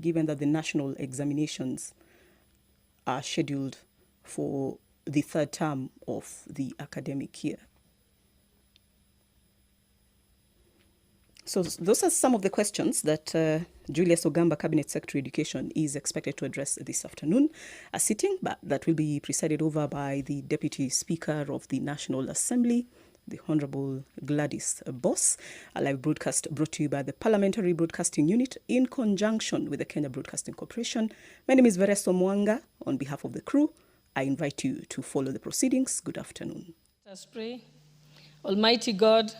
given that the national examinations are scheduled for the third term of the academic year. So those are some of the questions that Julius Ogamba, Cabinet Secretary Education, is expected to address this afternoon. A sitting that will be presided over by the Deputy Speaker of the National Assembly, the Honorable Gladys Boss. A live broadcast brought to you by the Parliamentary Broadcasting Unit in conjunction with the Kenya Broadcasting Corporation. My name is Veresto Mwanga. On behalf of the crew, I invite you to follow the proceedings. Good afternoon. Let us pray. Almighty God,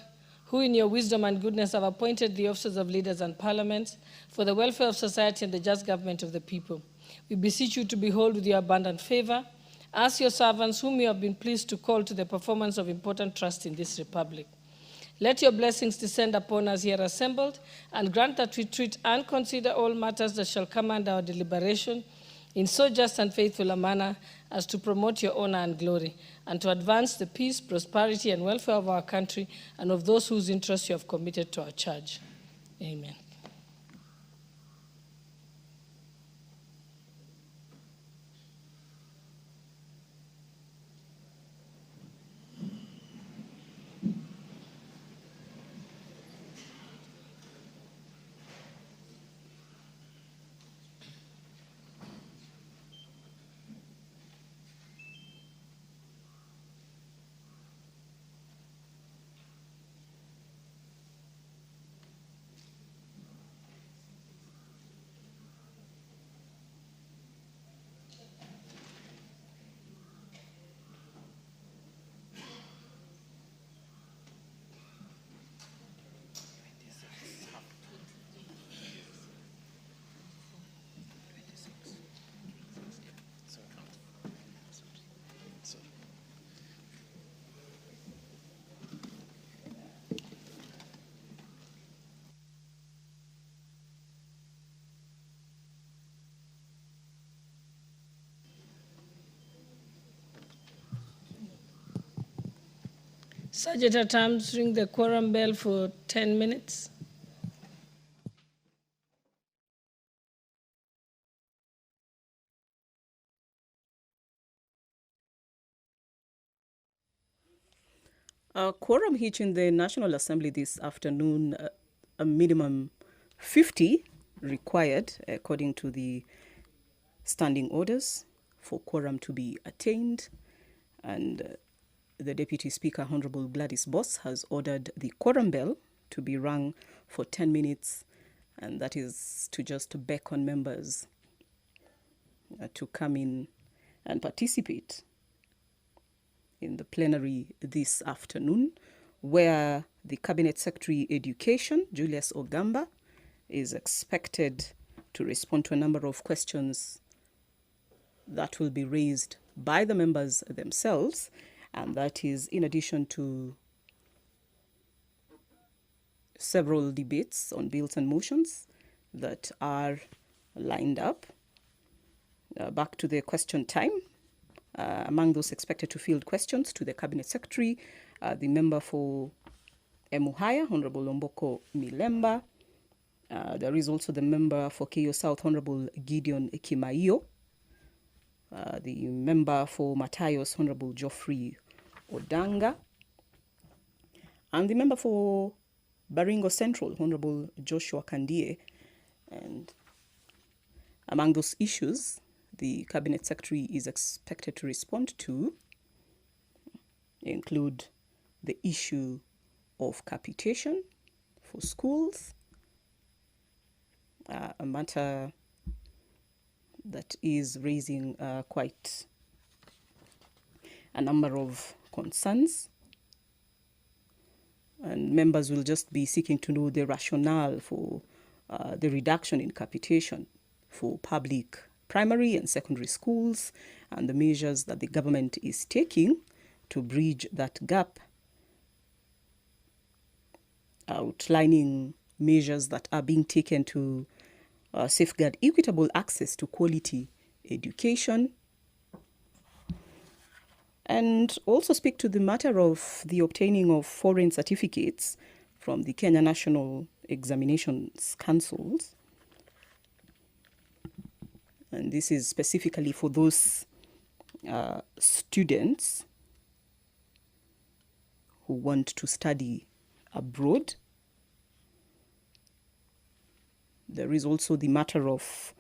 who in your wisdom and goodness have appointed the officers of leaders and parliaments for the welfare of society and the just government of the people, we beseech you to behold with your abundant favor us, your servants, whom you have been pleased to call to the performance of important trust in this republic. Let your blessings descend upon us here assembled, and grant that we treat and consider all matters that shall come under our deliberation in so just and faithful a manner as to promote your honor and glory, and to advance the peace, prosperity, and welfare of our country and of those whose interests you have committed to our charge. Amen. Sergeant at Arms, ring the quorum bell for 10 minutes. Quorum hitch in the National Assembly this afternoon, a minimum 50 required according to the standing orders for quorum to be attained. And the Deputy Speaker, Honorable Gladys Boss, has ordered the quorum bell to be rung for 10 minutes, and that is to just beckon members to come in and participate in the plenary this afternoon, where the Cabinet Secretary Education, Julius Ogamba, is expected to respond to a number of questions that will be raised by the members themselves, and that is in addition to several debates on bills and motions that are lined up. Back to the question time. Among those expected to field questions to the Cabinet Secretary, the member for Emuhaya, Honorable Omboko Milemba. There is also the member for Keyo South, Honorable Gideon Kimaiyo. The member for Matayos, Honorable Geoffrey Odanga. And the member for Baringo Central, Honorable Joshua Kandie. And among those issues, the Cabinet Secretary is expected to respond to include the issue of capitation for schools, a matter that is raising quite a number of concerns. And members will just be seeking to know the rationale for the reduction in capitation for public primary and secondary schools, and the measures that the government is taking to bridge that gap, outlining measures that are being taken to safeguard equitable access to quality education, and also speak to the matter of the obtaining of foreign certificates from the Kenya National Examinations Councils, And this is specifically for those students who want to study abroad. There is also the matter of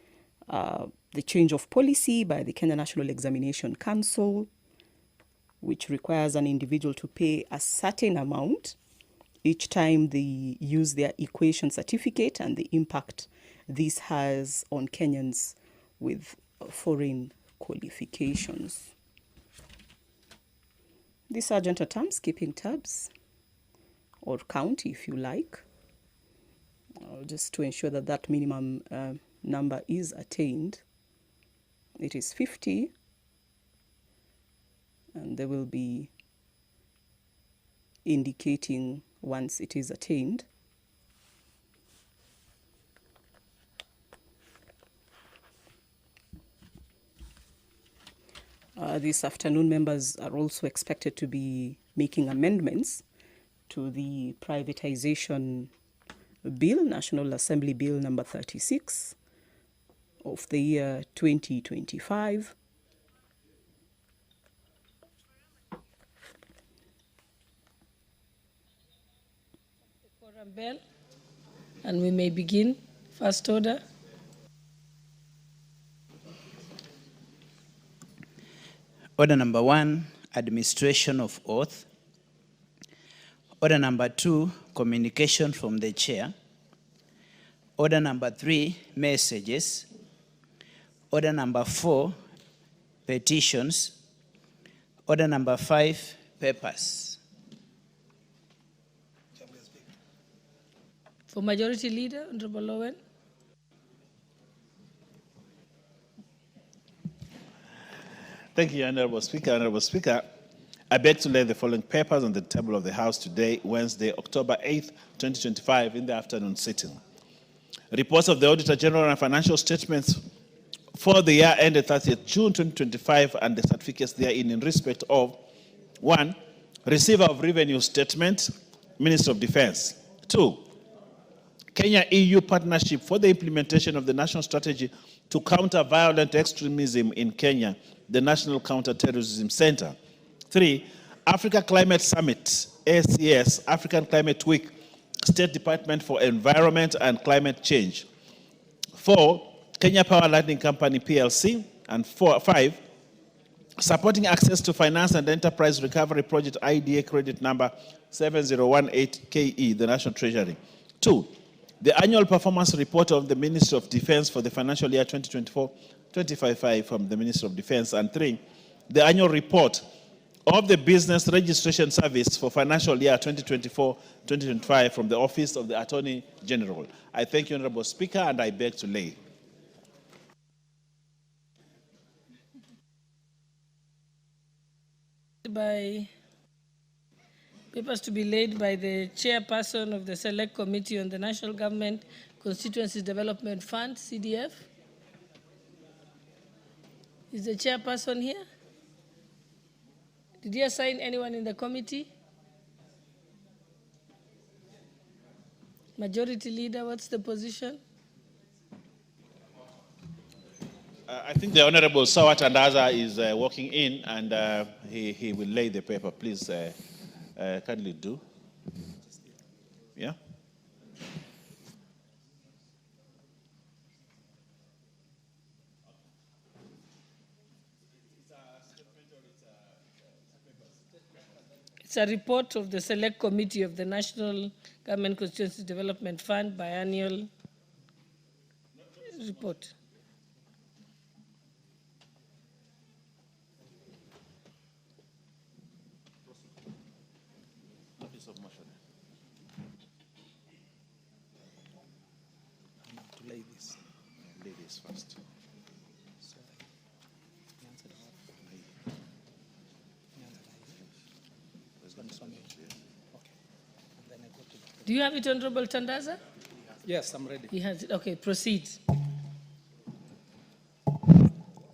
the change of policy by the Kenya National Examination Council, which requires an individual to pay a certain amount each time they use their equation certificate, and the impact this has on Kenyans with foreign qualifications. The sergeant at arms keeping tabs, or count if you like, just to ensure that that minimum number is attained. It is 50, and they will be indicating once it is attained. This afternoon, members are also expected to be making amendments to the privatization bill, National Assembly Bill number 36 of the year 2025. Quorum bell, and we may begin. First order. Order number 1, administration of oath. Order number 2, communication from the chair. Order number 3, messages. Order number 4, petitions. Order number 5, papers. For Majority Leader, Honorable Owen. Thank you, Honorable Speaker. Honorable Speaker, I beg to lay the following papers on the table of the House today, Wednesday, October 8th, 2025, in the afternoon sitting. Reports of the Auditor General and financial statements for the year ended 30th June 2025 and the certificates therein in respect of 1. Receiver of Revenue Statement, Minister of Defense. 2. Kenya-EU Partnership for the implementation of the National Strategy to Counter Violent Extremism in Kenya, the National Counter-Terrorism Center. 3. Africa Climate Summit, ACS, African Climate Week, State Department for Environment and Climate Change. 4. Kenya Power Lighting Company, PLC. And 5. Supporting access to finance and enterprise recovery project IDA credit number 7018KE, the National Treasury. 2. The annual performance report of the Ministry of Defense for the financial year 2024-2025 from the Ministry of Defense. And 3. The annual report of the Business Registration Service for financial year 2024-2025 from the Office of the Attorney General. I thank you, Honorable Speaker, and I beg to lay. By papers to be laid by the chairperson of the Select Committee on the National Government Constituency Development Fund, CDF. Is the chairperson here? Did you assign anyone in the committee? Majority Leader, what's the position? I think the Honorable Sawat Andaza is walking in, and he will lay the paper. Please kindly do. Yeah? It's a report of the Select Committee of the National Government Constituency Development Fund biannual report. Notice of motion. To lay this. Lay this first. Do you have it, Honorable Tandaza? Yes, I'm ready. He has it. Okay, proceed.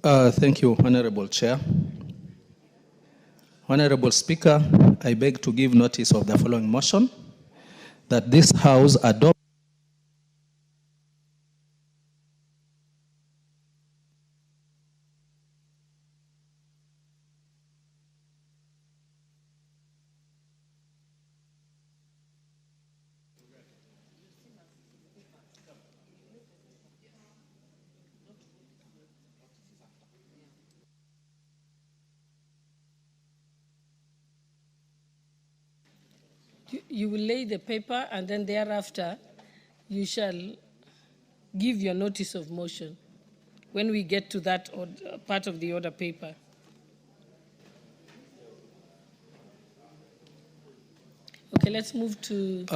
Thank you, Honorable Chair. Honorable Speaker, I beg to give notice of the following motion, that this House adopt You will lay the paper, and then thereafter you shall give your notice of motion when we get to that part of the order paper. Okay, let's move to.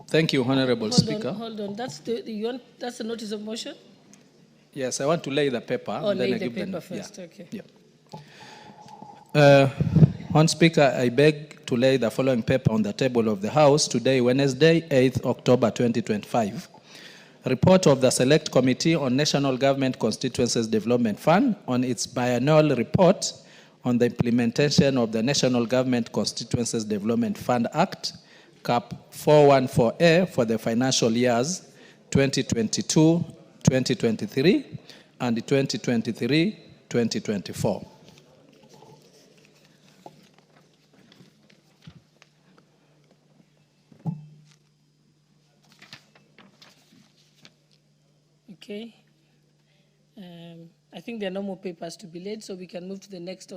Thank you, Honorable Speaker. Hold on. That's the notice of motion? Yes, I want to lay the paper. Oh, then lay I the give paper first, okay. Yeah. Honorable Speaker, I beg to lay the following paper on the table of the House today, Wednesday, 8th October 2025. Report of the Select Committee on National Government Constituencies Development Fund on its biannual report on the implementation of the National Government Constituencies Development Fund Act, CAP 414A, for the financial years 2022, 2023, and 2023, 2024. Okay. I think there are no more papers to be laid, so we can move to the next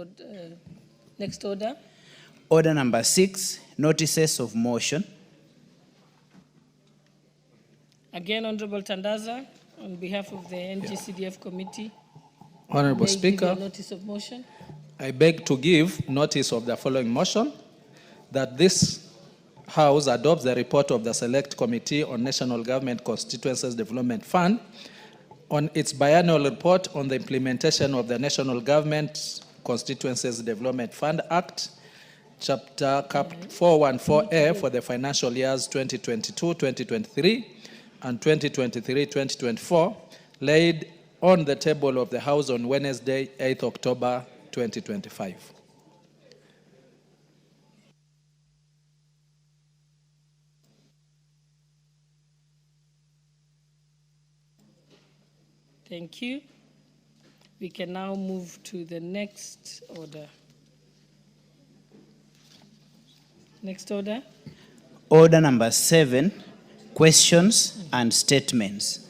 order. Order number 6, notices of motion. Again, Honorable Tandaza, on behalf of the NGCDF committee. Honorable Speaker, notice of motion. I beg to give notice of the following motion, that this House adopts the report of the Select Committee on National Government Constituencies Development Fund on its biannual report on the implementation of the National Government Constituencies Development Fund Act, Chapter Cap 414A for the financial years 2022, 2023, and 2023, 2024, laid on the table of the House on Wednesday, 8th October 2025. Thank you. We can now move to the next order. Next order. Order number 7, questions and statements.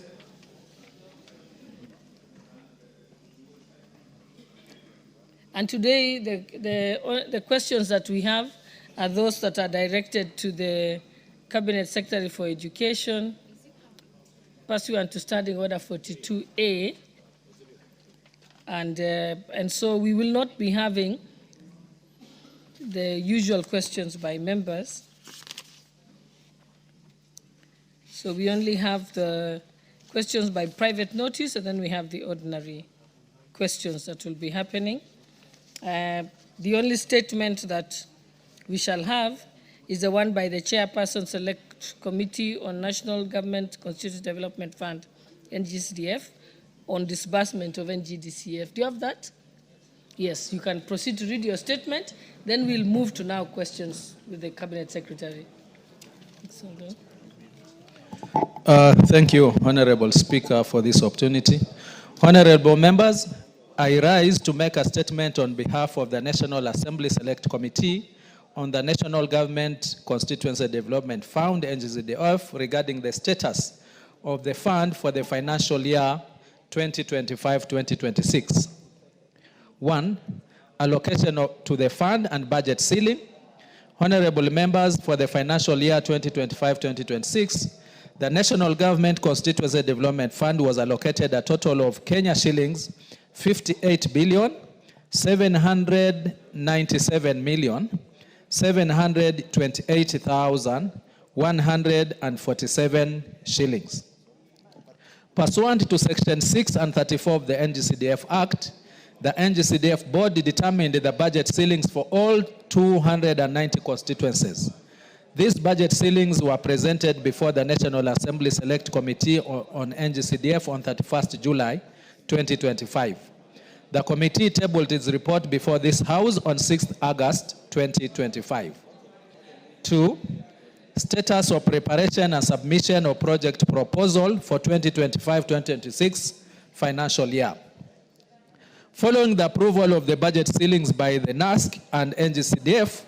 And today, the questions that we have are those that are directed to the Cabinet Secretary for Education, pursuant to Standing Order 42A. And so we will not be having the usual questions by members. So we only have the questions by private notice, and then we have the ordinary questions that will be happening. The only statement that we shall have is the one by the Chairperson Select Committee on National Government Constituency Development Fund, NGCDF, on disbursement of NGDCF. Do you have that? Yes, you can proceed to read your statement. Then we'll move to now questions with the Cabinet Secretary. Thank you, Honorable Speaker, for this opportunity. Honorable members, I rise to make a statement on behalf of the National Assembly Select Committee on the National Government Constituency Development Fund, NGCDF, regarding the status of the fund for the financial year 2025-2026. 1. Allocation to the fund and budget ceiling. Honorable members, for the financial year 2025-2026, the National Government Constituency Development Fund was allocated a total of Kenya shillings 58,797,728,147 shillings. Pursuant to Section 6 and 34 of the NGCDF Act, the NGCDF board determined the budget ceilings for all 290 constituencies. These budget ceilings were presented before the National Assembly Select Committee on NGCDF on 31st July 2025. The committee tabled its report before this House on 6th August 2025. 2. Status of preparation and submission of project proposal for 2025-2026 financial year. Following the approval of the budget ceilings by the NASC and NGCDF,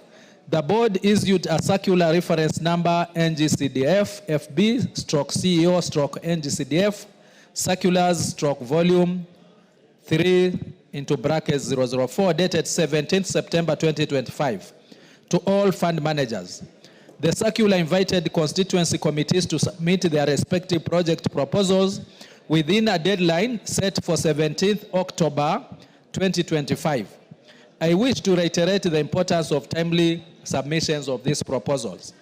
the board issued a circular reference number NGCDF FB/CEO/NGCDF circulars/volume 3 (004) dated 17th September 2025 to all fund managers. The circular invited constituency committees to submit their respective project proposals within a deadline set for 17th October 2025. I wish to reiterate the importance of timely submissions of these proposals.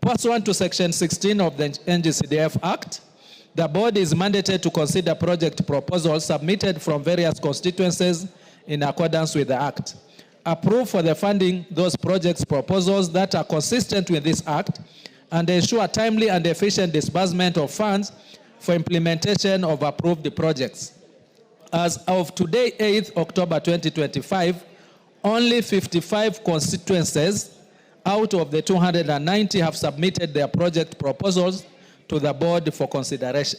Pursuant to Section 16 of the NGCDF Act, the board is mandated to consider project proposals submitted from various constituencies in accordance with the Act. Approve for the funding those project proposals that are consistent with this Act and ensure timely and efficient disbursement of funds for implementation of approved projects. As of today, 8th October 2025, only 55 constituencies out of the 290 have submitted their project proposals to the board for consideration.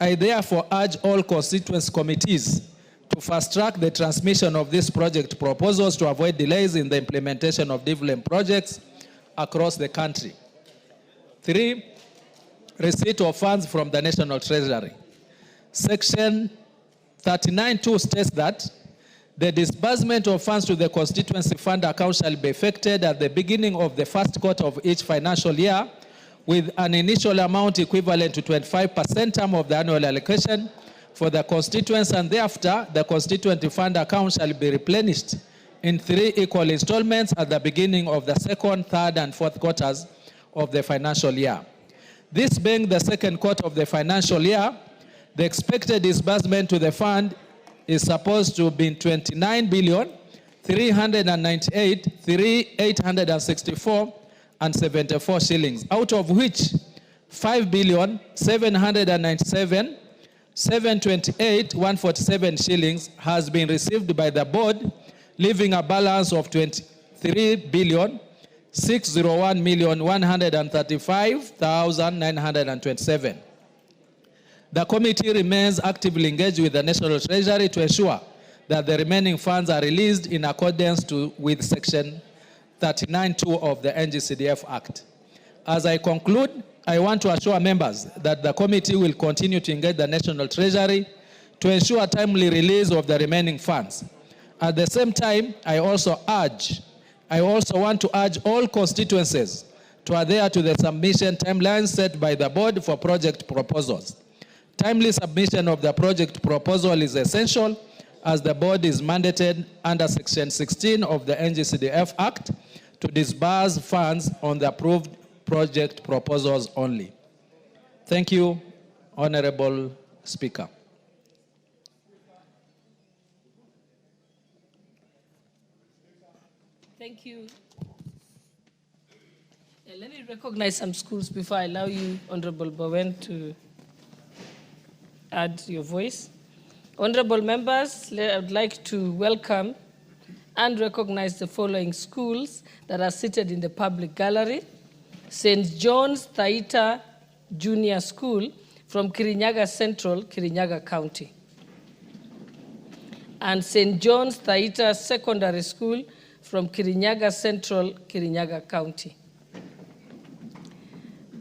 I therefore urge all constituency committees to fast-track the transmission of these project proposals to avoid delays in the implementation of development projects across the country. 3, receipt of funds from the National Treasury. Section 39(2) states that the disbursement of funds to the constituency fund account shall be effected at the beginning of the first quarter of each financial year with an initial amount equivalent to 25% term of the annual allocation for the constituents, and thereafter the constituency fund account shall be replenished in 3 equal installments at the beginning of the second, third, and fourth quarters of the financial year. This being the second quarter of the financial year, the expected disbursement to the fund is supposed to be 29,398,864 shillings, out of which 5,797,728,147 shillings has been received by the board, leaving a balance of 23,601,135,927. The committee remains actively engaged with the National Treasury to ensure that the remaining funds are released in accordance with Section 39(2) of the NGCDF Act. As I conclude, I want to assure members that the committee will continue to engage the National Treasury to ensure timely release of the remaining funds. At the same time, I also want to urge all constituencies to adhere to the submission timeline set by the board for project proposals. Timely submission of the project proposal is essential as the board is mandated under Section 16 of the NGCDF Act to disburse funds on the approved project proposals only. Thank you, Honorable Speaker. Thank you. Let me recognize some schools before I allow you, Honorable Bowen, to add your voice. Honorable members, I would like to welcome and recognize the following schools that are seated in the public gallery. St. John's Taita Junior School from Kirinyaga Central, Kirinyaga County. And St. John's Taita Secondary School from Kirinyaga Central, Kirinyaga County.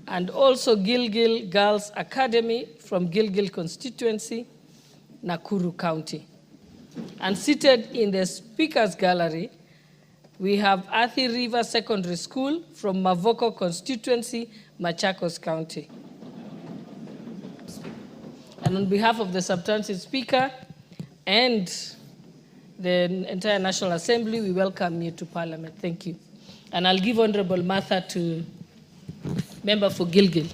And also Gilgil Girls Academy from Gilgil constituency, Nakuru County. And seated in the Speaker's Gallery, we have Athi River Secondary School from Mavoko constituency, Machakos County. And on behalf of the substantive Speaker and the entire National Assembly, we welcome you to Parliament. Thank you. And I'll give Honorable Martha to member for Gilgil.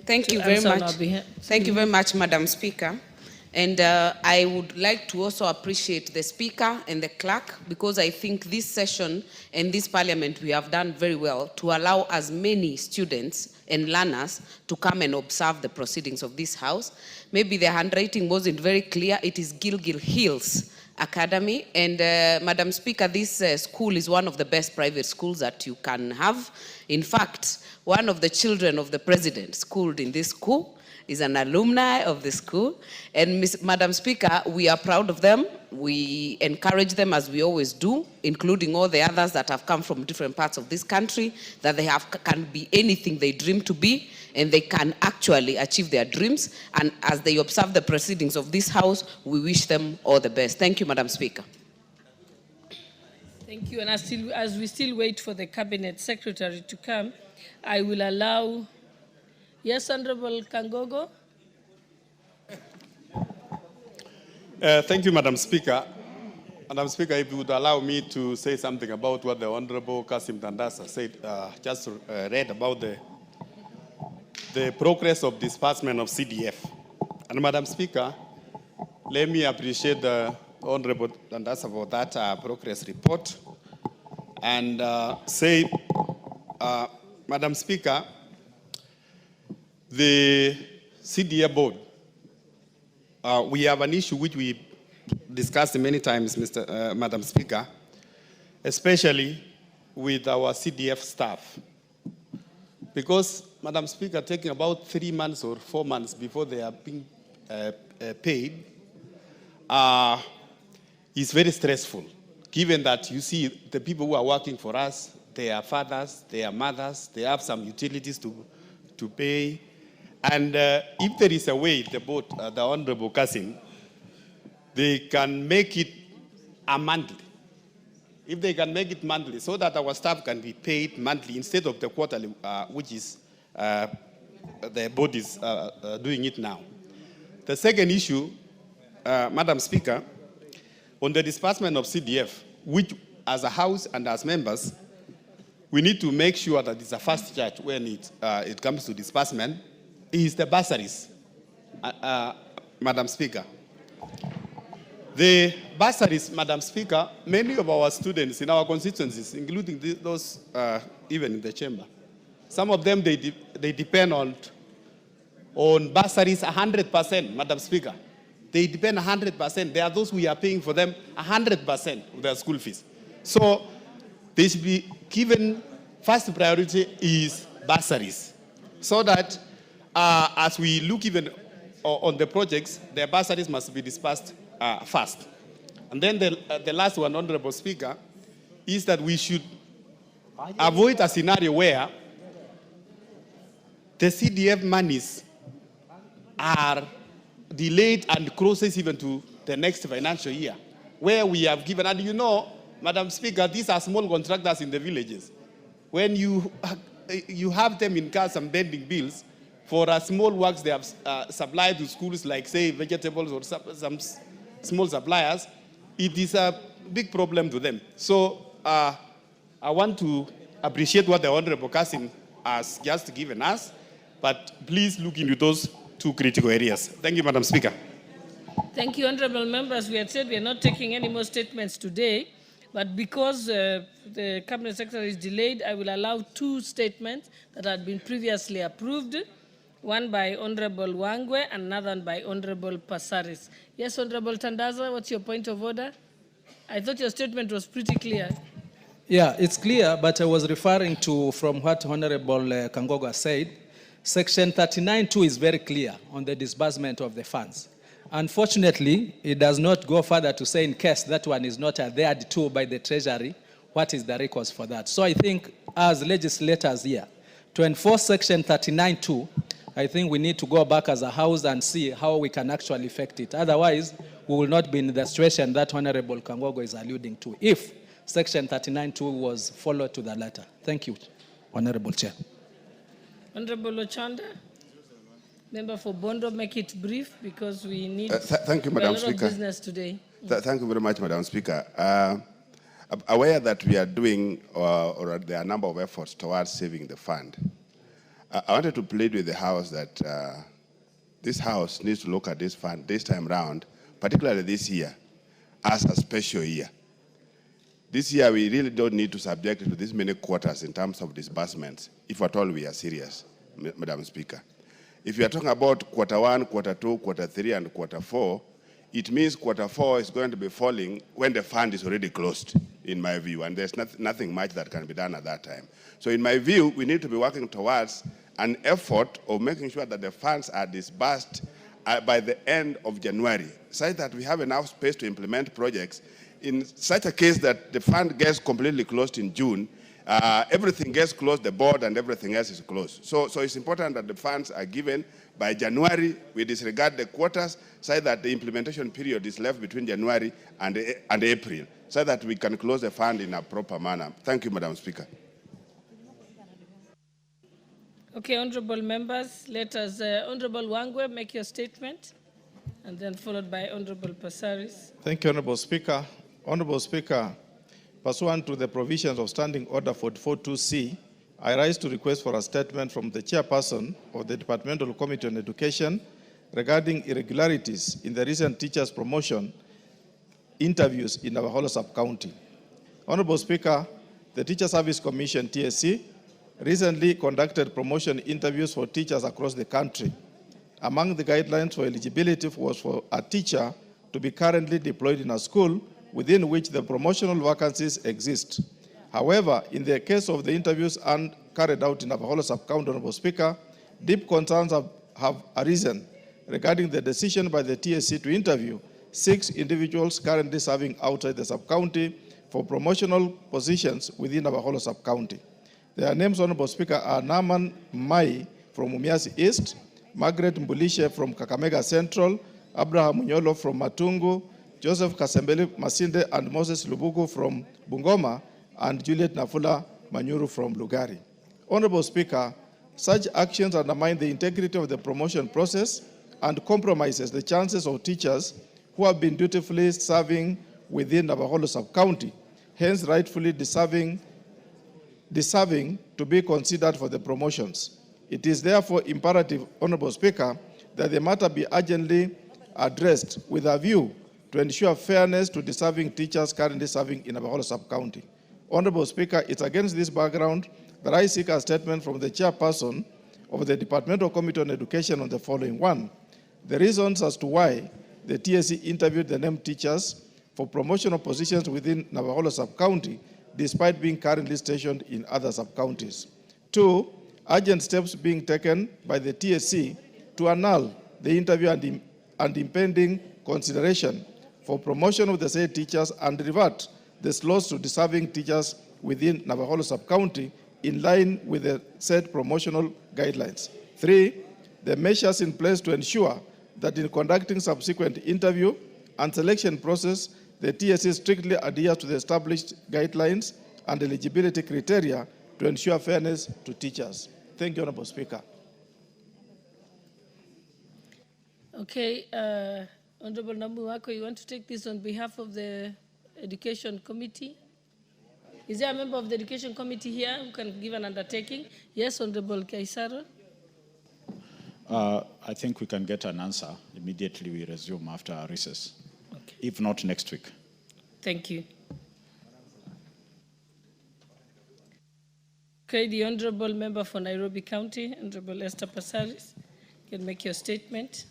Thank you very much. Thank you very much, Madam Speaker. And I would like to also appreciate the Speaker and the Clerk, because I think this session and this Parliament we have done very well to allow as many students and learners to come and observe the proceedings of this House. Maybe the handwriting wasn't very clear. It is Gilgil Hills Academy. And Madam Speaker, this school is one of the best private schools that you can have. In fact, one of the children of the president schooled in this school is an alumni of the school. And Madam Speaker, we are proud of them. We encourage them, as we always do, including all the others that have come from different parts of this country, that they can be anything they dream to be, and they can actually achieve their dreams. And as they observe the proceedings of this House, we wish them all the best. Thank you, Madam Speaker. Thank you. And as we still wait for the Cabinet Secretary to come, I will allow, yes, Honorable Kangogo. Thank you, Madam Speaker. Madam Speaker, if you would allow me to say something about what the Honorable Kasim Tandasa said, just read about the progress of disbursement of CDF. And Madam Speaker, let me appreciate the Honorable Tandasa for that progress report and say, Madam Speaker, the CDF board, we have an issue which we discussed many times, Madam Speaker, especially with our CDF staff. Because, Madam Speaker, taking about 3 months or 4 months before they are being paid is very stressful, given that you see the people who are working for us, they are fathers, they are mothers, they have some utilities to pay. And if there is a way, the Honorable Kasim, they can make it a monthly. If they can make it monthly, so that our staff can be paid monthly instead of the quarterly, which is the board is doing it now. The second issue, Madam Speaker, on the disbursement of CDF, which as a House and as members, we need to make sure that it's a fast charge when it comes to disbursement, is the bursaries, Madam Speaker. The bursaries, Madam Speaker, many of our students in our constituencies, including those even in the chamber, some of them, they depend on bursaries 100%, Madam Speaker. They depend 100%. There are those we are paying for them 100% of their school fees. So they should be given first priority is bursaries, so that as we look even on the projects, the bursaries must be disbursed fast. And then the last one, Honorable Speaker, is that we should avoid a scenario where the CDF monies are delayed and crosses even to the next financial year, where we have given, and you know, Madam Speaker, these are small contractors in the villages. When you have them in cars and bending bills for small works they have supplied to schools like, say, vegetables or some small suppliers, it is a big problem to them. So I want to appreciate what the Honorable Kasim has just given us, but please look into those two critical areas. Thank you, Madam Speaker. Thank you, honorable members. We had said we are not taking any more statements today, but because the Cabinet Secretary is delayed, I will allow 2 statements that had been previously approved, one by Honorable Wangwe and another one by Honorable Passaris. Yes, Honorable Tandaza, what's your point of order? I thought your statement was pretty clear. Yeah, it's clear, but I was referring to, from what Honorable Kangogo said, Section 39.2 is very clear on the disbursement of the funds. Unfortunately, it does not go further to say in case that one is not adhered to by the Treasury, what is the recourse for that? So I think as legislators here, to enforce Section 39.2, I think we need to go back as a House and see how we can actually effect it. Otherwise, we will not be in the situation that Honorable Kangogo is alluding to, if Section 39.2 was followed to the letter. Thank you, Honorable Chair. Honorable Ochanda, member for Bondo, make it brief because we need thank you, Madam Speaker. Business today. Thank you very much, Madam Speaker. Aware that we are doing, or there are a number of efforts towards saving the fund, I wanted to plead with the House that this House needs to look at this fund this time round, particularly this year, as a special year. This year, we really don't need to subject it to this many quarters in terms of disbursements, if at all we are serious, Madam Speaker. If you are talking about quarter 1, quarter 2, quarter 3, and quarter 4, it means quarter 4 is going to be falling when the fund is already closed, in my view, and there's nothing much that can be done at that time. So in my view, we need to be working towards an effort of making sure that the funds are disbursed by the end of January, such that we have enough space to implement projects. In such a case that the fund gets completely closed in June, everything gets closed, the board and everything else is closed. So it's important that the funds are given by January. We disregard the quarters so that the implementation period is left between January and April, so that we can close the fund in a proper manner. Thank you, Madam Speaker. Okay, honorable members, let us, Honorable Wangwe, make your statement, and then followed by Honorable Passaris. Thank you, Honorable Speaker. Honorable Speaker, pursuant to the provisions of Standing Order 44.2c, I rise to request for a statement from the chairperson of the Departmental Committee on Education regarding irregularities in the recent teachers' promotion interviews in Navajo sub-county. Honorable Speaker, the Teacher Service Commission, TSC, recently conducted promotion interviews for teachers across the country. Among the guidelines for eligibility was for a teacher to be currently deployed in a school within which the promotional vacancies exist. However, in the case of the interviews carried out in Navajo sub-county, Honorable Speaker, deep concerns have arisen regarding the decision by the TSC to interview 6 individuals currently serving outside the sub-county for promotional positions within Navajo sub-county. Their names, Honorable Speaker, are Naman Mai from Mumias East, Margaret Mbulishe from Kakamega Central, Abraham Munyolo from Matungu, Joseph Kasembeli Masinde and Moses Lubugu from Bungoma, and Juliet Nafula Manyuru from Lugari. Honorable Speaker, such actions undermine the integrity of the promotion process and compromises the chances of teachers who have been dutifully serving within Navajo sub-county, hence rightfully deserving to be considered for the promotions. It is therefore imperative, Honorable Speaker, that the matter be urgently addressed with a view to ensure fairness to deserving teachers currently serving in Navajo sub-county. Honorable Speaker, it's against this background that I seek a statement from the chairperson of the Departmental Committee on Education on the following one: the reasons as to why the TSC interviewed the named teachers for promotional positions within Navajo sub-county despite being currently stationed in other sub-counties. 2, urgent steps being taken by the TSC to annul the interview and impending consideration for promotion of the said teachers and revert the slots to deserving teachers within Navajo sub-county in line with the said promotional guidelines. 3, the measures in place to ensure that in conducting subsequent interview and selection process, the TSC strictly adheres to the established guidelines and eligibility criteria to ensure fairness to teachers. Thank you, Honorable Speaker. Okay, Honorable Namuwako, you want to take this on behalf of the Education Committee? Is there a member of the Education Committee here who can give an undertaking? Yes, Honorable Kaisaro. I think we can get an answer immediately we resume after our recess, okay, if not next week. Thank you. Okay, the Honorable Member for Nairobi County, Honorable Esther Passaris, can make your statement.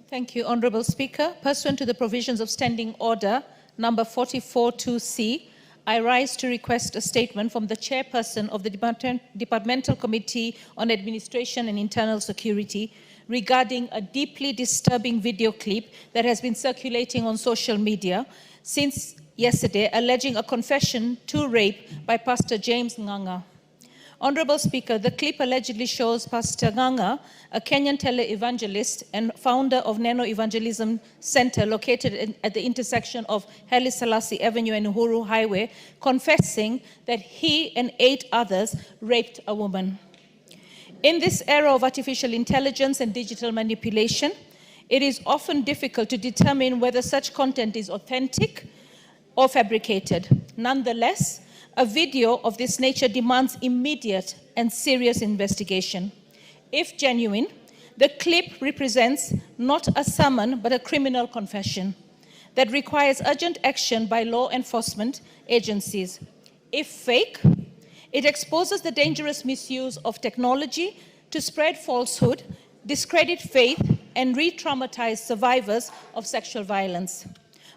Thank you, Honorable Speaker. Pursuant to the provisions of Standing Order number 44.2c, I rise to request a statement from the chairperson of the Departmental Committee on Administration and Internal Security regarding a deeply disturbing video clip that has been circulating on social media since yesterday, alleging a confession to rape by Pastor James Nganga. Honorable Speaker, the clip allegedly shows Pastor Nganga, a Kenyan tele-evangelist and founder of Neno Evangelism Center located at the intersection of Haile Selassie Avenue and Uhuru Highway, confessing that he and 8 others raped a woman. In this era of artificial intelligence and digital manipulation, it is often difficult to determine whether such content is authentic or fabricated. Nonetheless, a video of this nature demands immediate and serious investigation. If genuine, the clip represents not a sermon but a criminal confession that requires urgent action by law enforcement agencies. If fake, it exposes the dangerous misuse of technology to spread falsehood, discredit faith, and re-traumatize survivors of sexual violence.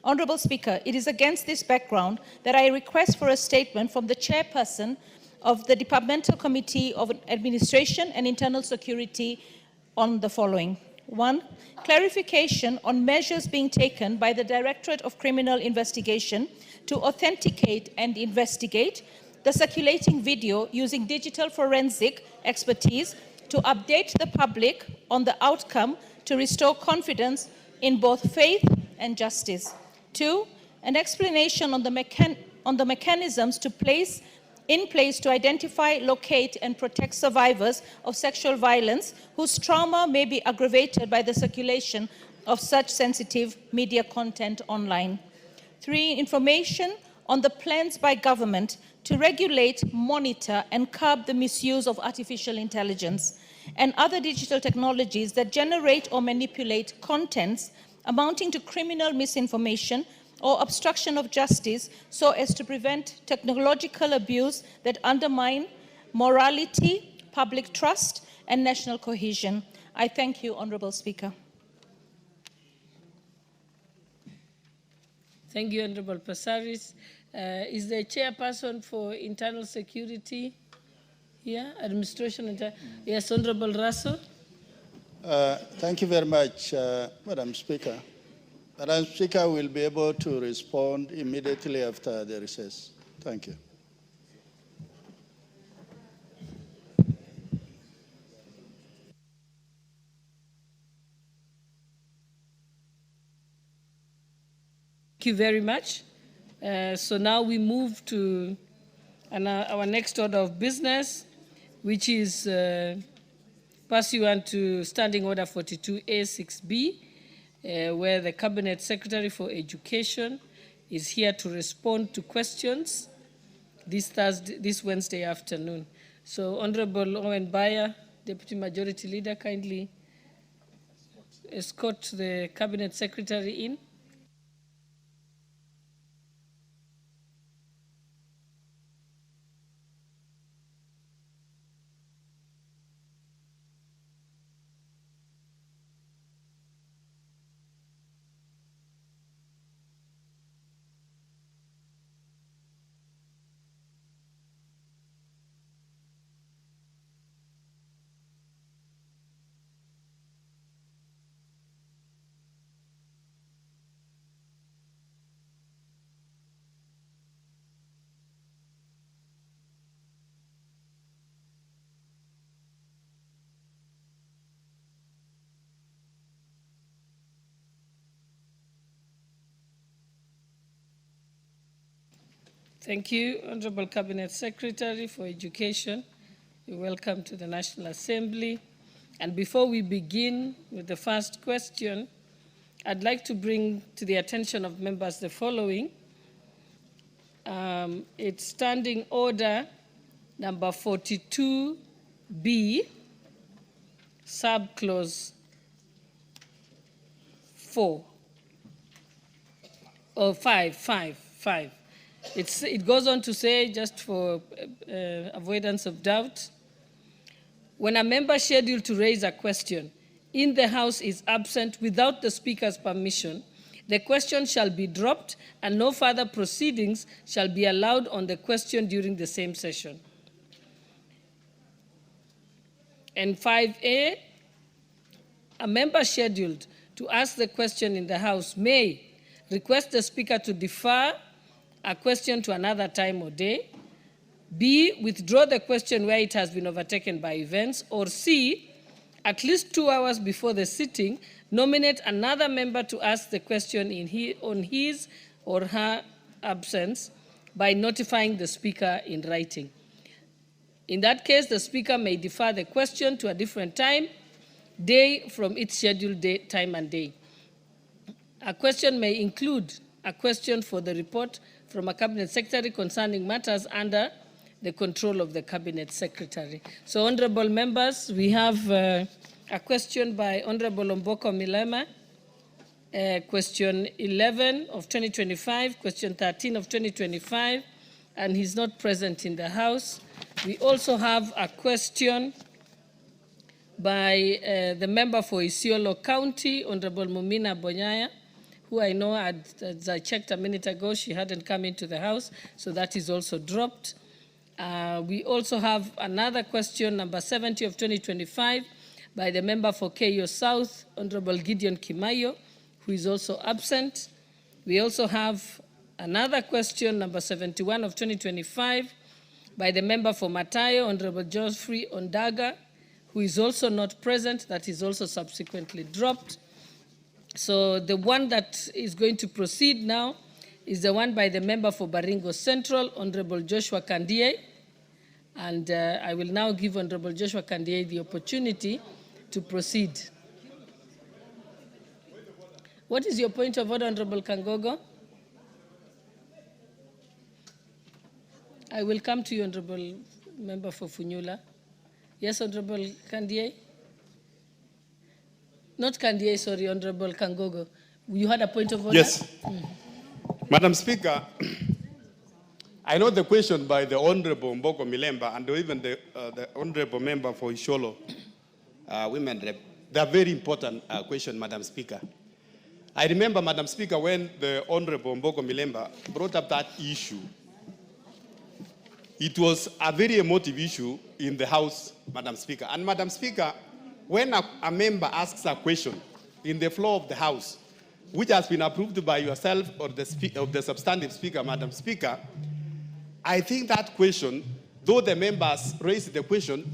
Honorable Speaker, it is against this background that I request for a statement from the chairperson of the Departmental Committee of Administration and Internal Security on the following. 1, clarification on measures being taken by the Directorate of Criminal Investigation to authenticate and investigate the circulating video using digital forensic expertise to update the public on the outcome to restore confidence in both faith and justice. 2, an explanation on the mechanisms in place to identify, locate, and protect survivors of sexual violence whose trauma may be aggravated by the circulation of such sensitive media content online. 3, information on the plans by government to regulate, monitor, and curb the misuse of artificial intelligence and other digital technologies that generate or manipulate contents amounting to criminal misinformation or obstruction of justice so as to prevent technological abuse that undermine morality, public trust, and national cohesion. I thank you, Honorable Speaker. Thank you, Honorable Passaris. Is the chairperson for internal security here? Administration? Yes, Honorable Russell. Thank you very much, Madam Speaker. Madam Speaker will be able to respond immediately after the recess. Thank you. Thank you very much. So now we move to our next order of business, which is pursuant to Standing Order 42A6B, where the Cabinet Secretary for Education is here to respond to questions this Wednesday afternoon. So Honorable Owen Bayer, Deputy Majority Leader, kindly escort the Cabinet Secretary in. Thank you, Honorable Cabinet Secretary for Education. You're welcome to the National Assembly. And before we begin with the first question, I'd like to bring to the attention of members the following. It's Standing Order number 42B, subclause 4, or 5. It goes on to say, just for avoidance of doubt, when a member scheduled to raise a question in the House is absent without the Speaker's permission, the question shall be dropped and no further proceedings shall be allowed on the question during the same session. And 5A, a member scheduled to ask the question in the House may request the Speaker to defer a question to another time or day, B, withdraw the question where it has been overtaken by events, or C, at least 2 hours before the sitting, nominate another member to ask the question on his or her absence by notifying the Speaker in writing. In that case, the Speaker may defer the question to a different time, day from its scheduled time and day. A question may include a question for the report from a Cabinet Secretary concerning matters under the control of the Cabinet Secretary. So, honorable members, we have a question by Honorable Omboko Milema, question 11 of 2025, question 13 of 2025, and he's not present in the House. We also have a question by the member for Isiolo County, Honorable Mumina Bonyaya, who I know, as I checked a minute ago, she hadn't come into the House, so that is also dropped. We also have another question, number 70 of 2025, by the member for Keio South, Honorable Gideon Kimayo, who is also absent. We also have another question, number 71 of 2025, by the member for Matayo, Honorable Geoffrey Ondaga, who is also not present. That is also subsequently dropped. So the one that is going to proceed now is the one by the member for Baringo Central, Honorable Joshua Kandie. And I will now give Honorable Joshua Kandie the opportunity to proceed. What is your point of order, Honorable Kangogo? I will come to you, Honorable Member for Funyula. Yes, Honorable Kandie? Not Kandie, sorry, Honorable Kangogo. You had a point of order? Yes. Madam Speaker, I know the question by the Honorable Mboko Milemba and even the Honorable Member for Isholo Women Rep. They are very important questions, Madam Speaker. I remember, Madam Speaker, when the Honorable Mboko Milemba brought up that issue, it was a very emotive issue in the House, Madam Speaker. And Madam Speaker, when a member asks a question in the floor of the House, which has been approved by yourself or the substantive Speaker, Madam Speaker, I think that question, though the members raised the question,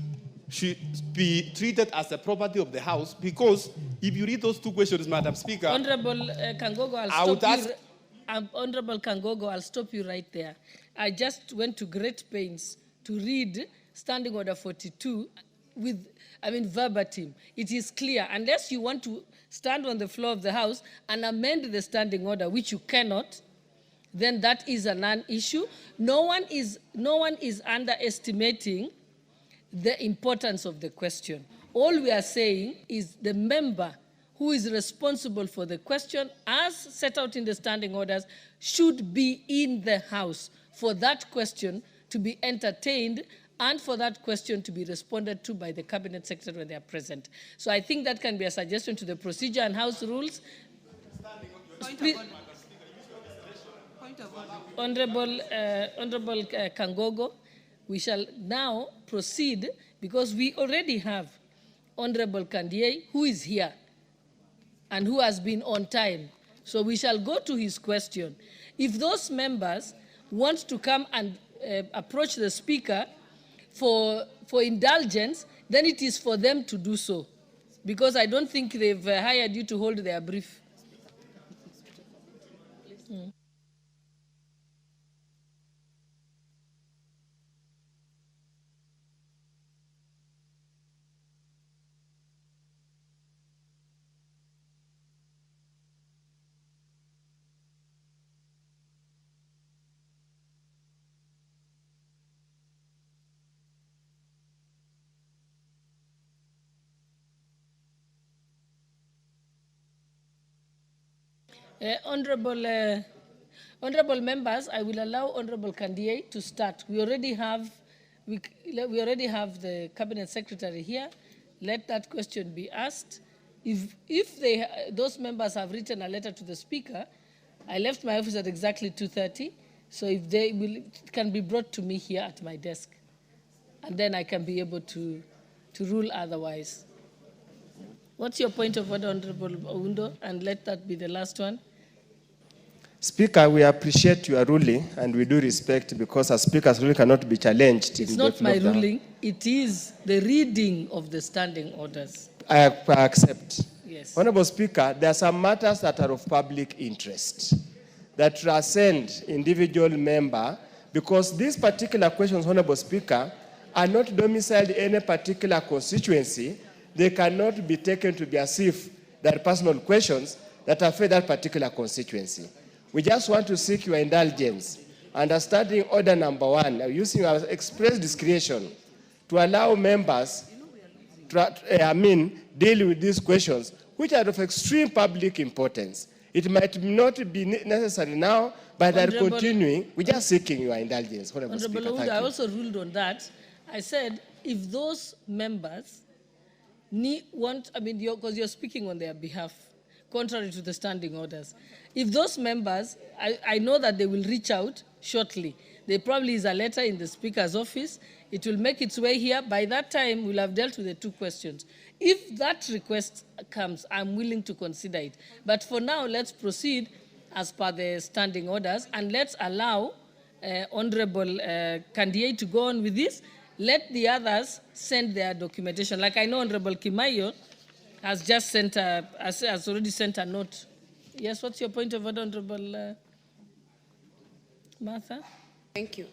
should be treated as a property of the House, because if you read those two questions, Madam Speaker... Honorable Kangogo, Honorable Kangogo, I'll stop you right there. I just went to great pains to read Standing Order 42 with, verbatim. It is clear, unless you want to stand on the floor of the House and amend the standing order, which you cannot, then that is a non-issue. No one is underestimating the importance of the question. All we are saying is the member who is responsible for the question, as set out in the standing orders, should be in the House for that question to be entertained and for that question to be responded to by the Cabinet Secretary when they are present. So I think that can be a suggestion to the procedure and House rules. Honorable Kangogo, we shall now proceed because we already have Honorable Kandie, who is here and who has been on time. So we shall go to his question. If those members want to come and approach the Speaker for indulgence, then it is for them to do so, because I don't think they've hired you to hold their brief. Honorable members, I will allow Honorable Kandie to start. We already have the Cabinet Secretary here. Let that question be asked. If those members have written a letter to the Speaker, I left my office at exactly 2:30. So if it can be brought to me here at my desk, and then I can be able to rule otherwise. What's your point of order, Honorable Oundo? And let that be the last one. Speaker, we appreciate your ruling and we do respect, because a Speaker's ruling cannot be challenged. It's not my ruling, it is the reading of the standing orders. I accept. Yes. Honorable Speaker, there are some matters that are of public interest that transcend individual member, because these particular questions, Honorable Speaker, are not domiciled in any particular constituency. They cannot be taken to be as if they are personal questions that affect that particular constituency. We just want to seek your indulgence, understanding order number 1, using our express discretion to allow members to, deal with these questions, which are of extreme public importance. It might not be necessary now, but they're continuing. We're just seeking your indulgence. Honorable Speaker, thank you. I also ruled on that. I said, if those members because you're speaking on their behalf, contrary to the standing orders. If those members, I know that they will reach out shortly. There probably is a letter in the Speaker's office. It will make its way here. By that time, we'll have dealt with the 2 questions. If that request comes, I'm willing to consider it. But for now, let's proceed as per the standing orders, and let's allow Honorable Kandiye to go on with this. Let the others send their documentation. Like I know Honorable Kimayo has just sent has already sent a note. Yes, what's your point of order, Honorable Martha? Thank you.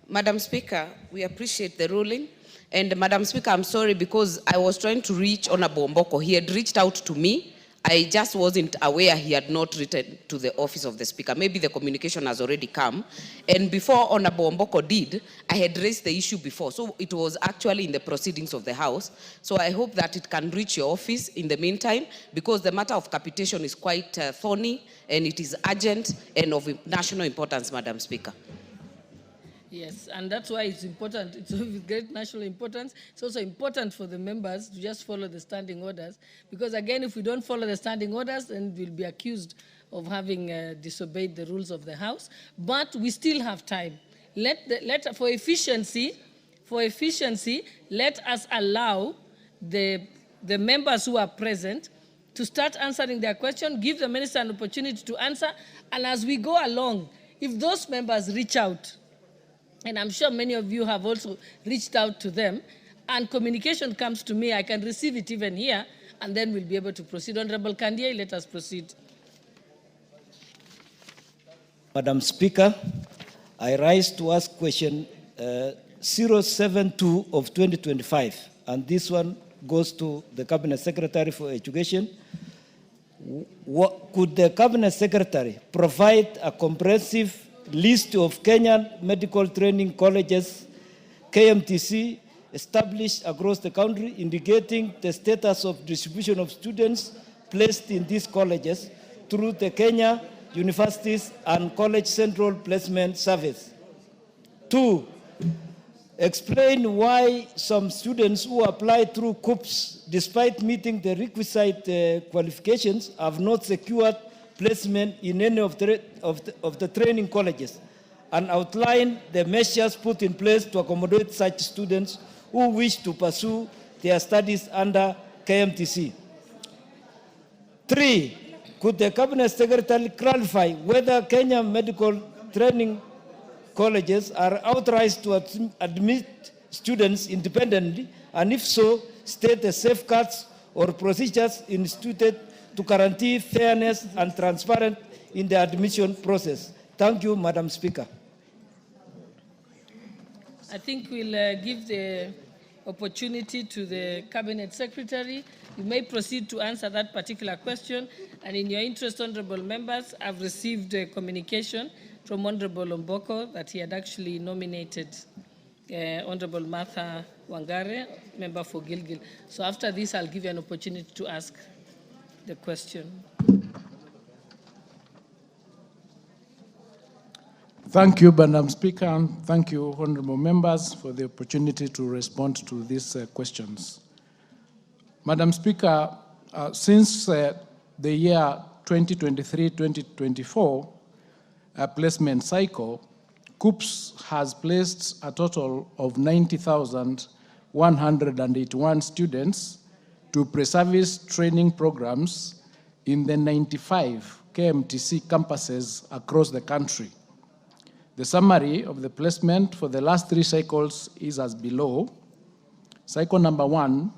Madam Speaker, we appreciate the ruling. And Madam Speaker, I'm sorry because I was trying to reach Honorable Mboko. He had reached out to me. I just wasn't aware he had not written to the office of the Speaker. Maybe the communication has already come. And before Honorable Mboko did, I had raised the issue before. So it was actually in the proceedings of the House. So I hope that it can reach your office in the meantime, because the matter of capitation is quite thorny and it is urgent and of national importance, Madam Speaker. Yes, and that's why it's important. It's of great national importance. It's also important for the members to just follow the standing orders, because again, if we don't follow the standing orders, then we'll be accused of having disobeyed the rules of the House. But we still have time. For efficiency, let us allow the members who are present to start answering their question, give the minister an opportunity to answer, and as we go along, if those members reach out, and I'm sure many of you have also reached out to them, and communication comes to me, I can receive it even here, and then we'll be able to proceed. Honorable Kandiye, let us proceed. Madam Speaker, I rise to ask question 072 of 2025, and this one goes to the Cabinet Secretary for Education. Could the Cabinet Secretary provide a comprehensive list of Kenyan medical training colleges, KMTC, established across the country, indicating the status of distribution of students placed in these colleges through the Kenya Universities and College Central Placement Service? 2, explain why some students who apply through COOPS, despite meeting the requisite qualifications, have not secured placement in any of the training colleges, and outline the measures put in place to accommodate such students who wish to pursue their studies under KMTC. 3, could the Cabinet Secretary clarify whether Kenya medical training colleges are authorized to admit students independently, and if so, state the safeguards or procedures instituted to guarantee fairness and transparency in the admission process? Thank you, Madam Speaker. I think we'll give the opportunity to the Cabinet Secretary. You may proceed to answer that particular question. And in your interest, honorable members, I've received a communication from Honorable Mboko that he had actually nominated Honorable Martha Wangare, member for Gilgil. So after this, I'll give you an opportunity to ask the question. Thank you, Madam Speaker, and thank you, honorable members, for the opportunity to respond to these questions. Madam Speaker, since the year 2023-2024 placement cycle, COOPS has placed a total of 90,181 students to pre-service training programs in the 95 KMTC campuses across the country. The summary of the placement for the last 3 cycles is as below. Cycle number 1,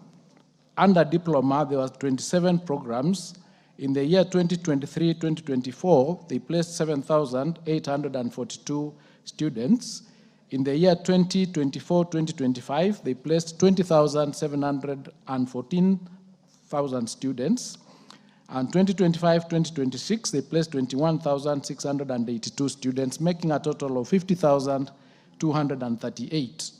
under diploma, there were 27 programs. In the year 2023-2024, they placed 7,842 students. In the year 2024-2025, they placed 20,714,000 students. And 2025-2026, they placed 21,682 students, making a total of 50,238.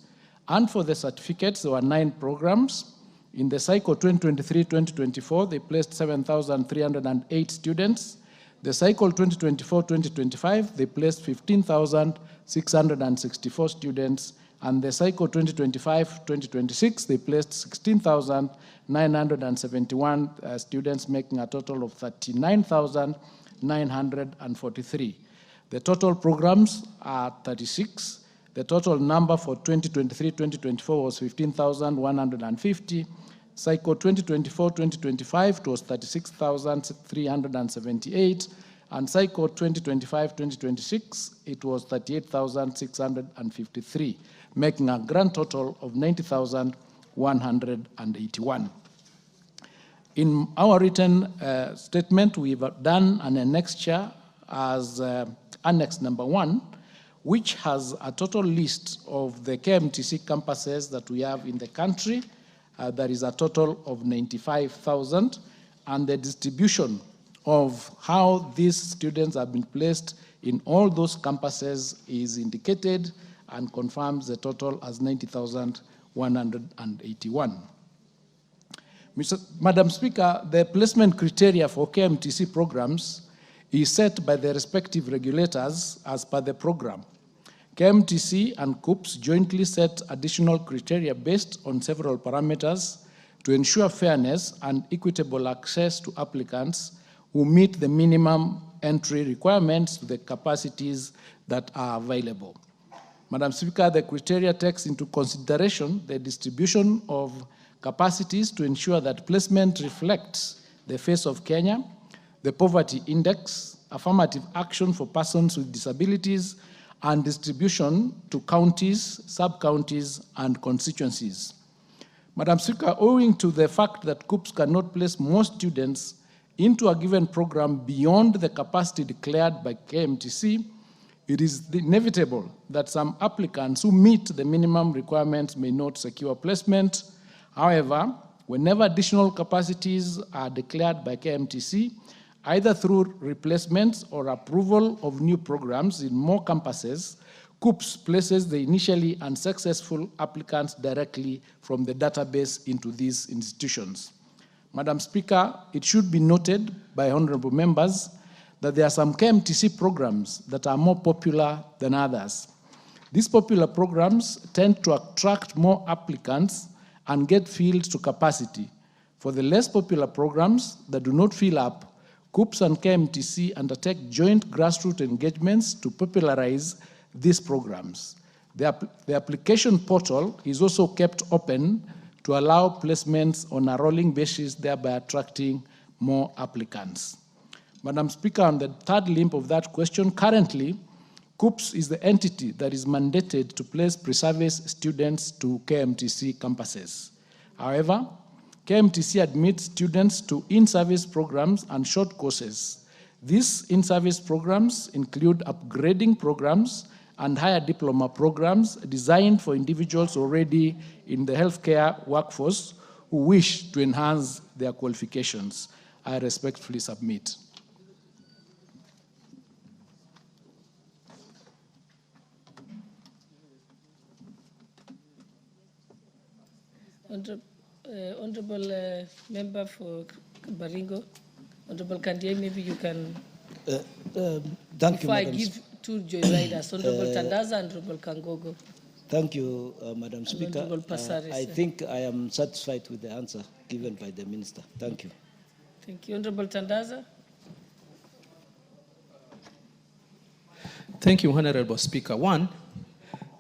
And for the certificates, there were 9 programs. In the cycle 2023-2024, they placed 7,308 students. The cycle 2024-2025, they placed 15,664 students. And the cycle 2025-2026, they placed 16,971 students, making a total of 39,943. The total programs are 36. The total number for 2023-2024 was 15,150. Cycle 2024-2025 was 36,378. and cycle 2025-2026, it was 38,653, making a grand total of 90,181. In our written statement, we've done an annexure as Annex number 1, which has a total list of the KMTC campuses that we have in the country. There is a total of 95,000, and the distribution of how these students have been placed in all those campuses is indicated and confirms the total as 90,181. Madam Speaker, the placement criteria for KMTC programs is set by the respective regulators as per the program. KMTC and COOPS jointly set additional criteria based on several parameters to ensure fairness and equitable access to applicants who meet the minimum entry requirements to the capacities that are available. Madam Speaker, the criteria takes into consideration the distribution of capacities to ensure that placement reflects the face of Kenya, the poverty index, affirmative action for persons with disabilities, and distribution to counties, sub-counties, and constituencies. Madam Speaker, owing to the fact that COOPS cannot place more students into a given program beyond the capacity declared by KMTC, it is inevitable that some applicants who meet the minimum requirements may not secure placement. However, whenever additional capacities are declared by KMTC, either through replacements or approval of new programs in more campuses, COOPS places the initially unsuccessful applicants directly from the database into these institutions. Madam Speaker, it should be noted by honorable members that there are some KMTC programs that are more popular than others. These popular programs tend to attract more applicants and get filled to capacity. For the less popular programs that do not fill up, COOPS and KMTC undertake joint grassroots engagements to popularize these programs. The application portal is also kept open to allow placements on a rolling basis, thereby attracting more applicants. Madam Speaker, on the third limb of that question, currently, COOPS is the entity that is mandated to place pre-service students to KMTC campuses. However, KMTC admits students to in-service programs and short courses. These in-service programs include upgrading programs and higher diploma programs designed for individuals already in the healthcare workforce who wish to enhance their qualifications. I respectfully submit. Honorable Member for Baringo, Honorable Kandiye, maybe you can. Thank you, Before I Madam give two joyriders, Honorable Tandaza and Honorable Kangogo. Thank you, Madam Speaker. Passaris, I think I am satisfied with the answer given by the Minister. Thank you. Thank you. Honorable Tandaza. Thank you, Honorable Speaker. One,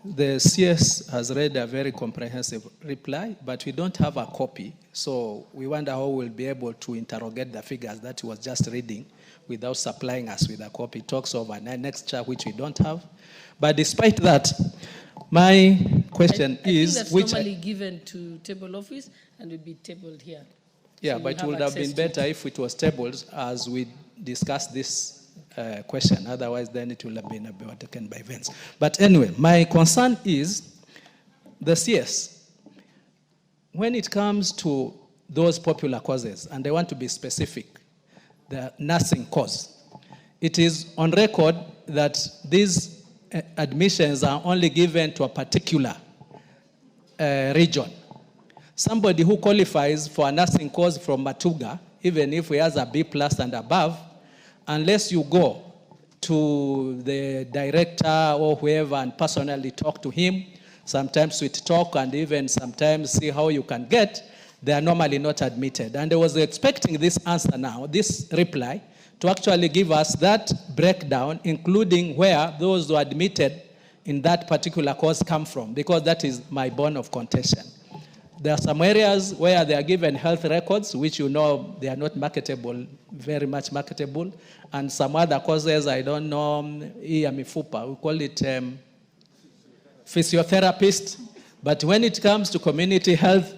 the CS has read a very comprehensive reply, but we don't have a copy. So we wonder how we'll be able to interrogate the figures that he was just reading without supplying us with a copy. It talks of an annexure which we don't have. But despite that, my question is... I think that's normally given to table office and will be tabled here. Yeah, so but it would have been better if it was tabled as we discussed this question. Otherwise, then it will have been taken by events. But anyway, my concern is the CS. When it comes to those popular causes, and I want to be specific, the nursing course, it is on record that these admissions are only given to a particular region. Somebody who qualifies for a nursing course from Matuga, even if he has a B+ and above, unless you go to the director or whoever and personally talk to him, sometimes we talk and even sometimes see how you can get, they are normally not admitted. And I was expecting this answer now, this reply, to actually give us that breakdown, including where those who are admitted in that particular course come from, because that is my bone of contention. There are some areas where they are given health records, which you know they are not marketable, very much marketable, and some other causes, I don't know, we call it physiotherapist. But when it comes to community health,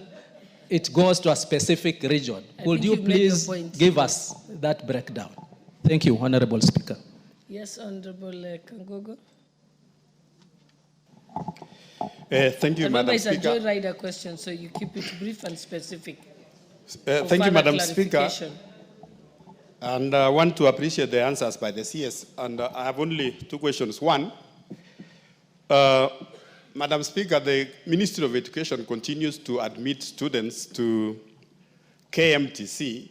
it goes to a specific region. Would you please give us that breakdown? Thank you, Honorable Speaker. Yes, Honorable Kangogo. Thank you, Madam It's a Speaker. joyrider question, so you keep it brief and specific. Thank you, Madam Speaker. And I want to appreciate the answers by the CS. And I have only two questions. One, Madam Speaker, the Ministry of Education continues to admit students to KMTC,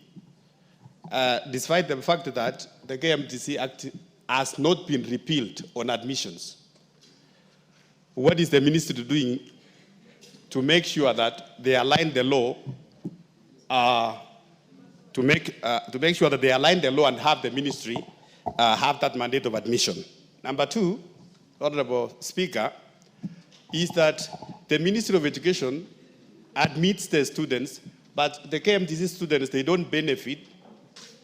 despite the fact that the KMTC Act has not been repealed on admissions. What is the ministry doing to make sure that they align the law, to make sure that they align the law and have the ministry have that mandate of admission? Number two, Honorable Speaker, is that the Ministry of Education admits the students, but the KMTC students, they don't benefit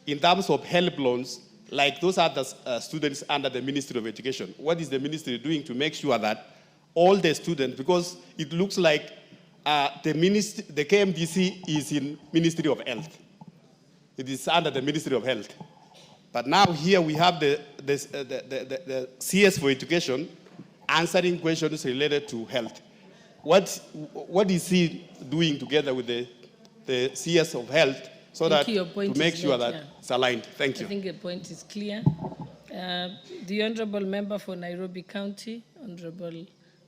in terms of help loans like those other students under the Ministry of Education. What is the ministry doing to make sure that all the students, because it looks like the KMTC is in Ministry of Health. It is under the Ministry of Health. But now here we have the CS for Education answering questions related to health. What is he doing together with the CS of Health so that to make sure that it's aligned? Thank you. I think the point is clear. The Honorable Member for Nairobi County, Honorable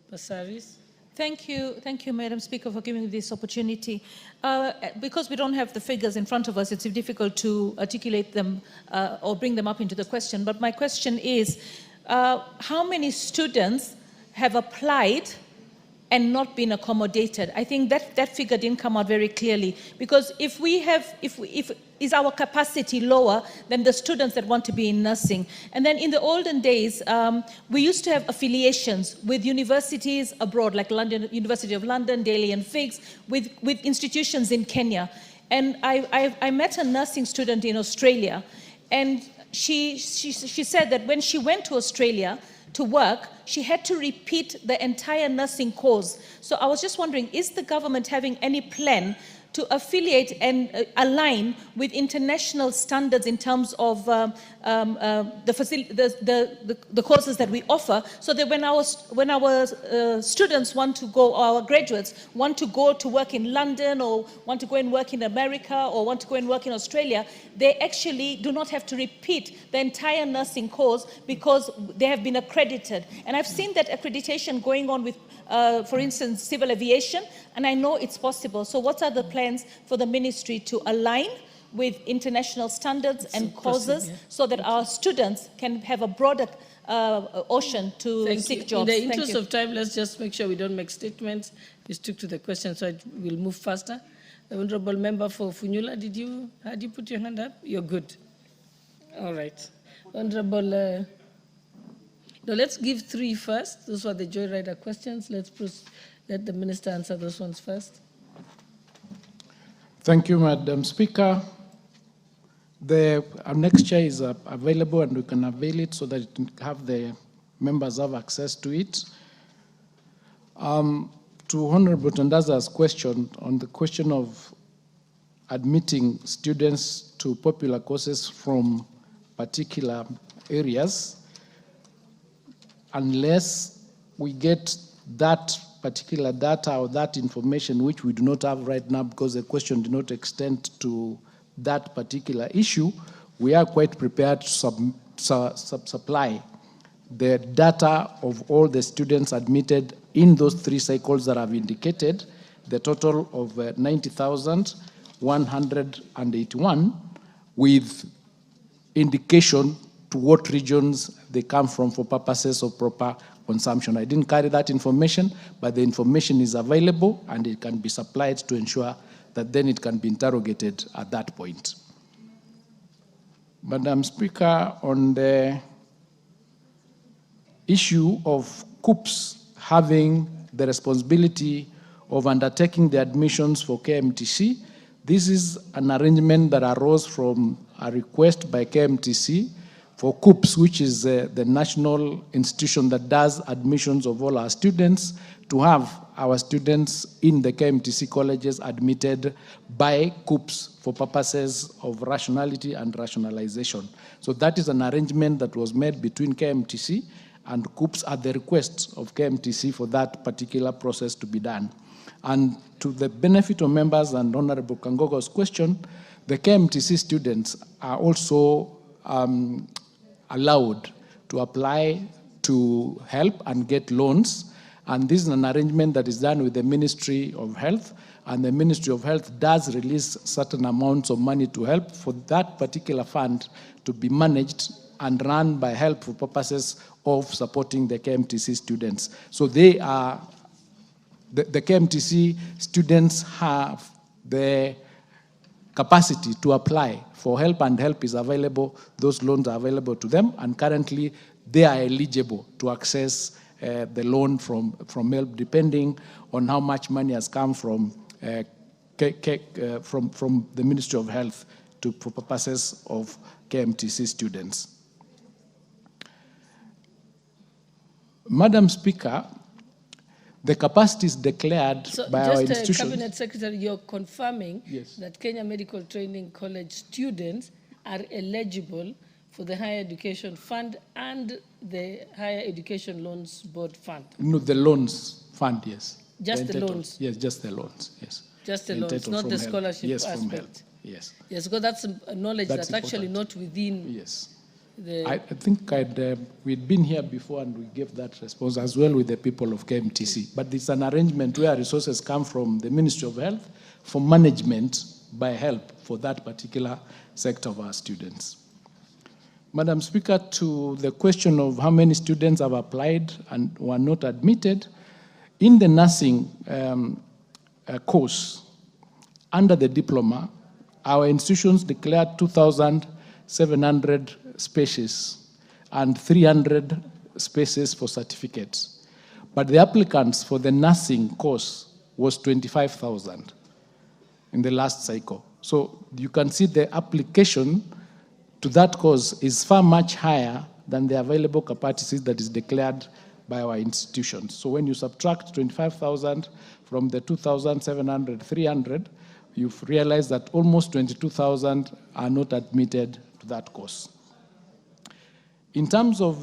Basaris. Thank you, Madam Speaker, for giving me this opportunity. Because we don't have the figures in front of us, it's difficult to articulate them or bring them up into the question. But my question is, how many students have applied and not been accommodated? I think that figure didn't come out very clearly, because if is our capacity lower than the students that want to be in nursing? And then in the olden days, we used to have affiliations with universities abroad, like London, University of London, Delhi and FIGS, with institutions in Kenya. And I met a nursing student in Australia, and she said that when she went to Australia to work, she had to repeat the entire nursing course. So I was just wondering, is the government having any plan to affiliate and align with international standards in terms of the courses that we offer, so that when our students want to go, or our graduates want to go to work in London, or want to go and work in America, or want to go and work in Australia, they actually do not have to repeat the entire nursing course because they have been accredited. And I've seen that accreditation going on with, for instance, civil aviation, and I know it's possible. So what are the plans for the ministry to align with international standards and causes so that our students can have a broader ocean to seek jobs? In the interest of time, let's just make sure we don't make statements. We stick to the question so we'll move faster. The Honorable Member for Funyula, had you put your hand up? You're good. All right. Honorable, no, let's give three first. Those were the joyrider questions. Let the Minister answer those ones first. Thank you, Madam Speaker. The annexure is available, and we can avail it so that the members have access to it. To Honorable Tandaza's question on the question of admitting students to popular courses from particular areas, unless we get that particular data or that information, which we do not have right now because the question did not extend to that particular issue, we are quite prepared to supply the data of all the students admitted in those 3 cycles that I've indicated, the total of 90,181, with indication to what regions they come from for purposes of proper consumption. I didn't carry that information, but the information is available and it can be supplied to ensure that then it can be interrogated at that point. Madam Speaker, on the issue of COOPs having the responsibility of undertaking the admissions for KMTC. This is an arrangement that arose from a request by KMTC for COOPS, which is the national institution that does admissions of all our students, to have our students in the KMTC colleges admitted by COOPS for purposes of rationality and rationalization. So that is an arrangement that was made between KMTC and COOPS at the request of KMTC for that particular process to be done. And to the benefit of members and Honorable Kangogo's question, the KMTC students are also allowed to apply to help and get loans. And this is an arrangement that is done with the Ministry of Health. And the Ministry of Health does release certain amounts of money to help for that particular fund to be managed and run by help for purposes of supporting the KMTC students. So they are, the KMTC students have the capacity to apply for help, and help is available. Those loans are available to them, and currently they are eligible to access the loan from help, depending on how much money has come from the Ministry of Health for purposes of KMTC students. Madam Speaker, the capacities declared by our institutions. Cabinet Secretary, you're confirming that Kenya Medical Training College students are eligible for the Higher Education Fund and the Higher Education Loans Board Fund? No, the loans fund, yes. Just the loans? Yes, just the loans, yes. Just the loans, not the scholarship aspect? From health, yes. Yes, because that's a knowledge that's actually not within. Yes. I think we'd been here before and we gave that response as well with the people of KMTC. But it's an arrangement where resources come from the Ministry of Health for management by help for that particular sector of our students. Madam Speaker, to the question of how many students have applied and were not admitted, in the nursing course, under the diploma, our institutions declared 2,700 spaces and 300 spaces for certificates. But the applicants for the nursing course was 25,000 in the last cycle. So you can see the application to that course is far much higher than the available capacities that is declared by our institutions. So when you subtract 25,000 from the 2,700, 300, you've realized that almost 22,000 are not admitted to that course. In terms of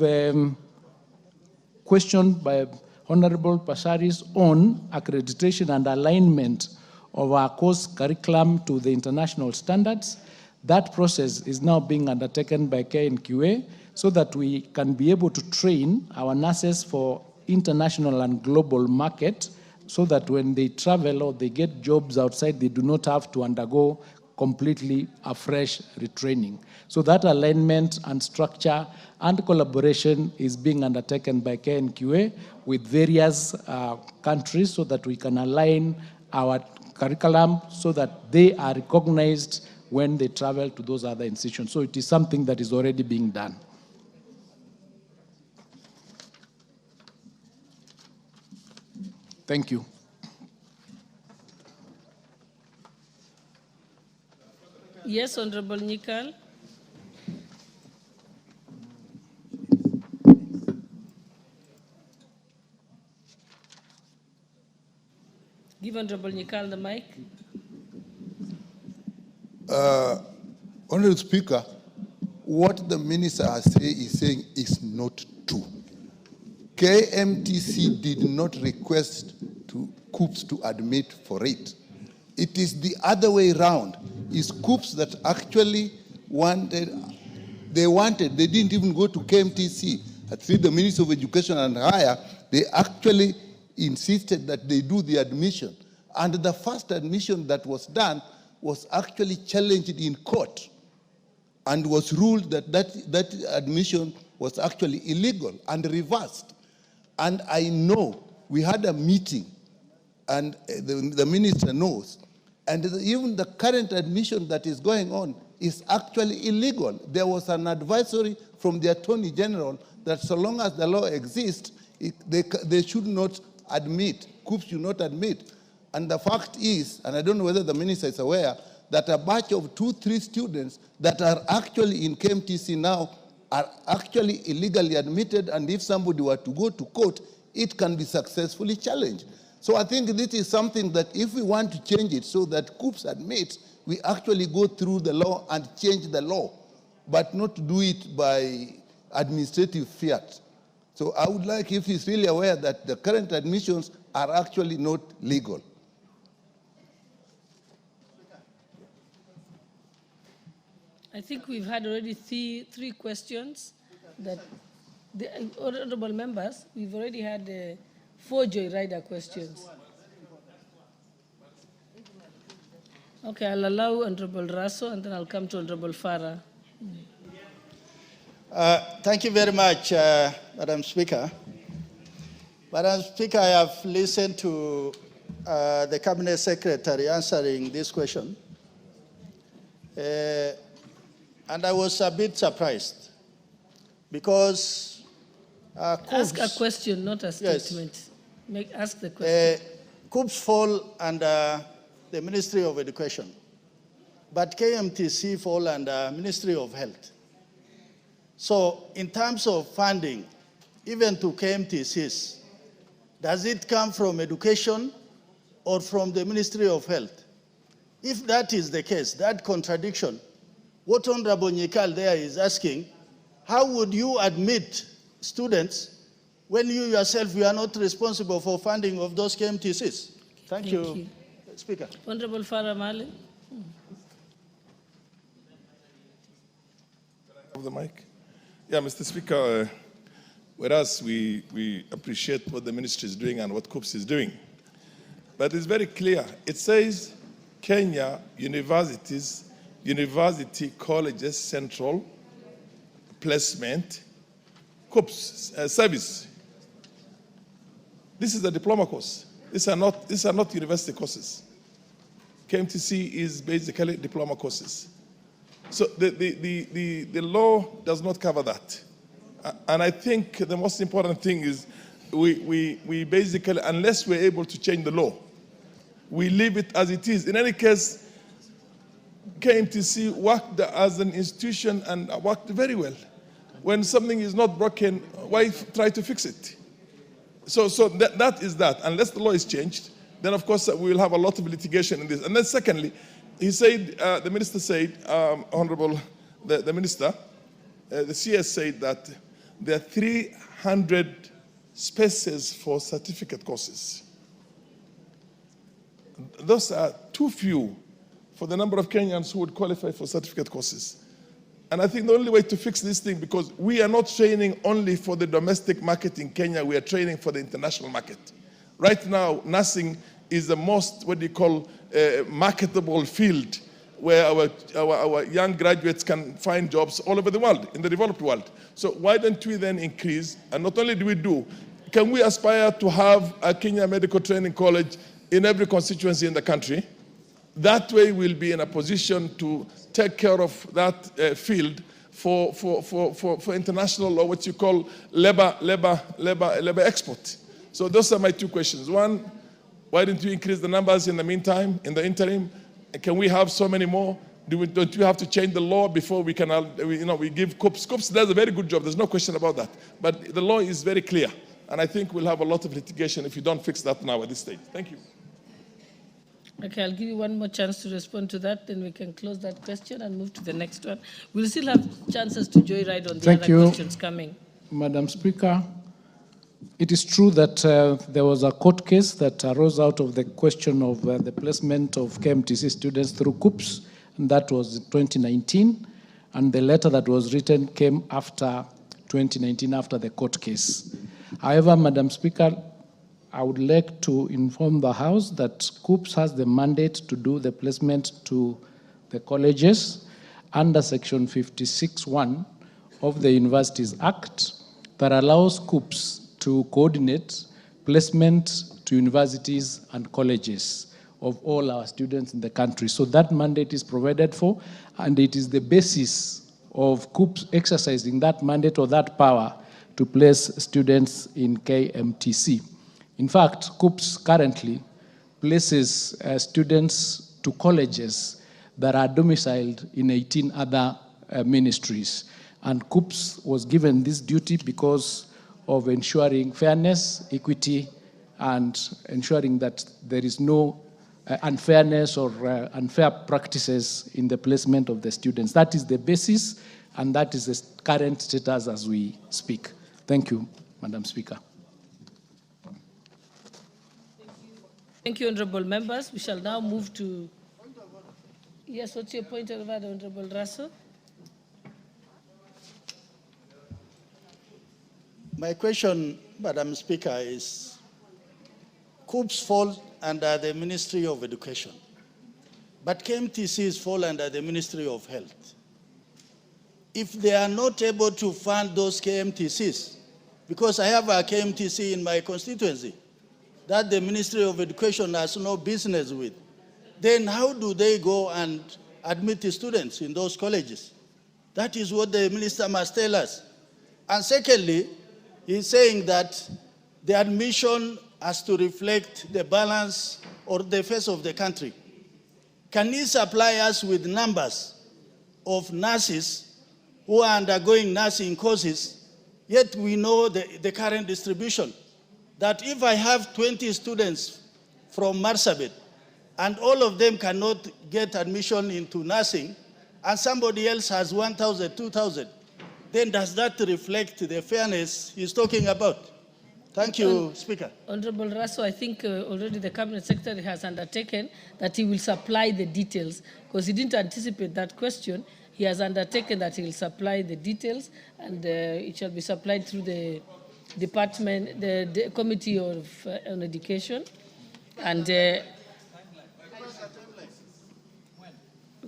question by Honorable Pasharis on accreditation and alignment of our course curriculum to the international standards, that process is now being undertaken by KNQA so that we can be able to train our nurses for international and global market, so that when they travel or they get jobs outside, they do not have to undergo completely a fresh retraining. So that alignment and structure and collaboration is being undertaken by KNQA with various countries so that we can align our curriculum so that they are recognized when they travel to those other institutions. So it is something that is already being done. Thank you. Yes, Honorable Nikal. Give Honorable Nikal the mic. Honorable Speaker, what the minister is saying is not true. KMTC did not request to COOPS to admit for it. It is the other way around. It's COOPS that actually wanted, they didn't even go to KMTC. At the Ministry of Education and Higher, they actually insisted that they do the admission. And the first admission that was done was actually challenged in court and was ruled that that admission was actually illegal and reversed. And I know we had a meeting, and the minister knows, and even the current admission that is going on is actually illegal. There was an advisory from the Attorney General that so long as the law exists, they should not admit, COOPS should not admit. And the fact is, and I don't know whether the minister is aware, that a batch of 2-3 students that are actually in KMTC now are actually illegally admitted, and if somebody were to go to court, it can be successfully challenged. So I think this is something that if we want to change it so that COOPS admits, we actually go through the law and change the law, but not do it by administrative fiat. So I would like if he's really aware that the current admissions are actually not legal. I think we've had already three questions that the honorable members, we've already had 4 Joyrider questions. Okay, I'll allow Honorable Raso and then I'll come to Honorable Farah. Thank you very much, Madam Speaker. Madam Speaker, I have listened to the Cabinet Secretary answering this question. And I was a bit surprised because ask a question, not a statement. Yes. Ask the question. COOPS fall under the Ministry of Education, but KMTC fall under Ministry of Health. So in terms of funding, even to KMTCs, does it come from education or from the Ministry of Health? If that is the case, that contradiction, what Honorable Nyikal there is asking, how would you admit students when you yourself, you are not responsible for funding of those KMTCs? Thank you, Speaker. Honorable Farah Mali. The mic. Yeah, Mr. Speaker, whereas we appreciate what the ministry is doing and what COOPS is doing, but it's very clear. It says Kenya universities, university colleges, central placement, COOPS service. This is a diploma course. These are not university courses. KMTC is basically diploma courses. So the law does not cover that. And I think the most important thing is we basically, unless we're able to change the law, we leave it as it is. In any case, KMTC worked as an institution and worked very well. When something is not broken, why try to fix it? So that is that. Unless the law is changed, then of course we will have a lot of litigation in this. And then secondly, he said, the minister said, Honorable, the minister, the CS said that there are 300 spaces for certificate courses. Those are too few for the number of Kenyans who would qualify for certificate courses. And I think the only way to fix this thing, because we are not training only for the domestic market in Kenya, we are training for the international market. Right now, nursing is the most, marketable field where our young graduates can find jobs all over the world, in the developed world. So why don't we then increase, and not only do we do, can we aspire to have a Kenya Medical Training College in every constituency in the country? That way we'll be in a position to take care of that field for international, or what you call labor export. So those are my 2 questions. One, why don't you increase the numbers in the meantime, in the interim? Can we have so many more? Don't you have to change the law before we can, we give COOPS? COOPS does a very good job, there's no question about that. But the law is very clear. And I think we'll have a lot of litigation if you don't fix that now at this stage. Thank you. Okay, I'll give you one more chance to respond to that, then we can close that question and move to the next one. We'll still have chances to joyride on the other questions coming. Madam Speaker, it is true that there was a court case that arose out of the question of the placement of KMTC students through COOPS, and that was 2019, and the letter that was written came after 2019, after the court case. However, Madam Speaker, I would like to inform the House that COOPS has the mandate to do the placement to the colleges under Section 56(1) of the Universities Act that allows COOPS to coordinate placement to universities and colleges of all our students in the country. So that mandate is provided for, and it is the basis of COOPS exercising that mandate or that power to place students in KMTC. In fact, COOPS currently places students to colleges that are domiciled in 18 other ministries. And COOPS was given this duty because of ensuring fairness, equity, and ensuring that there is no unfairness or unfair practices in the placement of the students. That is the basis, and that is the current status as we speak. Thank you, Madam Speaker. Thank you, honorable members. We shall now move to... Yes, what's your point of order, Honorable Russell? My question, Madam Speaker, is COOPS fall under the Ministry of Education, but KMTCs fall under the Ministry of Health. If they are not able to fund those KMTCs, because I have a KMTC in my constituency that the Ministry of Education has no business with, then how do they go and admit the students in those colleges? That is what the minister must tell us. And secondly, he's saying that the admission has to reflect the balance or the face of the country. Can he supply us with numbers of nurses who are undergoing nursing courses, yet we know the current distribution? That if I have 20 students from Marsabit, and all of them cannot get admission into nursing, and somebody else has 1,000, 2,000, then does that reflect the fairness he's talking about? Thank you, Speaker. Honorable Russell, I think already the Cabinet Secretary has undertaken that he will supply the details, because he didn't anticipate that question. He has undertaken that he will supply the details, and it shall be supplied through the department, the Committee on Education. And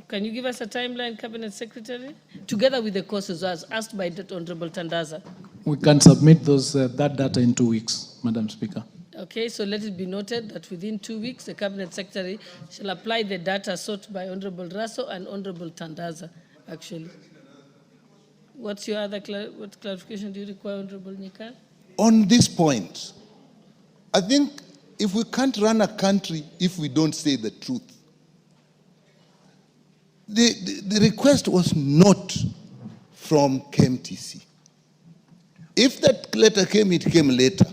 can you give us a timeline, Cabinet Secretary? Together with the courses as asked by the Honorable Tandaza. We can submit that data in 2 weeks, Madam Speaker. Okay, so let it be noted that within 2 weeks, the Cabinet Secretary shall apply the data sought by Honorable Russo and Honorable Tandaza, actually. What's your other what clarification do you require, Honorable Nyikal? On this point, I think if we can't run a country if we don't say the truth. The request was not from KMTC. If that letter came, it came later,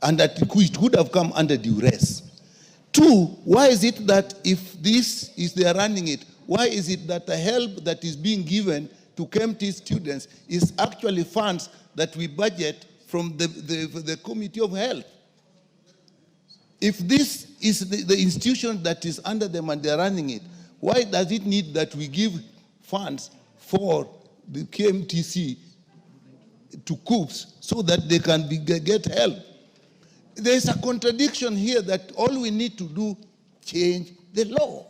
and that it could have come under duress. Two, why is it that if this is they are running it, why is it that the help that is being given to KMT students is actually funds that we budget from the Committee of Health? If this is the institution that is under them and they're running it, why does it need that we give funds for the KMTC to COOPS so that they can get help? There's a contradiction here that all we need to do, change the law.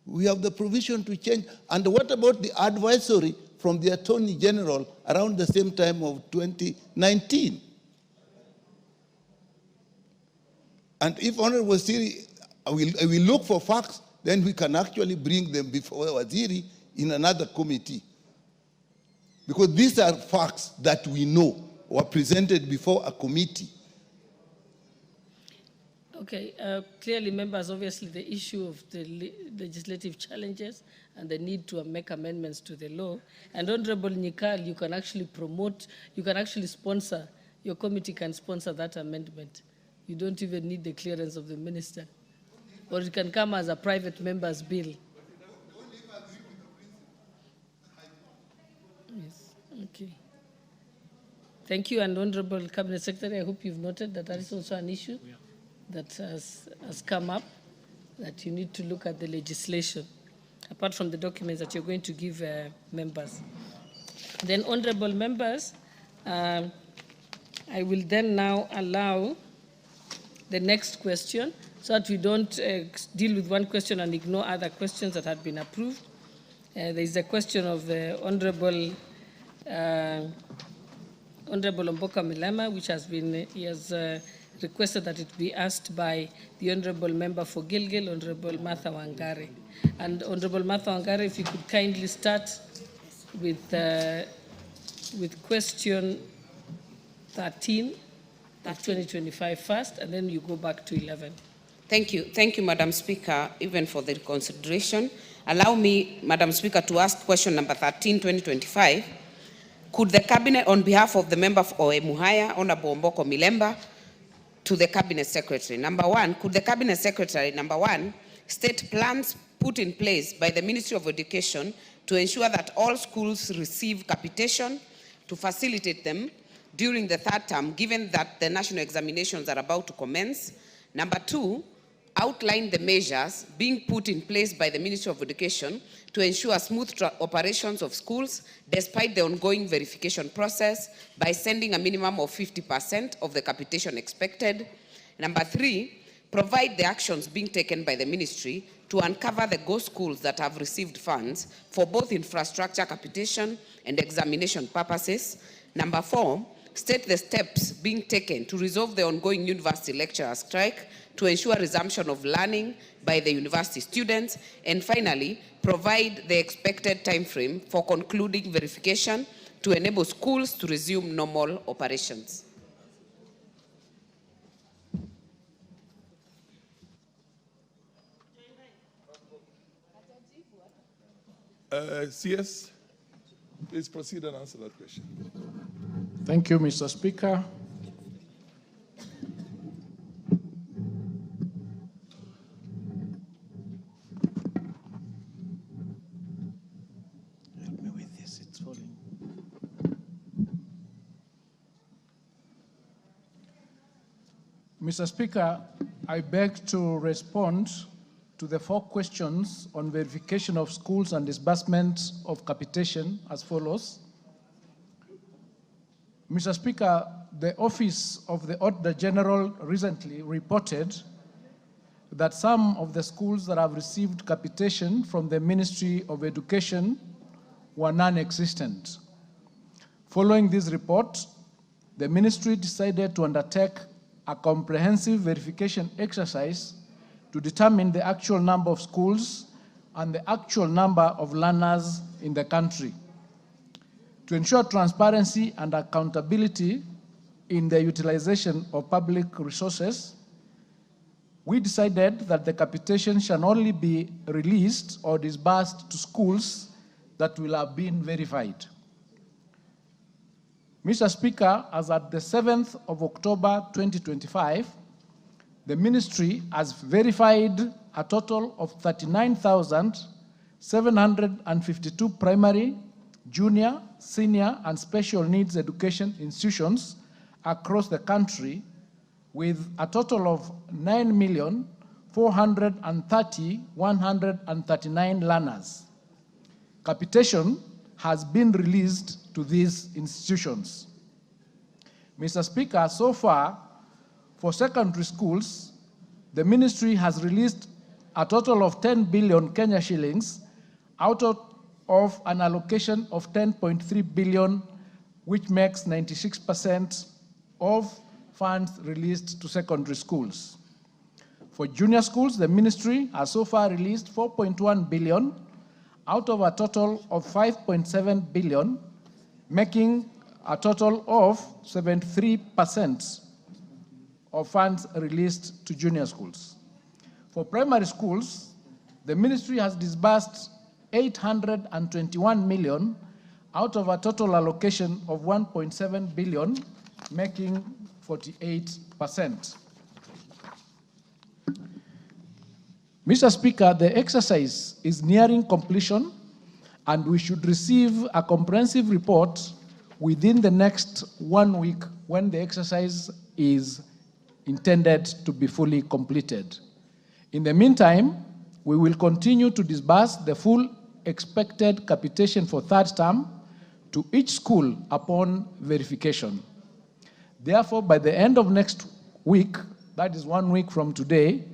We have the provision to change. And what about the advisory from the Attorney General around the same time of 2019? And if Honorable Waziri will look for facts, then we can actually bring them before Waziri in another committee. Because these are facts that we know were presented before a committee. Okay, clearly, members, obviously the issue of the legislative challenges and the need to make amendments to the law. And Honorable Nyikal, you can actually promote, you can actually sponsor, your committee can sponsor that amendment. You don't even need the clearance of the minister. Or it can come as a private member's bill. Yes, okay. Thank you, and Honorable Cabinet Secretary, I hope you've noted that that is also an issue that has come up, that you need to look at the legislation, apart from the documents that you're going to give members. Then, honorable members, I will then now allow the next question so that we don't deal with one question and ignore other questions that had been approved. There is a question of the Honorable Omboka Milama, which has been, he has requested that it be asked by the Honorable Member for Gilgil, Honorable Martha Wangari. And Honorable Martha Wangari, if you could kindly start with question 13 of 2025 first, and then you go back to 11. Thank you, Madam Speaker, even for the consideration. Allow me, Madam Speaker, to ask question number 13, 2025. Could the Cabinet, on behalf of the member for Muhaya, Honorable Mboko Milemba, to the Cabinet Secretary. Number one, could the Cabinet Secretary, number one, state plans put in place by the Ministry of Education to ensure that all schools receive capitation to facilitate them during the third term, given that the national examinations are about to commence? Number two, outline the measures being put in place by the Ministry of Education to ensure smooth operations of schools despite the ongoing verification process by sending a minimum of 50% of the capitation expected. Number three, provide the actions being taken by the ministry to uncover the ghost schools that have received funds for both infrastructure capitation and examination purposes. Number four, state the steps being taken to resolve the ongoing university lecturer strike to ensure resumption of learning by the university students. And finally, provide the expected time frame for concluding verification to enable schools to resume normal operations. CS, please proceed and answer that question. Thank you, Mr. Speaker. Help me with this, it's falling. Mr. Speaker, I beg to respond to the 4 questions on verification of schools and disbursement of capitation as follows. Mr. Speaker, the Office of the Auditor General recently reported that some of the schools that have received capitation from the Ministry of Education were non-existent. Following this report, the ministry decided to undertake a comprehensive verification exercise to determine the actual number of schools and the actual number of learners in the country. To ensure transparency and accountability in the utilization of public resources, we decided that the capitation shall only be released or disbursed to schools that will have been verified. Mr. Speaker, as at the 7th of October 2025, the ministry has verified a total of 39,752 primary, junior, senior, and special needs education institutions across the country, with a total of 9,430,139 learners. Capitation has been released to these institutions. Mr. Speaker, so far, for secondary schools, the ministry has released a total of 10 billion Kenya shillings out of an allocation of 10.3 billion, which makes 96% of funds released to secondary schools. For junior schools, the ministry has so far released 4.1 billion out of a total of 5.7 billion, making a total of 73% of funds released to junior schools. For primary schools, the ministry has disbursed 821 million out of a total allocation of 1.7 billion, making 48%. Mr. Speaker, the exercise is nearing completion, and we should receive a comprehensive report within the next 1 week when the exercise is intended to be fully completed. In the meantime, we will continue to disburse the full expected capitation for third term to each school upon verification. Therefore, by the end of next week, that is 1 week from today,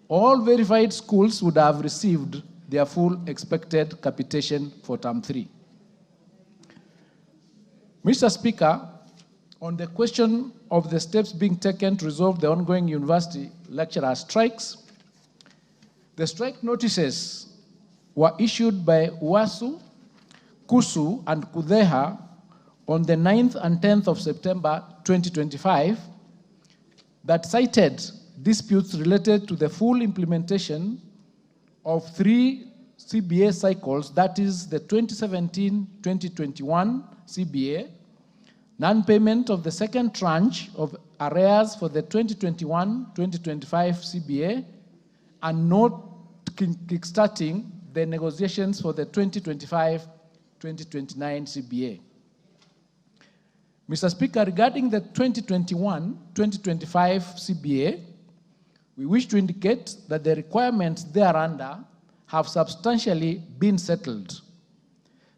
all verified schools would have received their full expected capitation for term 3. Mr. Speaker, on the question of the steps being taken to resolve the ongoing university lecturer strikes, the strike notices were issued by UASU, KUSU, and KUDEHA on the 9th and 10th of September 2025 that cited disputes related to the full implementation of 3 CBA cycles, that is the 2017-2021 CBA, non-payment of the second tranche of arrears for the 2021-2025 CBA, and not kickstarting the negotiations for the 2025-2029 CBA. Mr. Speaker, regarding the 2021-2025 CBA, we wish to indicate that the requirements thereunder have substantially been settled.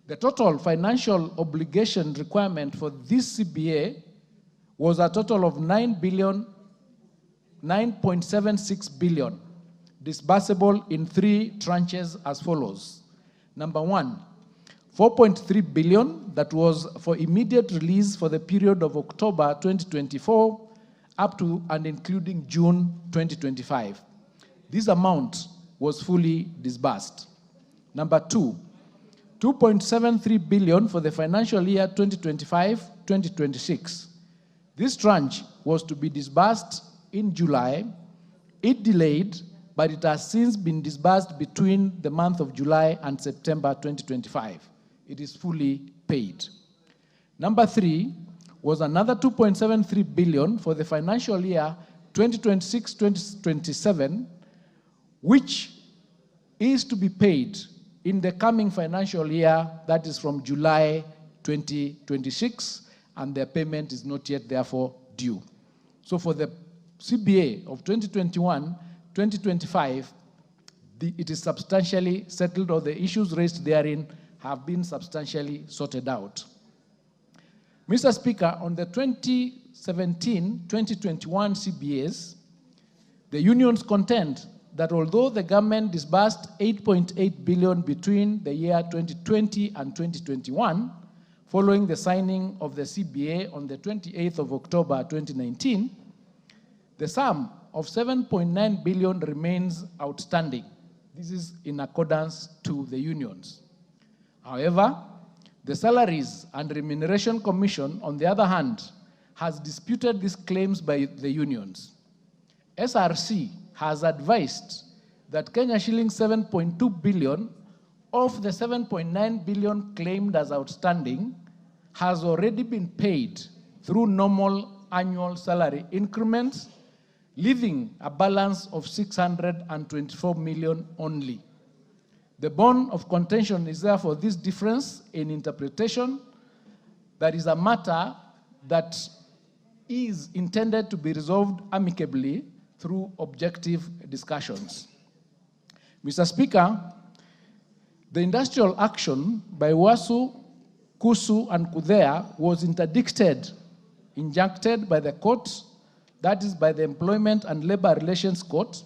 The total financial obligation requirement for this CBA was a total of 9.76 billion, disbursable in 3 tranches as follows. Number 1, 4.3 billion that was for immediate release for the period of October 2024 up to and including June 2025. This amount was fully disbursed. Number 2, 2.73 billion for the financial year 2025-2026. This tranche was to be disbursed in July. It delayed, but it has since been disbursed between the month of July and September 2025. It is fully paid. Number 3 was another 2.73 billion for the financial year 2026-2027, which is to be paid in the coming financial year, that is from July 2026, and their payment is not yet therefore due. So for the CBA of 2021-2025, it is substantially settled, or the issues raised therein have been substantially sorted out. Mr. Speaker, on the 2017-2021 CBAs, the unions contend that although the government disbursed 8.8 billion between the year 2020 and 2021, following the signing of the CBA on the 28th of October 2019, the sum of 7.9 billion remains outstanding. This is in accordance to the unions. However, the Salaries and Remuneration Commission, on the other hand, has disputed these claims by the unions. SRC has advised that Kenya shillings 7.2 billion of the 7.9 billion claimed as outstanding has already been paid through normal annual salary increments, leaving a balance of 624 million only. The bone of contention is therefore this difference in interpretation. That is a matter that is intended to be resolved amicably through objective discussions. Mr. Speaker, the industrial action by WASU, KUSU, and KUDEA was injuncted by the court, that is by the Employment and Labor Relations Court,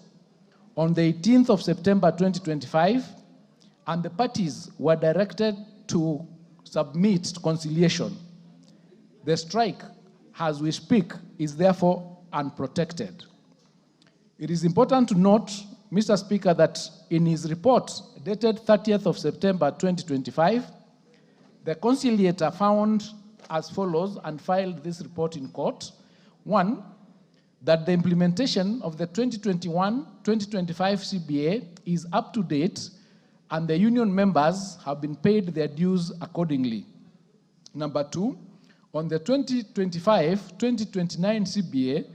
on the 18th of September 2025, and the parties were directed to submit to conciliation. The strike, as we speak, is therefore unprotected. It is important to note, Mr. Speaker, that in his report dated 30th of September 2025, the conciliator found as follows and filed this report in court. 1, that the implementation of the 2021-2025 CBA is up to date and the union members have been paid their dues accordingly. Number 2, on the 2025-2029 CBA,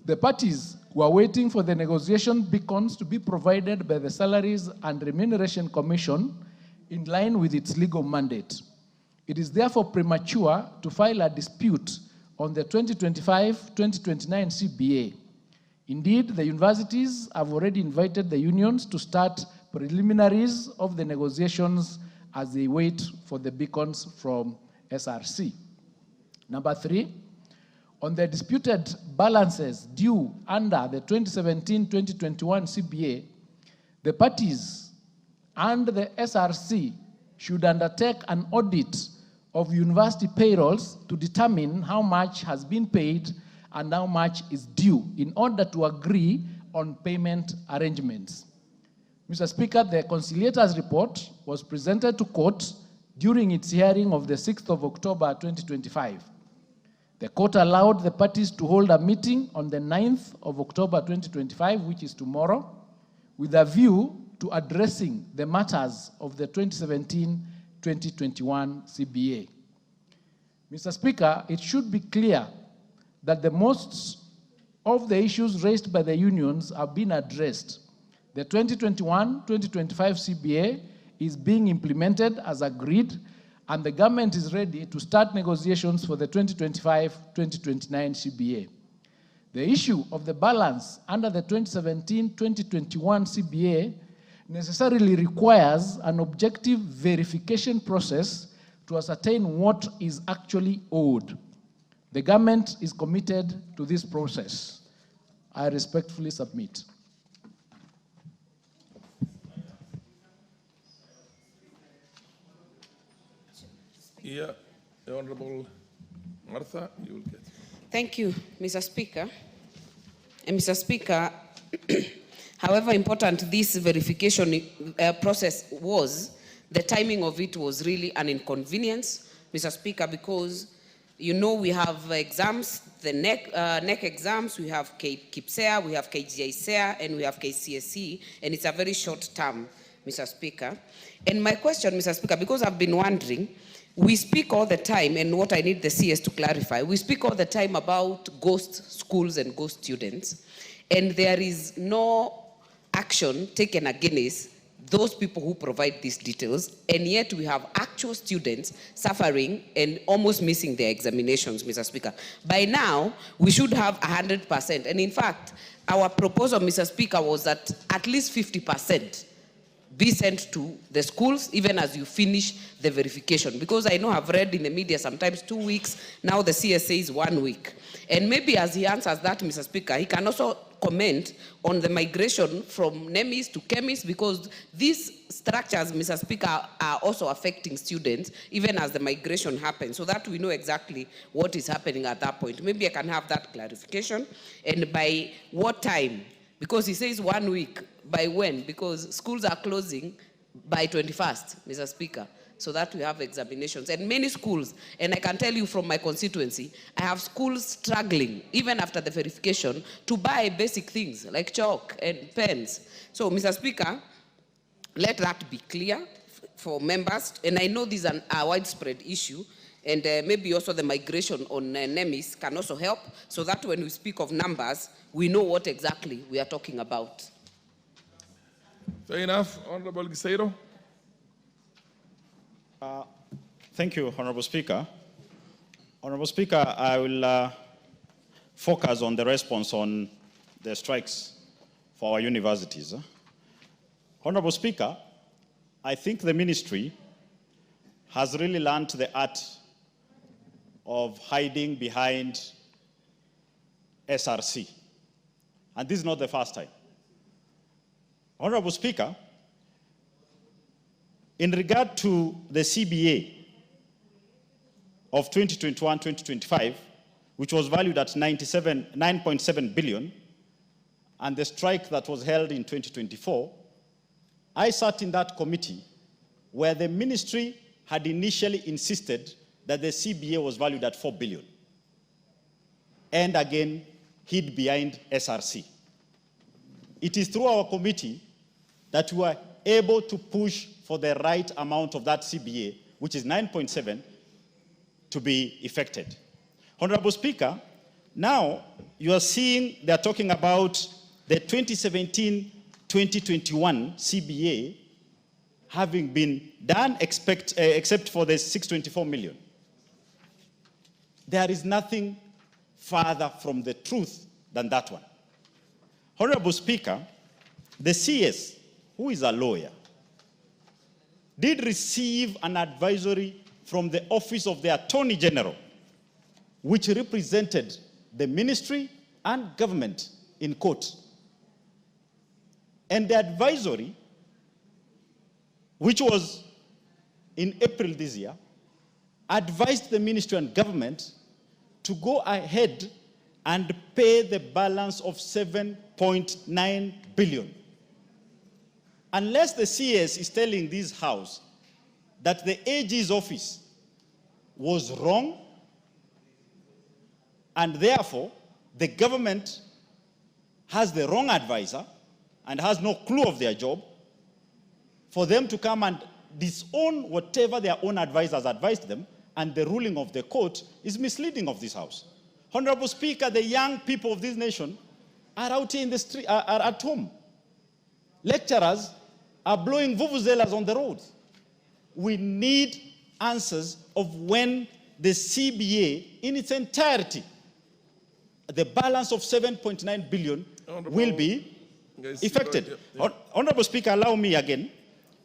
the parties were waiting for the negotiation beacons to be provided by the Salaries and Remuneration Commission in line with its legal mandate. It is therefore premature to file a dispute on the 2025-2029 CBA. Indeed, the universities have already invited the unions to start preliminaries of the negotiations as they wait for the beacons from SRC. Number 3, on the disputed balances due under the 2017-2021 CBA, the parties and the SRC should undertake an audit of university payrolls to determine how much has been paid and how much is due in order to agree on payment arrangements. Mr. Speaker, the conciliator's report was presented to court during its hearing of the 6th of October 2025. The court allowed the parties to hold a meeting on the 9th of October 2025, which is tomorrow, with a view to addressing the matters of the 2017-2021 CBA. Mr. Speaker, it should be clear that the most of the issues raised by the unions have been addressed. The 2021-2025 CBA is being implemented as agreed, and the government is ready to start negotiations for the 2025-2029 CBA. The issue of the balance under the 2017-2021 CBA necessarily requires an objective verification process to ascertain what is actually owed. The government is committed to this process. I respectfully submit. Yeah, the Honorable Martha, you will get. Thank you, Mr. Speaker. And Mr. Speaker, however important this verification process was, the timing of it was really an inconvenience, Mr. Speaker, because you know we have exams, the NEC exams, we have KPSEA, we have KGISEA, and we have KCSE, and it's a very short term, Mr. Speaker. And my question, Mr. Speaker, because I've been wondering, we speak all the time, and what I need the CS to clarify, we speak all the time about ghost schools and ghost students, and there is no action taken against those people who provide these details, and yet we have actual students suffering and almost missing their examinations, Mr. Speaker. By now, we should have 100%, and in fact, our proposal, Mr. Speaker, was that at least 50% be sent to the schools, even as you finish the verification. Because I know I've read in the media sometimes 2 weeks, now the CSA is 1 week. And maybe as he answers that, Mr. Speaker, he can also comment on the migration from NEMIS to chemists, because these structures, Mr. Speaker, are also affecting students, even as the migration happens, so that we know exactly what is happening at that point. Maybe I can have that clarification, and by what time? Because he says 1 week. By when? Because schools are closing by 21st, Mr. Speaker, so that we have examinations. And many schools, and I can tell you from my constituency, I have schools struggling, even after the verification, to buy basic things like chalk and pens. So, Mr. Speaker, let that be clear for members. And I know this is a widespread issue, and maybe also the migration on NEMIS can also help, so that when we speak of numbers, we know what exactly we are talking about. Fair enough. Honorable Giseiro. Thank you, Honorable Speaker. Honorable Speaker, I will focus on the response on the strikes for our universities. Honorable Speaker, I think the ministry has really learned the art of hiding behind SRC. And this is not the first time. Honorable Speaker, in regard to the CBA of 2021-2025, which was valued at 9.7 billion, and the strike that was held in 2024, I sat in that committee where the ministry had initially insisted that the CBA was valued at 4 billion, and again hid behind SRC. It is through our committee that we were able to push for the right amount of that CBA, which is 9.7, to be effected. Honorable Speaker, now you are seeing they are talking about the 2017-2021 CBA having been done except for the 624 million. There is nothing further from the truth than that one. Honorable Speaker, the CS, who is a lawyer, did receive an advisory from the Office of the Attorney General, which represented the ministry and government in court. And the advisory, which was in April this year, advised the ministry and government to go ahead and pay the balance of 7.9 billion. Unless the CS is telling this House that the AG's office was wrong, And therefore, the government has the wrong advisor and has no clue of their job for them to come and disown whatever their own advisors advised them, and the ruling of the court is misleading of this House. Honorable Speaker, the young people of this nation are out here in the street, are at home. Lecturers are blowing vuvuzelas on the roads. We need answers of when the CBA in its entirety, the balance of 7.9 billion will be effected. Honorable Speaker, allow me again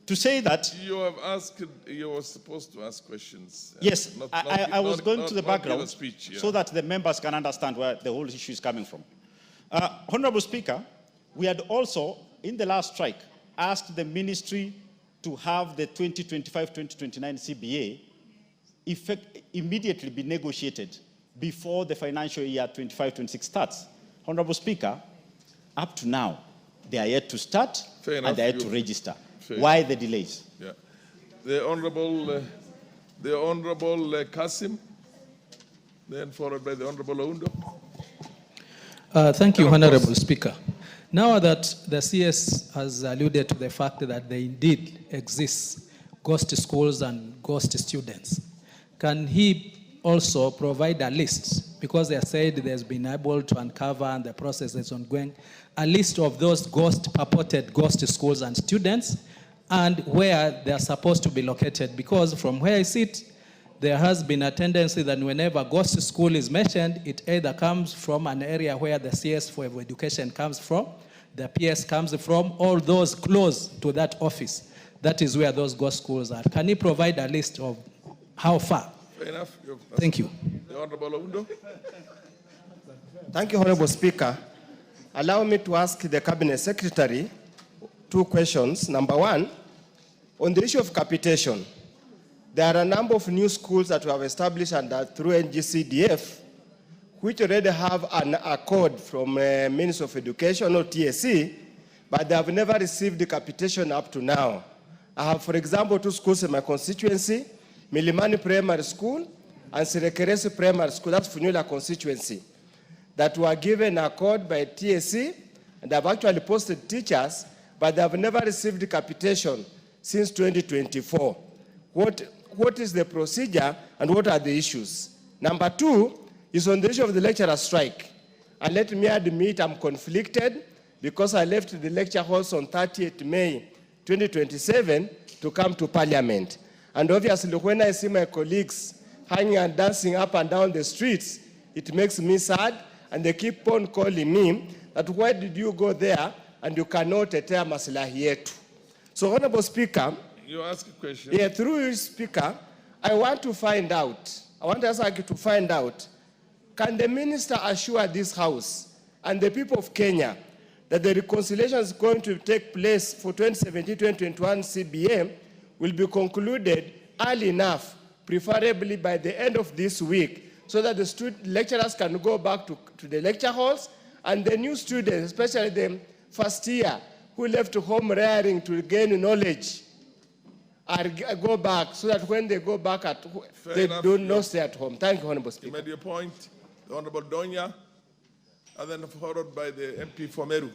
to say that you have asked, you were supposed to ask questions. Yes, I was going to the background speech, yeah, so that the members can understand where the whole issue is coming from. Honorable Speaker, we had also, in the last strike, asked the ministry to have the 2025-2029 CBA immediately be negotiated before the financial year 25-26 starts. Honorable Speaker, up to now, they are yet to start and they are yet to register. Why the delays? Yeah. The Honorable Kasim, then followed by the Honorable Oundo. Thank you, Honorable Speaker. Now that the CS has alluded to the fact that there indeed exists ghost schools and ghost students, can he also provide a list, because they said there's been able to uncover and the process is ongoing, a list of those purported ghost schools and students and where they are supposed to be located? Because from where I sit, there has been a tendency that whenever ghost school is mentioned, it either comes from an area where the CS for education comes from, the PS comes from, all those close to that office. That is where those ghost schools are. Can you provide a list of how far? Fair enough. Thank you. The Honorable Oundo. Thank you, Honorable Speaker. Allow me to ask the Cabinet Secretary two questions. Number one, on the issue of capitation, there are a number of new schools that we have established through NGCDF, which already have an accord from Ministry of Education or TSC, but they have never received the capitation up to now. I have, for example, two schools in my constituency, Milimani Primary School and Sirekeresi Primary School, that's Funyula constituency, that were given a code by TSC, and have actually posted teachers, but they have never received the capitation since 2024. What is the procedure and what are the issues? Number two is on the issue of the lecturer strike. And let me admit I'm conflicted because I left the lecture halls on 30th May 2027 to come to Parliament. And obviously, when I see my colleagues hanging and dancing up and down the streets, it makes me sad, and they keep on calling me that why did you go there and you cannot tetea maslahi yetu. So, Honorable Speaker, you ask a question. Yeah, through you, Speaker, I want to find out, can the minister assure this House and the people of Kenya that the reconciliation is going to take place for 2017-2021 CBA will be concluded early enough, preferably by the end of this week, so that the lecturers can go back to the lecture halls, and the new students, especially the first year, who left home raring to gain knowledge, go back, so that when they go back, they do not stay at home. Thank you, Honorable Speaker. You made your point. The Honorable Donya, and then followed by the MP for Meru.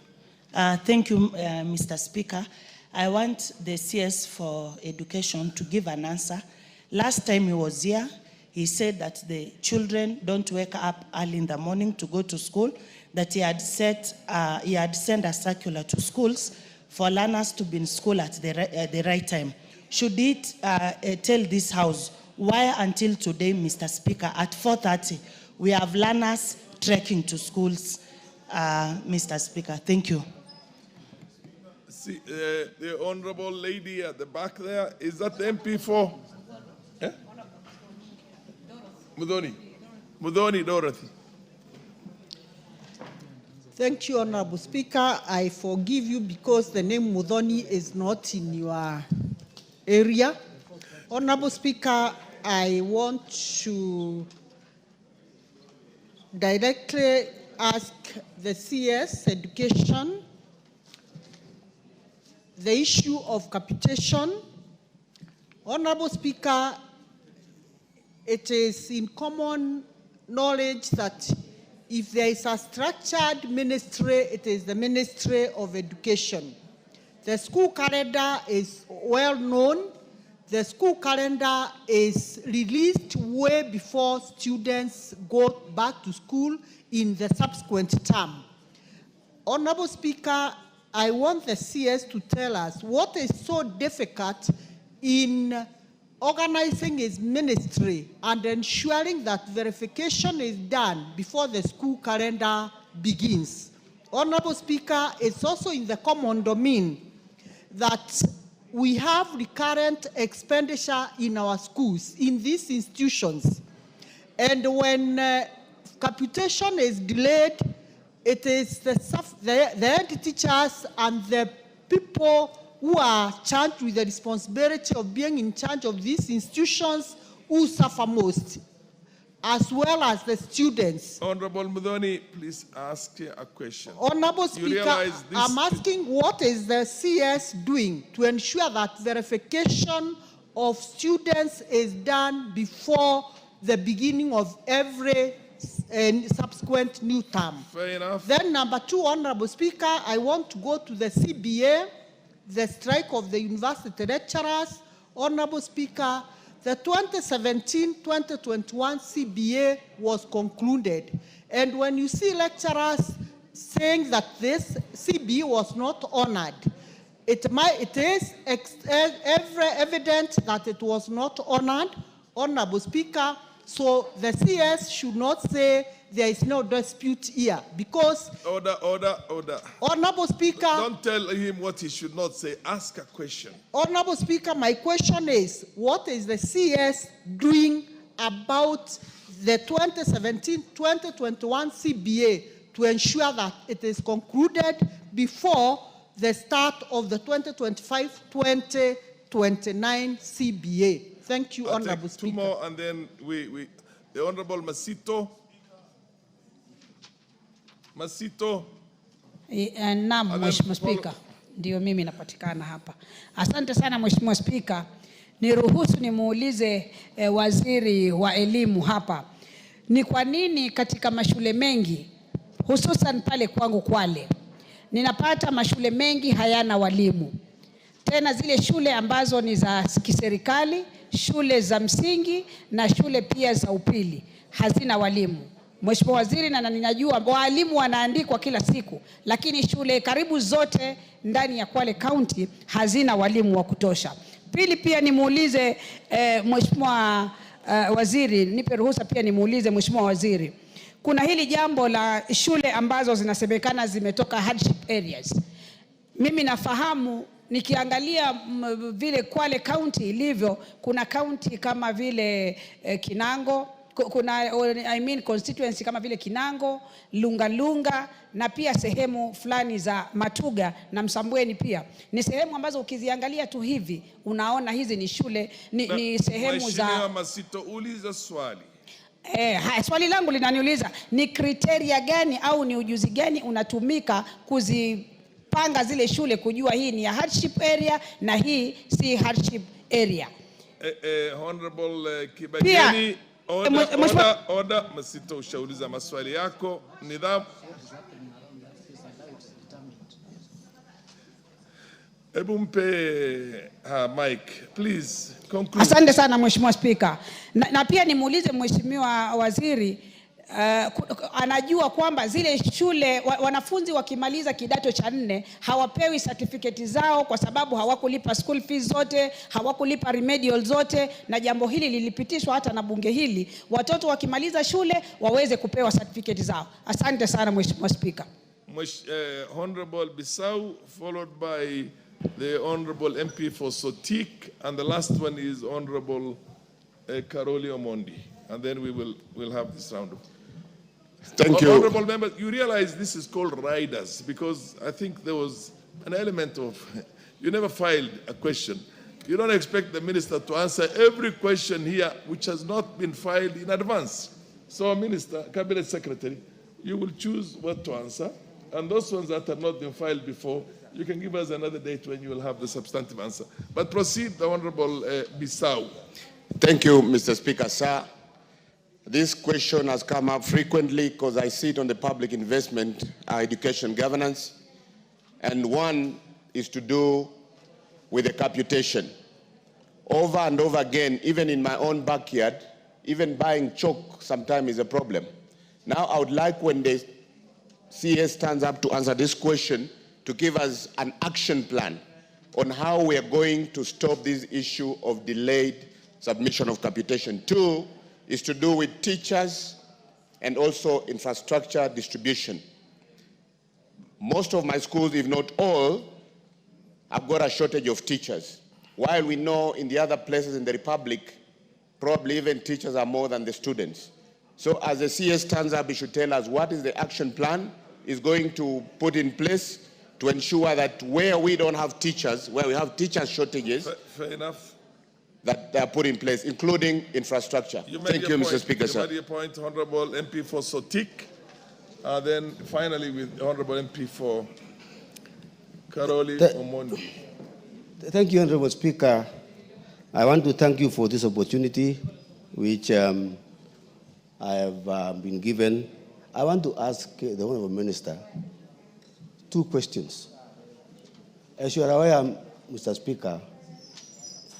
Thank you, Mr. Speaker. I want the CS for Education to give an answer. Last time he was here, he said that the children don't wake up early in the morning to go to school, that he had sent a circular to schools for learners to be in school at the right time. Should he tell this House why until today, Mr. Speaker, at 4:30, we have learners trekking to schools, Mr. Speaker? Thank you. See, the honorable lady at the back there, is that the MP for? Eh? Mudhoni Dorothy. Thank you, Honorable Speaker. I forgive you because the name Mudhoni is not in your area. Honorable Speaker, I want to directly ask the CS Education the issue of capitation. Honorable Speaker, it is in common knowledge that if there is a structured ministry, it is the Ministry of Education. The school calendar is well known. The school calendar is released way before students go back to school in the subsequent term. Honorable Speaker, I want the CS to tell us what is so difficult in organizing his ministry and ensuring that verification is done before the school calendar begins. Honorable Speaker, it's also in the common domain that we have recurrent expenditure in our schools, in these institutions. And when computation is delayed, it is the head teachers and the people who are charged with the responsibility of being in charge of these institutions who suffer most, as well as the students. Honorable Muthoni, please ask a question. Honorable Speaker, I'm asking what is the CS doing to ensure that verification of students is done before the beginning of every subsequent new term. Fair enough. Then number two, Honorable Speaker, I want to go to the CBA, the strike of the university lecturers. Honorable Speaker, the 2017-2021 CBA was concluded. And when you see lecturers saying that this CBA was not honored, it is evident that it was not honored, Honorable Speaker. So the CS should not say there is no dispute here, because... Order. Honorable Speaker... Don't tell him what he should not say. Ask a question. Honorable Speaker, my question is, what is the CS doing about the 2017-2021 CBA to ensure that it is concluded before the start of the 2025-2029 CBA? Thank you, Honorable Speaker. Two more, and then the Honorable Masito. Naam, Mheshimiwa Spika, ndio mimi napatikana hapa. Asante sana Mheshimiwa Spika. Niruhusu nimuulize waziri wa elimu hapa. Ni kwa nini katika mashule mengi, hususan pale kwangu Kwale, ninapata mashule mengi hayana walimu? Tena zile shule ambazo ni za kiserikali, shule za msingi na shule pia za upili hazina walimu. Mheshimiwa Waziri, na ninajua walimu wanaandikwa kila siku, lakini shule karibu zote ndani ya Kwale County hazina walimu wa kutosha. Pili, pia nimuulize Mheshimiwa Waziri, nipe ruhusa pia nimuulize Mheshimiwa Waziri. Kuna hili jambo la shule ambazo zinasemekana zimetoka hardship areas. Mimi nafahamu nikiangalia vile Kwale County ilivyo, kuna county kama vile Kinango, kuna constituency kama vile Kinango, Lunga na pia sehemu fulani za Matuga na Msambweni pia. Ni sehemu ambazo ukiziangalia tu hivi unaona hizi ni shule ni sehemu za... Mheshimiwa Masito, uliza swali. Swali langu linaniuliza ni kriteria gani au ni ujuzi gani unatumika kuzipanga zile shule kujua hii ni hardship area na hii si hardship area? Honorable Kibageni, order. Masito, ushauliza maswali yako. Nidhamu. Ebu mpe Mike, please conclude. Asante sana Mheshimiwa Spika. Na pia nimuulize Mheshimiwa Waziri, anajua kwamba zile shule wanafunzi wakimaliza kidato cha 4 hawapewi certificate zao kwa sababu hawakulipa school fees zote, hawakulipa remedial zote, na jambo hili lilipitishwa hata na bunge hili, watoto wakimaliza shule waweze kupewa certificate zao. Asante sana Mheshimiwa Spika. Honorable Bissau, followed by the Honorable MP for Sotik, and the last one is Honorable Karoli Omondi, and then we'll have this round. Thank you. Honorable members, you realize this is called riders because I think there was an element of, you never filed a question. You don't expect the minister to answer every question here which has not been filed in advance. So Minister, Cabinet Secretary, you will choose what to answer, and those ones that have not been filed before, you can give us another date when you will have the substantive answer. But proceed, the Honorable Bissau. Thank you, Mr. Speaker, sir. This question has come up frequently because I sit on the public investment education governance, and one is to do with the computation. Over and over again, even in my own backyard, even buying chalk sometimes is a problem. Now I would like when the CS stands up to answer this question to give us an action plan on how we are going to stop this issue of delayed submission of computation. Two is to do with teachers and also infrastructure distribution. Most of my schools, if not all, have got a shortage of teachers. While we know in the other places in the Republic, probably even teachers are more than the students. So as the CS stands up, he should tell us what is the action plan is going to put in place to ensure that where we don't have teachers, where we have teacher shortages, Fair enough. that they are put in place, including infrastructure. Thank you, Mr. Speaker, You sir. made your point, Honorable MP for Sotik. Then finally with Honorable MP for Karoli Omondi. Thank you, Honorable Speaker. I want to thank you for this opportunity, which I have been given. I want to ask the Honorable Minister two questions. As you are aware, Mr. Speaker,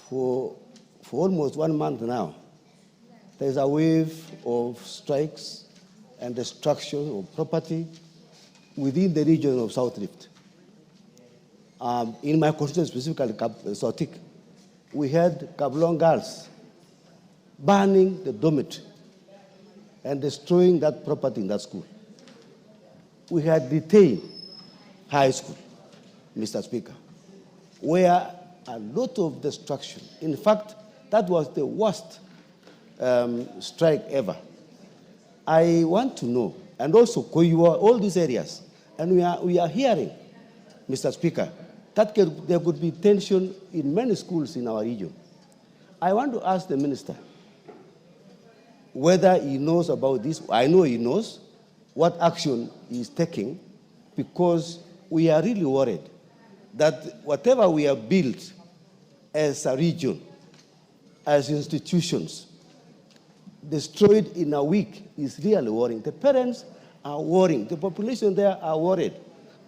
for almost 1 month now, there is a wave of strikes and destruction of property within the region of South Rift. In my constituency, specifically Sotik, we had Kablong girls burning the dormitory and destroying that property in that school. We had detained high school, Mr. Speaker, where a lot of destruction. In fact, that was the worst strike ever. I want to know, and also Koyua, all these areas, and we are hearing, Mr. Speaker, that there could be tension in many schools in our region. I want to ask the minister whether he knows about this. I know he knows what action he is taking, because we are really worried that whatever we have built as a region, as institutions, destroyed in a week is really worrying. The parents are worrying. The population there are worried,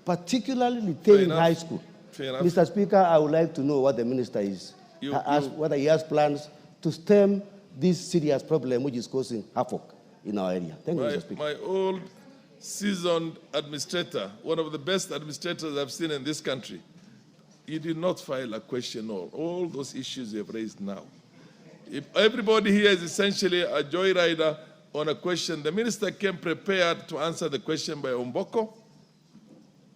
particularly Little High School. Mr. Speaker, I would like to know what the minister is, whether he has plans to stem this serious problem which is causing havoc in our area. Thank you, Mr. Speaker. My old seasoned administrator, one of the best administrators I've seen in this country, he did not file a question on all those issues you have raised now. If everybody here is essentially a joyrider on a question, the minister came prepared to answer the question by Omboko,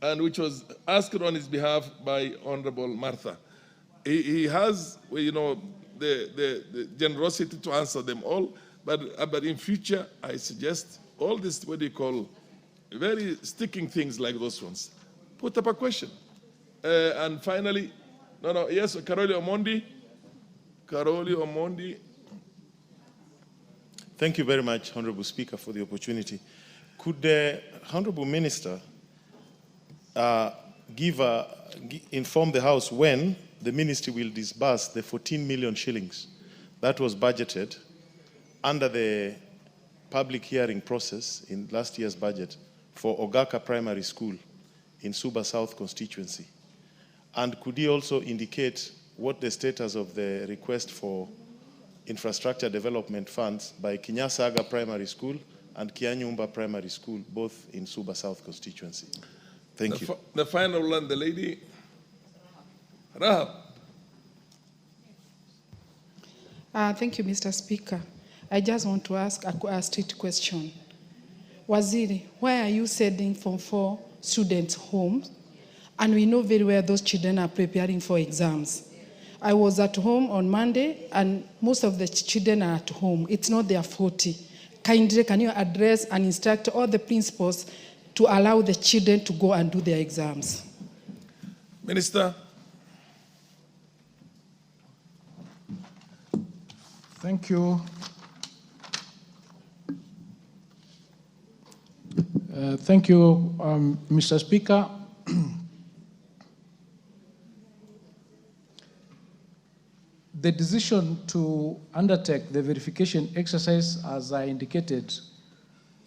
and which was asked on his behalf by Honorable Martha. He has, you know, the generosity to answer them all, but in future, I suggest all this, what do you call, very sticking things like those ones, put up a question. And finally, yes, Karoli Omondi. Karoli Omondi. Thank you very much, Honorable Speaker, for the opportunity. Could the Honorable Minister inform the House when the ministry will disburse the 14 million shillings that was budgeted under the public hearing process in last year's budget for Ogaka Primary School in Suba South constituency? And could he also indicate what the status of the request for infrastructure development funds by Kinyasaga Primary School and Kianyumba Primary School, both in Suba South constituency? Thank you. The final one, the lady, Rahab. Thank you, Mr. Speaker. I just want to ask a straight question. Waziri, why are you sending Form 4 students home? And we know very well those children are preparing for exams. I was at home on Monday, and most of the children are at home. It's not their fault. Kindly, can you address and instruct all the principals to allow the children to go and do their exams? Minister. Thank you. Thank you, Mr. Speaker. The decision to undertake the verification exercise, as I indicated,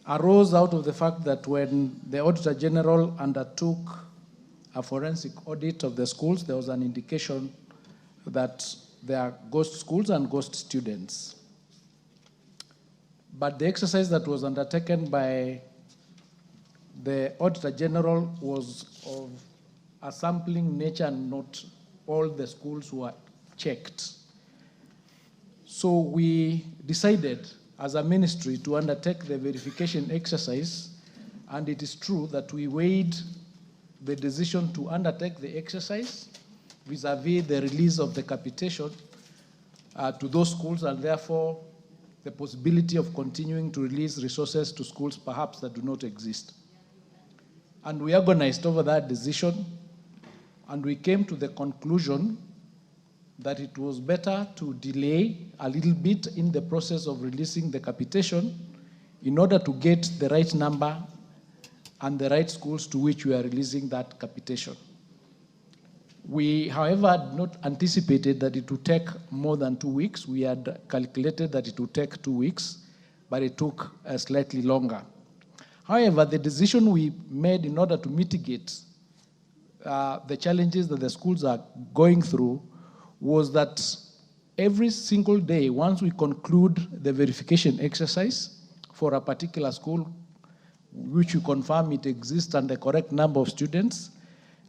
arose out of the fact that when the Auditor General undertook a forensic audit of the schools, there was an indication that there are ghost schools and ghost students. But the exercise that was undertaken by the Auditor General was of a sampling nature and not all the schools were checked. So we decided as a ministry to undertake the verification exercise, and it is true that we weighed the decision to undertake the exercise vis-a-vis the release of the capitation to those schools, and therefore the possibility of continuing to release resources to schools perhaps that do not exist. And we agonized over that decision, and we came to the conclusion that it was better to delay a little bit in the process of releasing the capitation in order to get the right number and the right schools to which we are releasing that capitation. We, however, had not anticipated that it would take more than 2 weeks. We had calculated that it would take 2 weeks, but it took slightly longer. However, the decision we made in order to mitigate the challenges that the schools are going through was that every single day, once we conclude the verification exercise for a particular school, which we confirm it exists and the correct number of students,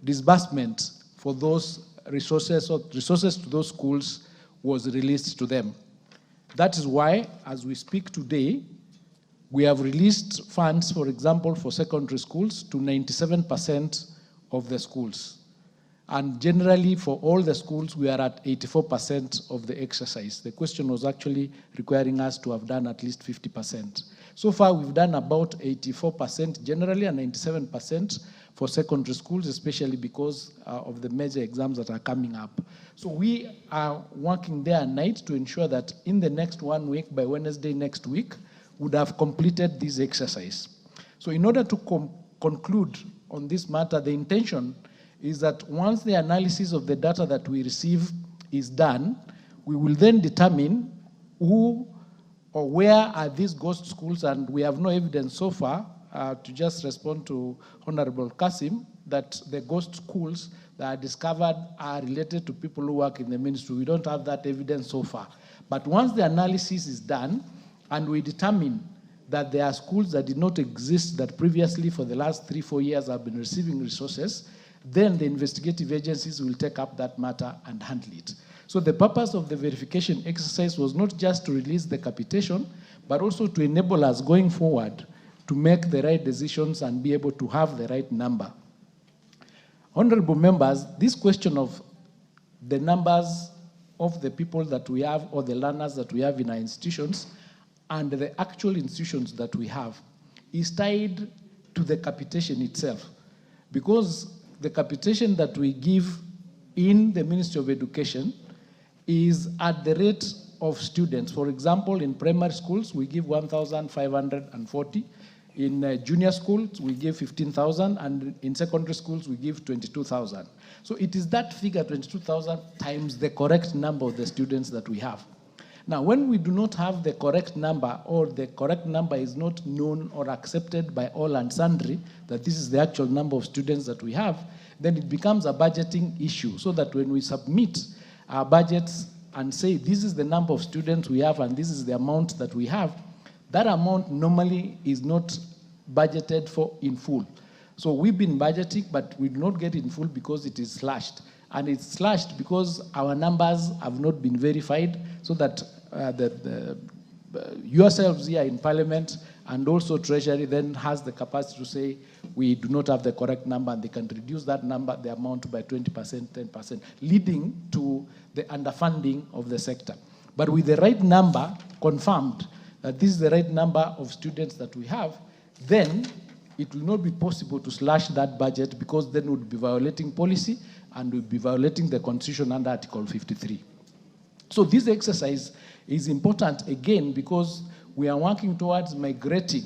disbursement for those resources or resources to those schools was released to them. That is why, as we speak today, we have released funds, for example, for secondary schools to 97% of the schools. And generally, for all the schools, we are at 84% of the exercise. The question was actually requiring us to have done at least 50%. So far, we've done about 84% generally and 97% for secondary schools, especially because of the major exams that are coming up. So we are working day and night to ensure that in the next 1 week, by Wednesday next week, we would have completed this exercise. So in order to conclude on this matter, the intention is that once the analysis of the data that we receive is done, we will then determine who or where are these ghost schools, and we have no evidence so far, to just respond to Honorable Kasim, that the ghost schools that are discovered are related to people who work in the ministry. We don't have that evidence so far. But once the analysis is done and we determine that there are schools that did not exist that previously for the last 3-4 years have been receiving resources, then the investigative agencies will take up that matter and handle it. So the purpose of the verification exercise was not just to release the capitation, but also to enable us going forward to make the right decisions and be able to have the right number. Honorable members, this question of the numbers of the people that we have or the learners that we have in our institutions and the actual institutions that we have is tied to the capitation itself. Because the capitation that we give in the Ministry of Education is at the rate of students. For example, in primary schools, we give 1,540. In junior schools, we give 15,000, and in secondary schools, we give 22,000. So it is that figure, 22,000, times the correct number of the students that we have. Now, when we do not have the correct number, or the correct number is not known or accepted by all and sundry, that this is the actual number of students that we have, then it becomes a budgeting issue, so that when we submit our budgets and say this is the number of students we have and this is the amount that we have, that amount normally is not budgeted for in full. So we've been budgeting, but we do not get it in full because it is slashed. And it's slashed because our numbers have not been verified, so that yourselves here in Parliament and also Treasury then has the capacity to say we do not have the correct number, and they can reduce that number, the amount, by 20%, 10%, leading to the underfunding of the sector. But with the right number confirmed, that this is the right number of students that we have, then it will not be possible to slash that budget, because then we would be violating policy and we'll be violating the Constitution under Article 53. So this exercise is important, again, because we are working towards migrating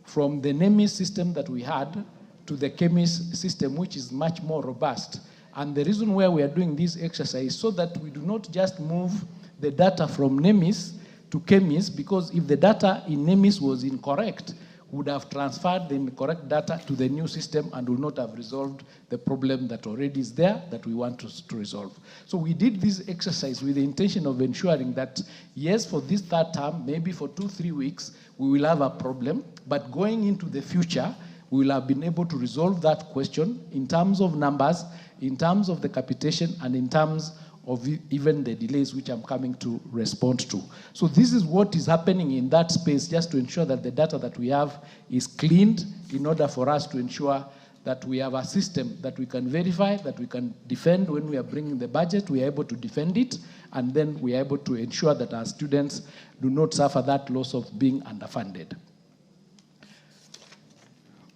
from the NEMIS system that we had to the CHEMIS system, which is much more robust. And the reason why we are doing this exercise is so that we do not just move the data from NEMIS to KEMIS, because if the data in NEMIS was incorrect, would have transferred the incorrect data to the new system and would not have resolved the problem that already is there that we want to resolve. So we did this exercise with the intention of ensuring that, yes, for this third term, maybe for 2-3 weeks, we will have a problem, but going into the future, we will have been able to resolve that question in terms of numbers, in terms of the capitation, and in terms of even the delays which I'm coming to respond to. So this is what is happening in that space, just to ensure that the data that we have is cleaned in order for us to ensure that we have a system that we can verify, that we can defend when we are bringing the budget, we are able to defend it, and then we are able to ensure that our students do not suffer that loss of being underfunded.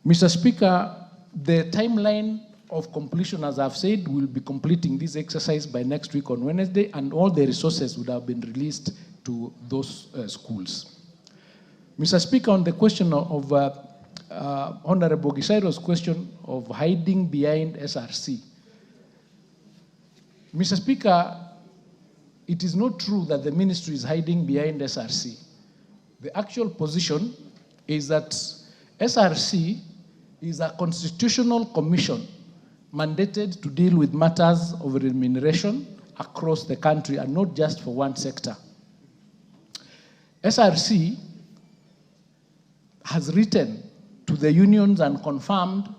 Mr. Speaker, the timeline of completion, as I've said, we'll be completing this exercise by next week on Wednesday, and all the resources would have been released to those schools. Mr. Speaker, on the question of Honorable Gisairo's question of hiding behind SRC. Mr. Speaker, it is not true that the ministry is hiding behind SRC. The actual position is that SRC is a constitutional commission mandated to deal with matters of remuneration across the country and not just for one sector. SRC has written to the unions and confirmed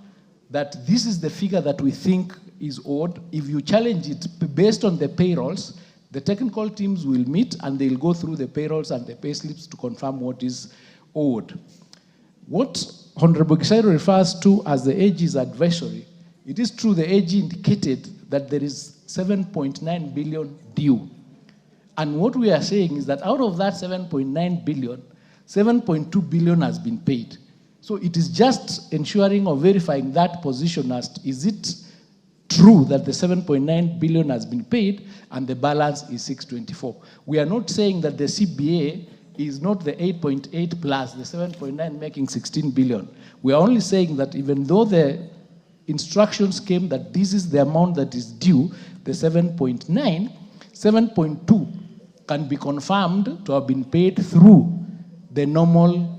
that this is the figure that we think is owed. If you challenge it based on the payrolls, the technical teams will meet and they'll go through the payrolls and the pay slips to confirm what is owed. What Honorable Gisairo refers to as the AG's advisory, it is true the AG indicated that there is 7.9 billion due. And what we are saying is that out of that 7.9 billion, 7.2 billion has been paid. So it is just ensuring or verifying that position as, is it true that the 7.9 billion has been paid and the balance is 624. We are not saying that the CBA is not the 8.8 plus the 7.9 making 16 billion. We are only saying that even though the instructions came that this is the amount that is due, the 7.9, 7.2 can be confirmed to have been paid through the normal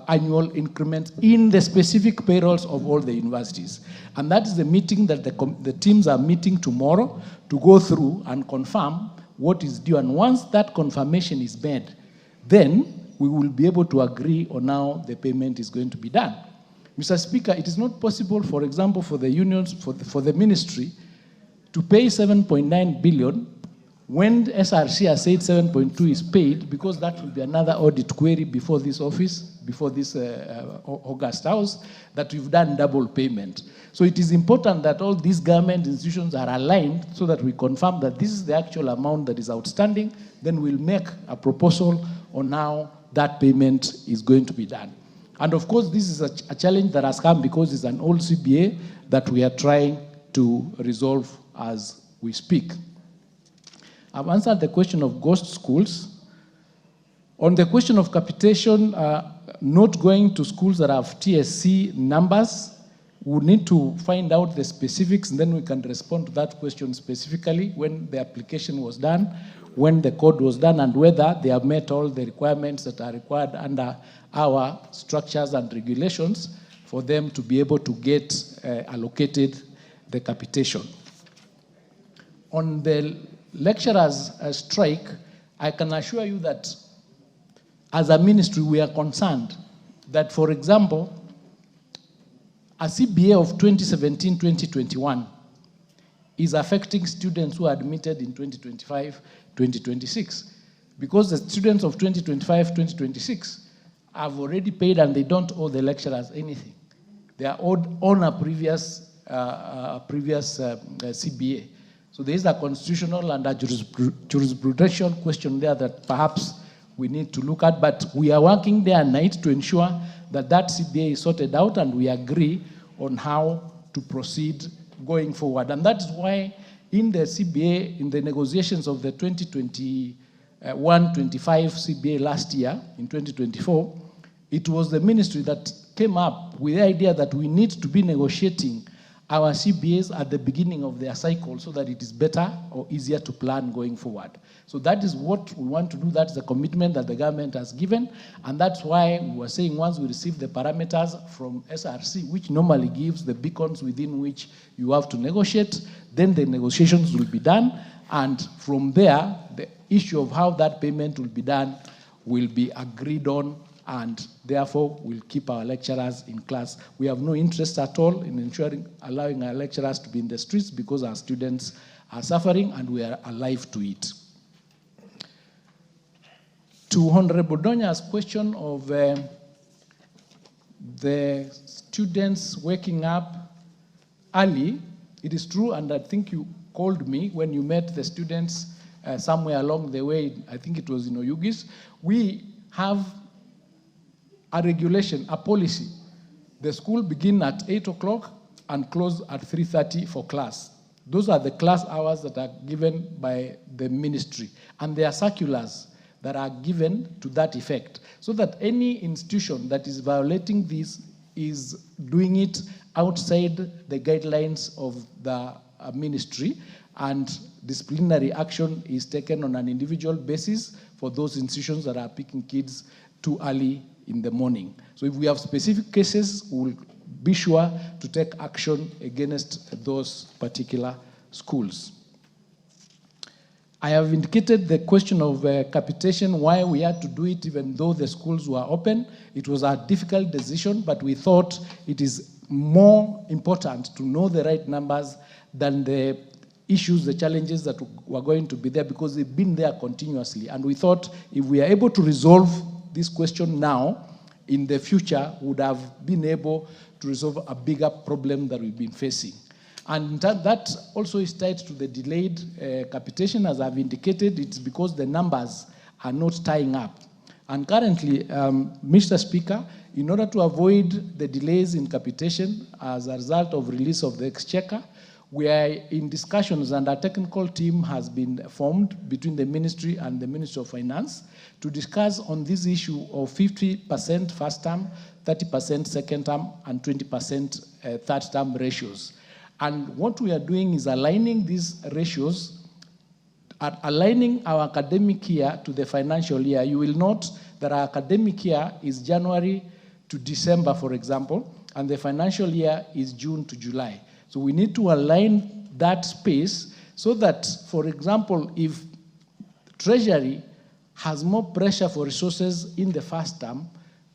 annual increments in the specific payrolls of all the universities. And that is the meeting that the teams are meeting tomorrow to go through and confirm what is due. And once that confirmation is made, then we will be able to agree on how the payment is going to be done. Mr. Speaker, it is not possible, for example, for the unions, for the ministry, to pay 7.9 billion when SRC has said 7.2 is paid, because that will be another audit query before this office, before this August House, that we've done double payment. So it is important that all these government institutions are aligned so that we confirm that this is the actual amount that is outstanding. Then we'll make a proposal on how that payment is going to be done. And of course, this is a challenge that has come because it's an old CBA that we are trying to resolve as we speak. I've answered the question of ghost schools. On the question of capitation, not going to schools that have TSC numbers, we need to find out the specifics, and then we can respond to that question specifically when the application was done, when the code was done, and whether they have met all the requirements that are required under our structures and regulations for them to be able to get allocated the capitation. On the lecturers' strike, I can assure you that as a ministry, we are concerned that, for example, a CBA of 2017-2021 is affecting students who are admitted in 2025-2026, because the students of 2025-2026 have already paid and they don't owe the lecturers anything. They are owed on a previous CBA. So there is a constitutional and a jurisprudential question there that perhaps we need to look at, but we are working day and night to ensure that that CBA is sorted out and we agree on how to proceed going forward. And that is why in the CBA, in the negotiations of the 2021-25 CBA last year, in 2024, it was the ministry that came up with the idea that we need to be negotiating our CBAs at the beginning of their cycle so that it is better or easier to plan going forward. So that is what we want to do. That's the commitment that the government has given. And that's why we were saying once we receive the parameters from SRC, which normally gives the beacons within which you have to negotiate, then the negotiations will be done. And from there, the issue of how that payment will be done will be agreed on, and therefore we'll keep our lecturers in class. We have no interest at all in allowing our lecturers to be in the streets because our students are suffering and we are alive to it. To Honorable Donya's question of the students waking up early, it is true, and I think you called me when you met the students somewhere along the way, I think it was in Oyugis. We have a regulation, a policy. The school begin at 8 o'clock and close at 3:30 for class. Those are the class hours that are given by the ministry. And there are circulars that are given to that effect, so that any institution that is violating this is doing it outside the guidelines of the ministry, and disciplinary action is taken on an individual basis for those institutions that are picking kids too early in the morning. So if we have specific cases, we'll be sure to take action against those particular schools. I have indicated the question of capitation, why we had to do it even though the schools were open. It was a difficult decision, but we thought it is more important to know the right numbers than the issues, the challenges that were going to be there, because they've been there continuously. And we thought if we are able to resolve this question now, in the future, would have been able to resolve a bigger problem that we've been facing. And that also is tied to the delayed capitation. As I've indicated, it's because the numbers are not tying up. And currently, Mr. Speaker, in order to avoid the delays in capitation as a result of release of the exchequer, we are in discussions, and a technical team has been formed between the ministry and the Ministry of Finance to discuss on this issue of 50% first term, 30% second term, and 20% third term ratios. And what we are doing is aligning these ratios, aligning our academic year to the financial year. You will note that our academic year is January to December, for example, and the financial year is June to July. So we need to align that space so that, for example, if Treasury has more pressure for resources in the first term,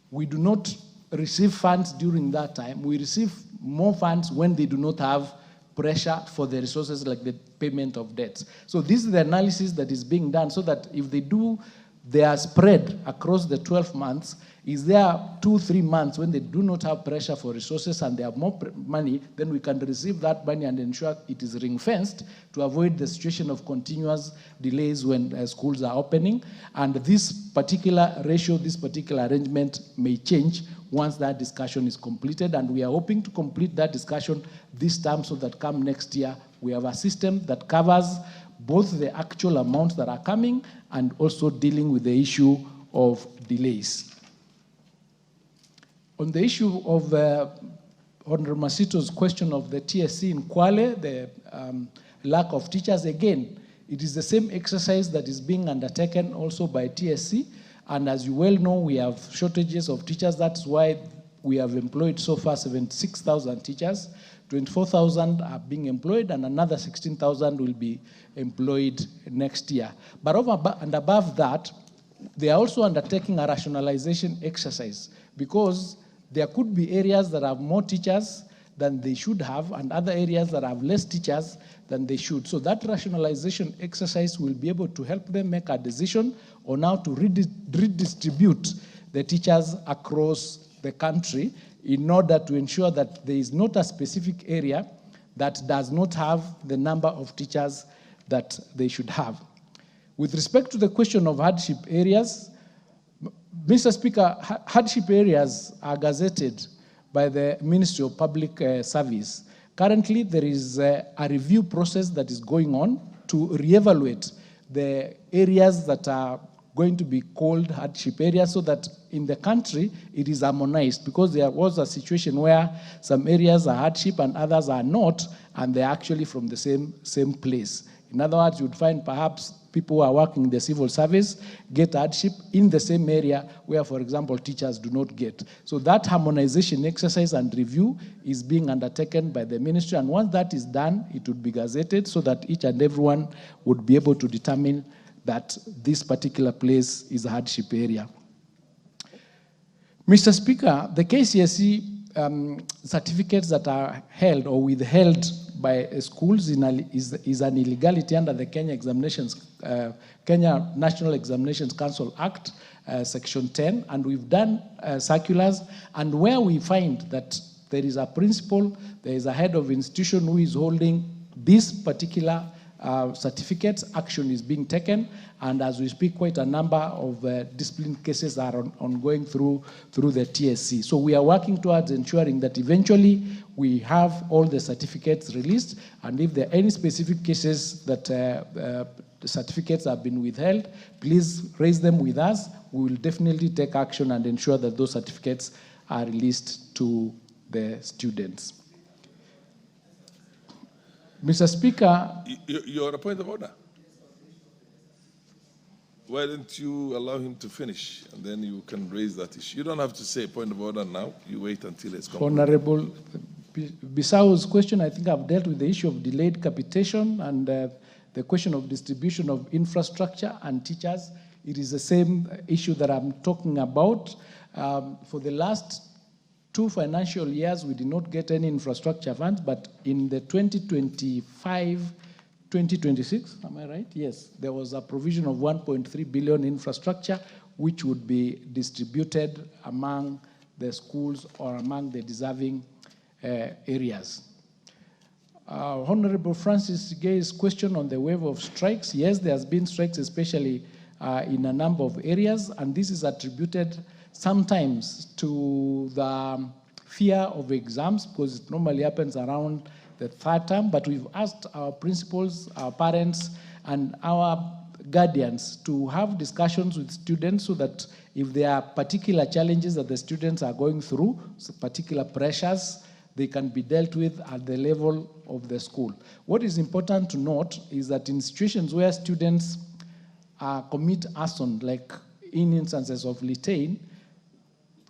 we do not receive funds during that time. We receive more funds when they do not have pressure for the resources like the payment of debts. So this is the analysis that is being done so that if they do their spread across the 12 months, is there 2-3 months when they do not have pressure for resources and they have more money, then we can receive that money and ensure it is ring-fenced to avoid the situation of continuous delays when schools are opening. And this particular ratio, this particular arrangement may change once that discussion is completed, and we are hoping to complete that discussion this term so that come next year, we have a system that covers both the actual amounts that are coming and also dealing with the issue of delays. On the issue of Honorable Masito's question of the TSC in Kwale, the lack of teachers, again, it is the same exercise that is being undertaken also by TSC. And as you well know, we have shortages of teachers. That's why we have employed so far 76,000 teachers. 24,000 are being employed, and another 16,000 will be employed next year. But over and above that, they are also undertaking a rationalization exercise, because there could be areas that have more teachers than they should have, and other areas that have less teachers than they should. So that rationalization exercise will be able to help them make a decision on how to redistribute the teachers across the country in order to ensure that there is not a specific area that does not have the number of teachers that they should have. With respect to the question of hardship areas, Mr. Speaker, hardship areas are gazetted by the Ministry of Public Service. Currently, there is a review process that is going on to reevaluate the areas that are going to be called hardship areas so that in the country it is harmonized, because there was a situation where some areas are hardship and others are not, and they're actually from the same place. In other words, you'd find perhaps people who are working in the civil service get hardship in the same area where, for example, teachers do not get. So that harmonization exercise and review is being undertaken by the ministry, and once that is done, it would be gazetted so that each and everyone would be able to determine that this particular place is a hardship area. Mr. Speaker, the KCSE certificates that are held or withheld by schools is an illegality under the Kenya National Examinations Council Act, Section 10, and we've done circulars, and where we find that there is a principal, there is a head of institution who is holding this particular certificates, action is being taken, and as we speak, quite a number of discipline cases are ongoing through the TSC. So we are working towards ensuring that eventually we have all the certificates released, and if there are any specific cases that the certificates have been withheld, please raise them with us. We will definitely take action and ensure that those certificates are released to the students. Mr. Speaker. You're a point of order. Why don't you allow him to finish, and then you can raise that issue. You don't have to say point of order now. You wait until it's concluded. Honorable Bissau's question, I think I've dealt with the issue of delayed capitation and the question of distribution of infrastructure and teachers. It is the same issue that I'm talking about. For the last 2 financial years, we did not get any infrastructure funds, but in the 2025-2026, am I right? Yes, there was a provision of 1.3 billion infrastructure, which would be distributed among the schools or among the deserving areas. Honorable Francis Gay's question on the wave of strikes. Yes, there has been strikes, especially in a number of areas, and this is attributed sometimes to the fear of exams, because it normally happens around the 3rd term, but we've asked our principals, our parents, and our guardians to have discussions with students so that if there are particular challenges that the students are going through, so particular pressures, they can be dealt with at the level of the school. What is important to note is that in situations where students commit arson, like in instances of Litain,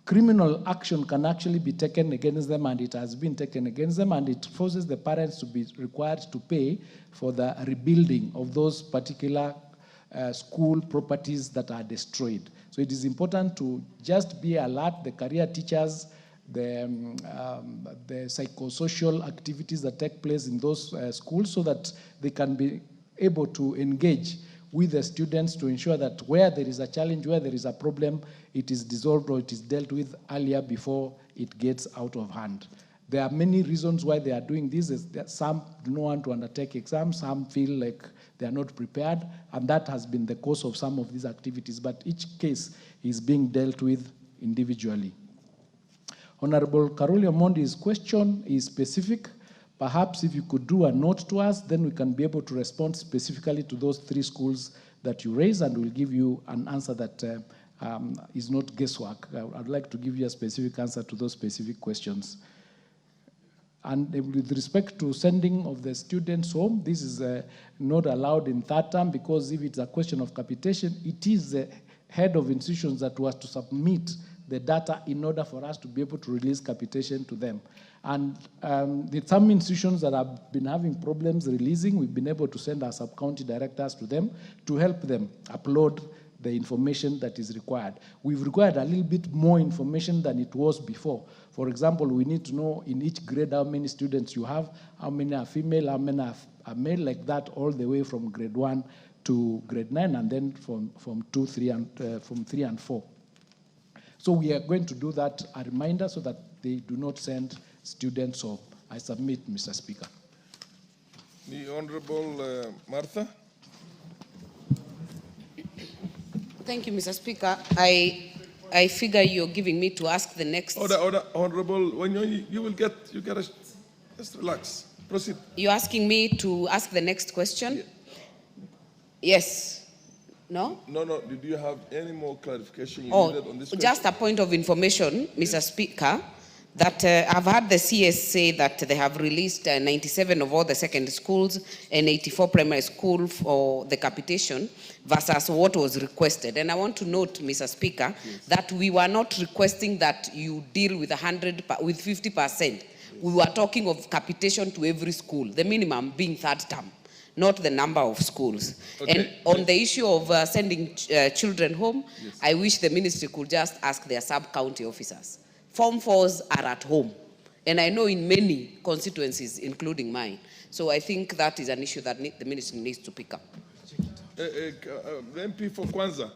criminal action can actually be taken against them, and it has been taken against them, and it forces the parents to be required to pay for the rebuilding of those particular school properties that are destroyed. So it is important to just be alert, the career teachers, the psychosocial activities that take place in those schools, so that they can be able to engage with the students to ensure that where there is a challenge, where there is a problem, it is dissolved or it is dealt with earlier before it gets out of hand. There are many reasons why they are doing this. Some do not want to undertake exams, some feel like they are not prepared, and that has been the cause of some of these activities, but each case is being dealt with individually. Honorable Karoli Omondi's question is specific. Perhaps if you could do a note to us, then we can be able to respond specifically to those 3 schools that you raised, and we'll give you an answer that is not guesswork. I'd like to give you a specific answer to those specific questions. And with respect to sending of the students home, this is not allowed in 3rd term, because if it's a question of capitation, it is the head of institutions that was to submit the data in order for us to be able to release capitation to them. And some institutions that have been having problems releasing, we've been able to send our sub-county directors to them to help them upload the information that is required. We've required a little bit more information than it was before. For example, we need to know in each grade how many students you have, how many are female, how many are male, like that, all the way from grade 1 to grade 9, and then from 3 and 4. So we are going to do that, a reminder, so that they do not send students home. I submit, Mr. Speaker. The Honorable Martha. Thank you, Mr. Speaker. I figure you're giving me to ask the next. Order, Honorable. When you get just relax. Proceed. You're asking me to ask the next question? Yeah. Yes. No? No. Did you have any more clarification you Oh, needed on this question? just a point of information, Mr. Speaker, that I've heard the CS say that they have released 97 of all the secondary schools and 84 primary schools for the capitation versus what was requested. And I want to note, Mr. Speaker, that we were not requesting that you deal with 50%. We were talking of capitation to every school, the minimum being third term, not the number of schools. Okay. And on the issue of sending children home, yes, I wish the ministry could just ask their sub-county officers. Form 4s are at home. And I know in many constituencies, including mine. So I think that is an issue that the ministry needs to pick up. The MP for Kwanza,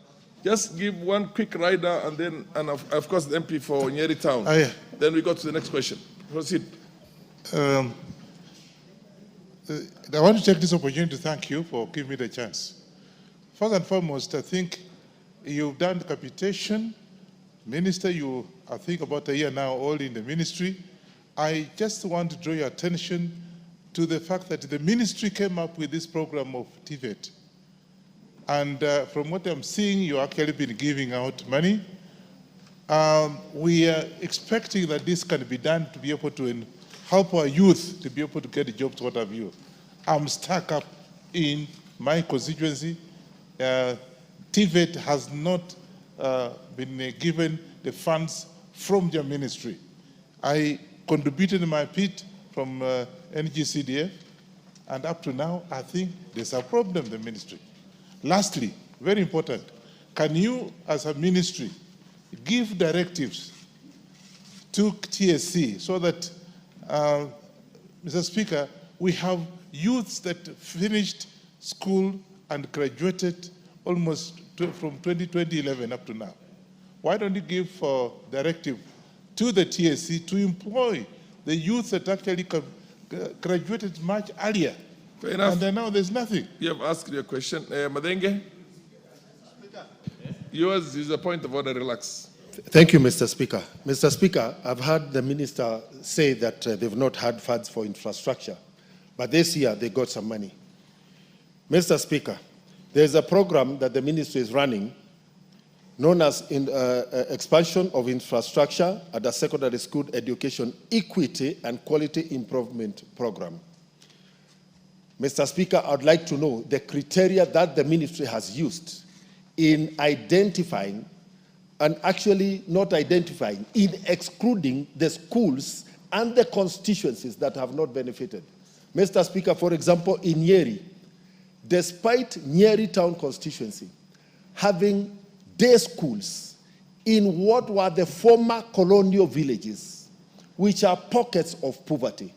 just give one quick rider and of course the MP for Nyeri Town. Yeah. Then we go to the next question. Proceed. I want to take this opportunity to thank you for giving me the chance. First and foremost, I think you've done the capitation. Minister, you, I think about a year now, all in the ministry. I just want to draw your attention to the fact that the ministry came up with this program of TVET. And from what I'm seeing, you've actually been giving out money. We are expecting that this can be done to be able to help our youth to be able to get jobs, what have you. I'm stuck up in my constituency. TVET has not been given the funds from their ministry. I contributed my bit from NGCDF, and up to now, I think there's a problem in the ministry. Lastly, very important, can you, as a ministry, give directives to TSC so that, Mr. Speaker, we have youths that finished school and graduated almost from 2011 up to now. Why don't you give directive to the TSC to employ the youth that actually graduated much earlier? Fair enough. And then now there's nothing. You have asked your question. Madenge? Yours is a point of order, relax. Thank you, Mr. Speaker. Mr. Speaker, I've heard the minister say that they've not had funds for infrastructure, but this year they got some money. Mr. Speaker, there's a program that the ministry is running known as Expansion of Infrastructure at the Secondary School Education Equity and Quality Improvement Program. Mr. Speaker, I'd like to know the criteria that the ministry has used in identifying and actually not identifying, in excluding the schools and the constituencies that have not benefited. Mr. Speaker, for example, in Nyeri, despite Nyeri Town constituency having day schools in what were the former colonial villages, which are pockets of poverty,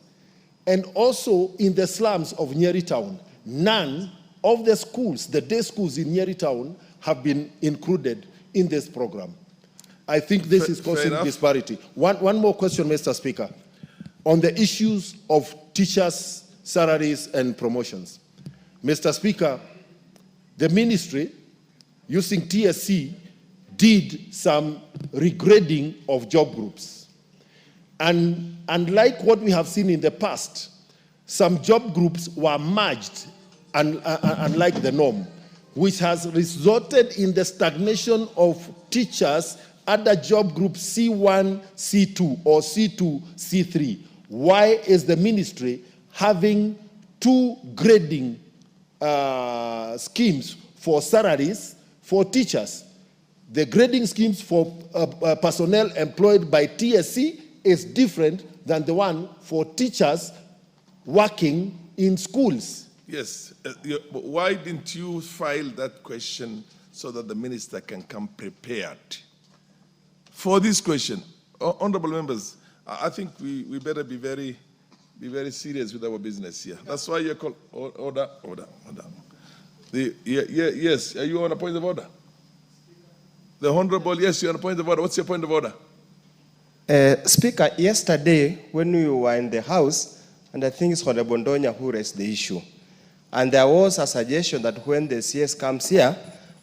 and also in the slums of Nyeri Town, none of the schools, the day schools in Nyeri Town, have been included in this program. I think this is causing disparity. One more question, Mr. Speaker, on the issues of teachers' salaries and promotions. Mr. Speaker, the ministry, using TSC, did some regrading of job groups. And unlike what we have seen in the past, some job groups were merged, unlike the norm, which has resulted in the stagnation of teachers under job group C1, C2, or C2, C3. Why is the ministry having two grading schemes for salaries for teachers? The grading schemes for personnel employed by TSC is different than the one for teachers working in schools. Yes. But why didn't you file that question so that the minister can come prepared for this question? Honorable members, I think we better be very serious with our business here. That's why you're called order. Yes, are you on a point of order? The Honorable, yes, you're on a point of order. What's your point of order? Speaker, yesterday when we were in the House, and I think it's Honorable Ndonya who raised the issue, and there was a suggestion that when the CS comes here,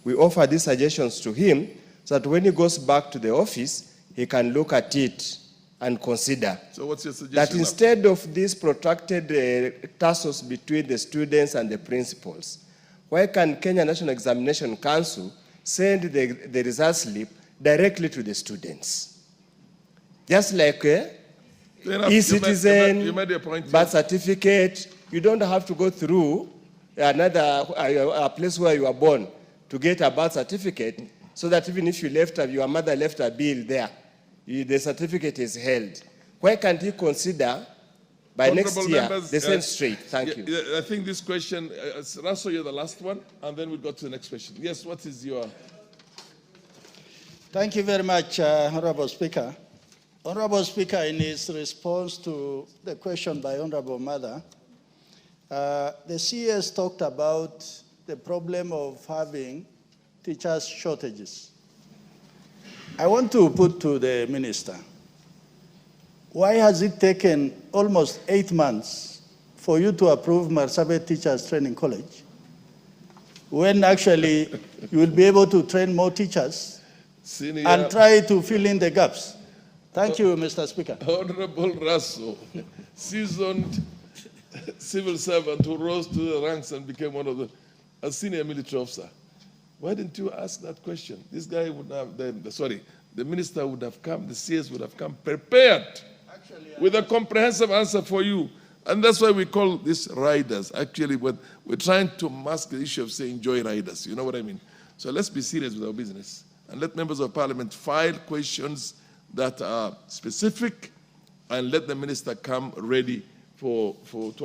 we offer these suggestions to him so that when he goes back to the office, he can look at it and consider. So what's your suggestion? That instead of these protracted tussles between the students and the principals, why can Kenya National Examination Council send the result slip directly to the students? Just like e-citizen, birth certificate, you don't have to go through another a place where you are born to get a birth certificate, so that even if your mother left a bill there, the certificate is held. Why can't he consider by next year the same straight? Thank you. I think this question, Russell, you're the last one, and then we'll go to the next question. Yes, what is your... Thank you very much, Honorable Speaker. Honorable Speaker, in his response to the question by Honorable Mother, the CS talked about the problem of having teachers' shortages. I want to put to the Minister, why has it taken almost 8 months for you to approve Marsabit Teachers Training College, when actually you will be able to train more teachers and try to fill in the gaps? Thank you, Mr. Speaker. Honorable Russell, seasoned civil servant who rose to the ranks and became a senior military officer. Why didn't you ask that question? This guy would have, the minister would have come, the CS would have come prepared with a comprehensive answer for you. And that's why we call this riders. Actually, we're trying to mask the issue of saying joy riders. You know what I mean? So let's be serious with our business and let members of parliament file questions that are specific and let the minister come ready to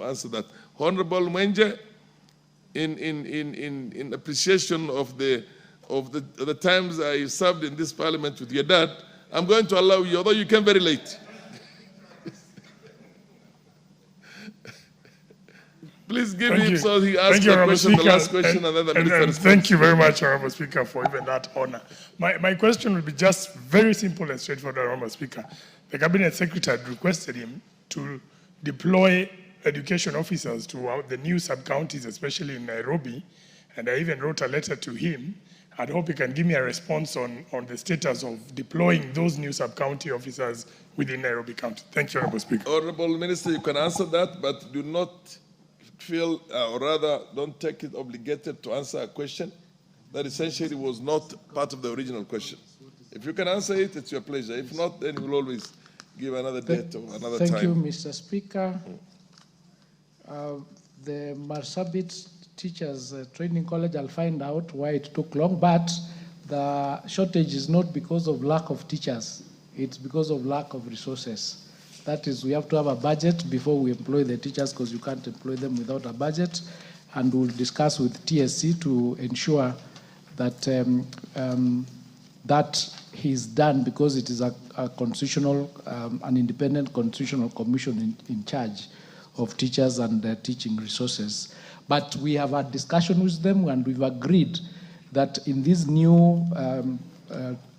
answer that. Honorable Mwenje, in appreciation of the times I served in this parliament with your dad, I'm going to allow you, although you came very late. Please give him so he asks the question, the last question, and then the minister responds. Thank you very much, Honorable Speaker, for even that honor. My question will be just very simple and straightforward, Honorable Speaker. The Cabinet Secretary had requested him to deploy education officers to the new sub-counties, especially in Nairobi, and I even wrote a letter to him. I hope he can give me a response on the status of deploying those new sub-county officers within Nairobi County. Thank you, Honorable Speaker. Honorable Minister, you can answer that, but do not feel, or rather, don't take it obligated to answer a question that essentially was not part of the original question. If you can answer it, it's your pleasure. If not, then we'll always give another date or another time. Thank you, Mr. Speaker. The Marsabit Teachers Training College, I'll find out why it took long, but the shortage is not because of lack of teachers. It's because of lack of resources. That is, we have to have a budget before we employ the teachers, because you can't employ them without a budget. And we'll discuss with TSC to ensure that that is done, because it is a constitutional, an independent constitutional commission in charge of teachers and teaching resources. But we have had discussion with them, and we've agreed that in this new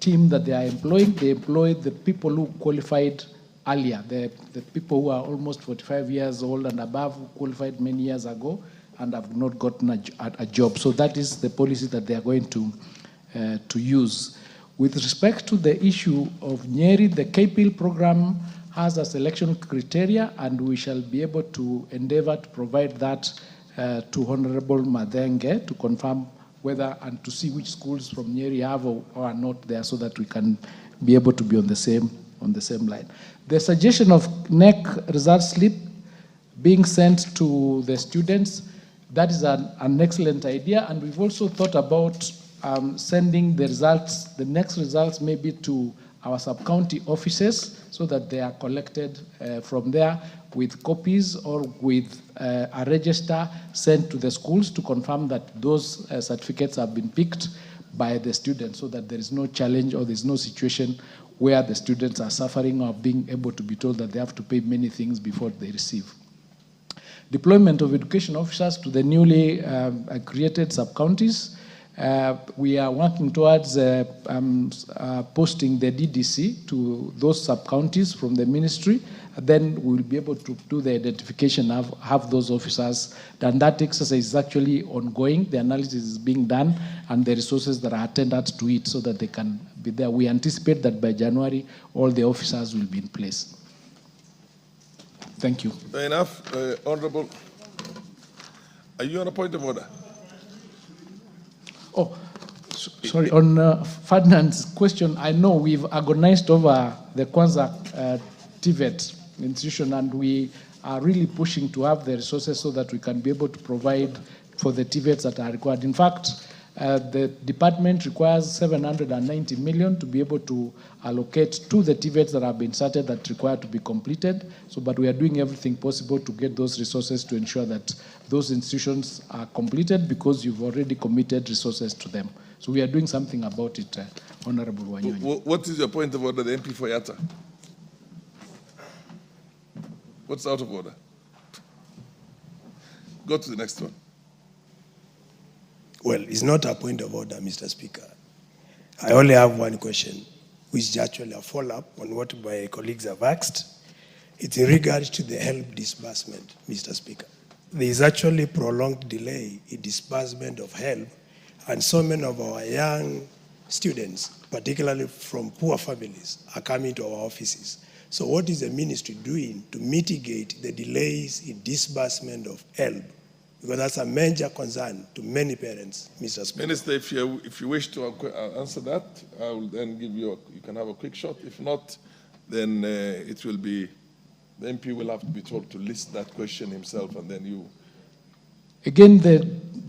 team that they are employing, they employ the people who qualified earlier, the people who are almost 45 years old and above, who qualified many years ago and have not gotten a job. So that is the policy that they are going to use. With respect to the issue of Nyeri, the KPIL program has a selection criteria, and we shall be able to endeavor to provide that to Honorable Madenge to confirm whether and to see which schools from Nyeri have or are not there, so that we can be able to be on the same line. The suggestion of NEC result slip being sent to the students, that is an excellent idea, and we've also thought about sending the results, the next results maybe to our sub-county offices, so that they are collected from there with copies or with a register sent to the schools to confirm that those certificates have been picked by the students, so that there is no challenge or there is no situation where the students are suffering or being able to be told that they have to pay many things before they receive. Deployment of education officers to the newly created sub-counties. We are working towards posting the DDC to those sub-counties from the ministry. Then we will be able to do the identification, have those officers. And that exercise is actually ongoing. The analysis is being done, and the resources that are attended to it, so that they can be there. We anticipate that by January, all the officers will be in place. Thank you. Fair enough. Honorable, are you on a point of order? Sorry, on Ferdinand's question, I know we've agonized over the Kwanza TVET institution, and we are really pushing to have the resources so that we can be able to provide for the TVETs that are required. In fact, the department requires 790 million to be able to allocate to the TVETs that have been started that require to be completed. So, but we are doing everything possible to get those resources to ensure that those institutions are completed, because you've already committed resources to them. So we are doing something about it, Honorable Wanyonyi. What is your point of order, the MP for Yatta? What's out of order? Go to the next one. Well, it's not a point of order, Mr. Speaker. I only have one question, which is actually a follow-up on what my colleagues have asked. It's in regards to the help disbursement, Mr. Speaker. There is actually prolonged delay in disbursement of help, and so many of our young students, particularly from poor families, are coming to our offices. So what is the ministry doing to mitigate the delays in disbursement of help? Because that's a major concern to many parents, Mr. Speaker. Minister, if you wish to answer that, I will then give you, you can have a quick shot. If not, then it will be, the MP will have to be told to list that question himself, and then you. Again, there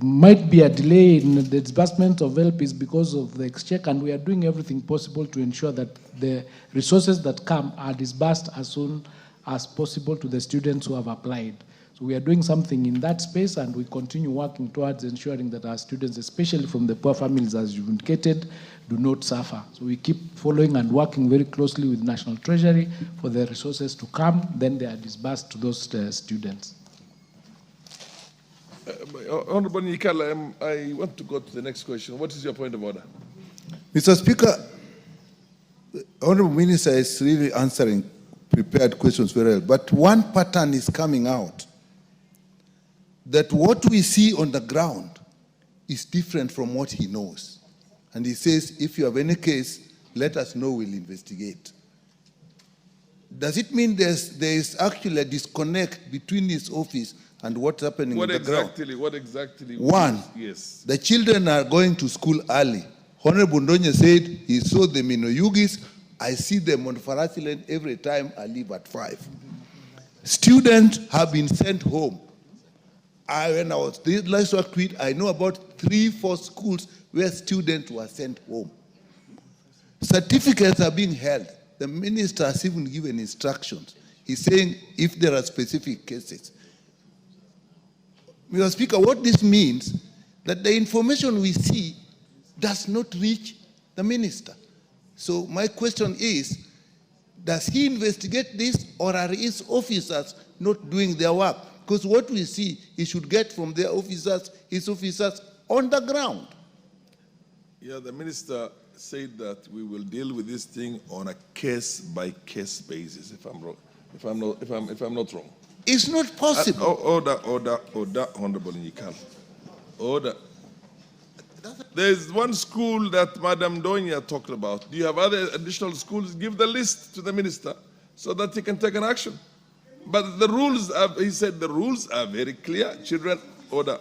might be a delay in the disbursement of help is because of the exchequer, and we are doing everything possible to ensure that the resources that come are disbursed as soon as possible to the students who have applied. So we are doing something in that space, and we continue working towards ensuring that our students, especially from the poor families, as you've indicated, do not suffer. So we keep following and working very closely with National Treasury for the resources to come, then they are disbursed to those students. Honorable Nikala, I want to go to the next question. What is your point of order? Mr. Speaker, the Honorable Minister is really answering prepared questions very well, but one pattern is coming out, that what we see on the ground is different from what he knows. And he says, if you have any case, let us know, we'll investigate. Does it mean there is actually a disconnect between his office and what's happening on the ground? What exactly? One, yes. The children are going to school early. Honorable Ndonye said he saw them in Oyugis. I see them on Farasi Lane every time I leave at 5. Students have been sent home. When I was last week, I know about 3-4 schools where students were sent home. Certificates are being held. The minister has even given instructions. He's saying if there are specific cases. Mr. Speaker, what this means, that the information we see does not reach the minister. So my question is, does he investigate this, or are his officers not doing their work? Because what we see, he should get from their officers, his officers on the ground. Yeah, the minister said that we will deal with this thing on a case-by-case basis, if I'm wrong. If I'm not wrong. It's not possible. Order, Honorable Nyikal. Order. There's one school that Madam Donya talked about. Do you have other additional schools? Give the list to the minister so that he can take an action. But the rules, he said the rules are very clear. Children, order.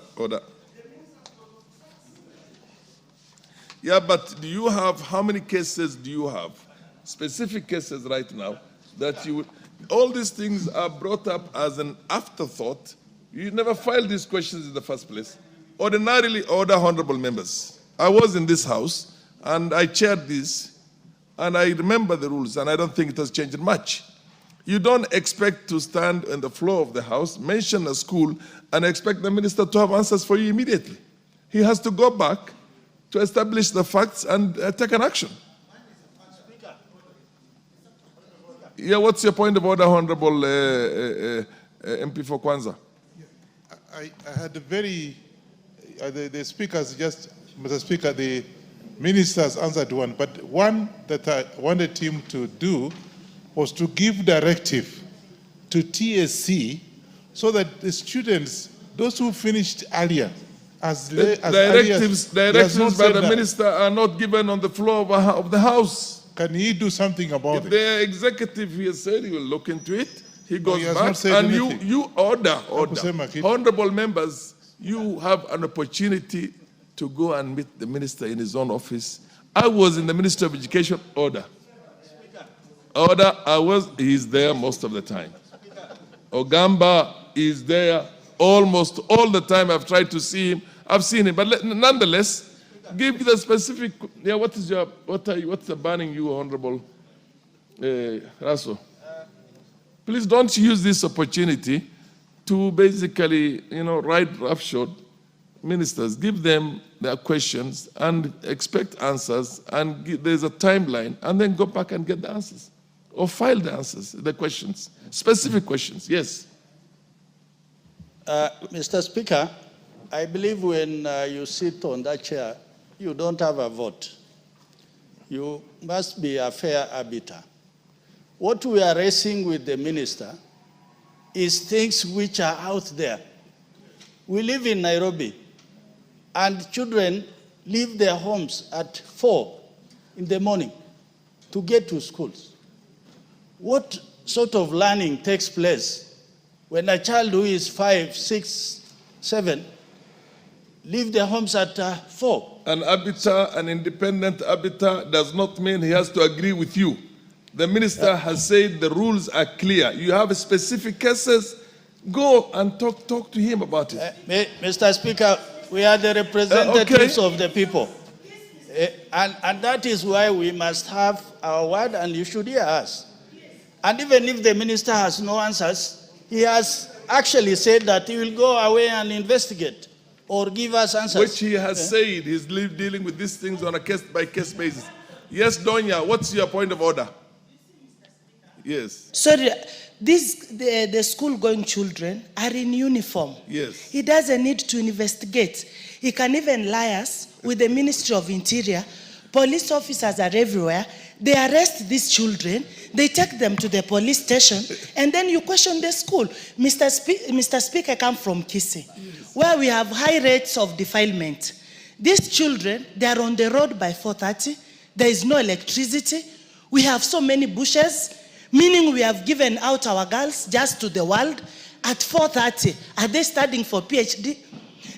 Yeah, but do you have, how many cases do you have? Specific cases right now that you would, all these things are brought up as an afterthought. You never filed these questions in the first place. Ordinarily, honorable members. I was in this house and I chaired this, and I remember the rules, and I don't think it has changed much. You don't expect to stand on the floor of the house, mention a school, and expect the minister to have answers for you immediately. He has to go back to establish the facts and take an action. Yeah, what's your point of order, Honorable MP for Kwanza? I had a very, the speakers just, Mr. Speaker, the ministers answered one, but one that I wanted him to do was to give directive to TSC so that the students, those who finished earlier, directives by the minister are not given on the floor of the House. Can he do something about it? The executive, he has said he will look into it. He goes back, and you order. Honorable members, you have an opportunity to go and meet the minister in his own office. I was in the Ministry of Education order. He's there most of the time. Ogamba is there almost all the time. I've tried to see him. I've seen him, but nonetheless, give the specific. Yeah, what's the burning you, Honorable Raso? Please don't use this opportunity to basically, write roughshod ministers. Give them their questions and expect answers, and there's a timeline, and then go back and get the answers. Or file the answers, the questions, specific questions. Yes. Mr. Speaker, I believe when you sit on that chair, you don't have a vote. You must be a fair arbiter. What we are raising with the minister is things which are out there. We live in Nairobi, and children leave their homes at 4 in the morning to get to schools. What sort of learning takes place when a child who is 5, 6, 7 leave their homes at 4? An arbiter, an independent arbiter, does not mean he has to agree with you. The minister has said the rules are clear. You have specific cases, go and talk to him about it. Mr. Speaker, we are the representatives of the people. And that is why we must have our word, and you should hear us. And even if the minister has no answers, he has actually said that he will go away and investigate or give us answers. Which he has said he's dealing with these things on a case-by-case basis. Yes, Donya, what's your point of order? Yes. Sorry, the school-going children are in uniform. Yes. He doesn't need to investigate. He can even liaise with the Ministry of Interior. Police officers are everywhere. They arrest these children, they take them to the police station, and then you question the school. Mr. Speaker, I come from Kisii, where we have high rates of defilement. These children, they are on the road by 4:30. There is no electricity. We have so many bushes, meaning we have given out our girls just to the world. At 4:30, are they studying for PhD?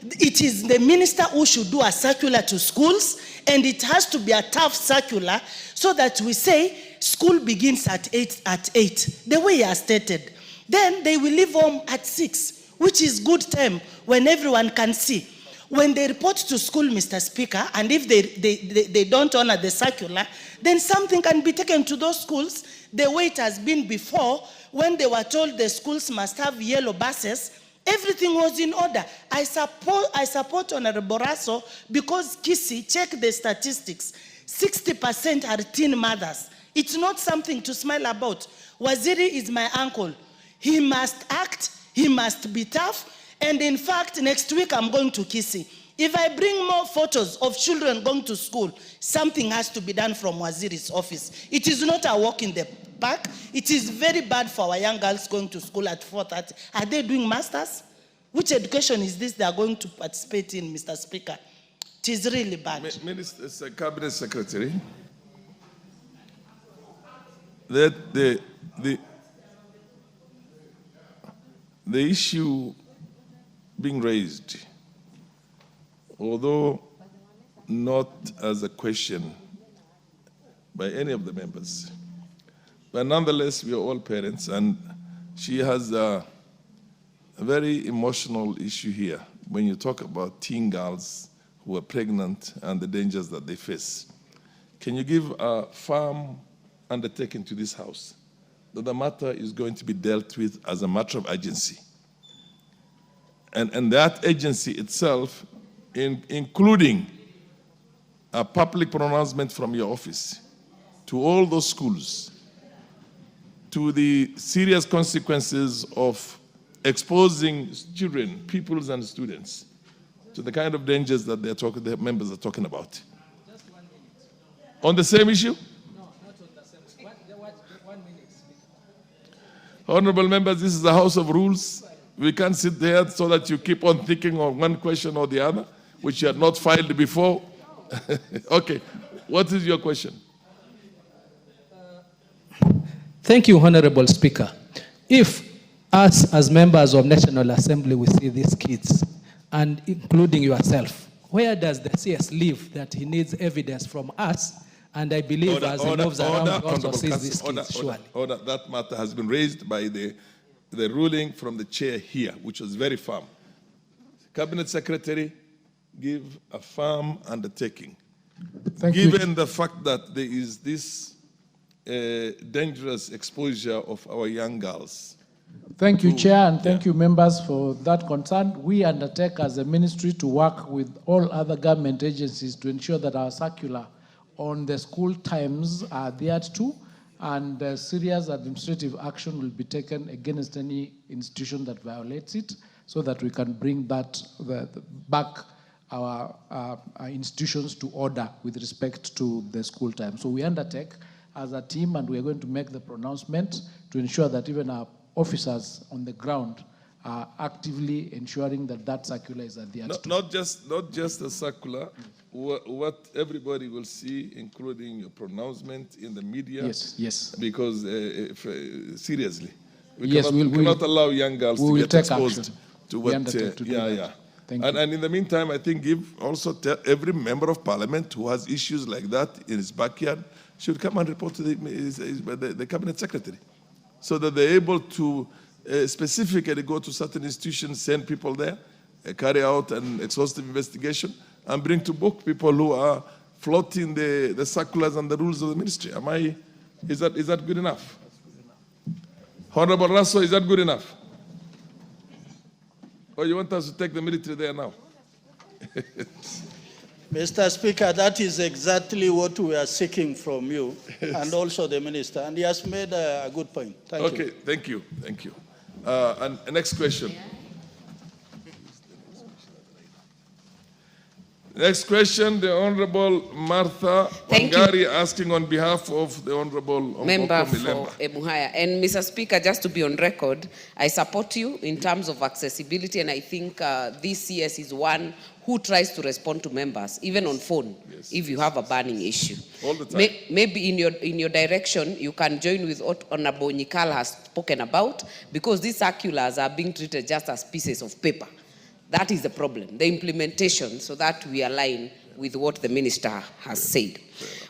It is the minister who should do a circular to schools, and it has to be a tough circular so that we say school begins at 8, the way he has stated. Then they will leave home at 6, which is good time when everyone can see. When they report to school, Mr. Speaker, and if they don't honor the circular, then something can be taken to those schools the way it has been before, when they were told the schools must have yellow buses. Everything was in order. I support Honorable Raso because Kisii, check the statistics. 60% are teen mothers. It's not something to smile about. Waziri is my uncle. He must act, he must be tough, and in fact, next week I'm going to Kisii. If I bring more photos of children going to school, something has to be done from Waziri's office. It is not a walk in the park. It is very bad for our young girls going to school at 4:30. Are they doing masters? Which education is this they are going to participate in, Mr. Speaker? It is really bad. Minister, Cabinet Secretary, that the issue being raised, although not as a question by any of the members, but nonetheless, we are all parents, and she has a very emotional issue here when you talk about teen girls who are pregnant and the dangers that they face. Can you give a firm undertaking to this House that the matter is going to be dealt with as a matter of urgency? And that agency itself, including a public pronouncement from your office to all those schools, to the serious consequences of exposing children, pupils, and students to the kind of dangers that the members are talking about. On the same issue? No, not on the same. 1 minute. Honorable members, this is a house of rules. We can't sit there so that you keep on thinking of one question or the other, which you had not filed before. Okay, what is your question? Thank you, Honorable Speaker. If us as members of National Assembly, we see these kids, and including yourself, where does the CS live that he needs evidence from us? And I believe as he moves around, he also sees these kids, surely. Order. That matter has been raised by the ruling from the chair here, which was very firm. Cabinet Secretary, give a firm undertaking. Given the fact that there is this dangerous exposure of our young girls. Thank you, Chair, and thank you, members, for that concern. We undertake as a ministry to work with all other government agencies to ensure that our circular on the school times are adhered to, and serious administrative action will be taken against any institution that violates it, so that we can bring that back our institutions to order with respect to the school time. So we undertake as a team, and we are going to make the pronouncement to ensure that even our officers on the ground are actively ensuring that that circular is adhered to. Not just the circular, what everybody will see, including your pronouncement in the media. Yes. Because seriously, we cannot allow young girls to get exposed to what. Thank you. And in the meantime, I think every member of parliament who has issues like that in his backyard should come and report to the cabinet secretary, so that they're able to specifically go to certain institutions, send people there, carry out an exhaustive investigation, and bring to book people who are flouting the circulars and the rules of the ministry. Is that good enough? Honorable Russell, is that good enough? Or you want us to take the military there now? Mr. Speaker, that is exactly what we are seeking from you, and also the minister. And he has made a good point. Thank you. Okay, thank you. And next question. Next question, the Honorable Martha Wangari asking on behalf of the Honorable Member for Emuhaya. And Mr. Speaker, just to be on record, I support you in terms of accessibility, and I think this CS is one who tries to respond to members, even on phone, if you have a burning issue. All the time. Maybe in your direction, you can join with what Honorable Nyikal has spoken about, because these circulars are being treated just as pieces of paper. That is the problem, the implementation, so that we align with what the minister has said.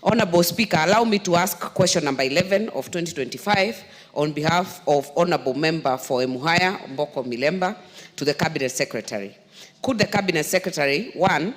Honorable Speaker, allow me to ask question number 11 of 2025 on behalf of Honorable Member for Emuhaya, Mboko Milemba, to the Cabinet Secretary. Could the Cabinet Secretary, one,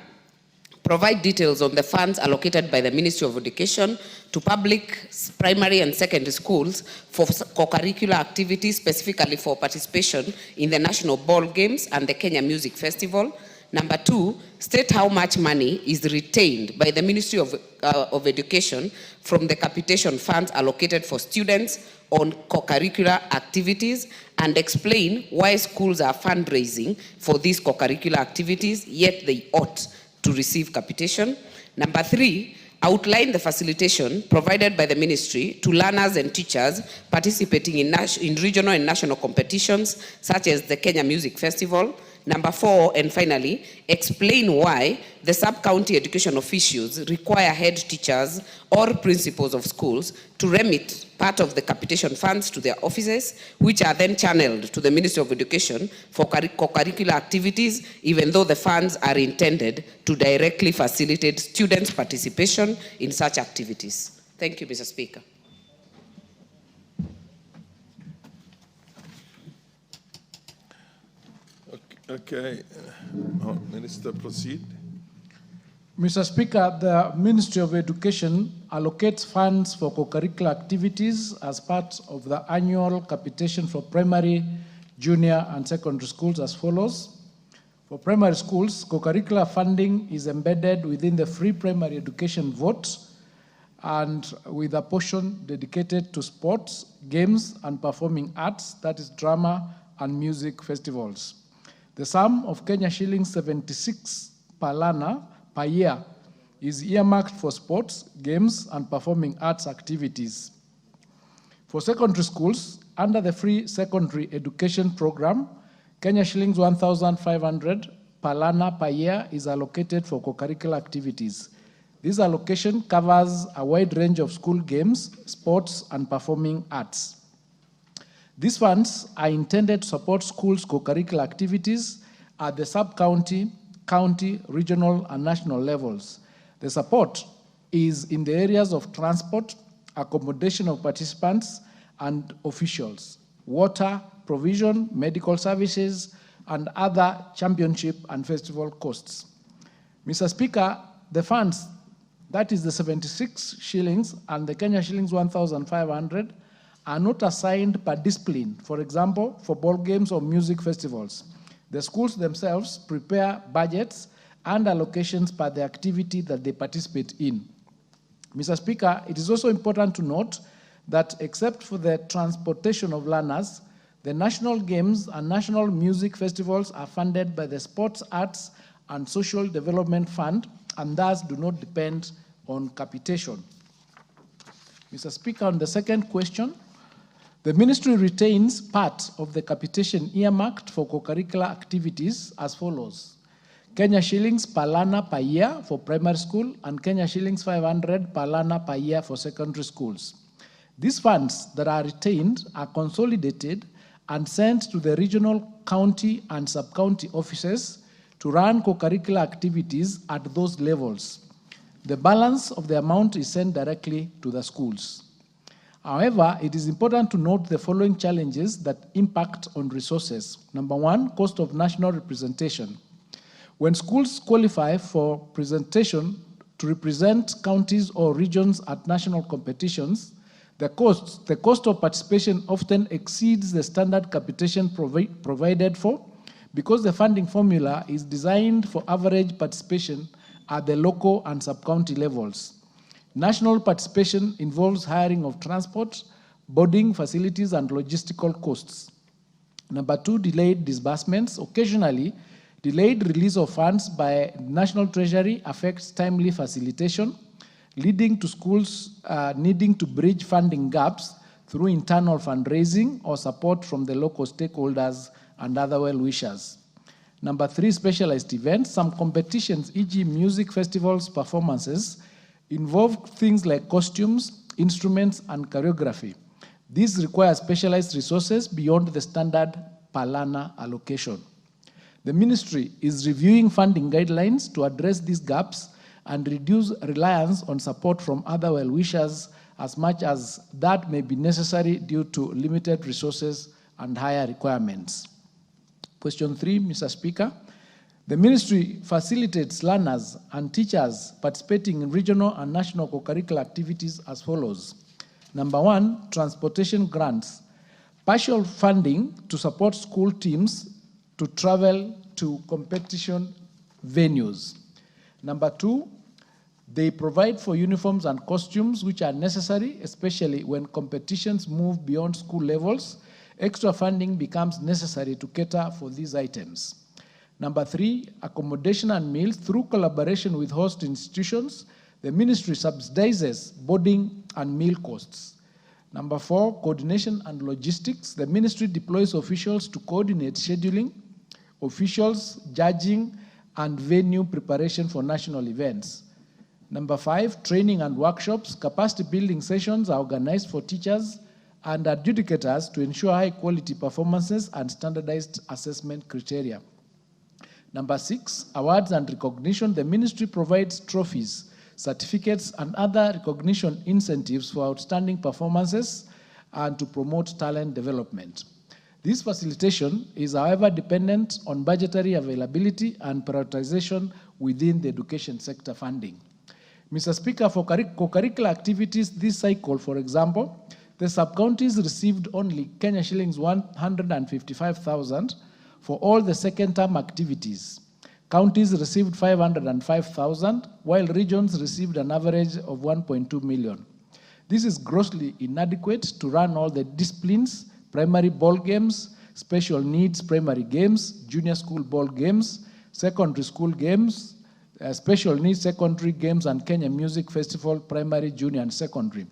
provide details on the funds allocated by the Ministry of Education to public primary and secondary schools for co-curricular activities, specifically for participation in the National Ball Games and the Kenya Music Festival? Number two, state how much money is retained by the Ministry of Education from the capitation funds allocated for students on co-curricular activities, and explain why schools are fundraising for these co-curricular activities, yet they ought to receive capitation. Number three, outline the facilitation provided by the ministry to learners and teachers participating in regional and national competitions, such as the Kenya Music Festival. Number four, and finally, explain why the sub-county education officials require head teachers or principals of schools to remit part of the capitation funds to their offices, which are then channeled to the Ministry of Education for co-curricular activities, even though the funds are intended to directly facilitate students' participation in such activities. Thank you, Mr. Speaker. Okay, Minister, proceed. Mr. Speaker, the Ministry of Education allocates funds for co-curricular activities as part of the annual capitation for primary, junior, and secondary schools as follows. For primary schools, co-curricular funding is embedded within the free primary education vote, and with a portion dedicated to sports, games, and performing arts, that is drama and music festivals. The sum of Kenya shillings 76 per learner per year is earmarked for sports, games, and performing arts activities. For secondary schools, under the free secondary education program, Kenya shillings 1,500 per learner per year is allocated for co-curricular activities. This allocation covers a wide range of school games, sports, and performing arts. These funds are intended to support schools' co-curricular activities at the sub-county, county, regional, and national levels. The support is in the areas of transport, accommodation of participants and officials, water provision, medical services, and other championship and festival costs. Mr. Speaker, the funds, that is the 76 shillings and the Kenya shillings 1,500, are not assigned per discipline, for example, for ball games or music festivals. The schools themselves prepare budgets and allocations per the activity that they participate in. Mr. Speaker, it is also important to note that except for the transportation of learners, the national games and national music festivals are funded by the Sports, Arts and Social Development Fund and thus do not depend on capitation. Mr. Speaker, on the second question, the ministry retains part of the capitation earmarked for co-curricular activities as follows: Kenya shillings per learner per year for primary school and Kenya shillings 500 per learner per year for secondary schools. These funds that are retained are consolidated and sent to the regional, county, and sub-county offices to run co-curricular activities at those levels. The balance of the amount is sent directly to the schools. However, it is important to note the following challenges that impact on resources. Number one, cost of national representation. When schools qualify for presentation to represent counties or regions at national competitions, the cost of participation often exceeds the standard capitation provided for because the funding formula is designed for average participation at the local and sub-county levels. National participation involves hiring of transport, boarding facilities, and logistical costs. Number two, delayed disbursements. Occasionally, delayed release of funds by National Treasury affects timely facilitation, leading to schools needing to bridge funding gaps through internal fundraising or support from the local stakeholders and other well-wishers. Number three, specialized events. Some competitions, e.g. music festivals, performances, involve things like costumes, instruments, and choreography. These require specialized resources beyond the standard per learner allocation. The ministry is reviewing funding guidelines to address these gaps and reduce reliance on support from other well-wishers as much as that may be necessary due to limited resources and higher requirements. Question 3, Mr. Speaker. The ministry facilitates learners and teachers participating in regional and national co-curricular activities as follows. Number 1, transportation grants. Partial funding to support school teams to travel to competition venues. Number 2, they provide for uniforms and costumes which are necessary, especially when competitions move beyond school levels. Extra funding becomes necessary to cater for these items. Number 3, accommodation and meals. Through collaboration with host institutions, the ministry subsidizes boarding and meal costs. Number 4, coordination and logistics. The ministry deploys officials to coordinate scheduling, officials, judging, and venue preparation for national events. Number 5, training and workshops. Capacity building sessions are organized for teachers and adjudicators to ensure high quality performances and standardized assessment criteria. Number 6, awards and recognition. The ministry provides trophies, certificates, and other recognition incentives for outstanding performances and to promote talent development. This facilitation is, however, dependent on budgetary availability and prioritization within the education sector funding. Mr. Speaker, for co-curricular activities this cycle, for example, the sub-counties received only Kenya shillings 155,000 for all the second-term activities. Counties received 505,000, while regions received an average of 1.2 million. This is grossly inadequate to run all the disciplines: primary ball games, special needs primary games, junior school ball games, secondary school games, special needs secondary games, and Kenya Music Festival, primary, junior, and secondary.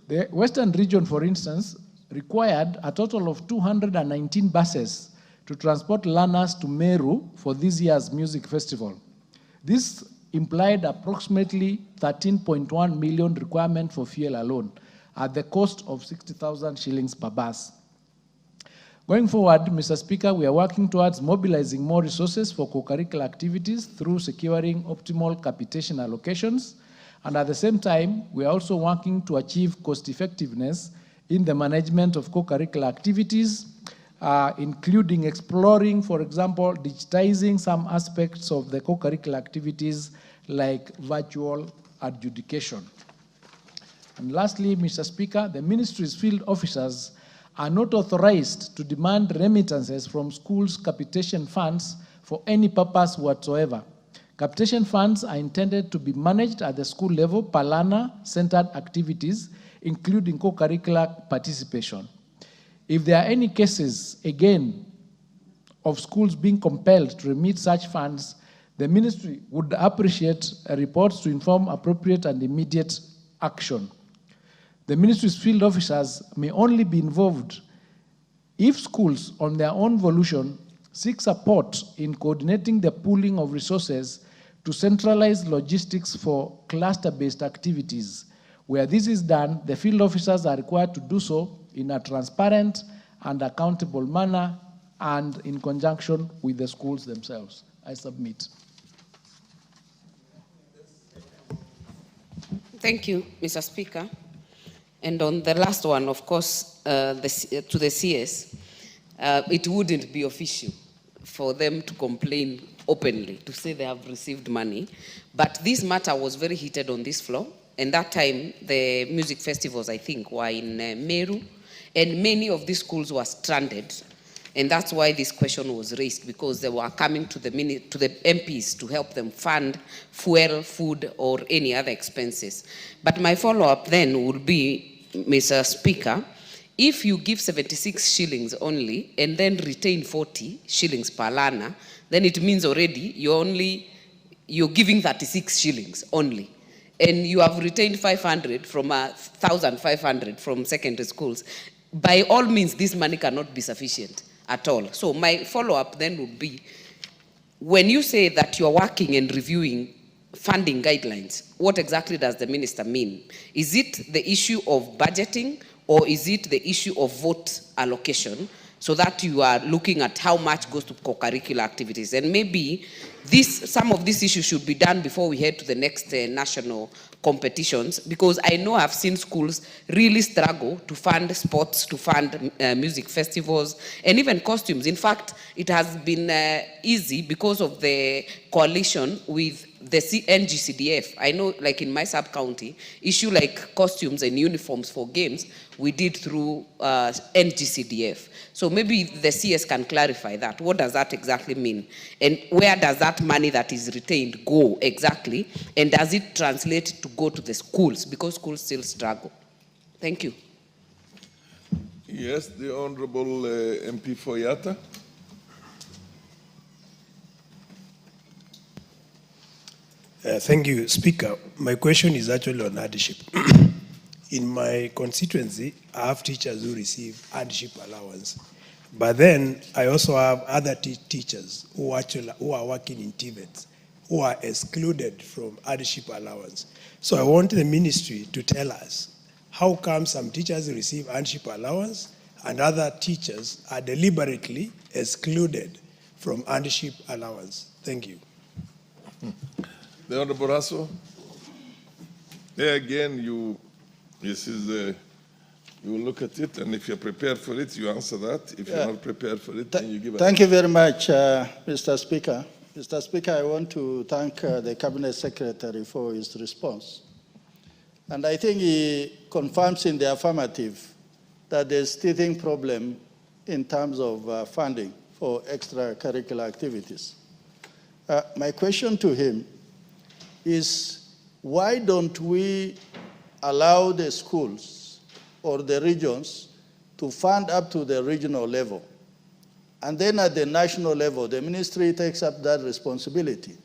The Western region, for instance, required a total of 219 buses to transport learners to Meru for this year's music festival. This implied approximately 13.1 million requirement for fuel alone at the cost of 60,000 shillings per bus. Going forward, Mr. Speaker, we are working towards mobilizing more resources for co-curricular activities through securing optimal capitation allocations. And at the same time, we are also working to achieve cost effectiveness in the management of co-curricular activities, including exploring, for example, digitizing some aspects of the co-curricular activities like virtual adjudication. And lastly, Mr. Speaker, the ministry's field officers are not authorized to demand remittances from schools' capitation funds for any purpose whatsoever. Capitation funds are intended to be managed at the school level per learner-centered activities, including co-curricular participation. If there are any cases, again, of schools being compelled to remit such funds, the ministry would appreciate reports to inform appropriate and immediate action. The ministry's field officers may only be involved if schools, on their own volition, seek support in coordinating the pooling of resources to centralize logistics for cluster-based activities. Where this is done, the field officers are required to do so in a transparent and accountable manner and in conjunction with the schools themselves. I submit. Thank you, Mr. Speaker. And on the last one, of course, to the CS, it wouldn't be official for them to complain openly, to say they have received money. But this matter was very heated on this floor. And that time, the music festivals, I think, were in Meru. And many of these schools were stranded. And that's why this question was raised, because they were coming to the MPs to help them fund fuel, food, or any other expenses. But my follow-up then would be, Mr. Speaker, if you give 76 shillings only and then retain 40 shillings per learner, then it means already you're giving 36 shillings only. And you have retained 500 from 1,500 from secondary schools. By all means, this money cannot be sufficient at all. So my follow-up then would be, when you say that you're working and reviewing funding guidelines, what exactly does the minister mean? Is it the issue of budgeting, or is it the issue of vote allocation, so that you are looking at how much goes to co-curricular activities? And maybe some of these issues should be done before we head to the next national competitions, because I know I've seen schools really struggle to fund sports, to fund music festivals, and even costumes. In fact, it has been easy because of the coalition with the NGCDF. I know, like in my sub-county, issue like costumes and uniforms for games, we did through NGCDF. So maybe the CS can clarify that. What does that exactly mean? And where does that money that is retained go exactly? And does it translate to go to the schools? Because schools still struggle. Thank you. Yes, the Honorable MP Foyata. Thank you, Speaker. My question is actually on hardship. In my constituency, I have teachers who receive hardship allowance. But then I also have other teachers who are working in TVETs, who are excluded from hardship allowance. So I want the ministry to tell us, how come some teachers receive hardship allowance and other teachers are deliberately excluded from hardship allowance? Thank you. The Honorable Russell. There again, you will look at it, and if you're prepared for it, you answer that. If you're not prepared for it, then you give it. Thank you very much, Mr. Speaker. Mr. Speaker, I want to thank the Cabinet Secretary for his response. And I think he confirms in the affirmative that there's teething problem in terms of funding for extracurricular activities. My question to him is, why don't we allow the schools or the regions to fund up to the regional level? And then at the national level, the ministry takes up that responsibility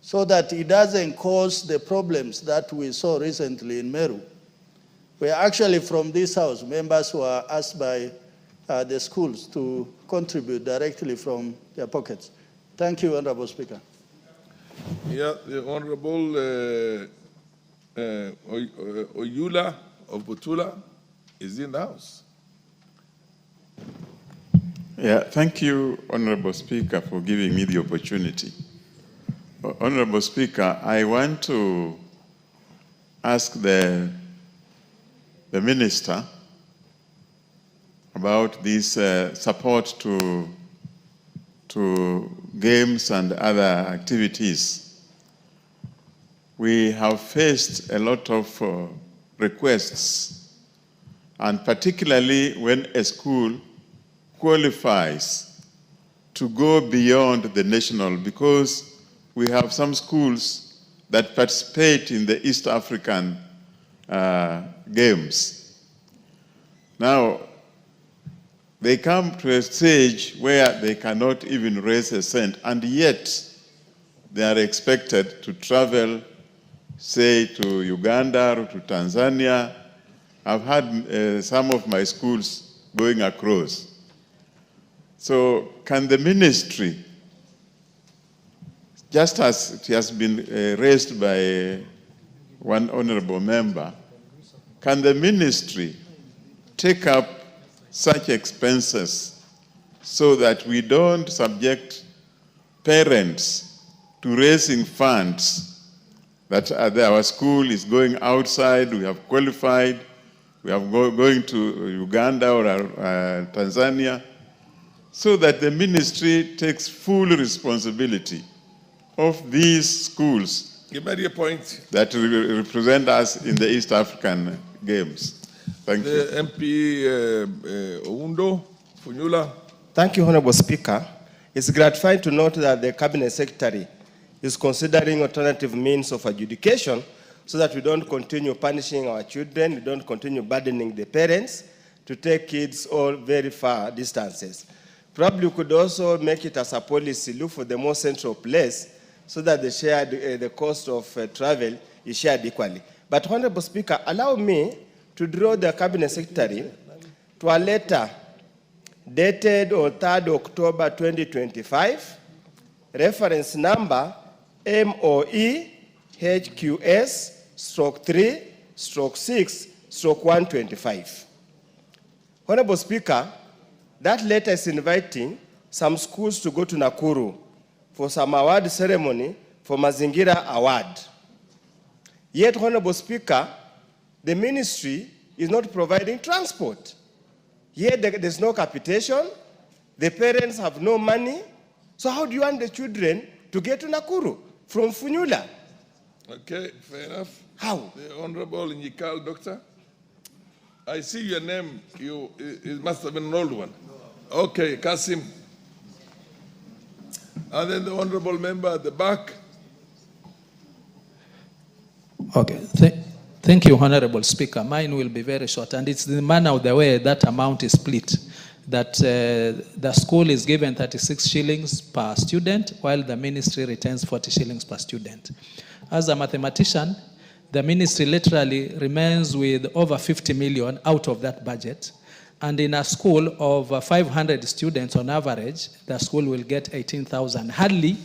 so that it doesn't cause the problems that we saw recently in Meru, where actually from this house, members were asked by the schools to contribute directly from their pockets. Thank you, Honorable Speaker. Yeah, the Honorable Oyula of Butula is in the house. Yeah, thank you, Honorable Speaker, for giving me the opportunity. Honorable Speaker, I want to ask the Minister about this support to games and other activities. We have faced a lot of requests, and particularly when a school qualifies to go beyond the national, because we have some schools that participate in the East African games. Now, they come to a stage where they cannot even raise a cent, and yet they are expected to travel, say, to Uganda or to Tanzania. I've had some of my schools going across. So can the ministry, just as it has been raised by one honorable member, can the ministry take up such expenses so that we don't subject parents to raising funds that our school is going outside, we have qualified, we are going to Uganda or Tanzania, so that the ministry takes full responsibility of these schools that represent us in the East African Games. Thank you. MP Oundo, Funyula. Thank you, Honorable Speaker. It's gratifying to note that the Cabinet Secretary is considering alternative means of adjudication so that we don't continue punishing our children, we don't continue burdening the parents to take kids all very far distances. Probably we could also make it as a policy, look for the more central place so that the cost of travel is shared equally. But Honorable Speaker, allow me to draw the Cabinet Secretary to a letter dated on 3rd October 2025, reference number MOE-HQS/3/6/125. Honorable Speaker, that letter is inviting some schools to go to Nakuru for some award ceremony for Mazingira Award. Yet, Honorable Speaker, the ministry is not providing transport. Yet there's no capitation, the parents have no money. So how do you want the children to get to Nakuru from Funyula? Okay, fair enough. How? The Honorable Nyikal, Doctor. I see your name, it must have been an old one. Okay, Kasim. And then the Honorable Member at the back. Okay, thank you, Honorable Speaker. Mine will be very short, and it's the manner of the way that amount is split. That the school is given 36 shillings per student, while the ministry retains 40 shillings per student. As a mathematician, the ministry literally remains with over 50 million out of that budget. And in a school of 500 students on average, the school will get 18,000, hardly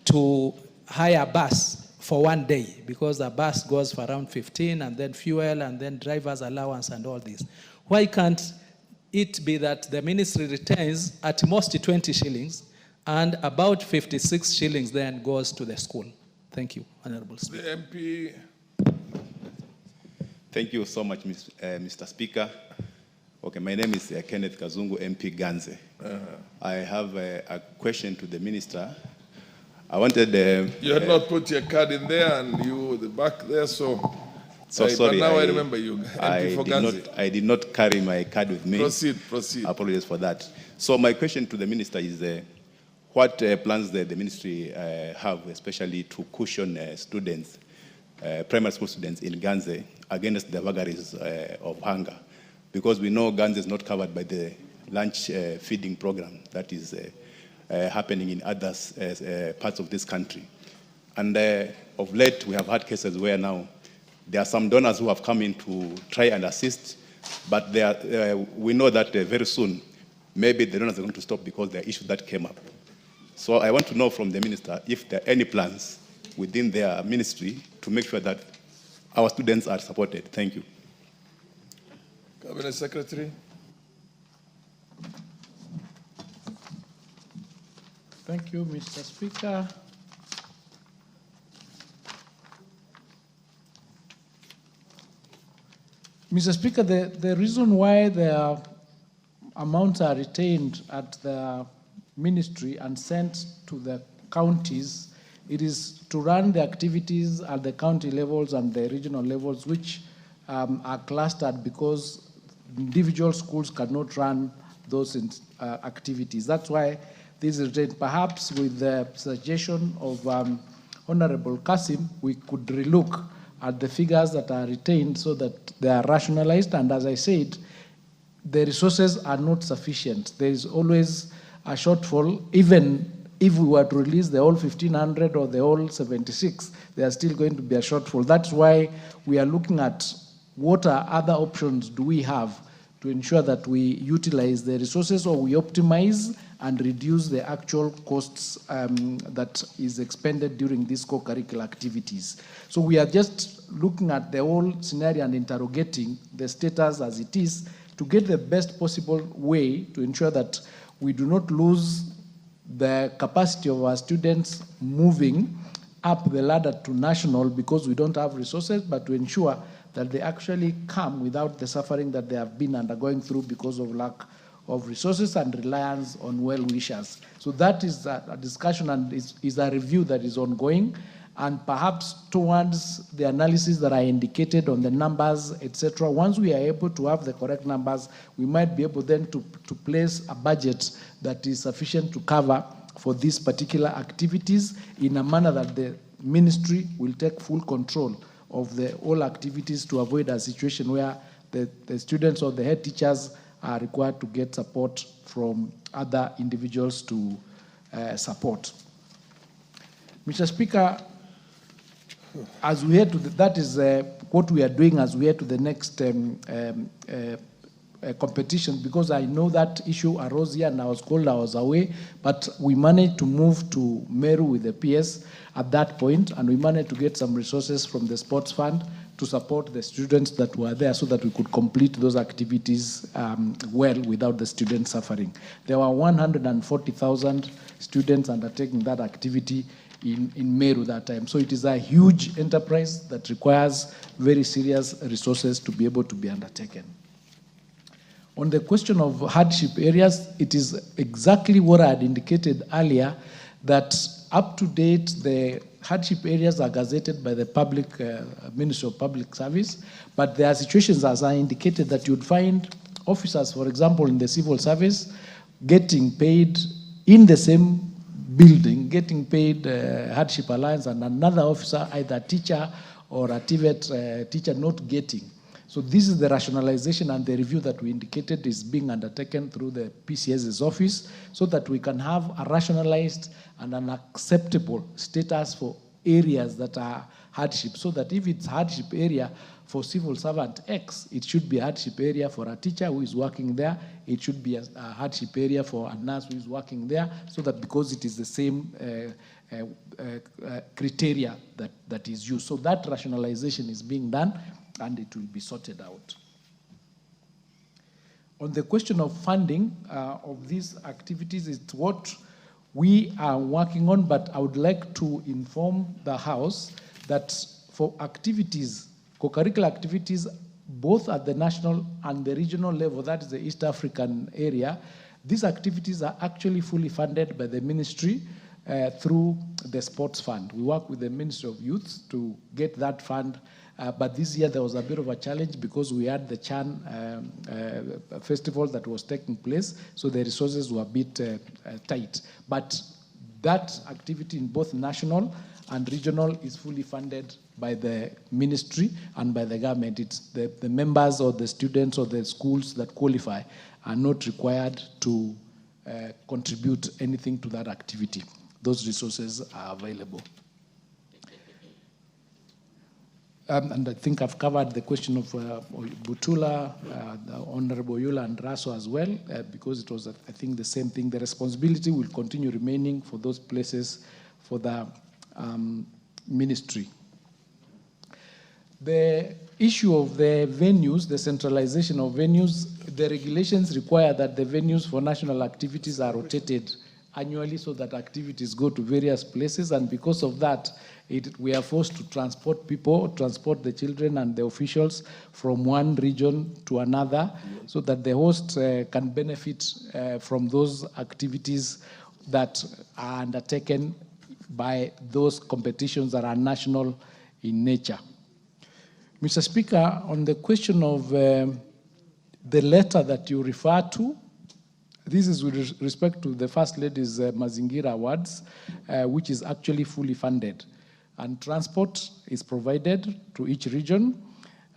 to hire a bus for one day, because the bus goes for around 15, and then fuel, and then driver's allowance and all this. Why can't it be that the ministry retains at most 20 shillings and about 56 shillings then goes to the school? Thank you, Honorable Speaker. The MP. Thank you so much, Mr. Speaker. Okay, my name is Kenneth Kazungu, MP Ganze. I have a question to the minister. I wanted... you had not put your card in there, and you were the back there, so sorry. But now I remember you, MP for Ganze. I did not carry my card with me. Proceed. Apologies for that. So my question to the minister is, what plans the ministry have, especially to cushion students, primary school students in Ganze against the vagaries of hunger? Because we know Ganze is not covered by the lunch feeding program that is happening in other parts of this country. And of late, we have had cases where now there are some donors who have come in to try and assist, but we know that very soon, maybe the donors are going to stop because there are issues that came up. So I want to know from the minister if there are any plans within their ministry to make sure that our students are supported. Thank you. Cabinet Secretary. Thank you, Mr. Speaker. Mr. Speaker, the reason why the amounts are retained at the ministry and sent to the counties, it is to run the activities at the county levels and the regional levels, which are clustered because individual schools cannot run those activities. That's why this is retained. Perhaps with the suggestion of Honorable Kasim, we could relook at the figures that are retained so that they are rationalized. And as I said, the resources are not sufficient. There is always a shortfall. Even if we were to release the whole 1,500 or the whole 76, there are still going to be a shortfall. That's why we are looking at what are other options do we have to ensure that we utilize the resources or we optimize and reduce the actual costs that is expended during these co-curricular activities. So we are just looking at the whole scenario and interrogating the status as it is to get the best possible way to ensure that we do not lose the capacity of our students moving up the ladder to national because we don't have resources, but to ensure that they actually come without the suffering that they have been undergoing through because of lack of resources and reliance on well-wishers. So that is a discussion and is a review that is ongoing, and perhaps towards the analysis that I indicated on the numbers, etc. Once we are able to have the correct numbers, we might be able then to place a budget that is sufficient to cover for these particular activities in a manner that the ministry will take full control of the all activities to avoid a situation where the students or the head teachers are required to get support from other individuals to support. Mr. Speaker, as we head to that is what we are doing as we head to the next competition, because I know that issue arose here and I was called, I was away, but we managed to move to Meru with the PS at that point, and we managed to get some resources from the sports fund to support the students that were there so that we could complete those activities well without the students suffering. There were 140,000 students undertaking that activity in Meru that time. So it is a huge enterprise that requires very serious resources to be able to be undertaken. On the question of hardship areas, it is exactly what I had indicated earlier, that up to date, the hardship areas are gazetted by the Ministry of Public Service, but there are situations, as I indicated, that you'd find officers, for example, in the civil service, getting paid in the same building, getting paid hardship allowance, and another officer, either teacher or a TVET teacher, not getting. So this is the rationalization and the review that we indicated is being undertaken through the PCS's office so that we can have a rationalized and an acceptable status for areas that are hardship, so that if it's hardship area for civil servant X, it should be a hardship area for a teacher who is working there. It should be a hardship area for a nurse who is working there, so that because it is the same criteria that is used. So that rationalization is being done, and it will be sorted out. On the question of funding of these activities, it's what we are working on, but I would like to inform the House that for activities, co-curricular activities, both at the national and the regional level, that is the East African area, these activities are actually fully funded by the ministry through the sports fund. We work with the Ministry of Youth to get that fund. But this year there was a bit of a challenge because we had the Chan festival that was taking place, so the resources were a bit tight. But that activity in both national and regional is fully funded by the ministry and by the government. It's the members or the students or the schools that qualify are not required to contribute anything to that activity. Those resources are available. And I think I've covered the question of Butula, the Honorable Yula and Raso as well, because it was, I think, the same thing. The responsibility will continue remaining for those places for the ministry. The issue of the venues, the centralization of venues, the regulations require that the venues for national activities are rotated annually so that activities go to various places, and because of that, we are forced to transport people, transport the children and the officials from one region to another so that the host can benefit from those activities that are undertaken by those competitions that are national in nature. Mr. Speaker, on the question of the letter that you refer to, this is with respect to the First Lady's Mazingira Awards, which is actually fully funded. And transport is provided to each region,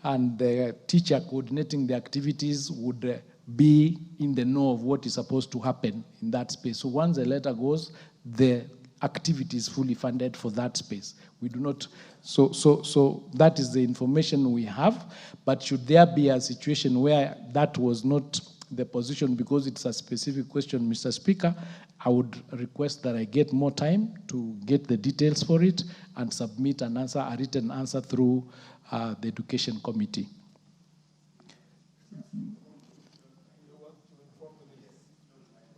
and the teacher coordinating the activities would be in the know of what is supposed to happen in that space. So once the letter goes, the activity is fully funded for that space. We do not, so that is the information we have, but should there be a situation where that was not the position because it's a specific question, Mr. Speaker, I would request that I get more time to get the details for it and submit an answer, a written answer through the Education Committee.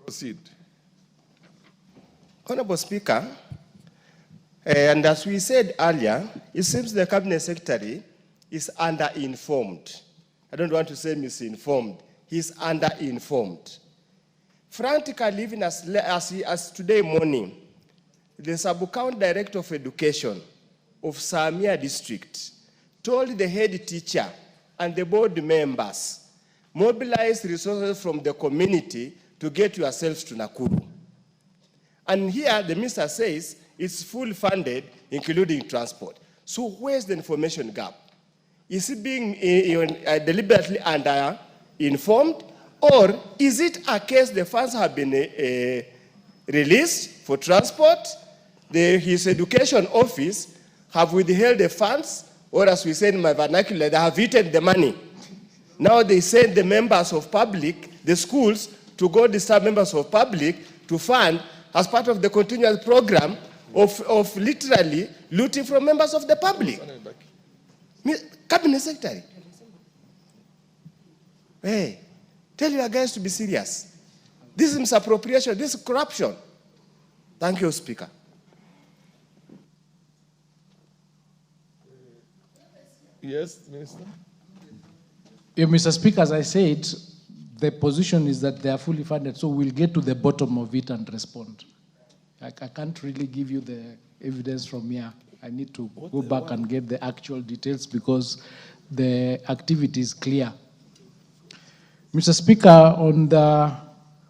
Proceed. Honorable Speaker, and as we said earlier, it seems the Cabinet Secretary is underinformed. I don't want to say misinformed. He's underinformed. Frantically, even as today morning, the Sub-County Director of Education of Samia District told the head teacher and the board members, mobilize resources from the community to get yourselves to Nakuru. And here the minister says it's full funded, including transport. So where's the information gap? Is it being deliberately underinformed, or is it a case the funds have been released for transport? His education office have withheld the funds, or as we say in my vernacular, they have eaten the money. Now they send the members of public, the schools, to go disturb members of public to fund as part of the continuous program of literally looting from members of the public. Cabinet Secretary, hey, tell your guys to be serious. This is misappropriation, this is corruption. Thank you, Speaker. Yes, Minister. Yeah, Mr. Speaker, as I said, the position is that they are fully funded, so we'll get to the bottom of it and respond. I can't really give you the evidence from here. I need to go back and get the actual details because the activity is clear. Mr. Speaker, on the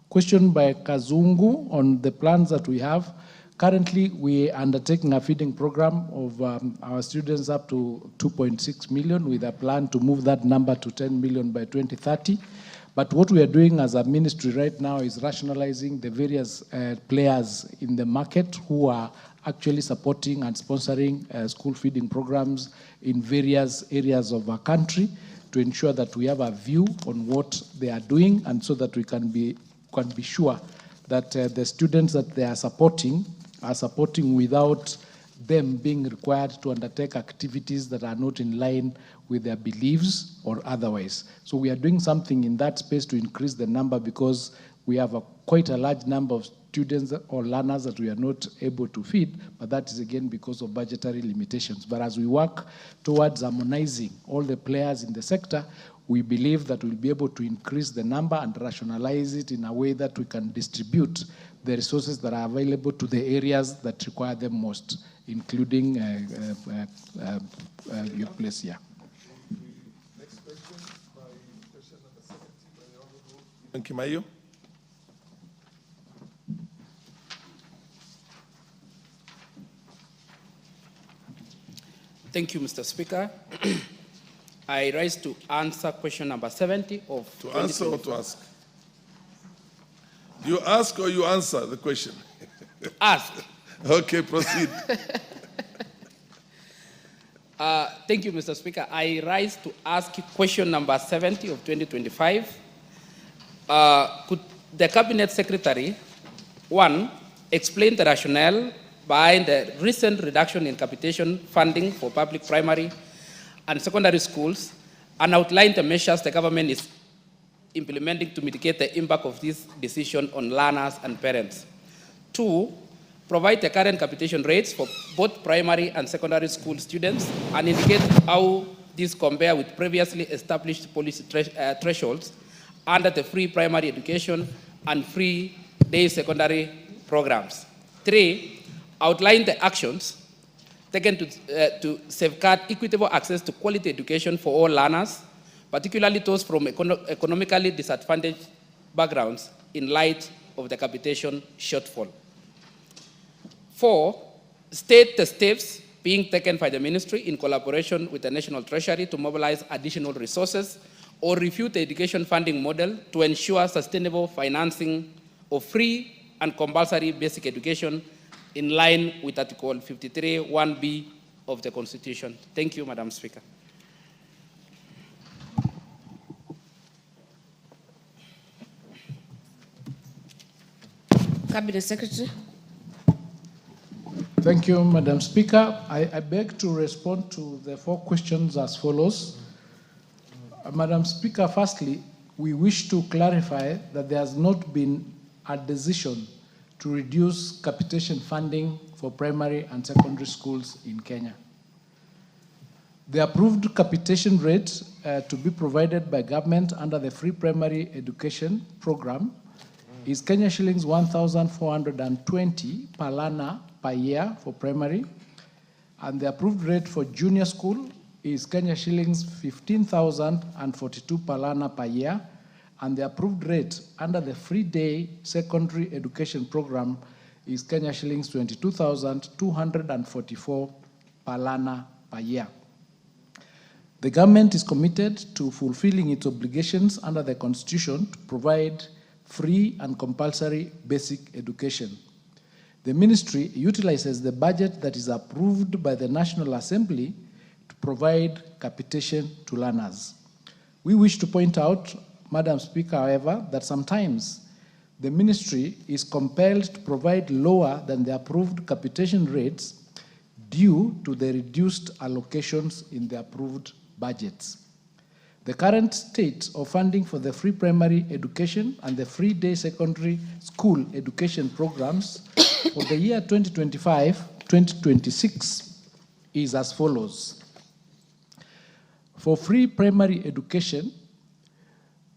question by Kazungu on the plans that we have, currently we are undertaking a feeding program of our students up to 2.6 million with a plan to move that number to 10 million by 2030. But what we are doing as a ministry right now is rationalizing the various players in the market who are actually supporting and sponsoring school feeding programs in various areas of our country to ensure that we have a view on what they are doing, and so that we can be sure that the students that they are supporting without them being required to undertake activities that are not in line with their beliefs or otherwise. So we are doing something in that space to increase the number, because we have quite a large number of students or learners that we are not able to feed, but that is again because of budgetary limitations. But as we work towards harmonizing all the players in the sector, we believe that we'll be able to increase the number and rationalize it in a way that we can distribute the resources that are available to the areas that require them most, including your place here. Next question by question number 70 by the Honorable Kimayo. Thank you, Mr. Speaker. I rise to answer question number 70 of... To answer or to ask? You ask or you answer the question? To ask. Okay, proceed. Thank you, Mr. Speaker. I rise to ask question number 70 of 2025. Could the Cabinet Secretary, one, explain the rationale behind the recent reduction in capitation funding for public primary and secondary schools, and outline the measures the government is implementing to mitigate the impact of this decision on learners and parents? 2, provide the current capitation rates for both primary and secondary school students and indicate how these compare with previously established policy thresholds under the free primary education and free day secondary programs. 3, outline the actions taken to safeguard equitable access to quality education for all learners, particularly those from economically disadvantaged backgrounds in light of the capitation shortfall. 4, state the steps being taken by the ministry in collaboration with the National Treasury to mobilize additional resources or review the education funding model to ensure sustainable financing of free and compulsory basic education in line with Article 53(1)(b) of the Constitution. Thank you, Madam Speaker. Cabinet Secretary. Thank you, Madam Speaker. I beg to respond to the 4 questions as follows. Madam Speaker, firstly, we wish to clarify that there has not been a decision to reduce capitation funding for primary and secondary schools in Kenya. The approved capitation rate to be provided by government under the free primary education program is Kenya shillings 1,420 per learner per year for primary, and the approved rate for junior school is Kenya shillings 15,042 per learner per year, and the approved rate under the free day secondary education program is Kenya shillings 22,244 per learner per year. The government is committed to fulfilling its obligations under the Constitution to provide free and compulsory basic education. The ministry utilizes the budget that is approved by the National Assembly to provide capitation to learners. We wish to point out, Madam Speaker, however, that sometimes the ministry is compelled to provide lower than the approved capitation rates due to the reduced allocations in the approved budgets. The current state of funding for the free primary education and the free day secondary school education programs for the year 2025-2026 is as follows. For free primary education,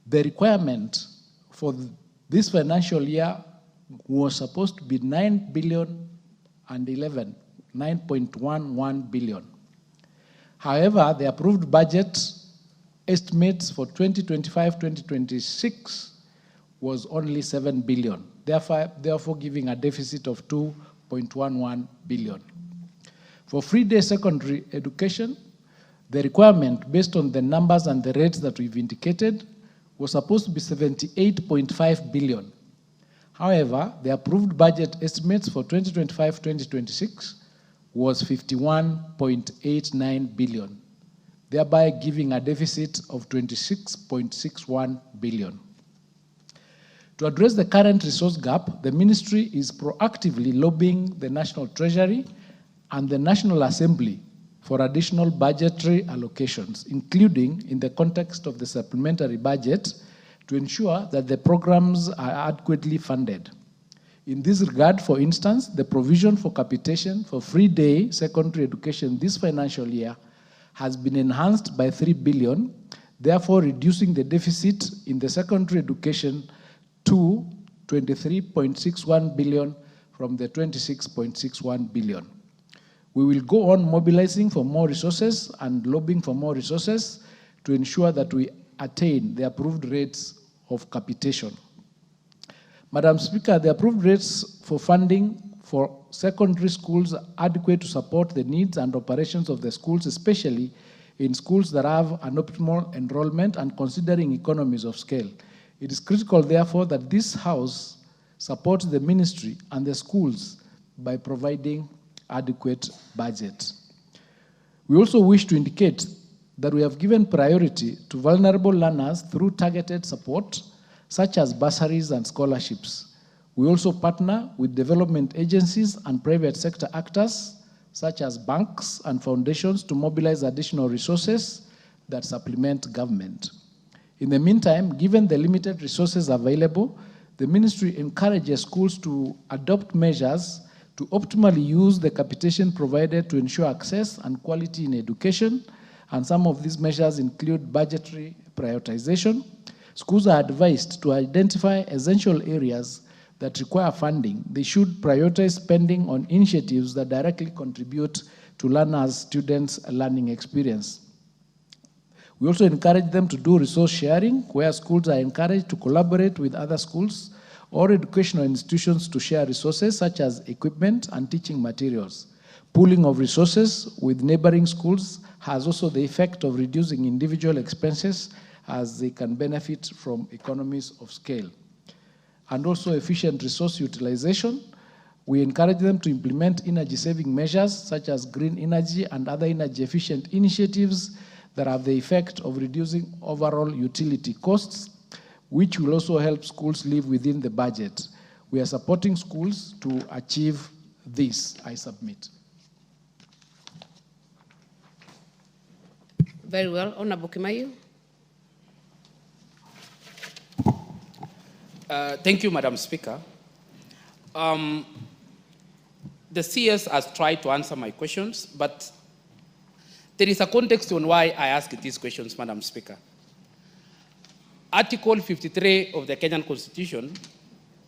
the requirement for this financial year was supposed to be 9.11 billion. However, the approved budget estimates for 2025-2026 was only 7 billion, therefore giving a deficit of 2.11 billion. For free day secondary education, the requirement based on the numbers and the rates that we've indicated was supposed to be 78.5 billion. However, the approved budget estimates for 2025-2026 was 51.89 billion, thereby giving a deficit of 26.61 billion. To address the current resource gap, the ministry is proactively lobbying the National Treasury and the National Assembly for additional budgetary allocations, including in the context of the supplementary budget, to ensure that the programs are adequately funded. In this regard, for instance, the provision for capitation for free day secondary education this financial year has been enhanced by 3 billion, therefore reducing the deficit in the secondary education to 23.61 billion from the 26.61 billion. We will go on mobilizing for more resources and lobbying for more resources to ensure that we attain the approved rates of capitation. Madam Speaker, the approved rates for funding for secondary schools are adequate to support the needs and operations of the schools, especially in schools that have an optimal enrollment and considering economies of scale. It is critical, therefore, that this House supports the ministry and the schools by providing adequate budget. We also wish to indicate that we have given priority to vulnerable learners through targeted support, such as bursaries and scholarships. We also partner with development agencies and private sector actors, such as banks and foundations, to mobilize additional resources that supplement government. In the meantime, given the limited resources available, the ministry encourages schools to adopt measures to optimally use the capitation provided to ensure access and quality in education. And some of these measures include budgetary prioritization. Schools are advised to identify essential areas that require funding. They should prioritize spending on initiatives that directly contribute to learners' students' learning experience. We also encourage them to do resource sharing, where schools are encouraged to collaborate with other schools or educational institutions to share resources such as equipment and teaching materials. Pooling of resources with neighboring schools has also the effect of reducing individual expenses as they can benefit from economies of scale. And also efficient resource utilization. We encourage them to implement energy-saving measures such as green energy and other energy-efficient initiatives that have the effect of reducing overall utility costs, which will also help schools live within the budget. We are supporting schools to achieve this. I submit. Very well. Honorable Kimayu. Thank you, Madam Speaker. The CS has tried to answer my questions, but there is a context on why I ask these questions, Madam Speaker. Article 53 of the Kenyan Constitution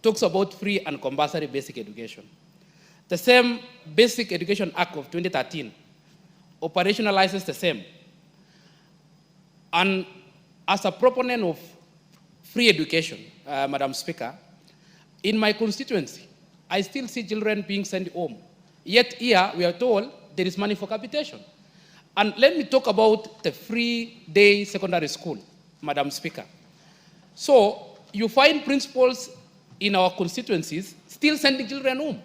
talks about free and compulsory basic education. The same Basic Education Act of 2013 operationalizes the same. And as a proponent of free education, Madam Speaker, in my constituency, I still see children being sent home. Yet here, we are told there is money for capitation. And let me talk about the free day secondary school, Madam Speaker. So you find principals in our constituencies still sending children home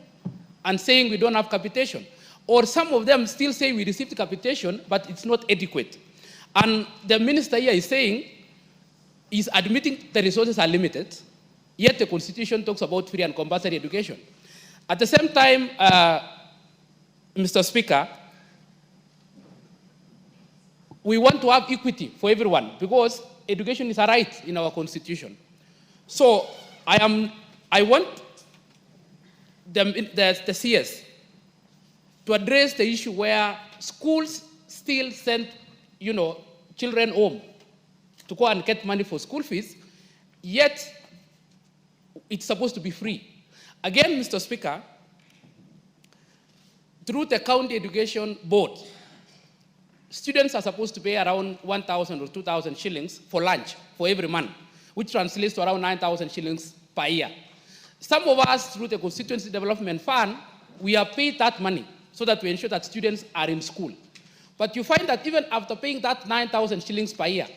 and saying we don't have capitation. Or some of them still say we received capitation, but it's not adequate. And the minister here is saying, is admitting the resources are limited, yet the Constitution talks about free and compulsory education. At the same time, Mr. Speaker, we want to have equity for everyone because education is a right in our Constitution. So I want the CS to address the issue where schools still send, children home to go and get money for school fees, yet it's supposed to be free. Again, Mr. Speaker, through the County Education Board, students are supposed to pay around 1,000 or 2,000 shillings for lunch for every month, which translates to around 9,000 shillings per year. Some of us, through the Constituency Development Fund, we have paid that money so that we ensure that students are in school. But you find that even after paying that 9,000 shillings per year,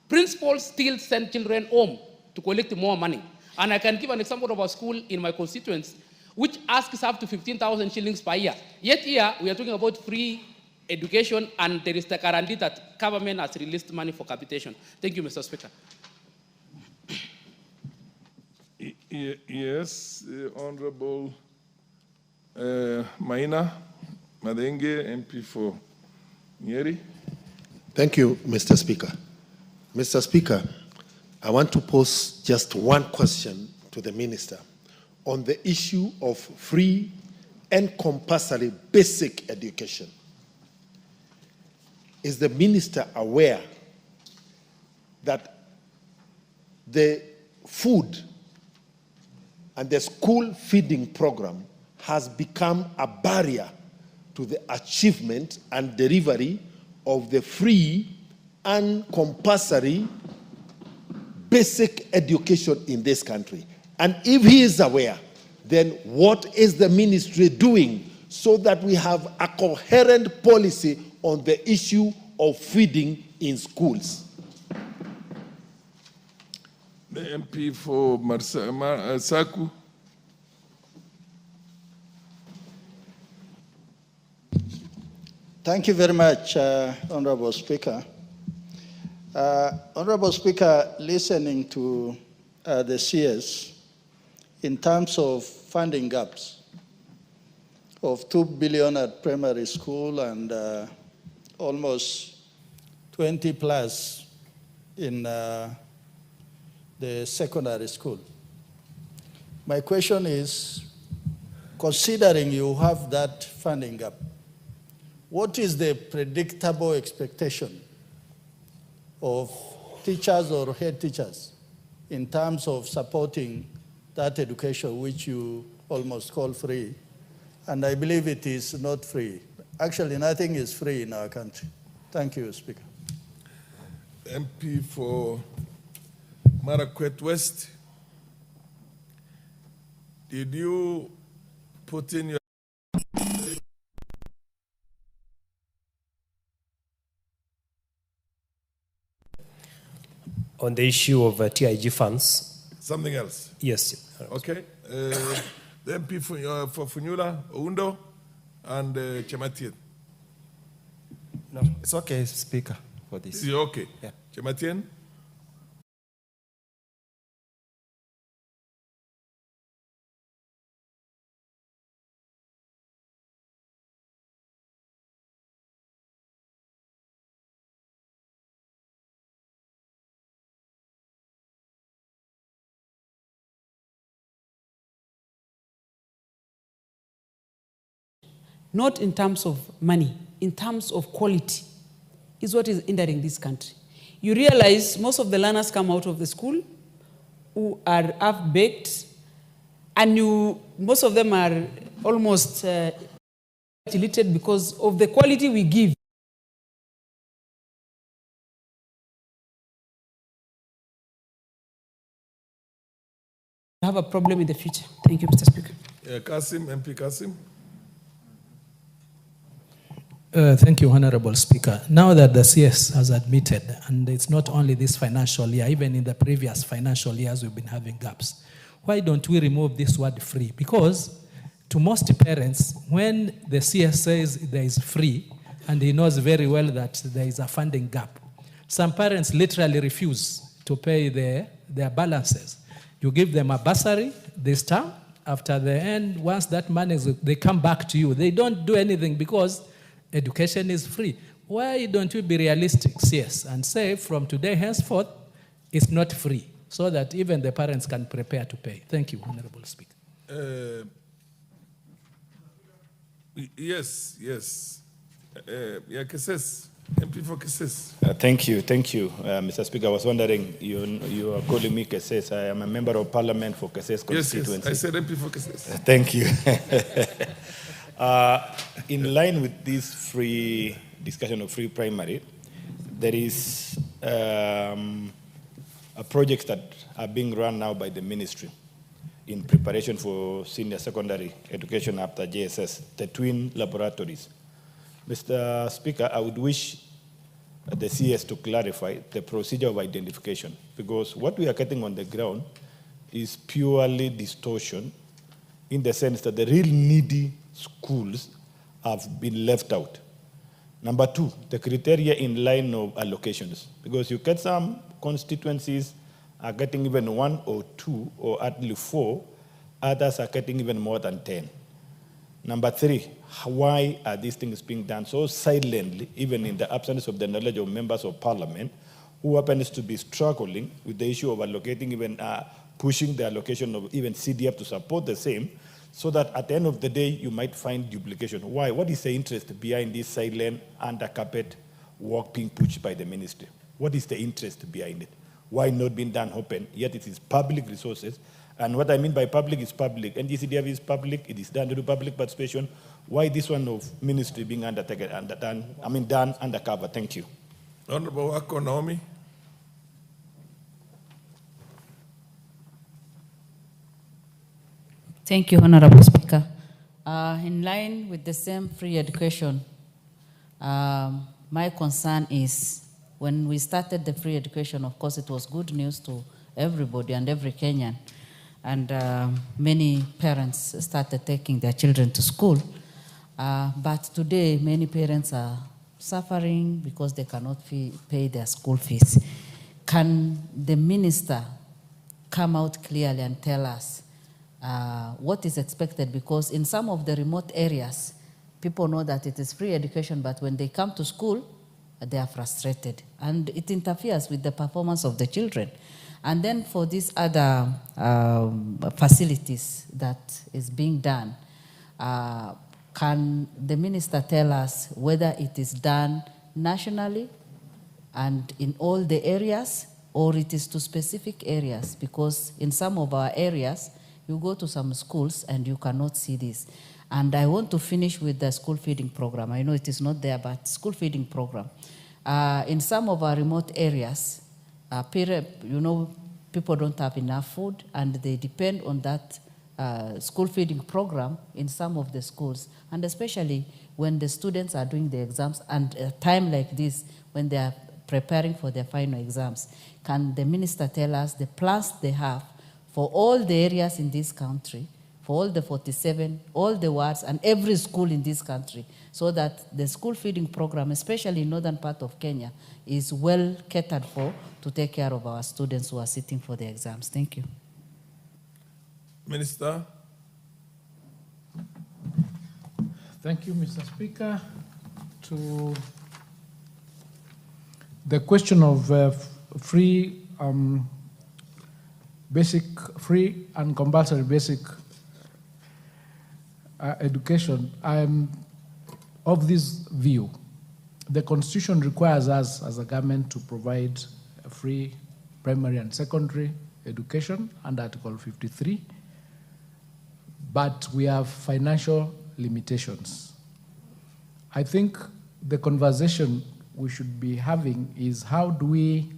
principals still send children home to collect more money. And I can give an example of a school in my constituency which asks up to 15,000 shillings per year. Yet here, we are talking about free education, and there is the guarantee that government has released money for capitation. Thank you, Mr. Speaker. Yes, Honorable Maina Madenge, MP for Nyeri. Thank you, Mr. Speaker. Mr. Speaker, I want to pose just one question to the Minister on the issue of free and compulsory basic education. Is the Minister aware that the food and the school feeding program has become a barrier to the achievement and delivery of the free and compulsory basic education in this country? And if he is aware, then what is the ministry doing so that we have a coherent policy on the issue of feeding in schools? The MP for Saku. Thank you very much, Honorable Speaker. Honorable Speaker, listening to the CS in terms of funding gaps of 2 billion at primary school and almost 20 plus in the secondary school. My question is, considering you have that funding gap, what is the predictable expectation of teachers or head teachers in terms of supporting that education which you almost call free? And I believe it is not free. Actually, nothing is free in our country. Thank you, Speaker. MP for Marakwet West. Did you put in your... On the issue of TIG funds. Something else? Yes. Okay. The MP for Funyula, Oundo, and Chematien. No, it's okay, Speaker, for this. Is it okay? Yeah. Chematien? Not in terms of money, in terms of quality, is what is hindering this country. You realize most of the learners come out of the school who are half-baked, and most of them are almost illiterate because of the quality we give. Have a problem in the future. Thank you, Mr. Speaker. Kasim, MP Kasim. Thank you, Honorable Speaker. Now that the CS has admitted, and it's not only this financial year, even in the previous financial years we've been having gaps, why don't we remove this word free? Because to most parents, when the CS says there is free, and he knows very well that there is a funding gap, some parents literally refuse to pay their balances. You give them a bursary this term, after the end, once that money is, they come back to you. They don't do anything because education is free. Why don't we be realistic, yes, and say from today henceforth, it's not free, so that even the parents can prepare to pay. Thank you, Honorable Speaker. Yes. Keses, MP for Keses. Thank you, Mr. Speaker. I was wondering, you are calling me Keses. I am a member of Parliament for Keses constituency. Yes, I said MP for Keses. Thank you. In line with this free discussion of free primary, there is projects that are being run now by the ministry in preparation for senior secondary education after JSS, the twin laboratories. Mr. Speaker, I would wish the CS to clarify the procedure of identification, because what we are getting on the ground is purely distortion, in the sense that the real needy schools have been left out. Number two, the criteria in line of allocations, because you get some constituencies are getting even 1 or 2 or at least 4, others are getting even more than 10. Number three, why are these things being done so silently, even in the absence of the knowledge of members of Parliament, who happens to be struggling with the issue of allocating, even pushing the allocation of even CDF to support the same, so that at the end of the day, you might find duplication. Why? What is the interest behind this silent, under carpet work being pushed by the ministry? What is the interest behind it? Why not being done open, yet it is public resources? And what I mean by public is public. NGCDF is public, it is done through public participation. Why this one of ministry being undertaken, done undercover? Thank you. Honorable Wako Naomi. Thank you, Honorable Speaker. In line with the same free education, my concern is when we started the free education, of course, it was good news to everybody and every Kenyan. And many parents started taking their children to school. But today, many parents are suffering because they cannot pay their school fees. Can the minister come out clearly and tell us what is expected? Because in some of the remote areas, people know that it is free education, but when they come to school, they are frustrated. And it interferes with the performance of the children. And then for these other facilities that is being done, can the minister tell us whether it is done nationally and in all the areas, or it is to specific areas? Because in some of our areas, you go to some schools and you cannot see this. And I want to finish with the school feeding program. I know it is not there, but school feeding program. In some of our remote areas, people don't have enough food, and they depend on that school feeding program in some of the schools, and especially when the students are doing the exams, and a time like this when they are preparing for their final exams. Can the minister tell us the plans they have for all the areas in this country, for all the 47, all the wards, and every school in this country, so that the school feeding program, especially in northern part of Kenya, is well catered for to take care of our students who are sitting for the exams? Thank you. Minister. Thank you, Mr. Speaker. To the question of free and compulsory basic education, I'm of this view. The Constitution requires us as a government to provide a free primary and secondary education under Article 53, but we have financial limitations. I think the conversation we should be having is how do we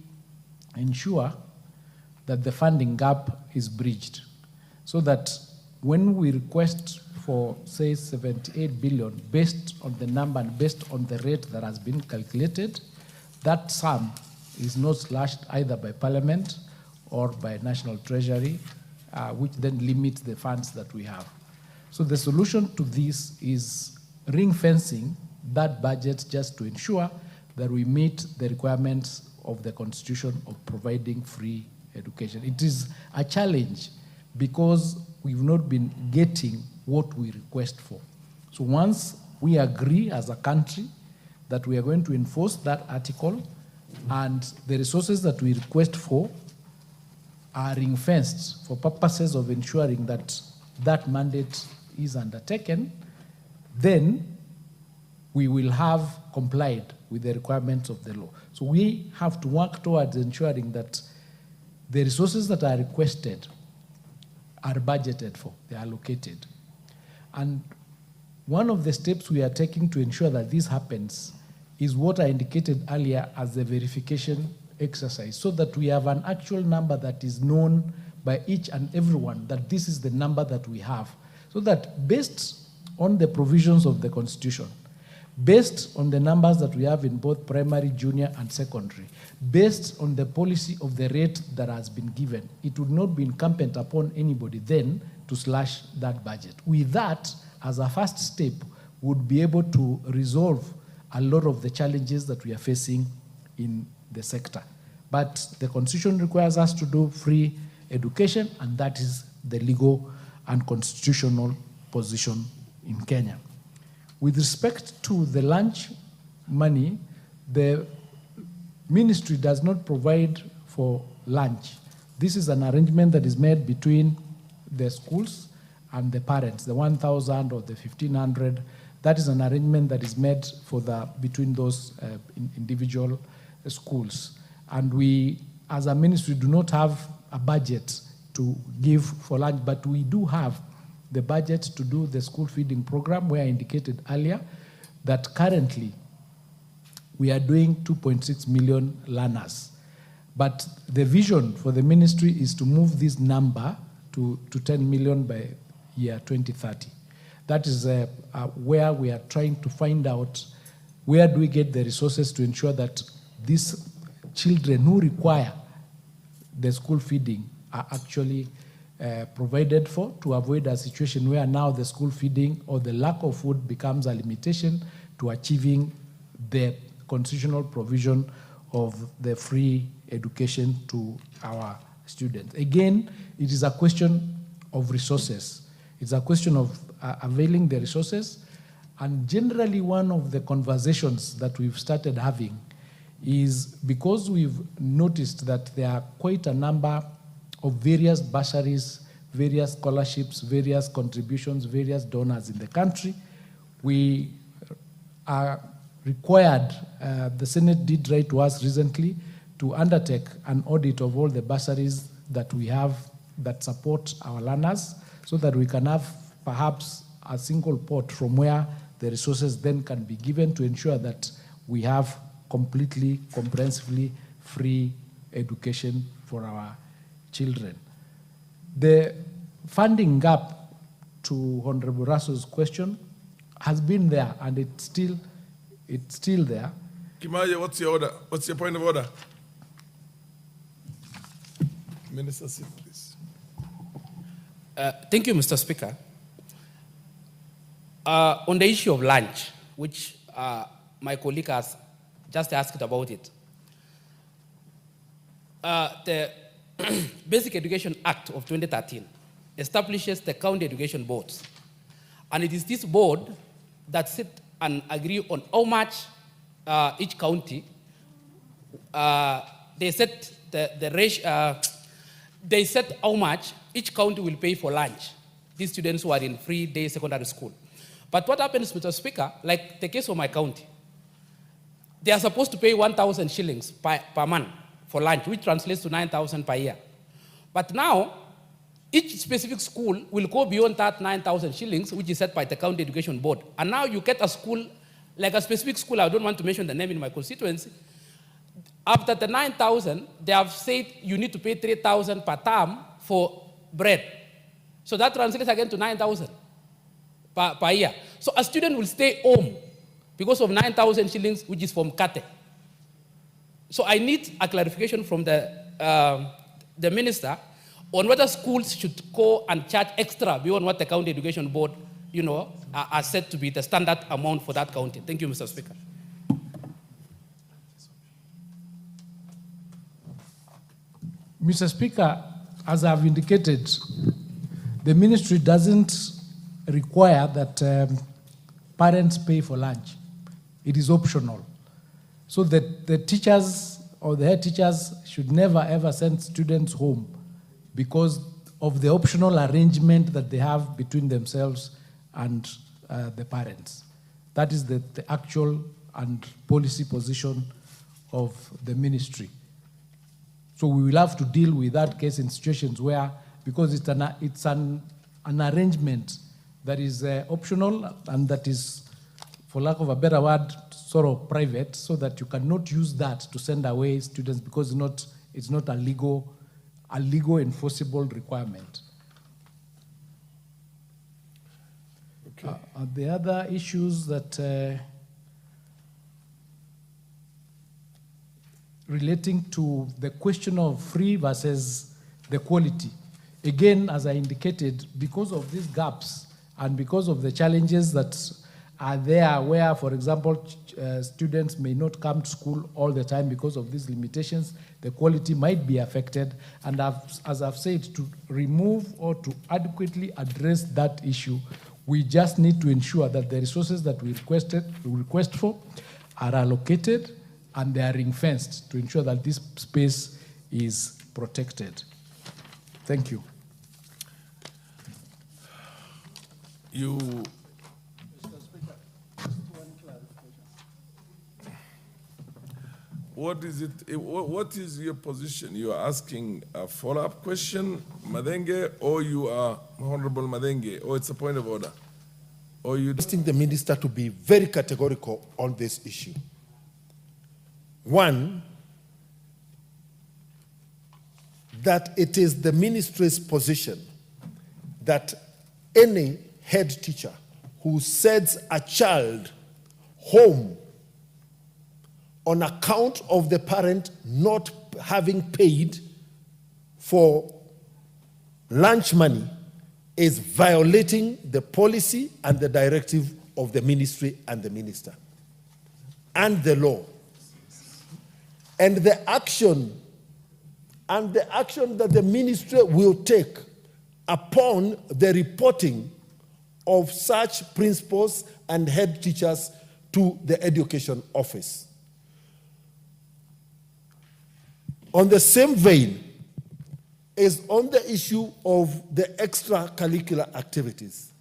ensure that the funding gap is bridged, so that when we request for, say, 78 billion, based on the number and based on the rate that has been calculated, that sum is not slashed either by Parliament or by National Treasury, which then limits the funds that we have. So the solution to this is ring-fencing that budget just to ensure that we meet the requirements of the Constitution of providing free education. It is a challenge because we've not been getting what we request for. So once we agree as a country that we are going to enforce that article and the resources that we request for are ring-fenced for purposes of ensuring that that mandate is undertaken, then we will have complied with the requirements of the law. So we have to work towards ensuring that the resources that are requested are budgeted for, they are allocated. And one of the steps we are taking to ensure that this happens is what I indicated earlier as the verification exercise, so that we have an actual number that is known by each and everyone, that this is the number that we have. So that based on the provisions of the Constitution, based on the numbers that we have in both primary, junior, and secondary, based on the policy of the rate that has been given, it would not be incumbent upon anybody then to slash that budget. With that, as a first step, would be able to resolve a lot of the challenges that we are facing in the sector. But the Constitution requires us to do free education, and that is the legal and constitutional position in Kenya. With respect to the lunch money, the ministry does not provide for lunch. This is an arrangement that is made between the schools and the parents, the 1,000 or the 1,500. That is an arrangement that is made for between those individual schools. And we, as a ministry, do not have a budget to give for lunch, but we do have the budget to do the school feeding program, where I indicated earlier that currently we are doing 2.6 million learners. But the vision for the ministry is to move this number to 10 million by year 2030. That is where we are trying to find out where do we get the resources to ensure that these children who require the school feeding are actually provided for, to avoid a situation where now the school feeding or the lack of food becomes a limitation to achieving the constitutional provision of the free education to our students. Again, it is a question of resources. It's a question of availing the resources. And generally, one of the conversations that we've started having is because we've noticed that there are quite a number of various bursaries, various scholarships, various contributions, various donors in the country. We are required, the Senate did write to us recently to undertake an audit of all the bursaries that we have that support our learners so that we can have perhaps a single pot from where the resources then can be given to ensure that we have completely, comprehensively free education for our children. The funding gap, to Honorable Russell's question, has been there and it's still there. Kimaye, what's your order? What's your point of order? Minister, sit, please. Thank you, Mr. Speaker. On the issue of lunch, which my colleague has just asked about it, the Basic Education Act of 2013 establishes the county education boards. And it is this board that sit and agree on how much each county, they set the ratio, they set how much each county will pay for lunch, these students who are in free day secondary school. But what happens, Mr. Speaker, like the case of my county, they are supposed to pay 1,000 shillings per month for lunch, which translates to 9,000 per year. But now, each specific school will go beyond that 9,000 shillings, which is set by the county education board. And now you get a school, like a specific school, I don't want to mention the name in my constituency. After the 9,000, they have said you need to pay 3,000 per term for bread. So that translates again to 9,000 per year. So a student will stay home because of 9,000 shillings, which is from Kate. So I need a clarification from the minister on whether schools should go and charge extra beyond what the county education board, are said to be the standard amount for that county. Thank you, Mr. Speaker. Mr. Speaker, as I've indicated, the ministry doesn't require that parents pay for lunch. It is optional. So that the teachers or the head teachers should never ever send students home because of the optional arrangement that they have between themselves and the parents. That is the actual and policy position of the ministry. So we will have to deal with that case in situations where, because it's an arrangement that is optional and that is, for lack of a better word, sort of private, so that you cannot use that to send away students because it's not a legal enforceable requirement. Okay. The other issues that relating to the question of free versus the quality. Again, as I indicated, because of these gaps and because of the challenges that are there where, for example, students may not come to school all the time because of these limitations, the quality might be affected. And as I've said, to remove or to adequately address that issue, we just need to ensure that the resources that we request for are allocated and they are ring-fenced to ensure that this space is protected. Thank you. What is it? What is your position? You are asking a follow-up question, Madenge, or you are Honorable Madenge, or it's a point of order? Or you asking the minister to be very categorical on this issue. One, that it is the ministry's position that any head teacher who sends a child home on account of the parent not having paid for lunch money is violating the policy and the directive of the ministry and the minister and the law. And the action that the ministry will take upon the reporting of such principals and head teachers to the education office. on the same vein, is on the issue of the extracurricular activities,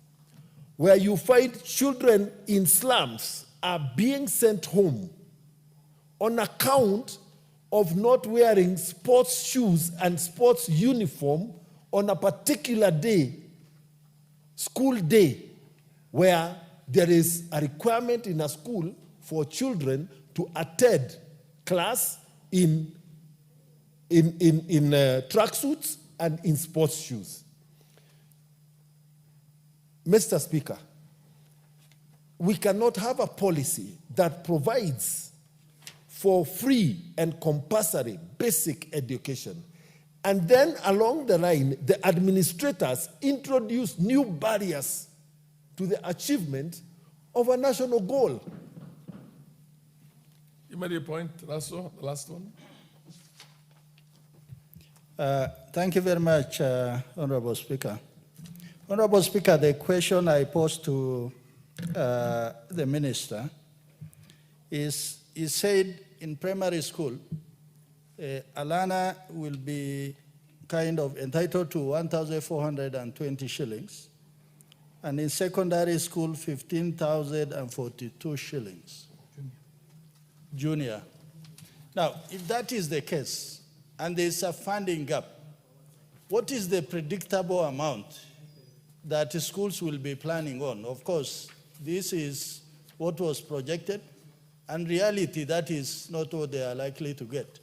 where you find children in slums are being sent home on account of not wearing sports shoes and sports uniform on a particular day, school day, where there is a requirement in a school for children to attend class in tracksuits and in sports shoes. Mr. Speaker, we cannot have a policy that provides for free and compulsory basic education, and then along the line, the administrators introduce new barriers to the achievement of a national goal. You made a point, Raso, the last one. Thank you very much, Honorable Speaker. Honorable Speaker, the question I posed to the Minister is, he said in primary school, a learner will be kind of entitled to 1,420 shillings, and in secondary school, 15,042 shillings. Junior. Now, if that is the case, and there's a funding gap, what is the predictable amount that schools will be planning on? Of course, this is what was projected, and reality, that is not what they are likely to get.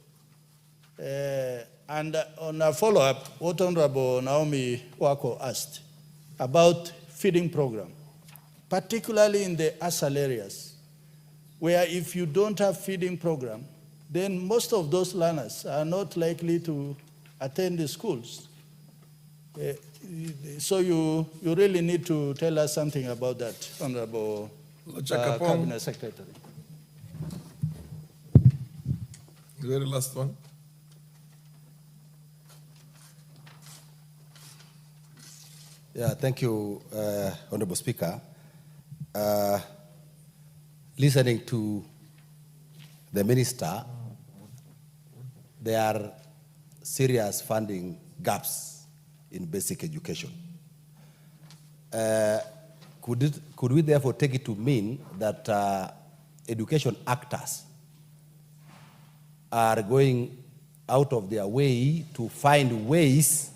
And on a follow-up, what Honorable Naomi Wako asked about feeding program, particularly in the ASAL areas, where if you don't have feeding program, then most of those learners are not likely to attend the schools. So you really need to tell us something about that, Honorable Cabinet Secretary. The very last one. Yeah, thank you, Honorable Speaker. Listening to the Minister, there are serious funding gaps in basic education. Could we therefore take it to mean that education actors are going out of their way to find ways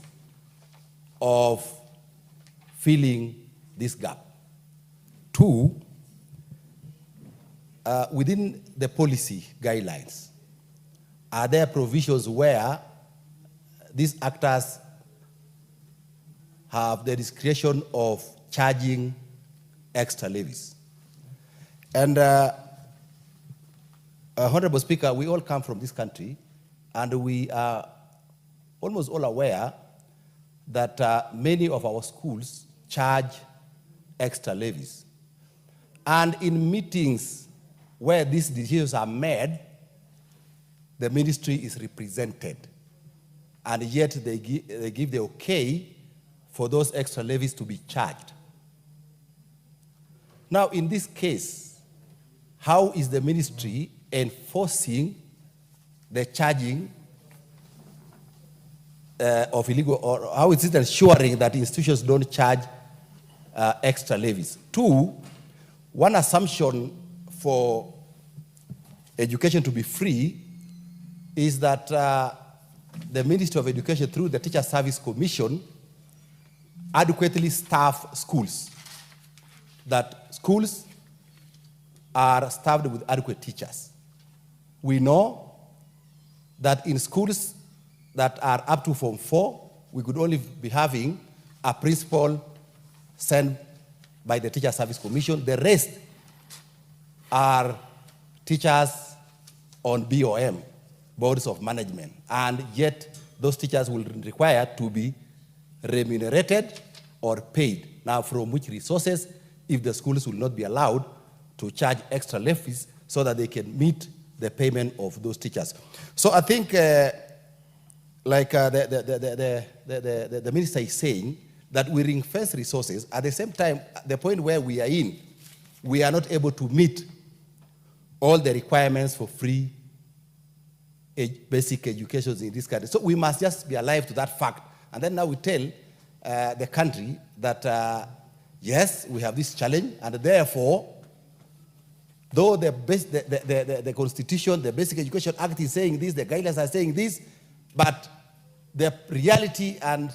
of filling this gap? Two, within the policy guidelines, are there provisions where these actors have the discretion of charging extra levies? And Honorable Speaker, we all come from this country, and we are almost all aware that many of our schools charge extra levies. And in meetings where these decisions are made, the ministry is represented, and yet they give the okay for those extra levies to be charged. Now, in this case, how is the ministry enforcing the charging of illegal, or how is it ensuring that institutions don't charge extra levies? Two, one assumption for education to be free is that the Ministry of Education, through the Teacher Service Commission, adequately staff schools, that schools are staffed with adequate teachers. We know that in schools that are up to Form 4, we could only be having a principal sent by the Teacher Service Commission. The rest are teachers on BOM, Boards of Management, and yet those teachers will require to be remunerated or paid. Now, from which resources, if the schools will not be allowed to charge extra levies so that they can meet the payment of those teachers. So I think, like the minister is saying, that we ring-fence resources. At the same time, the point where we are in, we are not able to meet all the requirements for free basic education in this country. So we must just be alive to that fact. And then now we tell the country that, yes, we have this challenge, and therefore, though the Constitution, the Basic Education Act is saying this, the guidelines are saying this, but the reality and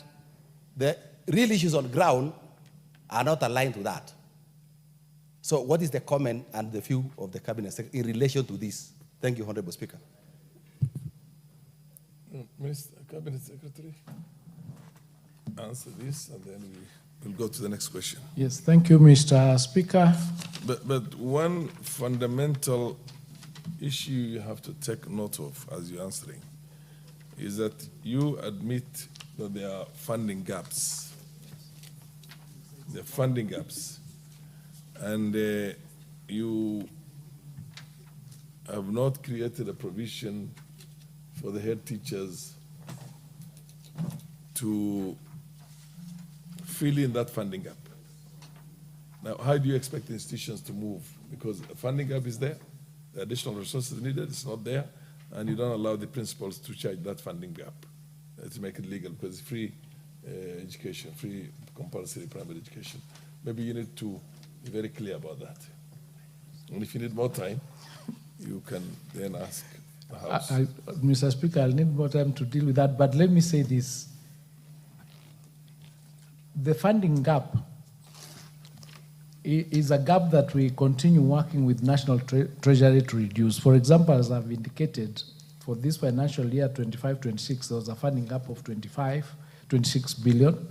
the real issues on ground are not aligned to that. So what is the comment and the view of the Cabinet in relation to this? Thank you, Honorable Speaker. Mr. Cabinet Secretary, answer this, and then we'll go to the next question. Yes, thank you, Mr. Speaker. But one fundamental issue you have to take note of as you're answering is that you admit that there are funding gaps. There are funding gaps. And you have not created a provision for the head teachers to fill in that funding gap. Now, how do you expect institutions to move? Because the funding gap is there, the additional resources needed is not there, and you don't allow the principals to charge that funding gap to make it legal, because it's free education, free compulsory primary education. Maybe you need to be very clear about that. And if you need more time, you can then ask the House. Mr. Speaker, I'll need more time to deal with that, but let me say this. The funding gap is a gap that we continue working with National Treasury to reduce. For example, as I've indicated, for this financial year 25-26, there was a funding gap of 26 billion.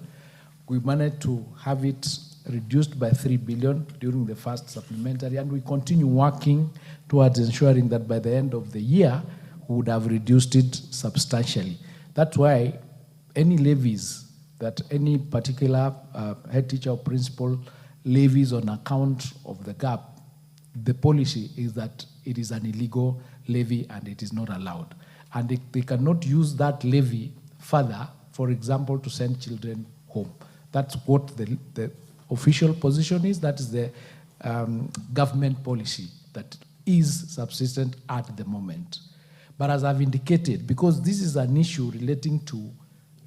We managed to have it reduced by 3 billion during the first supplementary, and we continue working towards ensuring that by the end of the year, we would have reduced it substantially. That's why any levies that any particular head teacher or principal levies on account of the gap, the policy is that it is an illegal levy and it is not allowed. And they cannot use that levy further, for example, to send children home. That's what the official position is. That is the government policy that is subsistent at the moment. But as I've indicated, because this is an issue relating to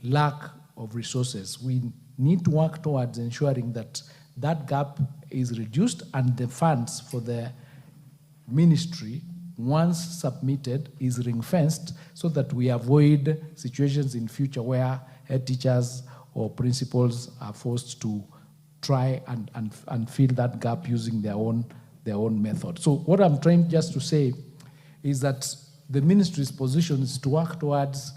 lack of resources, we need to work towards ensuring that that gap is reduced and the funds for the ministry, once submitted, is ring-fenced so that we avoid situations in future where head teachers or principals are forced to try and fill that gap using their own method. So what I'm trying just to say is that the ministry's position is to work towards,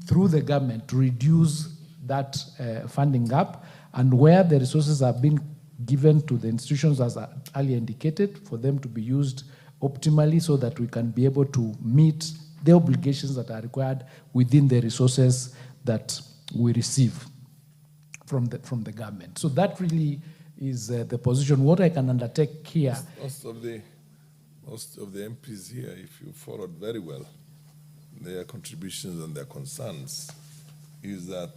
through the government, to reduce that funding gap, and where the resources have been given to the institutions, as I earlier indicated, for them to be used optimally so that we can be able to meet the obligations that are required within the resources that we receive from the government. So that really is the position. What I can undertake here. Most of the MPs here, if you followed very well their contributions and their concerns, is that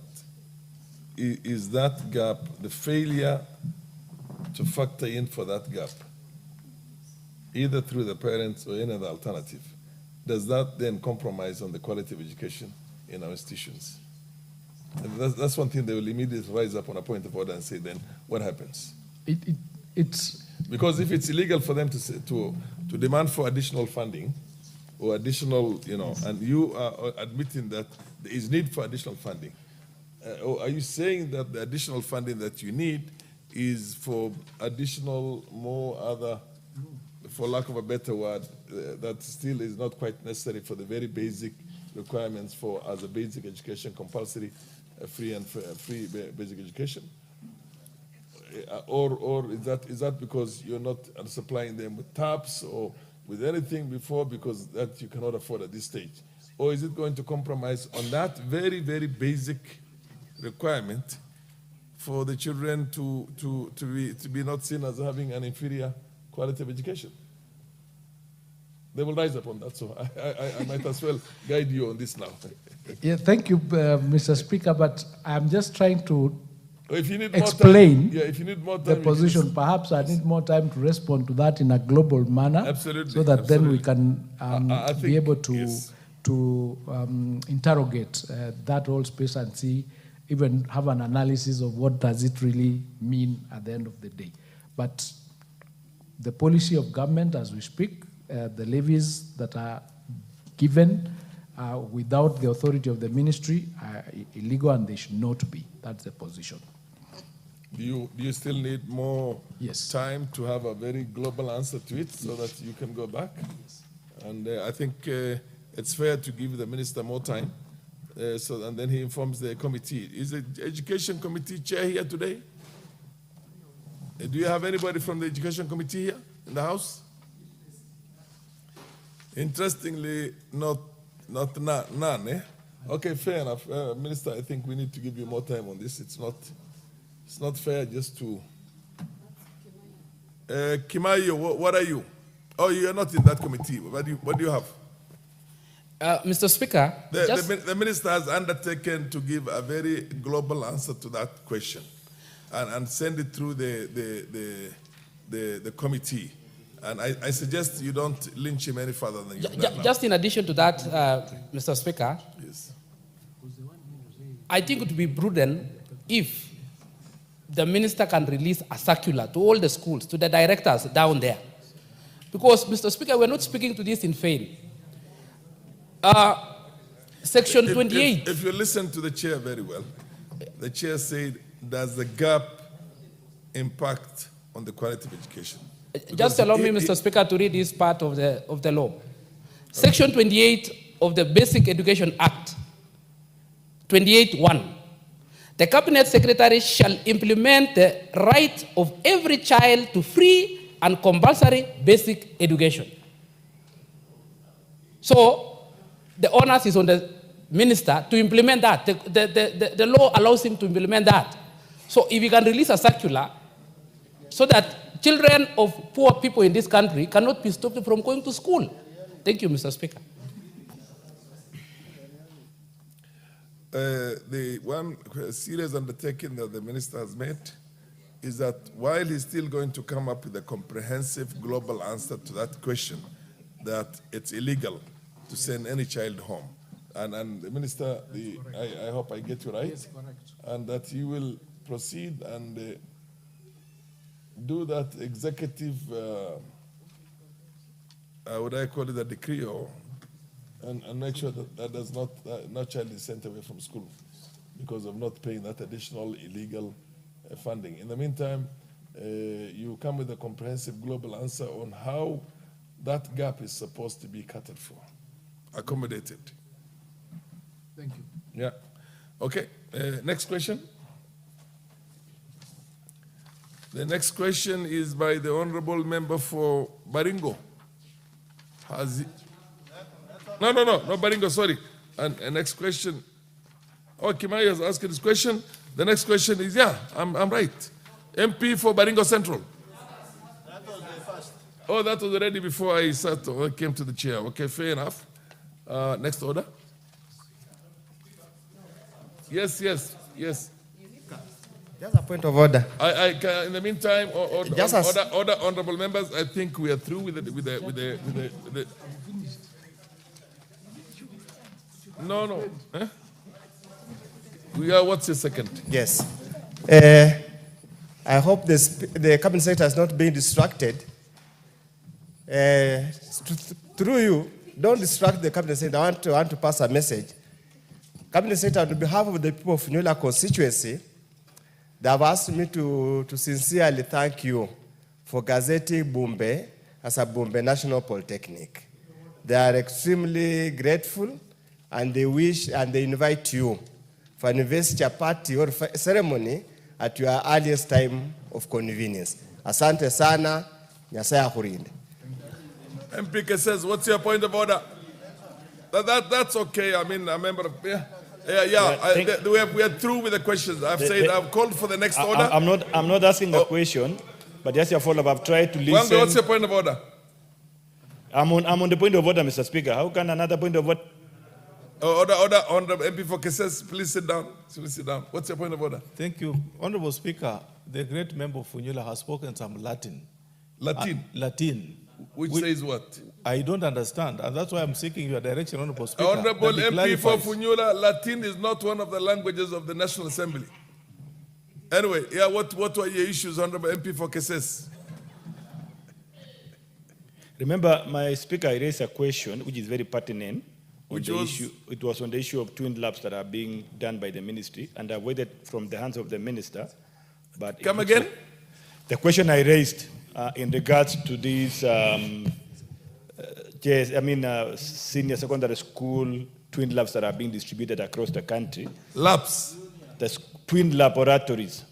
gap, the failure to factor in for that gap, either through the parents or any other alternative, does that then compromise on the quality of education in our institutions? And that's one thing they will immediately rise up on a point of order and say, then what happens? It's because if it's illegal for them to demand for additional funding or additional, and you are admitting that there is need for additional funding, or are you saying that the additional funding that you need is for additional, more other, for lack of a better word, that still is not quite necessary for the very basic requirements for, as a basic education, compulsory, free basic education? Or is that because you're not supplying them with taps or with anything before, because that you cannot afford at this stage? Or is it going to compromise on that very, very basic requirement for the children to be not seen as having an inferior quality of education? They will rise upon that, so I might as well guide you on this now. Yeah, thank you, Mr. Speaker, but I'm just trying to if you need explain more time, if you need more time, the position. Perhaps I need more time to respond to that in a global manner. Absolutely. So that absolutely. then we can be able to to interrogate that whole space and see, even have an analysis of what does it really mean at the end of the day. But the policy of government as we speak, the levies that are given without the authority of the ministry are illegal and they should not be. That's the position. Do you still need more time to have a very global answer to it so that you can go back? Yes. And I think it's fair to give the minister more time, and then he informs the committee. Is the Education Committee chair here today? Do you have anybody from the Education Committee here in the House? Interestingly, none, eh? Okay, fair enough. Minister, I think we need to give you more time on this. It's not fair just to... Kimayo, what are you? Oh, you are not in that committee. What do you have? Mr. Speaker, the minister has undertaken to give a very global answer to that question and send it through the committee. And I suggest you don't lynch him any further than you've done now. Just in addition to that, Mr. Speaker, yes. I think it would be prudent if the minister can release a circular to all the schools, to the directors down there. Because, Mr. Speaker, we're not speaking to this in vain. Section 28. If you listen to the chair very well, the chair said, does the gap impact on the quality of education? Just allow me, Mr. Speaker, to read this part of the law. Okay. Section 28 of the Basic Education Act, 28(1). The Cabinet Secretary shall implement the right of every child to free and compulsory basic education. So, the onus is on the minister to implement that. The law allows him to implement that. So, if he can release a circular so that children of poor people in this country cannot be stopped from going to school. Thank you, Mr. Speaker. The one serious undertaking that the minister has made is that while he's still going to come up with a comprehensive global answer to that question, that it's illegal to send any child home. And the minister, I hope I get you right, yes, and that he will proceed and do that executive, would I call it a decree, and make sure that does not, no child is sent away from school because of not paying that additional illegal funding. In the meantime, you come with a comprehensive global answer on how that gap is supposed to be catered for, accommodated. Thank you. Yeah. Okay. Next question. The next question is by the honorable member for Baringo. Has he... No, Baringo, sorry. And next question. Oh, Kimai has asked this question. The next question is, yeah, I'm right. MP for Baringo Central. That was the first. Oh, that was already before I came to the chair. Okay, fair enough. Next order. Yes. Just a point of order. I can, in the meantime, order, honorable members. I think we are through with the. No. Eh? We are. What's your second? Yes. I hope the cabinet secretary has not been distracted. Through you, don't distract the cabinet secretary. I want to pass a message. Cabinet secretary, on behalf of the people of Nyula constituency, they have asked me to sincerely thank you for gazetting Bumbe as a Bumbe National Polytechnic. They are extremely grateful, and they wish and they invite you for an investiture party or ceremony at your earliest time of convenience. Asante sana, Nyasaya Kurinde. MP says, what's your point of order? That's okay. I mean, a member of... we are through with the questions. I've called for the next order. I'm not asking a question, but just a follow-up. I've tried to listen. What's your point of order? I'm on the point of order, Mr. Speaker. How can another point of order? Order, MP for cases, please sit down. What's your point of order? Thank you. Honorable Speaker, the great member of Funyula has spoken some Latin. Latin? Latin. Which says what? I don't understand, and that's why I'm seeking your direction, Honorable Speaker. Honorable that it MP for clarifies. Funyula, Latin is not one of the languages of the National Assembly. Anyway, yeah, what were your issues, Honorable MP for Keses? Remember, my speaker, I raised a question which is very pertinent. Which was? It was on the issue of twin labs that are being done by the ministry, and I waited from the hands of the minister. But Come again? The question I raised in regards to these, senior secondary school twin labs that are being distributed across the country. Labs? The twin laboratories.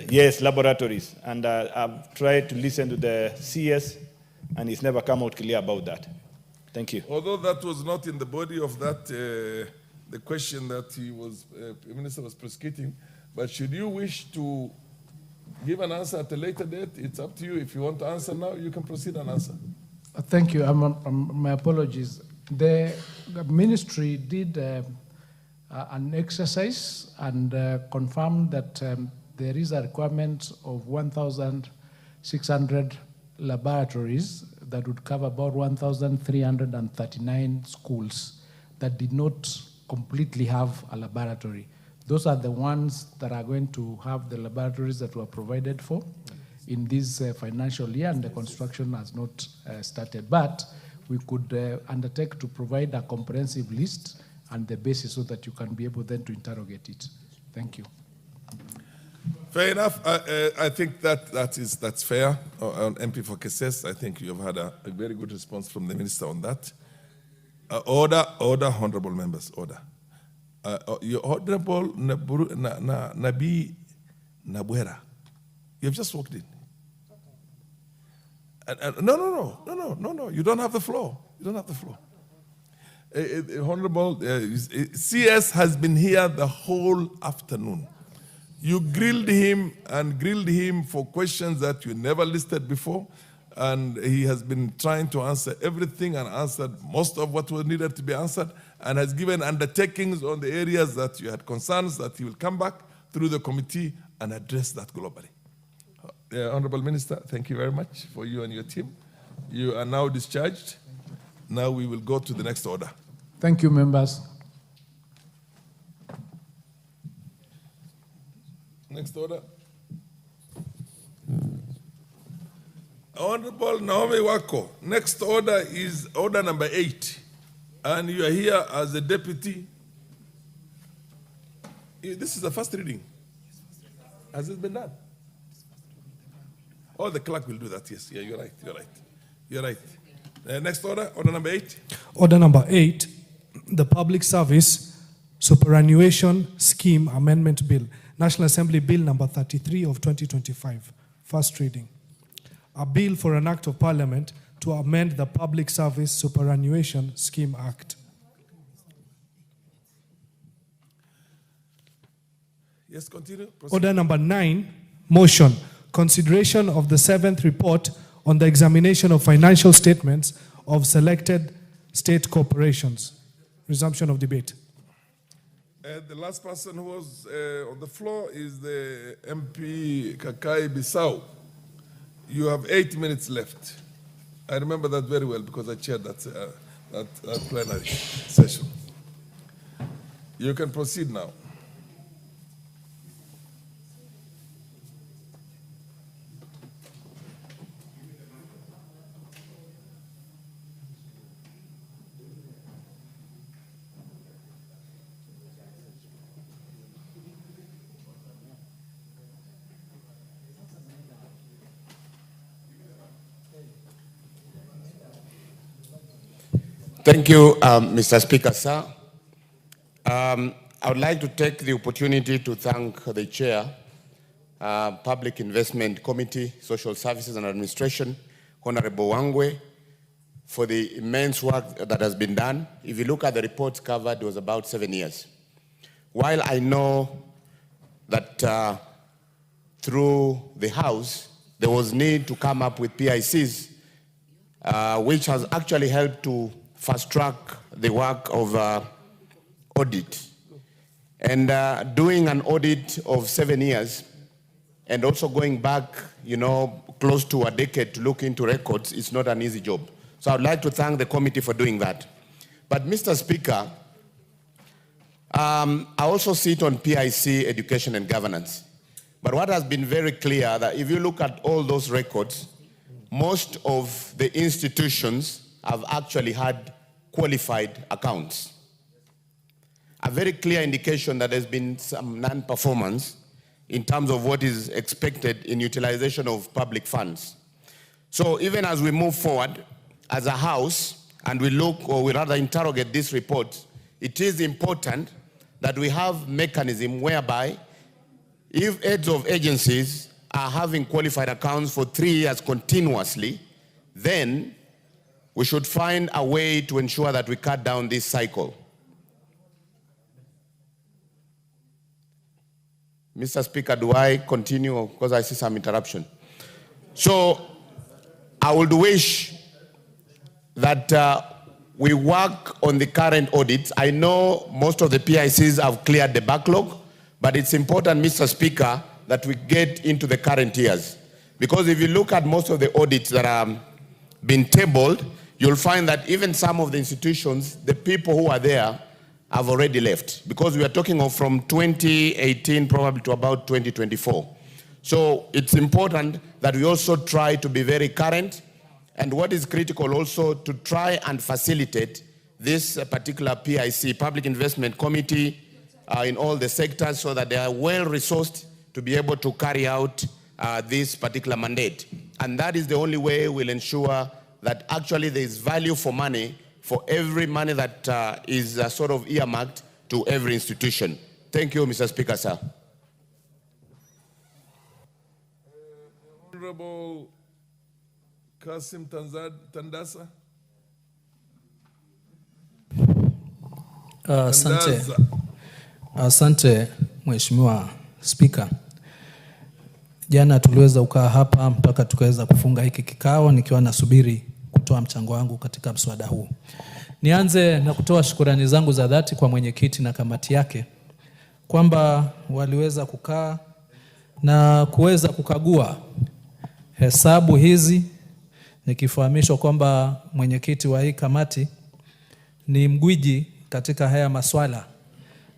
Yes, laboratories. And I've tried to listen to the CS, and it's never come out clear about that. Thank you. Although that was not in the body of that, the question that the minister was prosecuting, but should you wish to give an answer at a later date, it's up to you. If you want to answer now, you can proceed and answer. Thank you. My apologies. The ministry did an exercise and confirmed that there is a requirement of 1,600 laboratories that would cover about 1,339 schools that did not completely have a laboratory. Those are the ones that are going to have the laboratories that were provided for in this financial year, and the construction has not started. But we could undertake to provide a comprehensive list and the basis so that you can be able then to interrogate it. Thank you. Fair enough. I think that's fair. On MP for Keses, I think you have had a very good response from the minister on that. Order, honorable members, order. Your Honorable Nabi Nabwera, you have just walked in. No, you don't have the floor. You don't have the floor. Honorable CS has been here the whole afternoon. You grilled him for questions that you never listed before, and he has been trying to answer everything and answered most of what was needed to be answered, and has given undertakings on the areas that you had concerns that he will come back through the committee and address that globally. Honorable Minister, thank you very much for you and your team. You are now discharged. Now we will go to the next order. Thank you, members. Next order. Honorable Naomi Wako, next order is order number 8. And you are here as a deputy. This is the first reading. Has it been done? Oh, the clerk will do that, yes. Yeah, you're right. Next order, order number 8. Order number 8, the Public Service Superannuation Scheme Amendment Bill, National Assembly Bill number 33 of 2025, first reading. A bill for an act of parliament to amend the Public Service Superannuation Scheme Act. Yes, continue. Proceed. Order number 9, motion, consideration of the 7th report on the examination of financial statements of selected state corporations. Resumption of debate. The last person who was on the floor is the MP Kakai Bissau. You have 8 minutes left. I remember that very well because I chaired that plenary session. You can proceed now. Thank you, Mr. Speaker, sir. I would like to take the opportunity to thank the Chair, Public Investment Committee, Social Services and Administration, Honorable Wangwe, for the immense work that has been done. If you look at the reports covered, it was about 7 years. While I know that through the House, there was need to come up with PICs, which has actually helped to fast-track the work of audit. And doing an audit of 7 years and also going back, close to a decade to look into records is not an easy job. So I'd like to thank the committee for doing that. But Mr. Speaker, I also sit on PIC Education and Governance. But what has been very clear that if you look at all those records, most of the institutions have actually had qualified accounts. A very clear indication that there's been some non-performance in terms of what is expected in utilization of public funds. So even as we move forward as a house and we look, or we rather interrogate this report, it is important that we have mechanism whereby if heads of agencies are having qualified accounts for 3 years continuously, then we should find a way to ensure that we cut down this cycle. Mr. Speaker, do I continue? Because I see some interruption. So I would wish that we work on the current audits. I know most of the PICs have cleared the backlog, but it's important, Mr. Speaker, that we get into the current years. Because if you look at most of the audits that are been tabled, you'll find that even some of the institutions, the people who are there have already left, because we are talking of from 2018 probably to about 2024. So it's important that we also try to be very current, and what is critical also to try and facilitate this particular PIC, Public Investment Committee, in all the sectors so that they are well resourced to be able to carry out this particular mandate. And that is the only way we'll ensure that actually there is value for money for every money that is sort of earmarked to every institution. Thank you, Mr. Speaker, sir. Honorable Kasim Tandasa. Asante Mheshimiwa Spika. Jana tuliweza kukaa hapa mpaka tukaweza kufunga hiki kikao nikiwa nasubiri kutoa mchango wangu katika mswada huu. Nianze na kutoa shukrani zangu za dhati kwa mwenyekiti na kamati yake kwamba waliweza kukaa na kuweza kukagua hesabu hizi, nikifahamishwa kwamba mwenyekiti wa hii kamati ni mgwiji katika haya maswala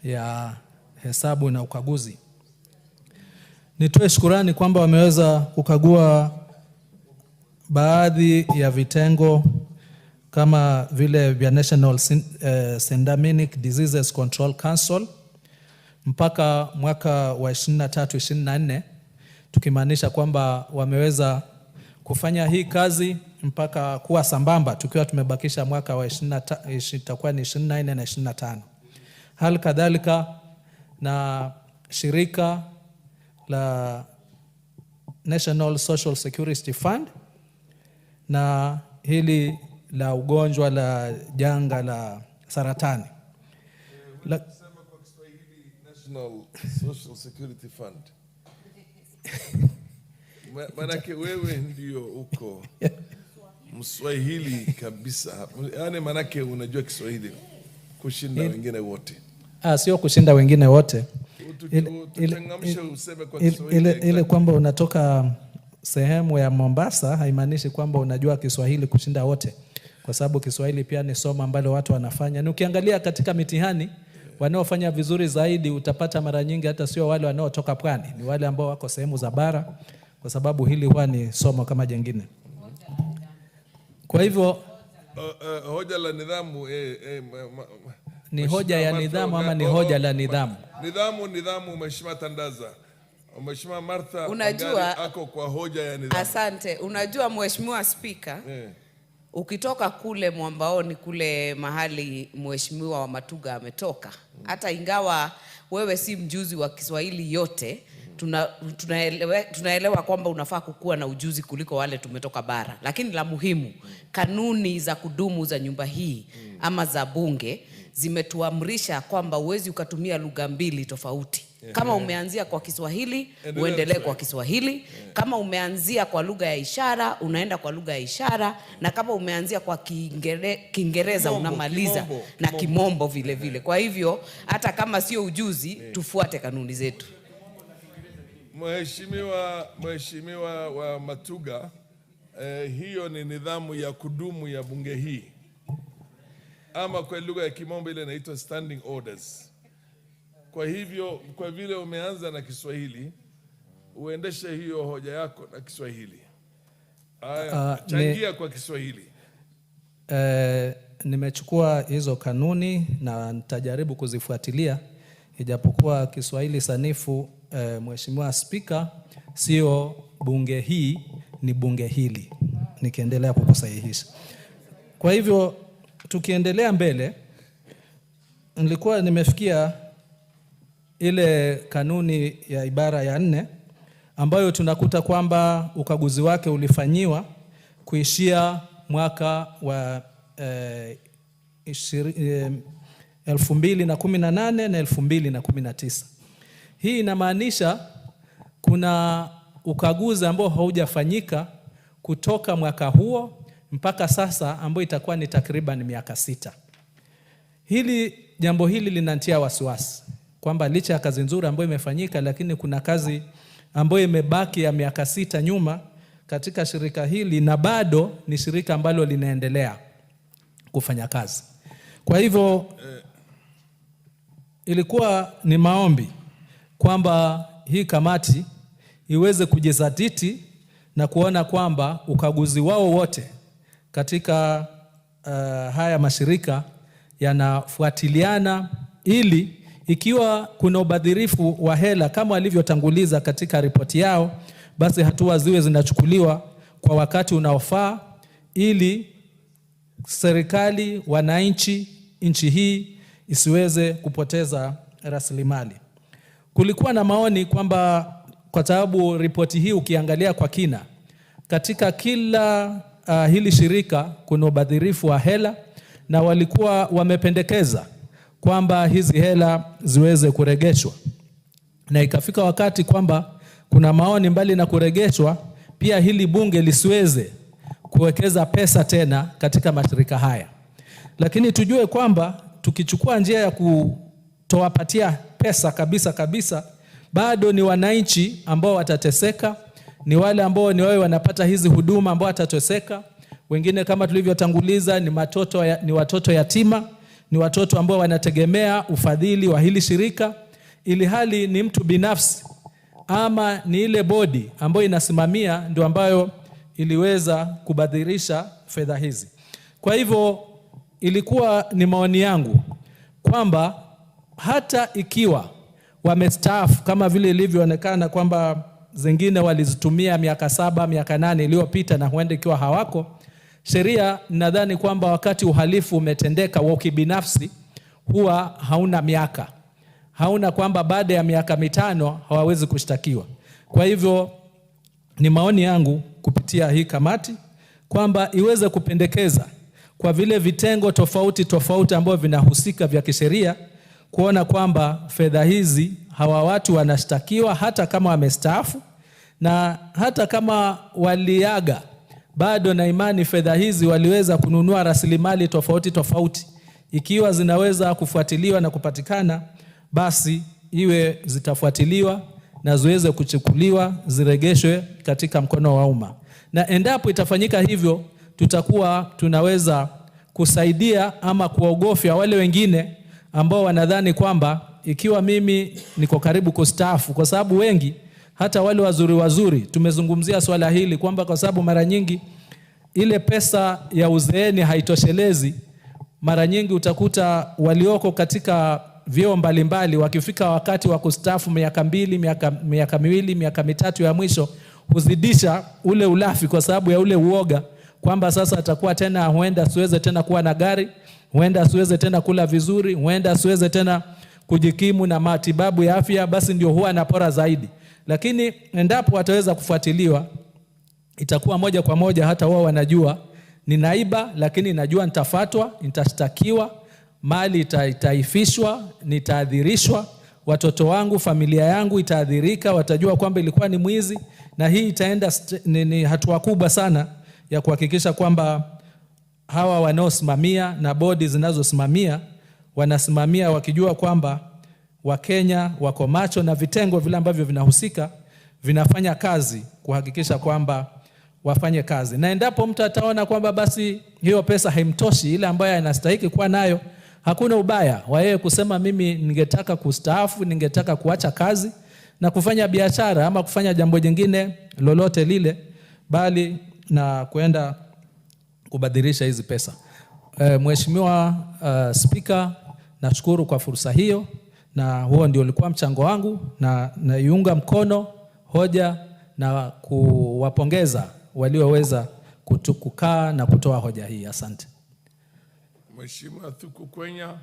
ya hesabu na ukaguzi. Nitoe shukrani kwamba wameweza kukagua baadhi ya vitengo kama vile vya National Syndemic Diseases Control Council mpaka mwaka wa 23-24, tukimaanisha kwamba wameweza kufanya hii kazi mpaka kuwa sambamba, tukiwa tumebakisha mwaka wa 24 na 25. Hali kadhalika na shirika la National Social Security Fund na hili la ugonjwa la janga la saratani. Sema kwa Kiswahili National Social Security Fund. Manake wewe ndio uko Mswahili kabisa. Yaani manake unajua Kiswahili kushinda wengine wote. Sio kushinda wengine wote. Ile kwamba unatoka sehemu ya Mombasa haimaanishi kwamba unajua Kiswahili kushinda wote, kwa sababu Kiswahili pia ni somo ambalo watu wanafanya. Na ukiangalia katika mitihani, wanaofanya vizuri zaidi utapata mara nyingi hata sio wale wanaotoka pwani, ni wale ambao wako sehemu za bara, kwa sababu hili huwa ni somo kama jingine. Kwa hivyo hoja la nidhamu ni hoja ya nidhamu ama ni hoja la nidhamu? Nidhamu Mheshimiwa Tandaza. Mheshimiwa Martha, unajua ako kwa hoja ya nidhamu. Asante. Unajua Mheshimiwa Spika, ukitoka kule Mwambaoni kule mahali Mheshimiwa wa Matuga ametoka, hata ingawa wewe si mjuzi wa Kiswahili yote, tunaelewa kwamba unafaa kukua na ujuzi kuliko wale tumetoka bara. Lakini la muhimu, kanuni za kudumu za nyumba hii ama za bunge zimetuamrisha kwamba uwezi ukatumia lugha mbili tofauti. Kama umeanzia kwa Kiswahili, uendelee kwa Kiswahili. Kama umeanzia kwa lugha ya ishara, unaenda kwa lugha ya ishara. Na kama umeanzia kwa Kiingereza, unamaliza na Kimombo vile vile. Kwa hivyo, hata kama sio ujuzi, tufuate kanuni zetu. Mheshimiwa wa Matuga, hiyo ni nidhamu ya kudumu ya bunge hii, ama kwa lugha ya kimombo ile inaitwa standing orders. Kwa hivyo, kwa vile umeanza na Kiswahili, uendeshe hiyo hoja yako na Kiswahili. Changia kwa Kiswahili. Nimechukua hizo kanuni na nitajaribu kuzifuatilia, ijapokuwa Kiswahili sanifu, Mheshimiwa Spika, sio bunge hii, ni bunge hili, nikiendelea kukusahihisha. Kwa hivyo tukiendelea mbele, nilikuwa nimefikia ile kanuni ya ibara ya 4 ambayo tunakuta kwamba ukaguzi wake ulifanyiwa kuishia mwaka wa 2018 na 2019. Hii inamaanisha kuna ukaguzi ambao haujafanyika kutoka mwaka huo mpaka sasa, ambao itakuwa ni takriban miaka 6. Jambo hili linanitia wasiwasi kwamba licha ya kazi nzuri ambayo imefanyika, lakini kuna kazi ambayo imebaki ya miaka 6 nyuma katika shirika hili, na bado ni shirika ambalo linaendelea kufanya kazi. Kwa hivyo ilikuwa ni maombi kwamba hii kamati iweze kujizatiti na kuona kwamba ukaguzi wao wote katika haya mashirika yanafuatiliana, ili ikiwa kuna ubadhirifu wa hela kama walivyotanguliza katika ripoti yao, basi hatua ziwe zinachukuliwa kwa wakati unaofaa, ili serikali, wananchi, nchi hii isiweze kupoteza rasilimali. Kulikuwa na maoni kwamba kwa sababu ripoti hii ukiangalia kwa kina, katika kila hili shirika kuna ubadhirifu wa hela, na walikuwa wamependekeza kwamba hizi hela ziweze kuregeshwa. Na ikafika wakati kwamba kuna maoni, mbali na kuregeshwa, pia hili bunge lisiweze kuwekeza pesa tena katika mashirika haya. Lakini tujue kwamba tukichukua njia ya kutowapatia pesa kabisa, bado ni wananchi ambao watateseka, ni wale ambao ni wao wanapata hizi huduma ambao watateseka. Wengine kama tulivyotanguliza ni watoto yatima, ni watoto ambao wanategemea ufadhili wa hili shirika, ili hali ni mtu binafsi ama ni ile bodi ambayo inasimamia ndio ambayo iliweza kubadilisha fedha hizi. Kwa hivyo ilikuwa ni maoni yangu kwamba hata ikiwa wamestaafu, kama vile ilivyoonekana kwamba zingine walizitumia miaka 7, miaka 8 iliyopita, na huenda ikiwa hawako, sheria nadhani kwamba wakati uhalifu umetendeka wa kibinafsi huwa hauna miaka, hauna kwamba baada ya miaka 5 hawawezi kushtakiwa. Kwa hivyo ni maoni yangu kupitia hii kamati kwamba iweze kupendekeza kwa vile vitengo tofauti ambavyo vinahusika vya kisheria, kuona kwamba fedha hizi hawa watu wanashtakiwa hata kama wamestaafu, na hata kama waliaga, bado na imani fedha hizi waliweza kununua rasilimali tofauti. Ikiwa zinaweza kufuatiliwa na kupatikana, basi iwe zitafuatiliwa na ziweze kuchukuliwa, ziregeshwe katika mkono wa umma. Na endapo itafanyika hivyo, tutakuwa tunaweza kusaidia ama kuogofya wale wengine ambao wanadhani kwamba ikiwa mimi niko karibu kustaafu, kwa sababu wengi hata wale wazuri tumezungumzia swala hili kwamba kwa sababu mara nyingi ile pesa ya uzeeni haitoshelezi. Mara nyingi utakuta walioko katika vyeo mbalimbali wakifika wakati wa kustaafu miaka 2, miaka 2, miaka 3 ya mwisho, huzidisha ule ulafi kwa sababu ya ule uoga kwamba sasa atakuwa tena, huenda asiweze tena kuwa na gari, huenda asiweze tena kula vizuri, huenda asiweze tena kujikimu na matibabu ya afya, basi ndio huwa anapora zaidi. Lakini endapo wataweza kufuatiliwa, itakuwa moja kwa moja hata wao wanajua ni naiba, lakini najua nitafatwa, nitashtakiwa, mali itaifishwa, nitaadhirishwa, watoto wangu, familia yangu itaadhirika, watajua kwamba ilikuwa ni mwizi. Na hii itaenda ni hatua kubwa sana ya kuhakikisha kwamba hawa wanaosimamia na bodi zinazosimamia wanasimamia wakijua kwamba Wakenya wako macho, na vitengo vile ambavyo vinahusika vinafanya kazi kuhakikisha kwamba wafanye kazi. Na endapo mtu ataona kwamba basi hiyo pesa haimtoshi ile ambayo anastahili kuwa nayo, hakuna ubaya wa yeye kusema mimi ningetaka kustaafu, ningetaka kuacha kazi na kufanya biashara ama kufanya jambo jingine lolote lile, bali na kwenda kubadilisha hizi pesa. Mheshimiwa Speaker, nashukuru kwa fursa hiyo, na huo ndio ulikuwa mchango wangu, na naiunga mkono hoja na kuwapongeza walioweza kukaa na kutoa hoja hii. Asante. Mheshimiwa Thuku Kwenya.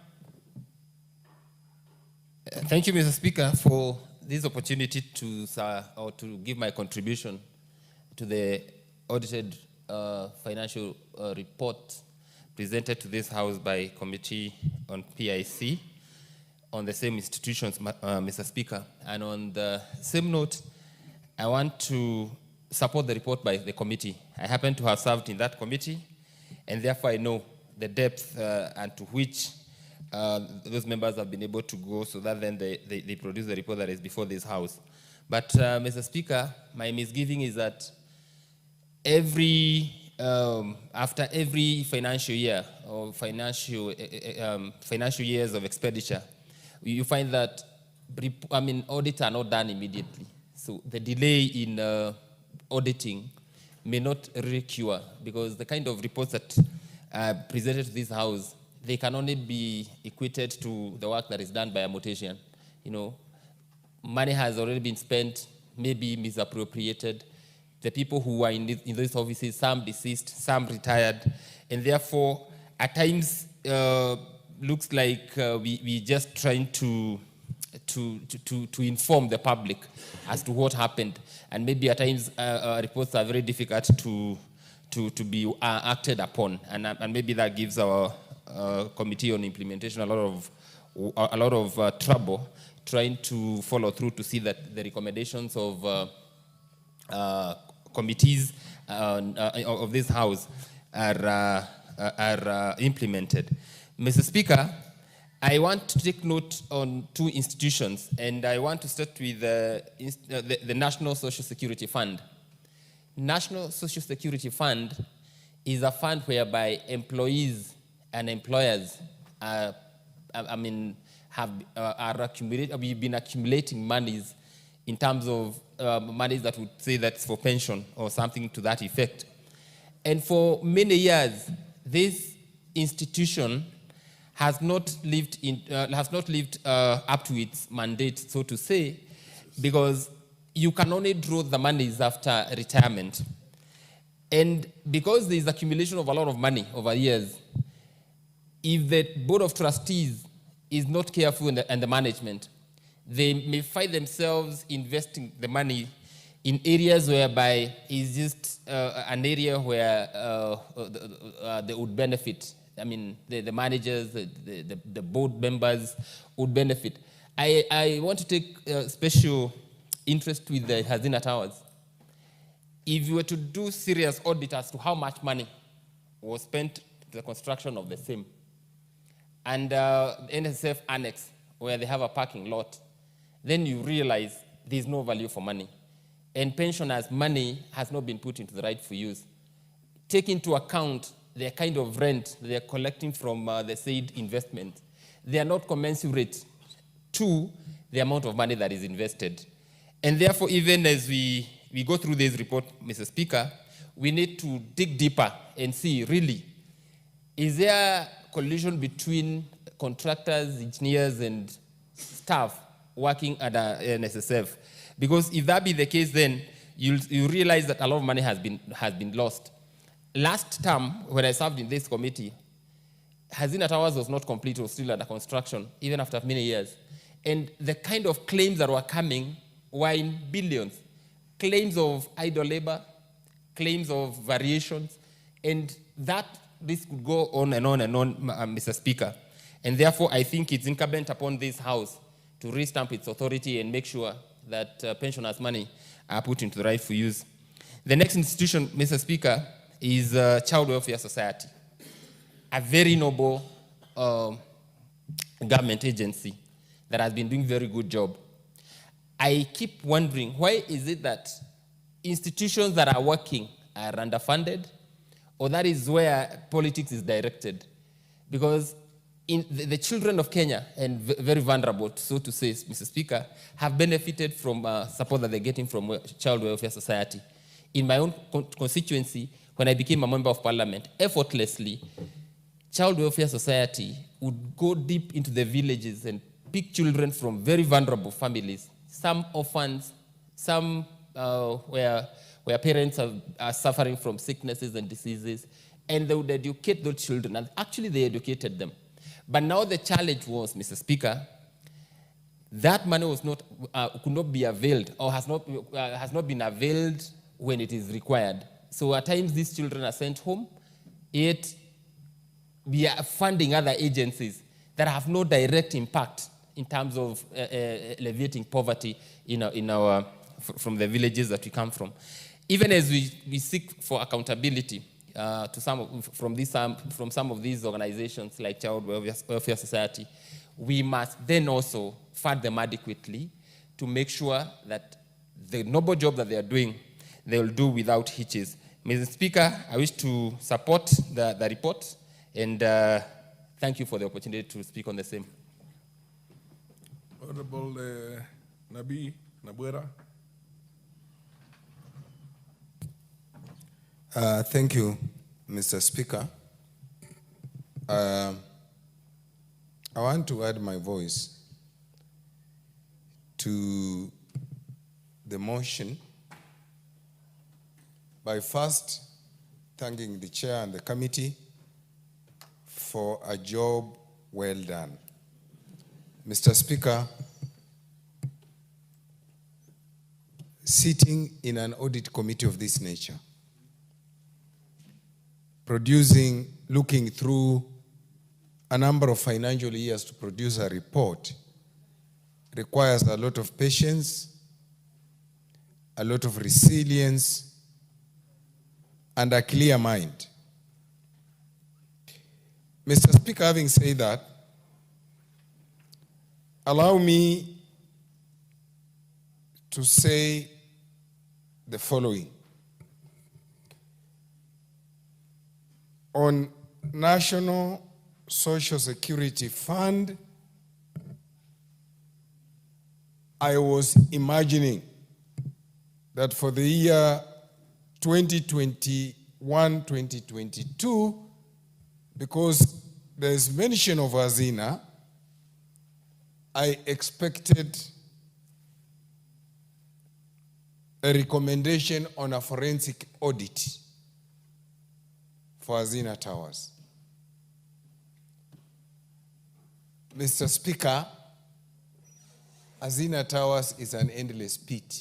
Thank you, Mr. Speaker, for this opportunity to give my contribution to the audited financial report presented to this House by Committee on PIC on the same institutions, Mr. Speaker. And on the same note, I want to support the report by the committee. I happen to have served in that committee, and therefore I know the depth and to which those members have been able to go, so that then they produce the report that is before this House. But, Mr. Speaker, my misgiving is that after every financial year or financial years of expenditure, you find that audits are not done immediately. So the delay in auditing may not really cure, because the kind of reports that are presented to this House, they can only be equated to the work that is done by a mortician. You know, money has already been spent, maybe misappropriated. The people who are in these offices, some deceased, some retired, and therefore, at times, looks like we just trying to inform the public as to what happened, and maybe at times reports are very difficult to be acted upon, and maybe that gives our committee on implementation a lot of trouble trying to follow through to see that the recommendations of committees of this House are implemented. Mr. Speaker, I want to take note on two institutions, and I want to start with the National Social Security Fund. National Social Security Fund is a fund whereby employees and employers we've been accumulating monies in terms of monies that would say that's for pension or something to that effect. And for many years, this institution has not lived up to its mandate, so to say, because you can only draw the monies after retirement. And because there is accumulation of a lot of money over years, if the Board of Trustees is not careful and the management, they may find themselves investing the money in areas whereby it's just an area where they would benefit. I mean, the managers, the board members would benefit. I want to take special interest with the Hazina Towers. If you were to do serious audit as to how much money was spent to the construction of the same, and the NSF annex, where they have a parking lot, then you realize there's no value for money. And pensioners' money has not been put into the rightful use. Take into account the kind of rent they're collecting from the said investment. They are not commensurate to the amount of money that is invested. And therefore, even as we go through this report, Mr. Speaker, we need to dig deeper and see, really, is there collision between contractors, engineers, and staff working at NSSF? Because if that be the case, then you realize that a lot of money has been lost. Last term, when I served in this committee, Hazina Towers was not complete, it was still under construction, even after many years. And the kind of claims that were coming were in billions. Claims of idle labor, claims of variations, and this could go on and on and on, Mr. Speaker. And therefore, I think it's incumbent upon this House to restamp its authority and make sure that pensioners' money are put into the rightful use. The next institution, Mr. Speaker, is Child Welfare Society, a very noble government agency that has been doing a very good job. I keep wondering, why is it that institutions that are working are underfunded, or that is where politics is directed? Because the children of Kenya, and very vulnerable, so to say, Mr. Speaker, have benefited from support that they're getting from Child Welfare Society. In my own constituency, when I became a member of parliament, effortlessly, Child Welfare Society would go deep into the villages and pick children from very vulnerable families, some orphans, some where parents are suffering from sicknesses and diseases, and they would educate those children, and actually they educated them. But now the challenge was, Mr. Speaker, that money was not, could not be availed, or has not been availed when it is required. So at times these children are sent home, yet we are funding other agencies that have no direct impact in terms of alleviating poverty from the villages that we come from. Even as we seek for accountability from some of these organizations like Child Welfare Society, we must then also fund them adequately to make sure that the noble job that they are doing, they will do without hitches. Mr. Speaker, I wish to support the report, and thank you for the opportunity to speak on the same. Honorable Nabi Nabwera. Thank you, Mr. Speaker. I want to add my voice to the motion by first thanking the chair and the committee for a job well done. Mr. Speaker, sitting in an audit committee of this nature, looking through a number of financial years to produce a report requires a lot of patience, a lot of resilience, and a clear mind. Mr. Speaker, having said that, allow me to say the following. On National Social Security Fund, I was imagining that for the year 2021-2022, because there's mention of Hazina, I expected a recommendation on a forensic audit for Hazina Towers. Mr. Speaker, Hazina Towers is an endless pit.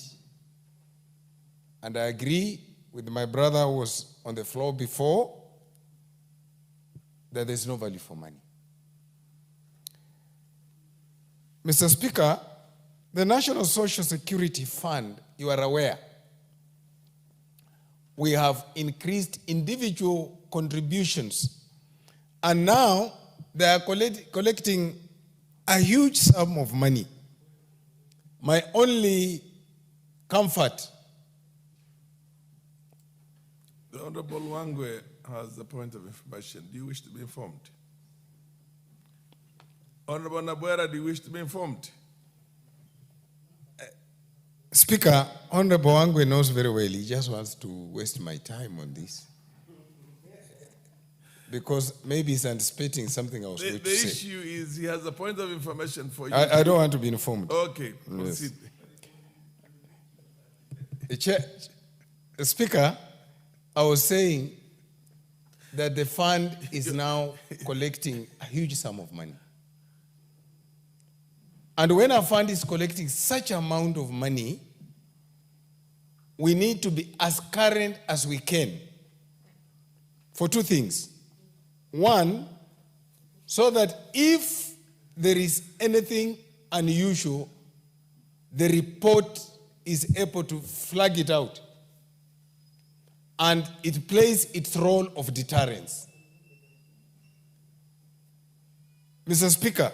And I agree with my brother who was on the floor before that there's no value for money. Mr. Speaker, the National Social Security Fund, you are aware, we have increased individual contributions, and now they are collecting a huge sum of money. My only comfort. The Honorable Wangwe has a point of information. Do you wish to be informed? Honorable Nabwera, do you wish to be informed? Speaker, Honorable Wangwe knows very well. He just wants to waste my time on this. Because maybe he's anticipating something I was going to say. The issue is he has a point of information for you. I don't want to be informed. Okay, proceed. Yes. Speaker, I was saying that the fund is now collecting a huge sum of money. And when a fund is collecting such amount of money, we need to be as current as we can for two things. One, so that if there is anything unusual, the report is able to flag it out and it plays its role of deterrence. Mr. Speaker,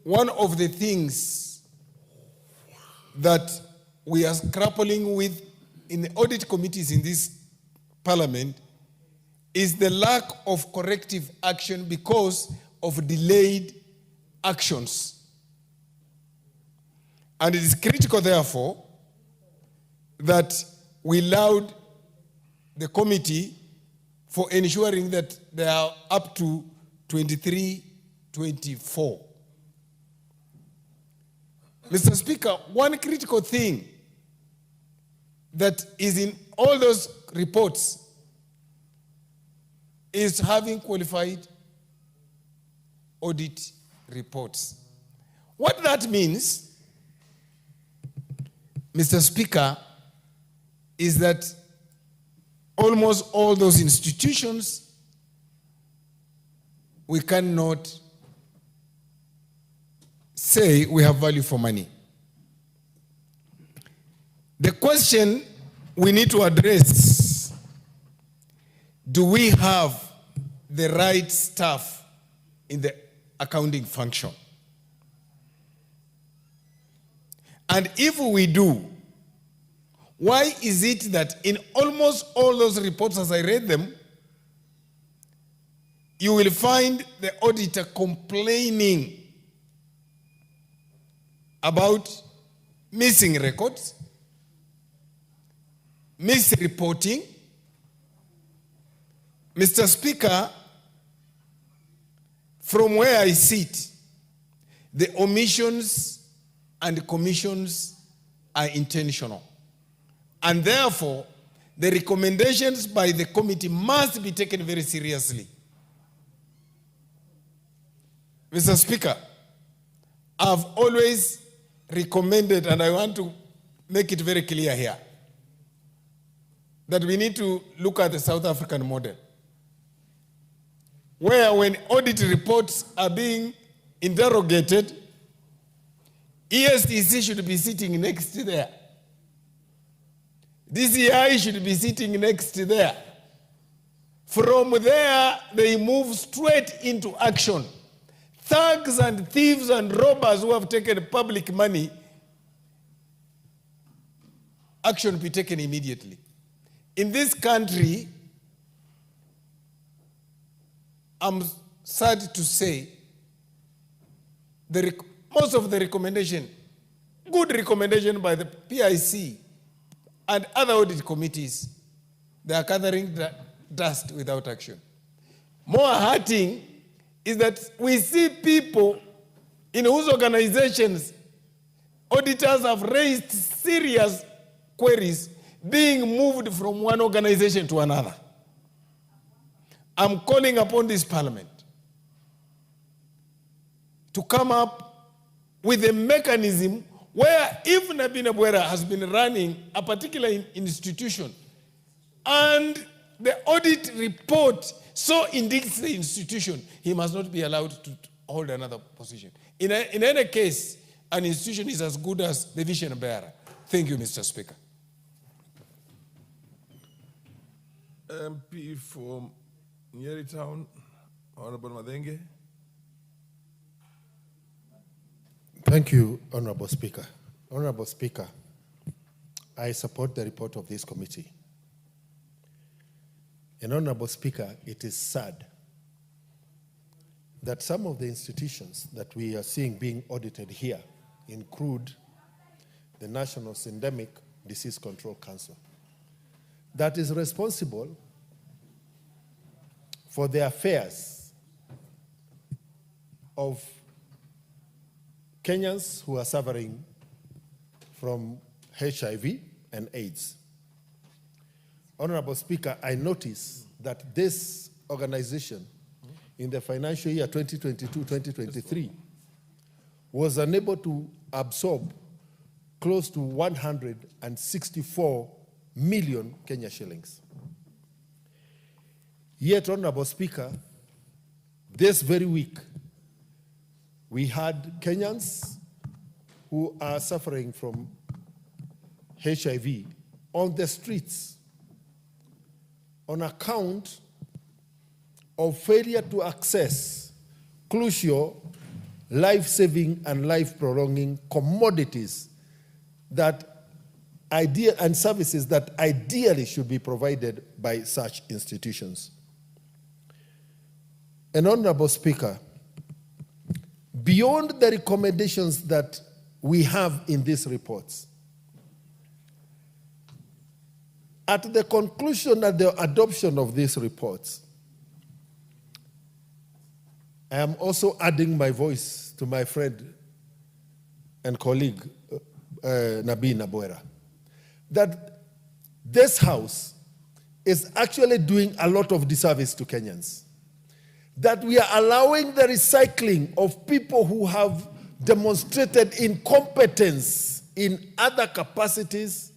one of the things that we are grappling with in the audit committees in this parliament is the lack of corrective action because of delayed actions. And it is critical, therefore, that we laud the committee for ensuring that they are up to 23-24. Mr. Speaker, one critical thing that is in all those reports is having qualified audit reports. What that means, Mr. Speaker, is that almost all those institutions, we cannot say we have value for money. The question we need to address, do we have the right staff in the accounting function? And if we do, why is it that in almost all those reports, as I read them, you will find the auditor complaining about missing records, misreporting? Mr. Speaker, from where I sit, the omissions and commissions are intentional. And therefore, the recommendations by the committee must be taken very seriously. Mr. Speaker, I've always recommended, and I want to make it very clear here, that we need to look at the South African model, where when audit reports are being interrogated, ESTC should be sitting next to there. DCI should be sitting next to there. From there, they move straight into action. Thugs and thieves and robbers who have taken public money, action be taken immediately. In this country, I'm sad to say, most of the recommendation, good recommendation by the PIC and other audit committees, they are gathering dust without action. More hurting is that we see people in whose organizations auditors have raised serious queries being moved from one organization to another. I'm calling upon this parliament to come up with a mechanism where if Nabi Nabwera has been running a particular institution and the audit report so indicates the institution, he must not be allowed to hold another position. In any case, an institution is as good as the vision bearer. Thank you, Mr. Speaker. MP for Nyeri Town, Honorable Madenge. Thank you, Honorable Speaker. Honorable Speaker, I support the report of this committee. And Honorable Speaker, it is sad that some of the institutions that we are seeing being audited here include the National Syndemic Disease Control Council, that is responsible for the affairs of Kenyans who are suffering from HIV and AIDS. Honorable Speaker, I notice that this organization in the financial year 2022-2023 was unable to absorb close to 164 million Kenya shillings. Yet, Honorable Speaker, this very week, we had Kenyans who are suffering from HIV on the streets on account of failure to access crucial life-saving and life-prolonging commodities that and services that ideally should be provided by such institutions. And Honorable Speaker, beyond the recommendations that we have in these reports, at the conclusion and the adoption of these reports, I am also adding my voice to my friend and colleague, Nabi Naboera, that this House is actually doing a lot of disservice to Kenyans. That we are allowing the recycling of people who have demonstrated incompetence in other capacities,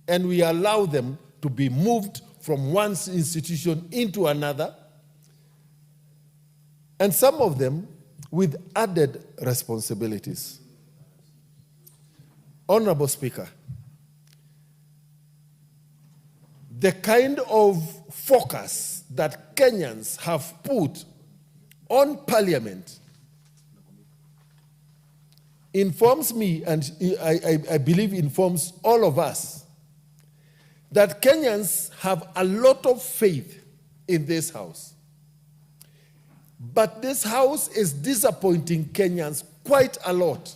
and we allow them to be moved from one institution into another, and some of them with added responsibilities. Honorable Speaker, the kind of focus that Kenyans have put on Parliament informs me, and I believe informs all of us, that Kenyans have a lot of faith in this House. But this House is disappointing Kenyans quite a lot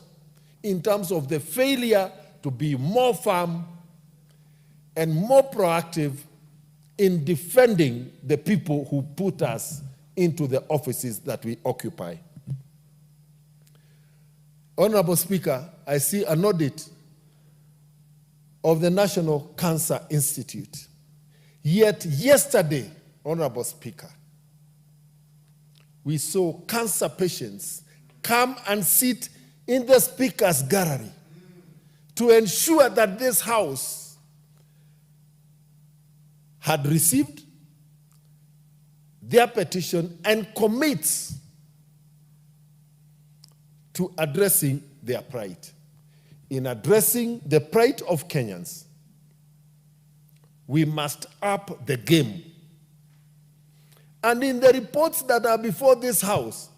in terms of the failure to be more firm and more proactive in defending the people who put us into the offices that we occupy. Honorable Speaker, I see an audit of the National Cancer Institute. Yet yesterday, Honorable Speaker, we saw cancer patients come and sit in the Speaker's gallery to ensure that this House had received their petition and commits to addressing their plight. In addressing the plight of Kenyans, we must up the game. And in the reports that are before this House,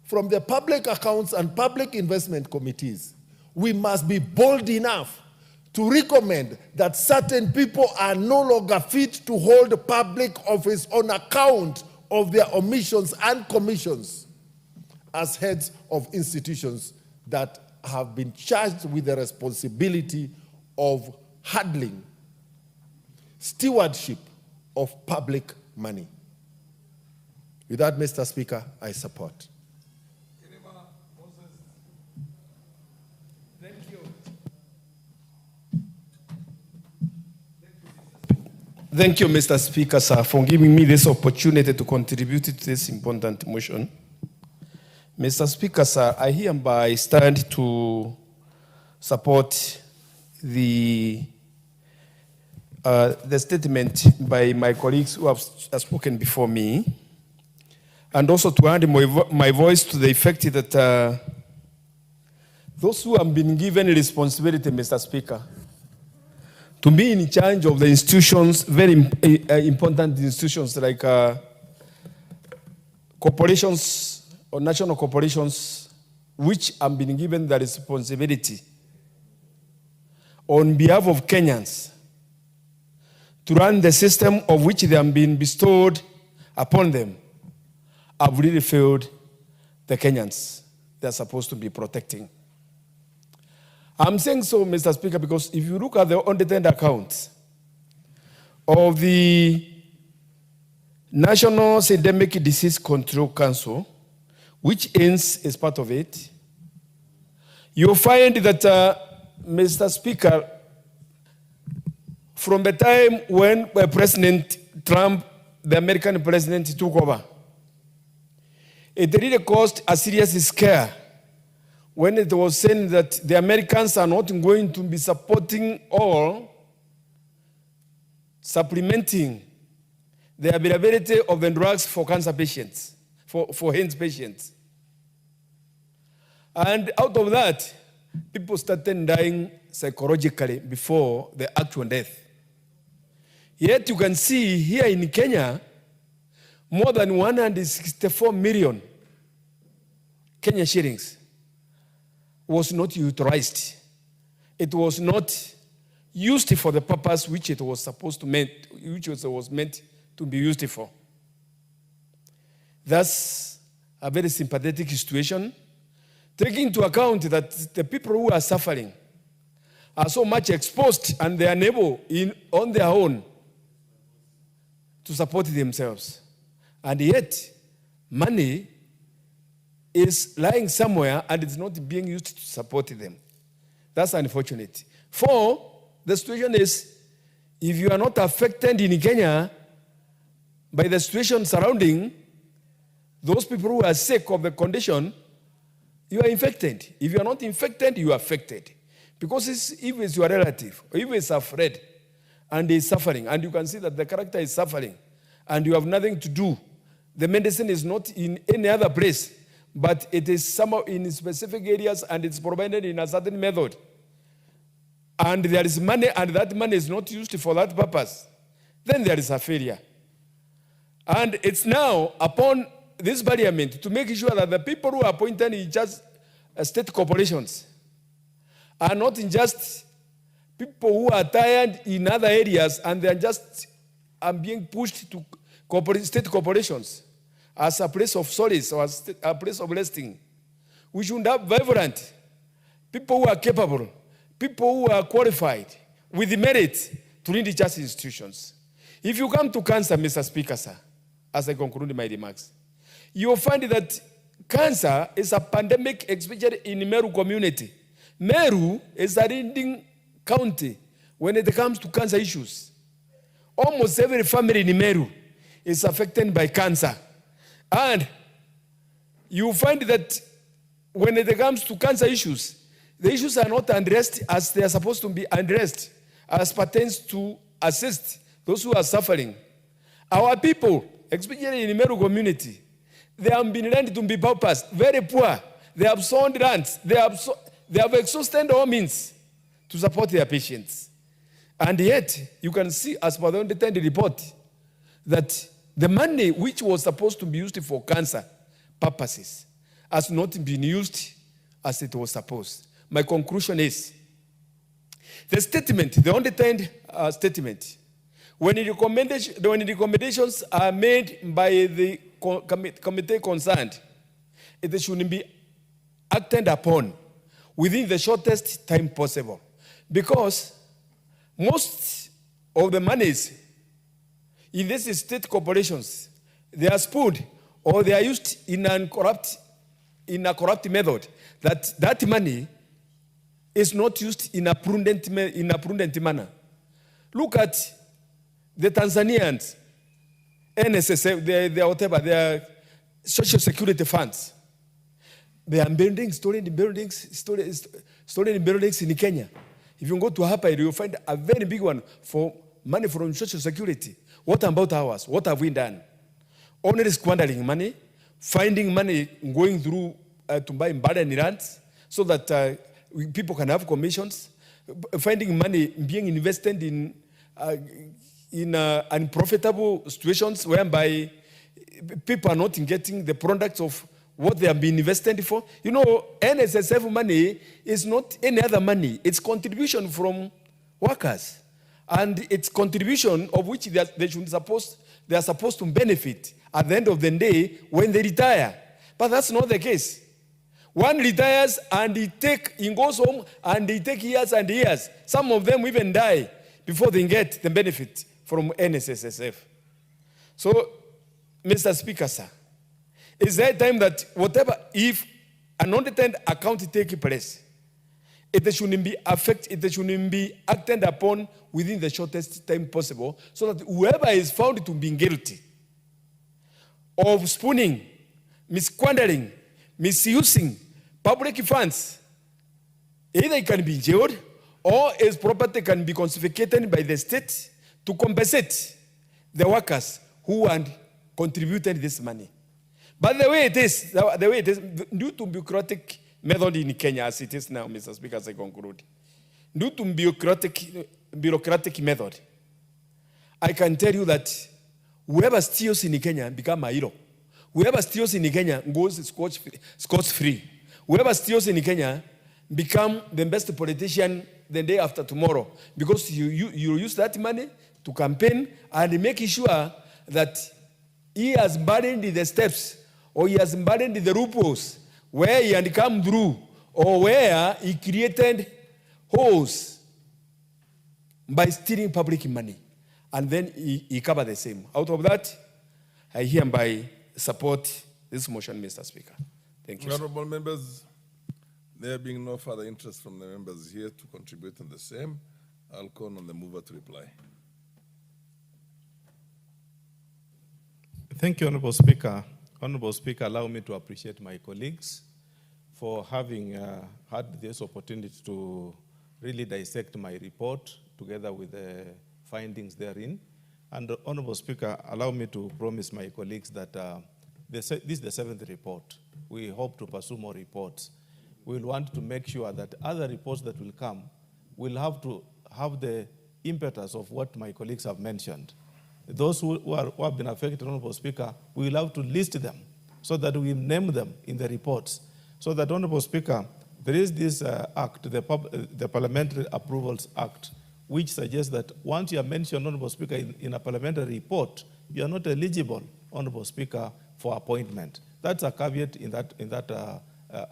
from the Public Accounts and Public Investment Committees, we must be bold enough to recommend that certain people are no longer fit to hold public office on account of their omissions and commissions as heads of institutions that have been charged with the responsibility of handling stewardship of public money. With that, Mr. Speaker, I support. Thank you, Mr. Speaker, sir, for giving me this opportunity to contribute to this important motion. Mr. Speaker, sir, I hereby stand to support the statement by my colleagues who have spoken before me, and also to add my voice to the effect that those who have been given responsibility, Mr. Speaker, to be in charge of the institutions, very important institutions like corporations or national corporations, which have been given the responsibility on behalf of Kenyans to run the system of which they have been bestowed upon them, have really failed the Kenyans they are supposed to be protecting. I'm saying so, Mr. Speaker, because if you look at the audited accounts of the National Endemic Disease Control Council, which ends as part of it, you'll find that, Mr. Speaker, from the time when President Trump, the American president, took over, it really caused a serious scare when it was saying that the Americans are not going to be supporting or supplementing the availability of the drugs for cancer patients, for AIDS patients. And out of that, people started dying psychologically before the actual death. Yet you can see here in Kenya, more than 164 million Kenya shillings was not utilized it was not used for the purpose which it was supposed to meant, which was meant to be used for. That's a very sympathetic situation, taking into account that the people who are suffering are so much exposed and they are unable on their own to support themselves. And yet, money is lying somewhere and it's not being used to support them. That's unfortunate. 4, the situation is, if you are not affected in Kenya by the situation surrounding those people who are sick of the condition, you are infected. If you are not infected, you are affected. Because if it's your relative, or if it's afraid, and is suffering, and you can see that the character is suffering, and you have nothing to do, the medicine is not in any other place, but it is somehow in specific areas, and it's provided in a certain method. And there is money, and that money is not used for that purpose, then there is a failure. And it's now upon this parliament to make sure that the people who are appointed in just state corporations are not in just people who are tired in other areas and they are just being pushed to state corporations as a place of solace or as a place of resting. We should have vibrant people who are capable, people who are qualified with the merit to lead just institutions. If you come to cancer, Mr. Speaker, sir, as I conclude my remarks, you will find that cancer is a pandemic, especially in the Meru community. Meru is a leading county when it comes to cancer issues. Almost every family in Meru is affected by cancer. And you find that when it comes to cancer issues, the issues are not addressed as they are supposed to be addressed, as pertains to assist those who are suffering. Our people, especially in the Meru community, they have been rendered to be paupers, very poor. They have sold lands. They have exhausted all means to support their patients. And yet, you can see, as per the undetermined report, that the money which was supposed to be used for cancer purposes has not been used as it was supposed. My conclusion is, the statement, the undetermined statement, when the recommendations are made by the committee concerned, it should be acted upon within the shortest time possible. Because most of the monies in these state corporations, they are spooled or they are used in a corrupt method, that money is not used in a prudent manner. Look at the Tanzanians, NSS, their social security funds. They are building, storing buildings in Kenya. If you go to Hapa, you'll find a very big one for money from social security. What about ours? What have we done? Only squandering money, finding money going through to buy barren lands so that people can have commissions, finding money being invested in unprofitable situations whereby people are not getting the products of what they have been invested for. You know, NSSF money is not any other money. It's contribution from workers. And it's contribution of which they are supposed to benefit at the end of the day when they retire. But that's not the case. One retires and he goes home and he takes years and years. Some of them even die before they get the benefit from NSSF. So, Mr. Speaker, sir, it's that time that whatever, if an undetermined account takes place, it shouldn't be acted upon within the shortest time possible, so that whoever is found to be guilty of spooning, misquandering, misusing public funds, either it can be jailed or his property can be confiscated by the state to compensate the workers who had contributed this money. But the way it is, due to bureaucratic method in Kenya as it is now, Mr. Speaker, as I conclude, due to bureaucratic method, I can tell you that whoever steals in Kenya becomes a hero. Whoever steals in Kenya goes scotch-free. Whoever steals in Kenya becomes the best politician the day after tomorrow, because you use that money to campaign and making sure that he has burdened the steps or he has burdened the loopholes where he had come through or where he created holes by stealing public money. And then he covered the same. Out of that, I hereby support this motion, Mr. Speaker. Thank you. Honorable members, there being no further interest from the members here to contribute on the same, I'll call on the mover to reply. Thank you, Honorable Speaker. Honorable Speaker, allow me to appreciate my colleagues for having had this opportunity to really dissect my report together with the findings therein. And Honorable Speaker, allow me to promise my colleagues that this is the 7th report. We hope to pursue more reports. We'll want to make sure that other reports that will come will have to have the impetus of what my colleagues have mentioned. Those who have been affected, Honorable Speaker, we will have to list them so that we name them in the reports. So that, Honorable Speaker, there is this act, the Parliamentary Approvals Act, which suggests that once you are mentioned, Honorable Speaker, in a parliamentary report, you are not eligible, Honorable Speaker, for appointment. That's a caveat in that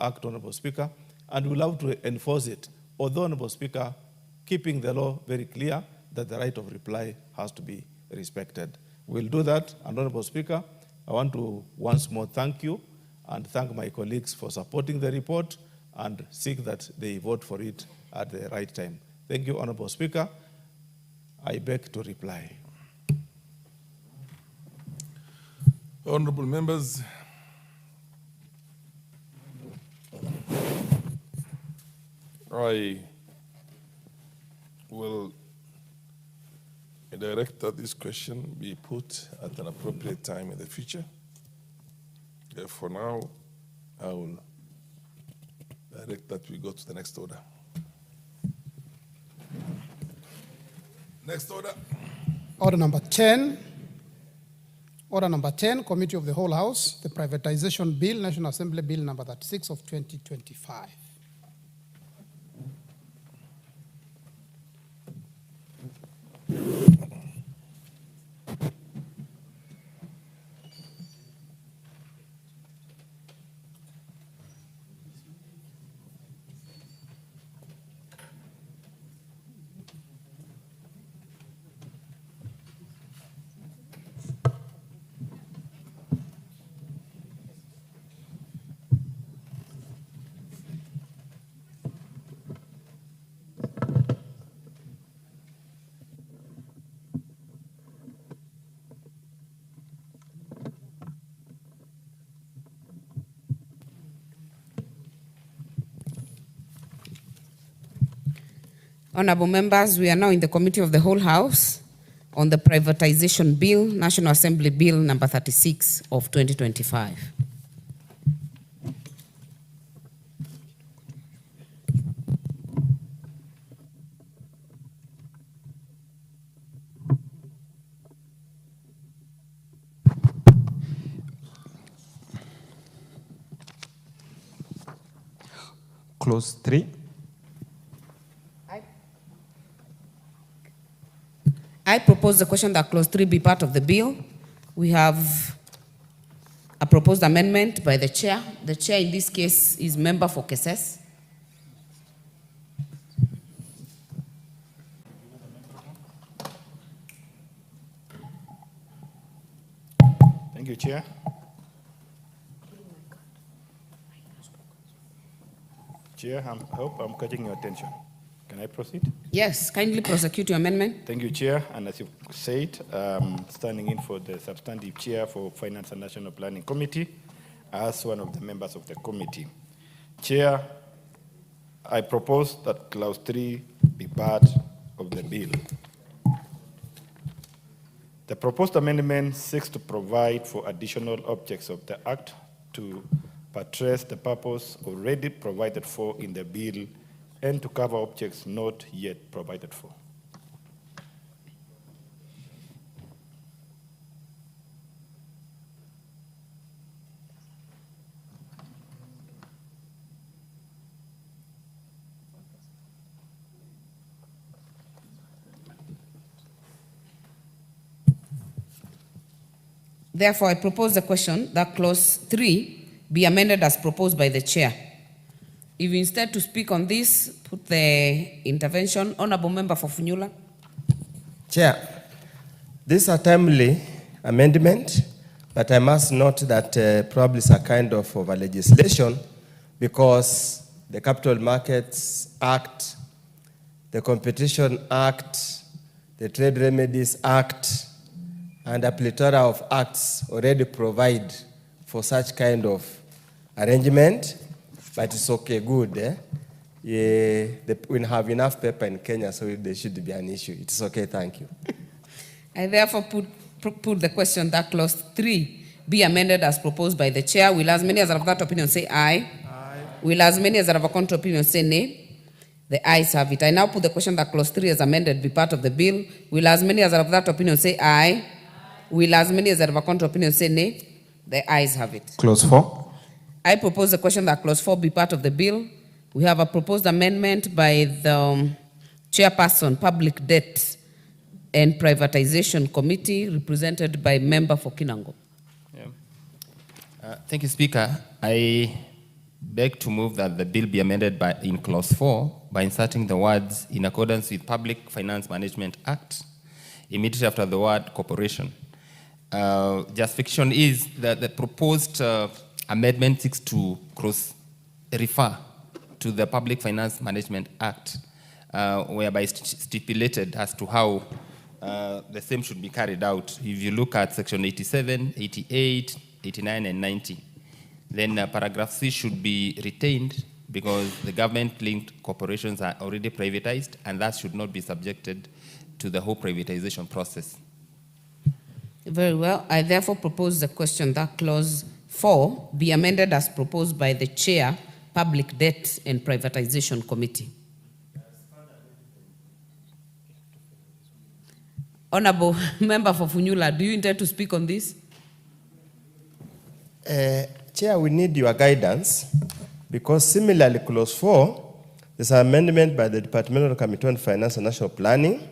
act, Honorable Speaker, and we'll have to enforce it. Although, Honorable Speaker, keeping the law very clear that the right of reply has to be respected. We'll do that, and Honorable Speaker, I want to once more thank you and thank my colleagues for supporting the report and seek that they vote for it at the right time. Thank you, Honorable Speaker. I beg to reply. Honorable members, I will direct that this question be put at an appropriate time in the future. For now, I will direct that we go to the next order. Next order. Order number 10. Order number 10, Committee of the Whole House, the Privatization Bill, National Assembly Bill number 36 of 2025. Honorable members, we are now in the Committee of the Whole House on the Privatization Bill, National Assembly Bill number 36 of 2025. Clause 3. I propose the question that Clause 3 be part of the bill. We have a proposed amendment by the chair. The chair in this case is member for cases. Thank you, Chair. Chair, I hope I'm catching your attention. Can I proceed? Yes, kindly prosecute your amendment. Thank you, Chair. And as you said, standing in for the substantive chair for Finance and National Planning Committee as one of the members of the committee. Chair, I propose that Clause 3 be part of the bill. The proposed amendment seeks to provide for additional objects of the Act to buttress the purpose already provided for in the bill and to cover objects not yet provided for. Therefore, I propose the question that clause 3 be amended as proposed by the chair. If you instead to speak on this, put the intervention. Honorable Member for Funyula. Chair, this is a timely amendment, but I must note that probably it's a kind of a legislation because the Capital Markets Act, the Competition Act, the Trade Remedies Act, and a plethora of acts already provide for such kind of arrangement, but it's okay, good. We have enough paper in Kenya, so there should be an issue. It's okay, thank you. I therefore put the question that clause 3 be amended as proposed by the chair. Will as many as are of that opinion say aye? Aye. Will as many as are of a contrary opinion say nay? The ayes have it. I now put the question that clause 3 as amended be part of the bill. Will as many as are of that opinion say aye? Will as many as are of a contrary opinion say nay? The ayes have it. Clause 4. I propose the question that clause 4 be part of the bill. We have a proposed amendment by the chairperson, Public Debt and Privatization Committee, represented by member for Kinango. Thank you, Speaker. I beg to move that the bill be amended in clause 4 by inserting the words in accordance with Public Finance Management Act immediately after the word corporation. Justification is that the proposed amendment seeks to refer to the Public Finance Management Act, whereby it's stipulated as to how the same should be carried out. If you look at section 87, 88, 89, and 90, then paragraph C should be retained because the government-linked corporations are already privatized, and that should not be subjected to the whole privatization process. Very well. I therefore propose the question that clause 4 be amended as proposed by the chair, Public Debt and Privatization Committee. Honorable Member for Funyula, do you intend to speak on this? Chair, we need your guidance because similarly, clause 4, there's an amendment by the Departmental Committee on Finance and National Planning,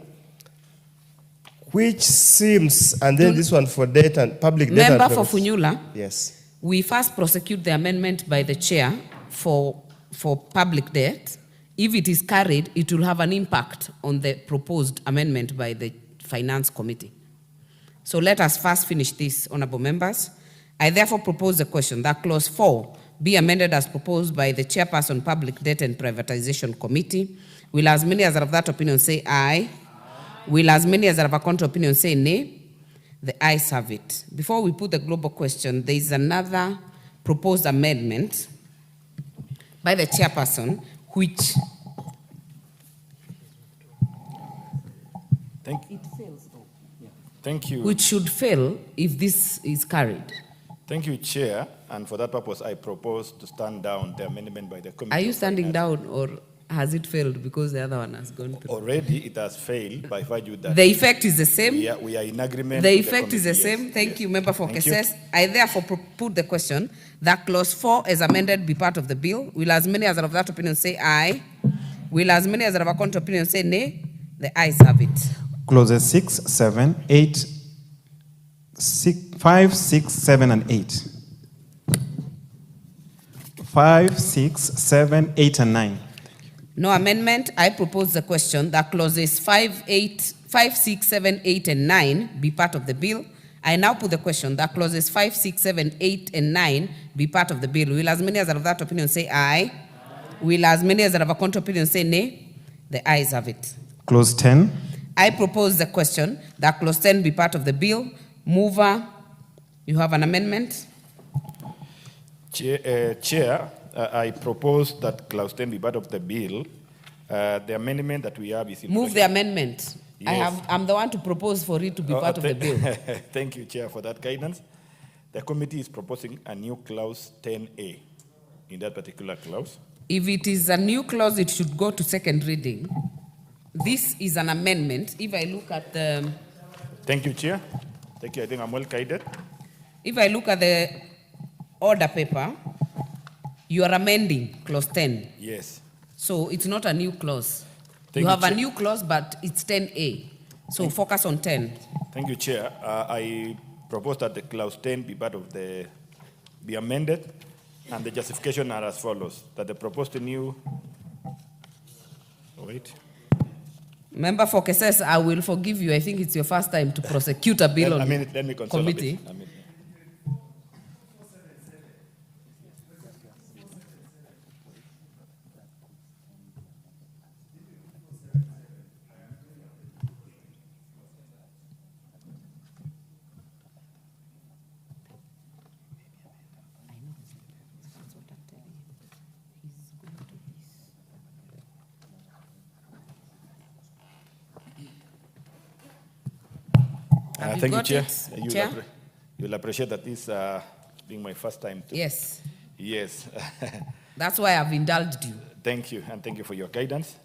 which seems, and then this one for debt and public debt. Member for Funyula, yes. We first prosecute the amendment by the chair for public debt. If it is carried, it will have an impact on the proposed amendment by the Finance Committee. So let us first finish this, honorable members. I therefore propose the question that clause 4 be amended as proposed by the chairperson, Public Debt and Privatization Committee. Will as many as are of that opinion say aye? Aye. Will as many as are of a contrary opinion say nay? The ayes have it. Before we put the global question, there is another proposed amendment by the chairperson, which Thank you. Which should fail if this is carried. Thank you, Chair. And for that purpose, I propose to stand down the amendment by the committee. Are you standing down, or has it failed because the other one has gone through? Already, it has failed by virtue that the effect is the same. We are in agreement. The effect is the same. Thank you, Member for Keses. I therefore put the question that clause 4 as amended be part of the bill. Will as many as are of that opinion say aye? Will as many as are of a contrary opinion say nay? The ayes have it. Clauses 6, 7, 8, 5, 6, 7, and 8. 5, 6, 7, 8, and 9. No amendment. I propose the question that clauses 5, 6, 7, 8, and 9 be part of the bill. I now put the question that clauses 5, 6, 7, 8, and 9 be part of the bill. Will as many as are of that opinion say aye? Will as many as are of a contrary opinion say nay? The ayes have it. Clause 10. I propose the question that clause 10 be part of the bill. Mover, you have an amendment? Chair, I propose that clause 10 be part of the bill. The amendment that we have is... Move the amendment. Yes. I'm the one to propose for it to be part of the bill. Thank you, Chair, for that guidance. The committee is proposing a new clause 10A in that particular clause. If it is a new clause, it should go to second reading. This is an amendment. If I look at the... Thank you, Chair. Thank you. I think I'm well guided. If I look at the order paper, you are amending clause 10. Yes. So it's not a new clause. Thank you have you, a new clause, but it's 10A. So focus on 10. Thank you, Chair. I propose that the clause 10 be amended, and the justification are as follows: that the proposed new, Member for Keses, I will forgive you. I think it's your first time to prosecute a bill on let me console committee. a bit. Have you Thank you, got Chair. it, Chair? You'll appreciate that this being my first time too. Yes. Yes. That's why I've indulged you. Thank you, and thank you for your guidance.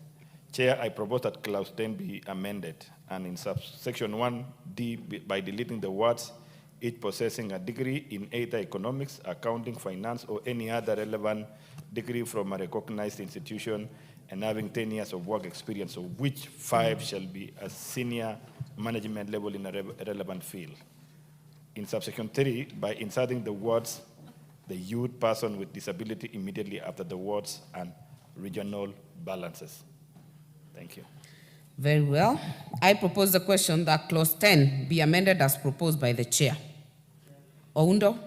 Chair, I propose that clause 10 be amended, and in subsection 1D by deleting the words each possessing a degree in either economics, accounting, finance, or any other relevant degree from a recognized institution and having 10 years of work experience, of which 5 shall be a senior management level in a relevant field. In subsection 3, by inserting the words the youth person with disability immediately after the words and regional balances. Thank you. Very well. I propose the question that clause 10 be amended as proposed by the chair. Oundo?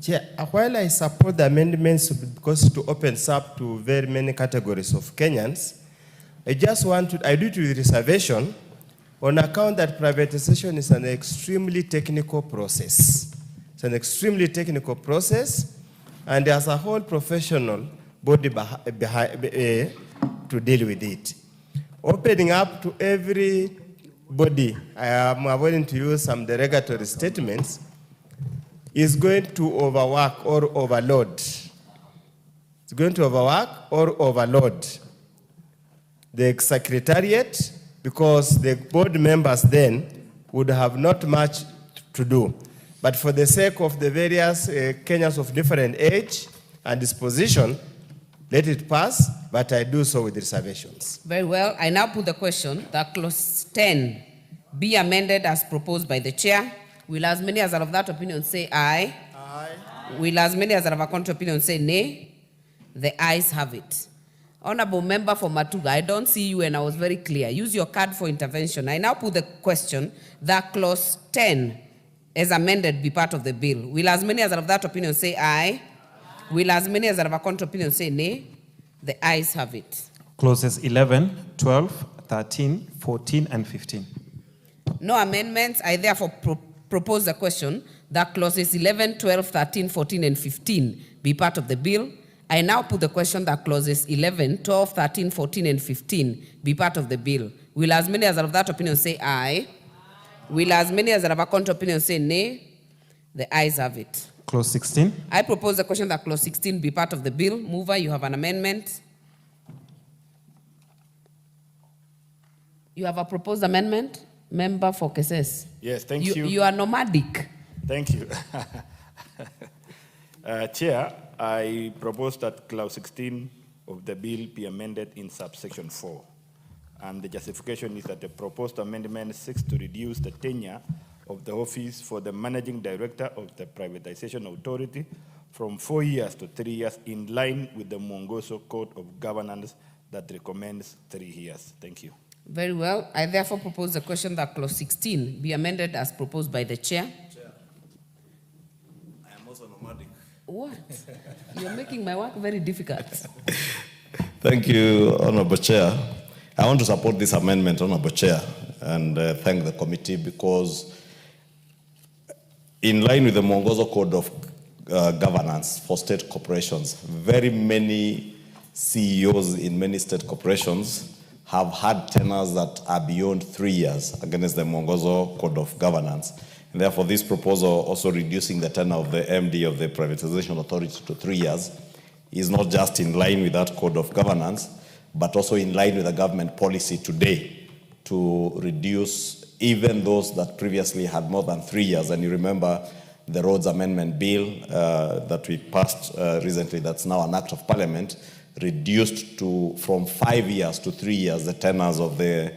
Chair, while I support the amendments because it opens up to very many categories of Kenyans, I just want to, I do it with reservation on account that privatization is an extremely technical process. It's an extremely technical process, and there's a whole professional body to deal with it. Opening up to everybody, I am avoiding to use some derogatory statements, is going to overwork or overload. It's going to overwork or overload the secretariat, because the board members then would have not much to do. But for the sake of the various Kenyans of different age and disposition, let it pass, but I do so with reservations. Very well. I now put the question that clause 10 be amended as proposed by the chair. Will as many as are of that opinion say aye? Aye. Will as many as are of a contrary opinion say nay? The ayes have it. Honorable member for Matuga, I don't see you and I was very clear. Use your card for intervention. I now put the question that clause 10 as amended be part of the bill. Will as many as are of that opinion say aye? Will as many as are of a contrary opinion say nay? The ayes have it. Clauses 11, 12, 13, 14, and 15. No amendments. I therefore propose the question that clauses 11, 12, 13, 14, and 15 be part of the bill. I now put the question that clauses 11, 12, 13, 14, and 15 be part of the bill. Will as many as are of that opinion say aye? Will as many as are of a contrary opinion say nay? The ayes have it. Clause 16. I propose the question that clause 16 be part of the bill. Mover, you have an amendment. You have a proposed amendment? Member for Keses. Yes, thank you. You are nomadic. Thank you. Chair, I propose that clause 16 of the bill be amended in subsection 4. And the justification is that the proposed amendment seeks to reduce the tenure of the office for the managing director of the privatization authority from 4 years to 3 years, in line with the Mwongozo Code of Governance that recommends 3 years. Thank you. Very well. I therefore propose the question that clause 16 be amended as proposed by the chair. Chair, I am also nomadic. What? You're making my work very difficult. Thank you, Honorable Chair. I want to support this amendment, Honorable Chair, and thank the committee, because in line with the Mwongozo Code of Governance for state corporations, very many CEOs in many state corporations have had tenures that are beyond 3 years against the Mwongozo Code of Governance. And therefore, this proposal also reducing the tenure of the MD of the Privatization Authority to 3 years is not just in line with that Code of Governance, but also in line with the government policy today to reduce even those that previously had more than 3 years. And you remember the Roads Amendment Bill that we passed recently, that's now an Act of Parliament, reduced from 5 years to 3 years the tenures of the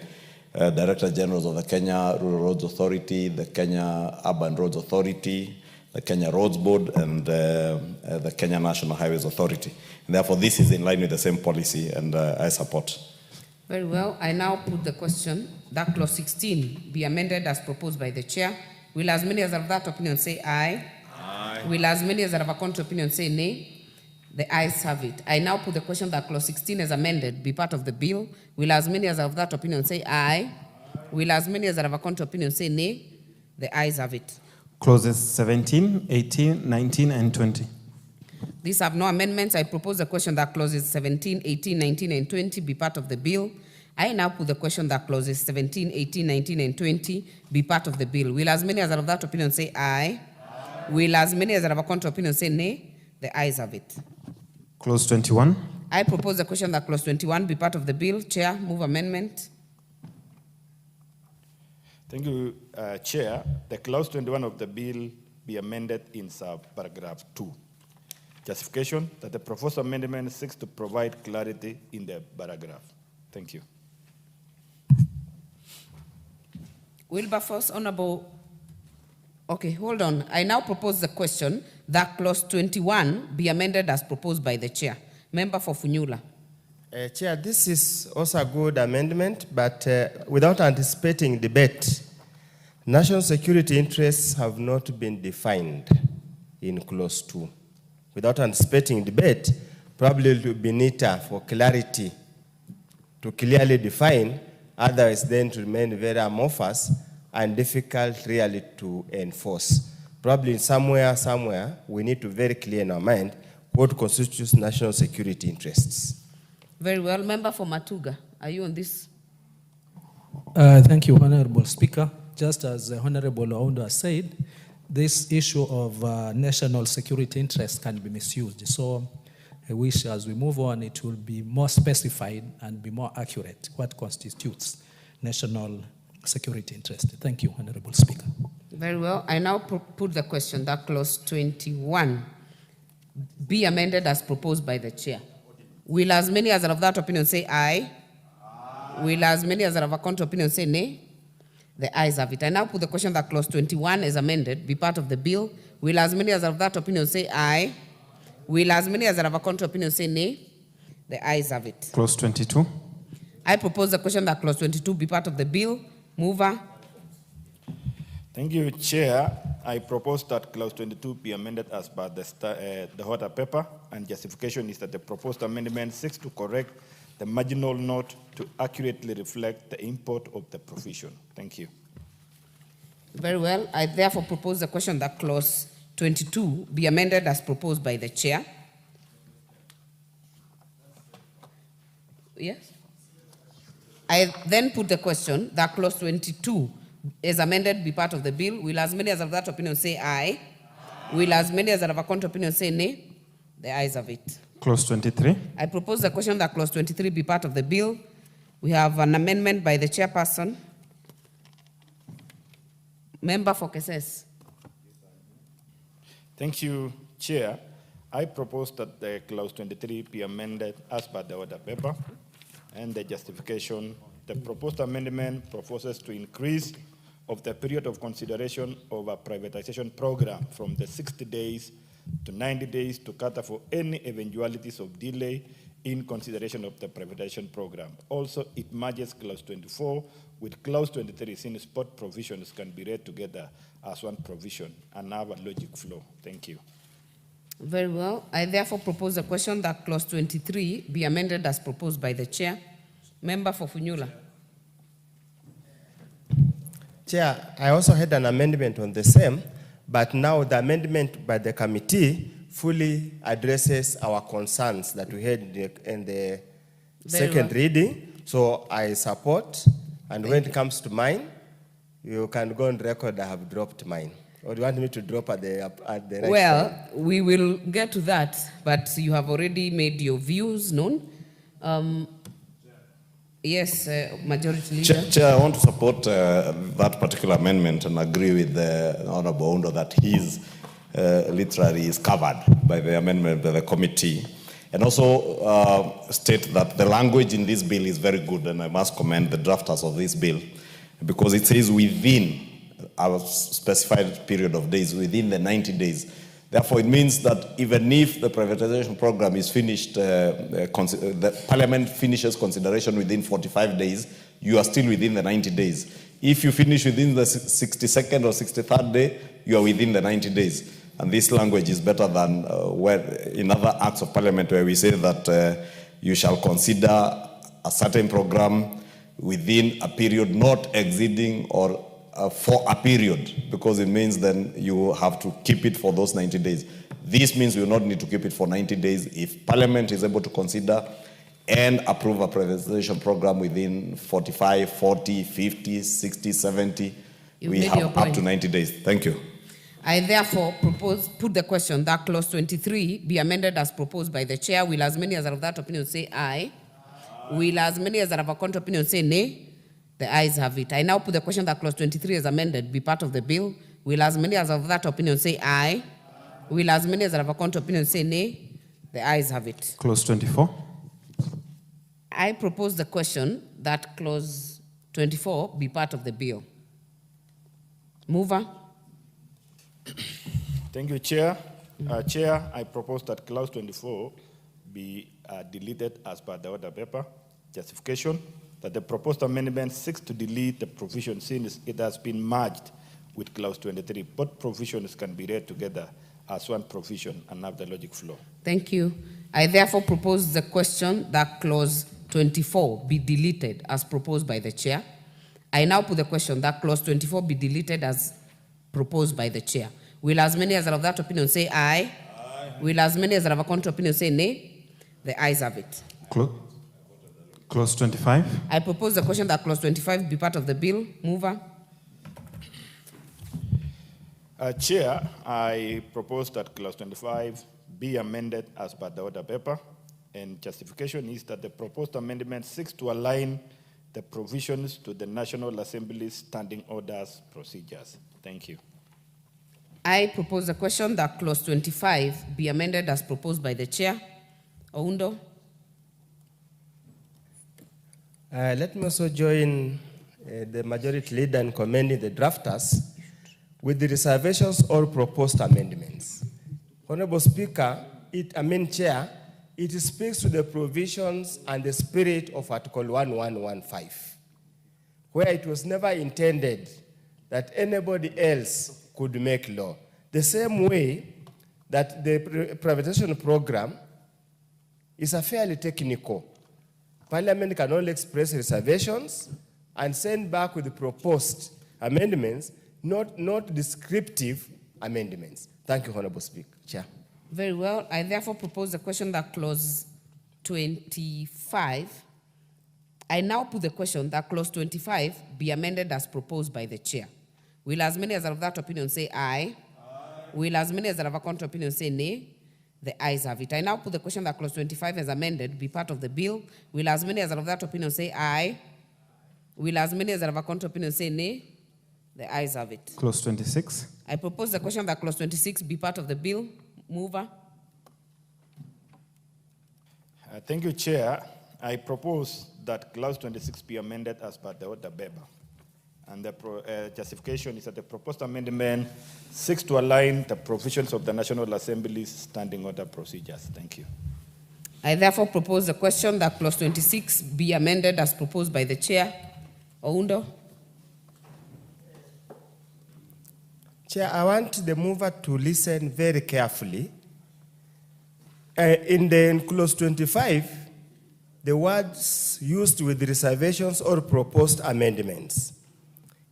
Director Generals of the Kenya Rural Roads Authority, the Kenya Urban Roads Authority, the Kenya Roads Board, and the Kenya National Highways Authority. And therefore, this is in line with the same policy, and I support. Very well. I now put the question that clause 16 be amended as proposed by the chair. Will as many as have that opinion say aye? Aye. Will as many as have a contrary opinion say nay? The ayes have it. I now put the question that clause 16 as amended be part of the bill. Will as many as have that opinion say aye? Aye. Will as many as have a contrary opinion say nay? The ayes have it. Clauses 17, 18, 19, and 20. These have no amendments. I propose the question that clauses 17, 18, 19, and 20 be part of the bill. I now put the question that clauses 17, 18, 19, and 20 be part of the bill. Will as many as have that opinion say aye? Aye. Will as many as have a contrary opinion say nay? The ayes have it. Clause 21. I propose the question that clause 21 be part of the bill. Chair, move amendment. Thank you, Chair. The clause 21 of the bill be amended in subparagraph 2. Justification that the proposed amendment seeks to provide clarity in the paragraph. Thank you. Wilberforce, Honorable. Okay, hold on. I now propose the question that clause 21 be amended as proposed by the chair. Member for Funyula. Chair, this is also a good amendment, but without anticipating debate, national security interests have not been defined in clause 2. Without anticipating debate, probably it would be neater for clarity to clearly define, otherwise then to remain very amorphous and difficult really to enforce. Probably somewhere, we need to be very clear in our mind what constitutes national security interests. Very well. Member for Matuga, are you on this? Thank you, Honorable Speaker. Just as Honorable Ounda said, this issue of national security interest can be misused. So I wish as we move on, it will be more specified and be more accurate what constitutes national security interest. Thank you, Honorable Speaker. Very well. I now put the question that clause 21 be amended as proposed by the chair. Will as many as are of that opinion say aye? Aye. Will as many as are of a contrary opinion say nay? The ayes have it. I now put the question that clause 21 is amended be part of the bill. Will as many as are of that opinion say aye? Will as many as are of a contrary opinion say nay? The ayes have it. Clause 22. I propose the question that clause 22 be part of the bill. Mover. Thank you, Chair. I propose that clause 22 be amended as per the order paper, and justification is that the proposed amendment seeks to correct the marginal note to accurately reflect the import of the provision. Thank you. Very well. I therefore propose the question that clause 22 be amended as proposed by the chair. Yes? I then put the question that clause 22 is amended be part of the bill. Will as many as have that opinion say aye? Aye. Will as many as have a contrary opinion say nay? The ayes have it. Clause 23. I propose the question that clause 23 be part of the bill. We have an amendment by the chairperson. Member for Keses. Thank you, Chair. I propose that the clause 23 be amended as per the order paper, and the justification. The proposed amendment proposes to increase of the period of consideration of a privatization program from the 60 days to 90 days to cater for any eventualities of delay in consideration of the privatization program. Also, it merges clause 24 with clause 23, since spot provisions can be read together as one provision and have a logic flow. Thank you. Very well. I therefore propose the question that clause 23 be amended as proposed by the chair. Member for Funyula. Chair, I also had an amendment on the same, but now the amendment by the committee fully addresses our concerns that we had in the second reading. So I support, and when it comes to mine, you can go on record, I have dropped mine. Or do you want me to drop at the right Well, time? we will get to that, but you have already made your views known. Yes, Majority Leader. Chair, I want to support that particular amendment and agree with the Honorable Ondo that his literally is covered by the amendment by the committee. And also state that the language in this bill is very good, and I must commend the drafters of this bill, because it says within a specified period of days, within the 90 days. Therefore, it means that even if the privatization program is finished, the Parliament finishes consideration within 45 days, you are still within the 90 days. If you finish within the 62nd or 63rd day, you are within the 90 days. And this language is better than where in other acts of Parliament where we say that you shall consider a certain program within a period not exceeding or for a period, because it means then you have to keep it for those 90 days. This means we will not need to keep it for 90 days if Parliament is able to consider and approve a privatization program within 45, 40, 50, 60, 70. We have up to 90 days. Thank you. I therefore put the question that clause 23 be amended as proposed by the chair. Will as many as are of that opinion say aye? Will as many as are of a contrary opinion say nay? The ayes have it. I now put the question that clause 23 is amended be part of the bill. Will as many as of that opinion say aye? Will as many as are of a contrary opinion say nay? The ayes have it. Clause 24. I propose the question that clause 24 be part of the bill. Mover. Thank you, Chair. Chair, I propose that clause 24 be deleted as per the order paper. Justification that the proposed amendment seeks to delete the provision since it has been merged with clause 23. Both provisions can be read together as one provision and have the logic flow. Thank you. I therefore propose the question that clause 24 be deleted as proposed by the chair. I now put the question that clause 24 be deleted as proposed by the chair. Will as many as are of that opinion say aye? Aye. Will as many as are of a contrary opinion say nay? The ayes have it. Clause 25. I propose the question that clause 25 be part of the bill. Mover. Chair, I propose that clause 25 be amended as per the order paper. And justification is that the proposed amendment seeks to align the provisions to the National Assembly's standing orders procedures. Thank you. I propose the question that clause 25 be amended as proposed by the chair. Oundo. Let me also join the majority leader in commending the drafters with the reservations or proposed amendments. Honorable Speaker, Chair, it speaks to the provisions and the spirit of Article 1115, where it was never intended that anybody else could make law. The same way that the privatization program is a fairly technical. Parliament can only express reservations and send back with the proposed amendments, not descriptive amendments. Thank you, Honorable Speaker. Chair. Very well. I therefore propose the question that clause 25. I now put the question that clause 25 be amended as proposed by the chair. Will as many as are of that opinion say aye? Aye. Will as many as are of a contrary opinion say nay? The ayes have it. I now put the question that clause 25 as amended be part of the bill. Will as many as are of that opinion say aye? Will as many as are of a contrary opinion say nay? The ayes have it. Clause 26. I propose the question that clause 26 be part of the bill. Mover. Thank you, Chair. I propose that clause 26 be amended as per the order paper. And the justification is that the proposed amendment seeks to align the provisions of the National Assembly's standing order procedures. Thank you. I therefore propose the question that clause 26 be amended as proposed by the chair. Oundo. Chair, I want the mover to listen very carefully. In clause 25, the words used with reservations or proposed amendments.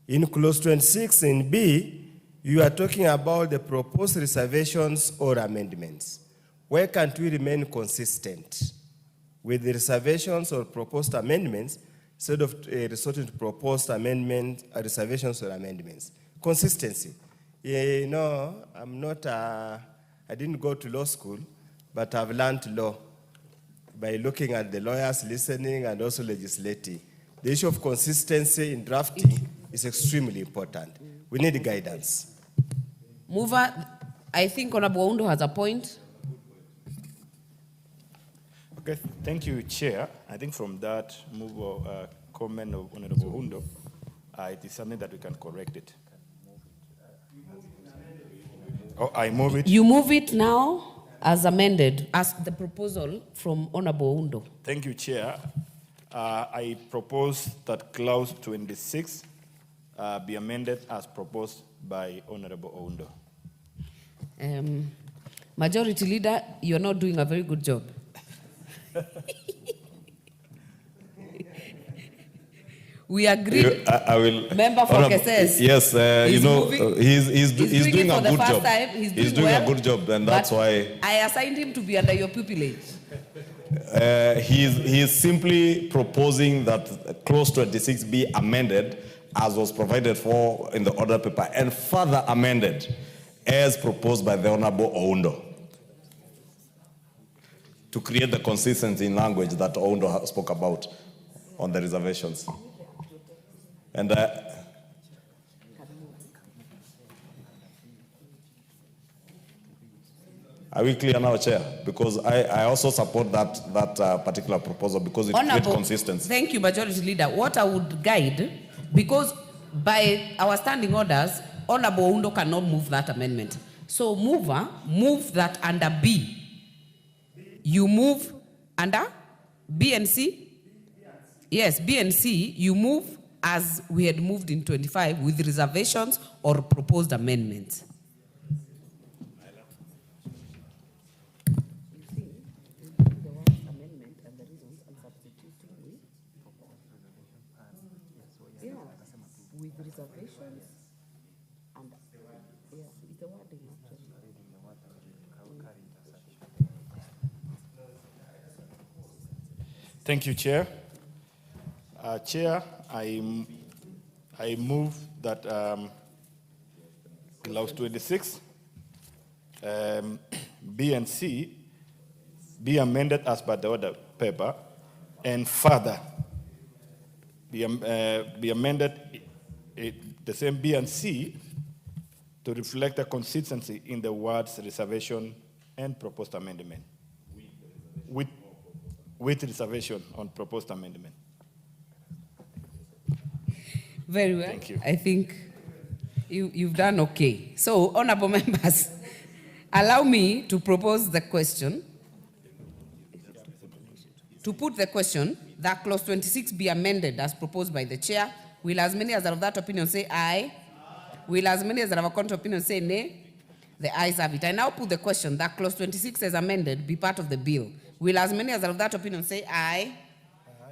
In clause 26 in B, you are talking about the proposed reservations or amendments. Why can't we remain consistent with the reservations or proposed amendments instead of resorting to proposed amendment, reservations or amendments? Consistency. You know, I didn't go to law school, but I've learned law by looking at the lawyers, listening, and also legislating. The issue of consistency in drafting is extremely important. We need guidance. Mover, I think Honorable Oundo has a point. Okay, thank you, Chair. I think from that move or comment of Honorable Hundo, it is something that we can correct it. Oh, I move it. You move it now as amended, as the proposal from Honorable Undo. Thank you, Chair. I propose that clause 26 be amended as proposed by Honorable Oundo. Majority Leader, you're not doing a very good job. We agree. I will. Member for Keses. Yes, you know, he's doing a good job. He's doing a good job, and that's why I assigned him to be under your pupillage. He is simply proposing that clause 26 be amended as was provided for in the order paper and further amended as proposed by the Honorable Oundo to create the consistency in language that Oundo spoke about on the reservations. And are we clear now, Chair? Because I also support that particular proposal because it creates consistency. Thank you, Majority Leader. What I would guide, because by our standing orders, Honorable Oundo cannot move that amendment. So mover, move that under B. You move under B and C? Yes, B and C, you move as we had moved in 25 with reservations or proposed amendments. With reservations and it's the wording Thank you, Chair. Chair, I move that clause 26, B and C be amended as per the order paper and further be amended the same B and C to reflect a consistency in the words reservation and proposed amendment. With reservation on proposed amendment. Very well. Thank you. I think you've done okay. So, honorable members, allow me to propose the question, to put the question that clause 26 be amended as proposed by the chair. Will as many as are of that opinion say aye? Will as many as are of a contrary opinion say nay? The ayes have it. I now put the question that clause 26 as amended be part of the bill. Will as many as are of that opinion say aye?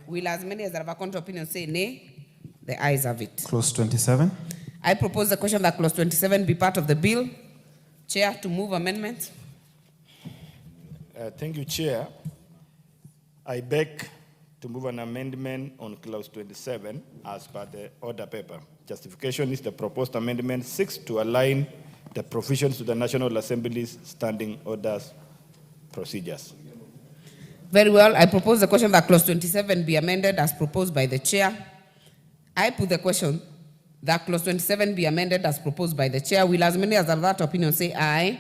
Will as many as are of a contrary opinion say nay? The ayes have it. Clause 27. I propose the question that clause 27 be part of the bill. Chair, to move amendment. Thank you, Chair. I beg to move an amendment on clause 27 as per the order paper. Justification is the proposed amendment 6 to align the provisions to the National Assembly's standing orders procedures. Very well. I propose the question that clause 27 be amended as proposed by the chair. I put the question that clause 27 be amended as proposed by the chair. Will as many as are of that opinion say aye?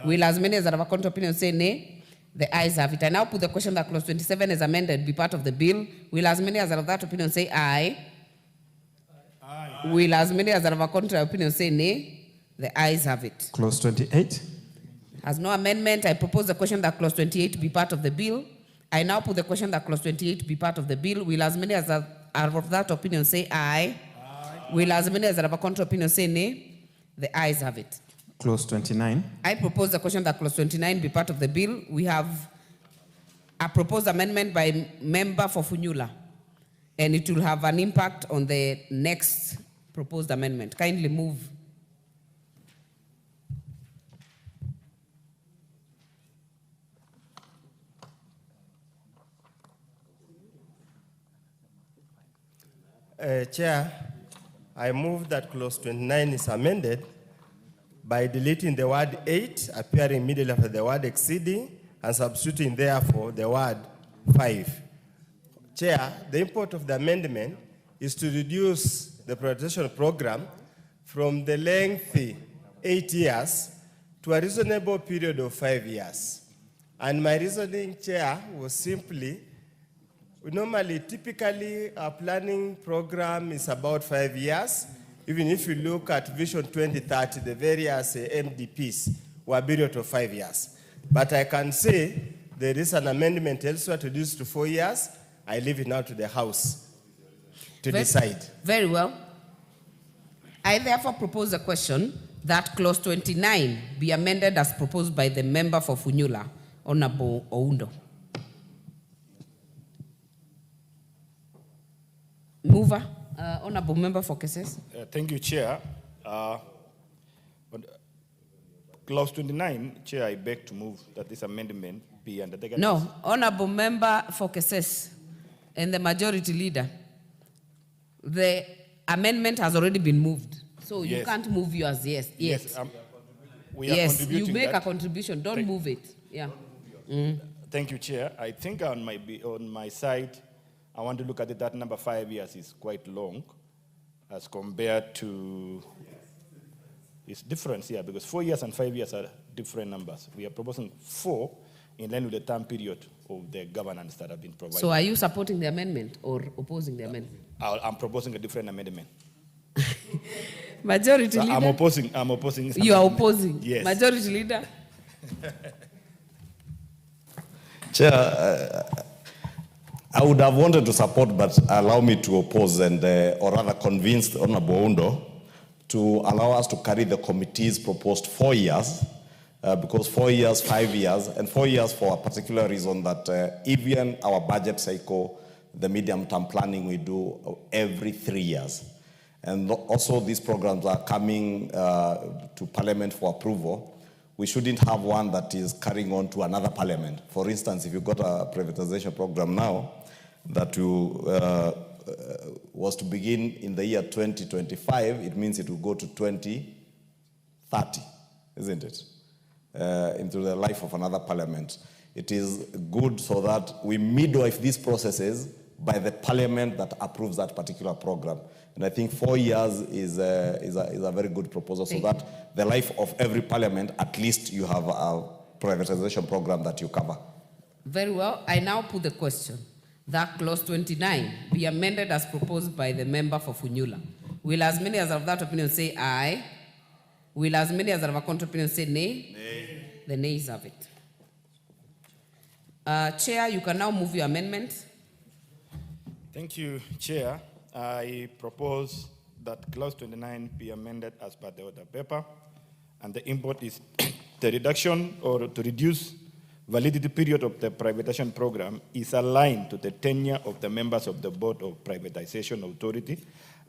Will as many as are of a contrary opinion say nay? The ayes have it. I now put the question that clause 27 is amended be part of the bill. Will as many as are of that opinion say aye? Aye. Will as many as are of a contrary opinion say nay? The ayes have it. Clause 28. As no amendment, I propose the question that clause 28 be part of the bill. I now put the question that clause 28 be part of the bill. Will as many as are of that opinion say aye? Aye. Will as many as are of a contrary opinion say nay? The ayes have it. Clause 29. I propose the question that clause 29 be part of the bill. We have a proposed amendment by member for Funyula, and it will have an impact on the next proposed amendment. Kindly move. Chair, I move that clause 29 is amended by deleting the word 8 appearing immediately after the word exceeding and substituting therefore the word 5. Chair, the import of the amendment is to reduce the privatization program from the lengthy 8 years to a reasonable period of 5 years. And my reasoning, Chair, was simply, typically, our planning program is about 5 years. Even if you look at Vision 2030, the various MDPs were period of 5 years. But I can say there is an amendment elsewhere to reduce to 4 years. I leave it now to the House to decide. Very well. I therefore propose a question that clause 29 be amended as proposed by the member for Funyula, Honorable Oundo. Mover, Honorable Member for Cases. Thank you, Chair. Clause 29, Chair, I beg to move that this amendment be undertaken. No, Honorable Member for Cases and the Majority Leader. The amendment has already been moved. So you can't move yours, yes. Yes, we are yes, contributing you make that. a contribution. Don't move it. Yeah. Thank you, Chair. I think on my side, I want to look at it that number 5 years is quite long as compared to, it's different here because 4 years and 5 years are different numbers. We are proposing 4 in line with the time period of the governance that have been provided. So are you supporting the amendment or opposing the amendment? I'm proposing a different amendment. Majority So Leader? I'm opposing. This You are amendment. opposing? Yes. Majority Leader? Chair, I would have wanted to support, but allow me to oppose and, or rather convince Honorable Oundo to allow us to carry the committee's proposed 4 years, because 4 years, 5 years, and 4 years for a particular reason that even our budget cycle, the medium-term planning we do every 3 years. And also these programs are coming to Parliament for approval. We shouldn't have one that is carrying on to another Parliament. For instance, if you've got a privatization program now that was to begin in the year 2025, it means it will go to 2030, isn't it? Into the life of another Parliament. It is good so that we midwife these processes by the Parliament that approves that particular program. And I think 4 years is a very good proposal so that the life of every Parliament, at least you have a privatization program that you cover. Very well. I now put the question that clause 29 be amended as proposed by the member for Funyula. Will as many as of that opinion say aye? Will as many as of a contrary opinion say nay? Nay. The nays have it. Chair, you can now move your amendment. Thank you, Chair. I propose that clause 29 be amended as per the order paper, and the import is the reduction or to reduce validity period of the privatization program is aligned to the tenure of the members of the Board of Privatization Authority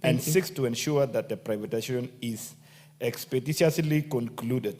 and seeks to ensure that the privatization is expeditiously concluded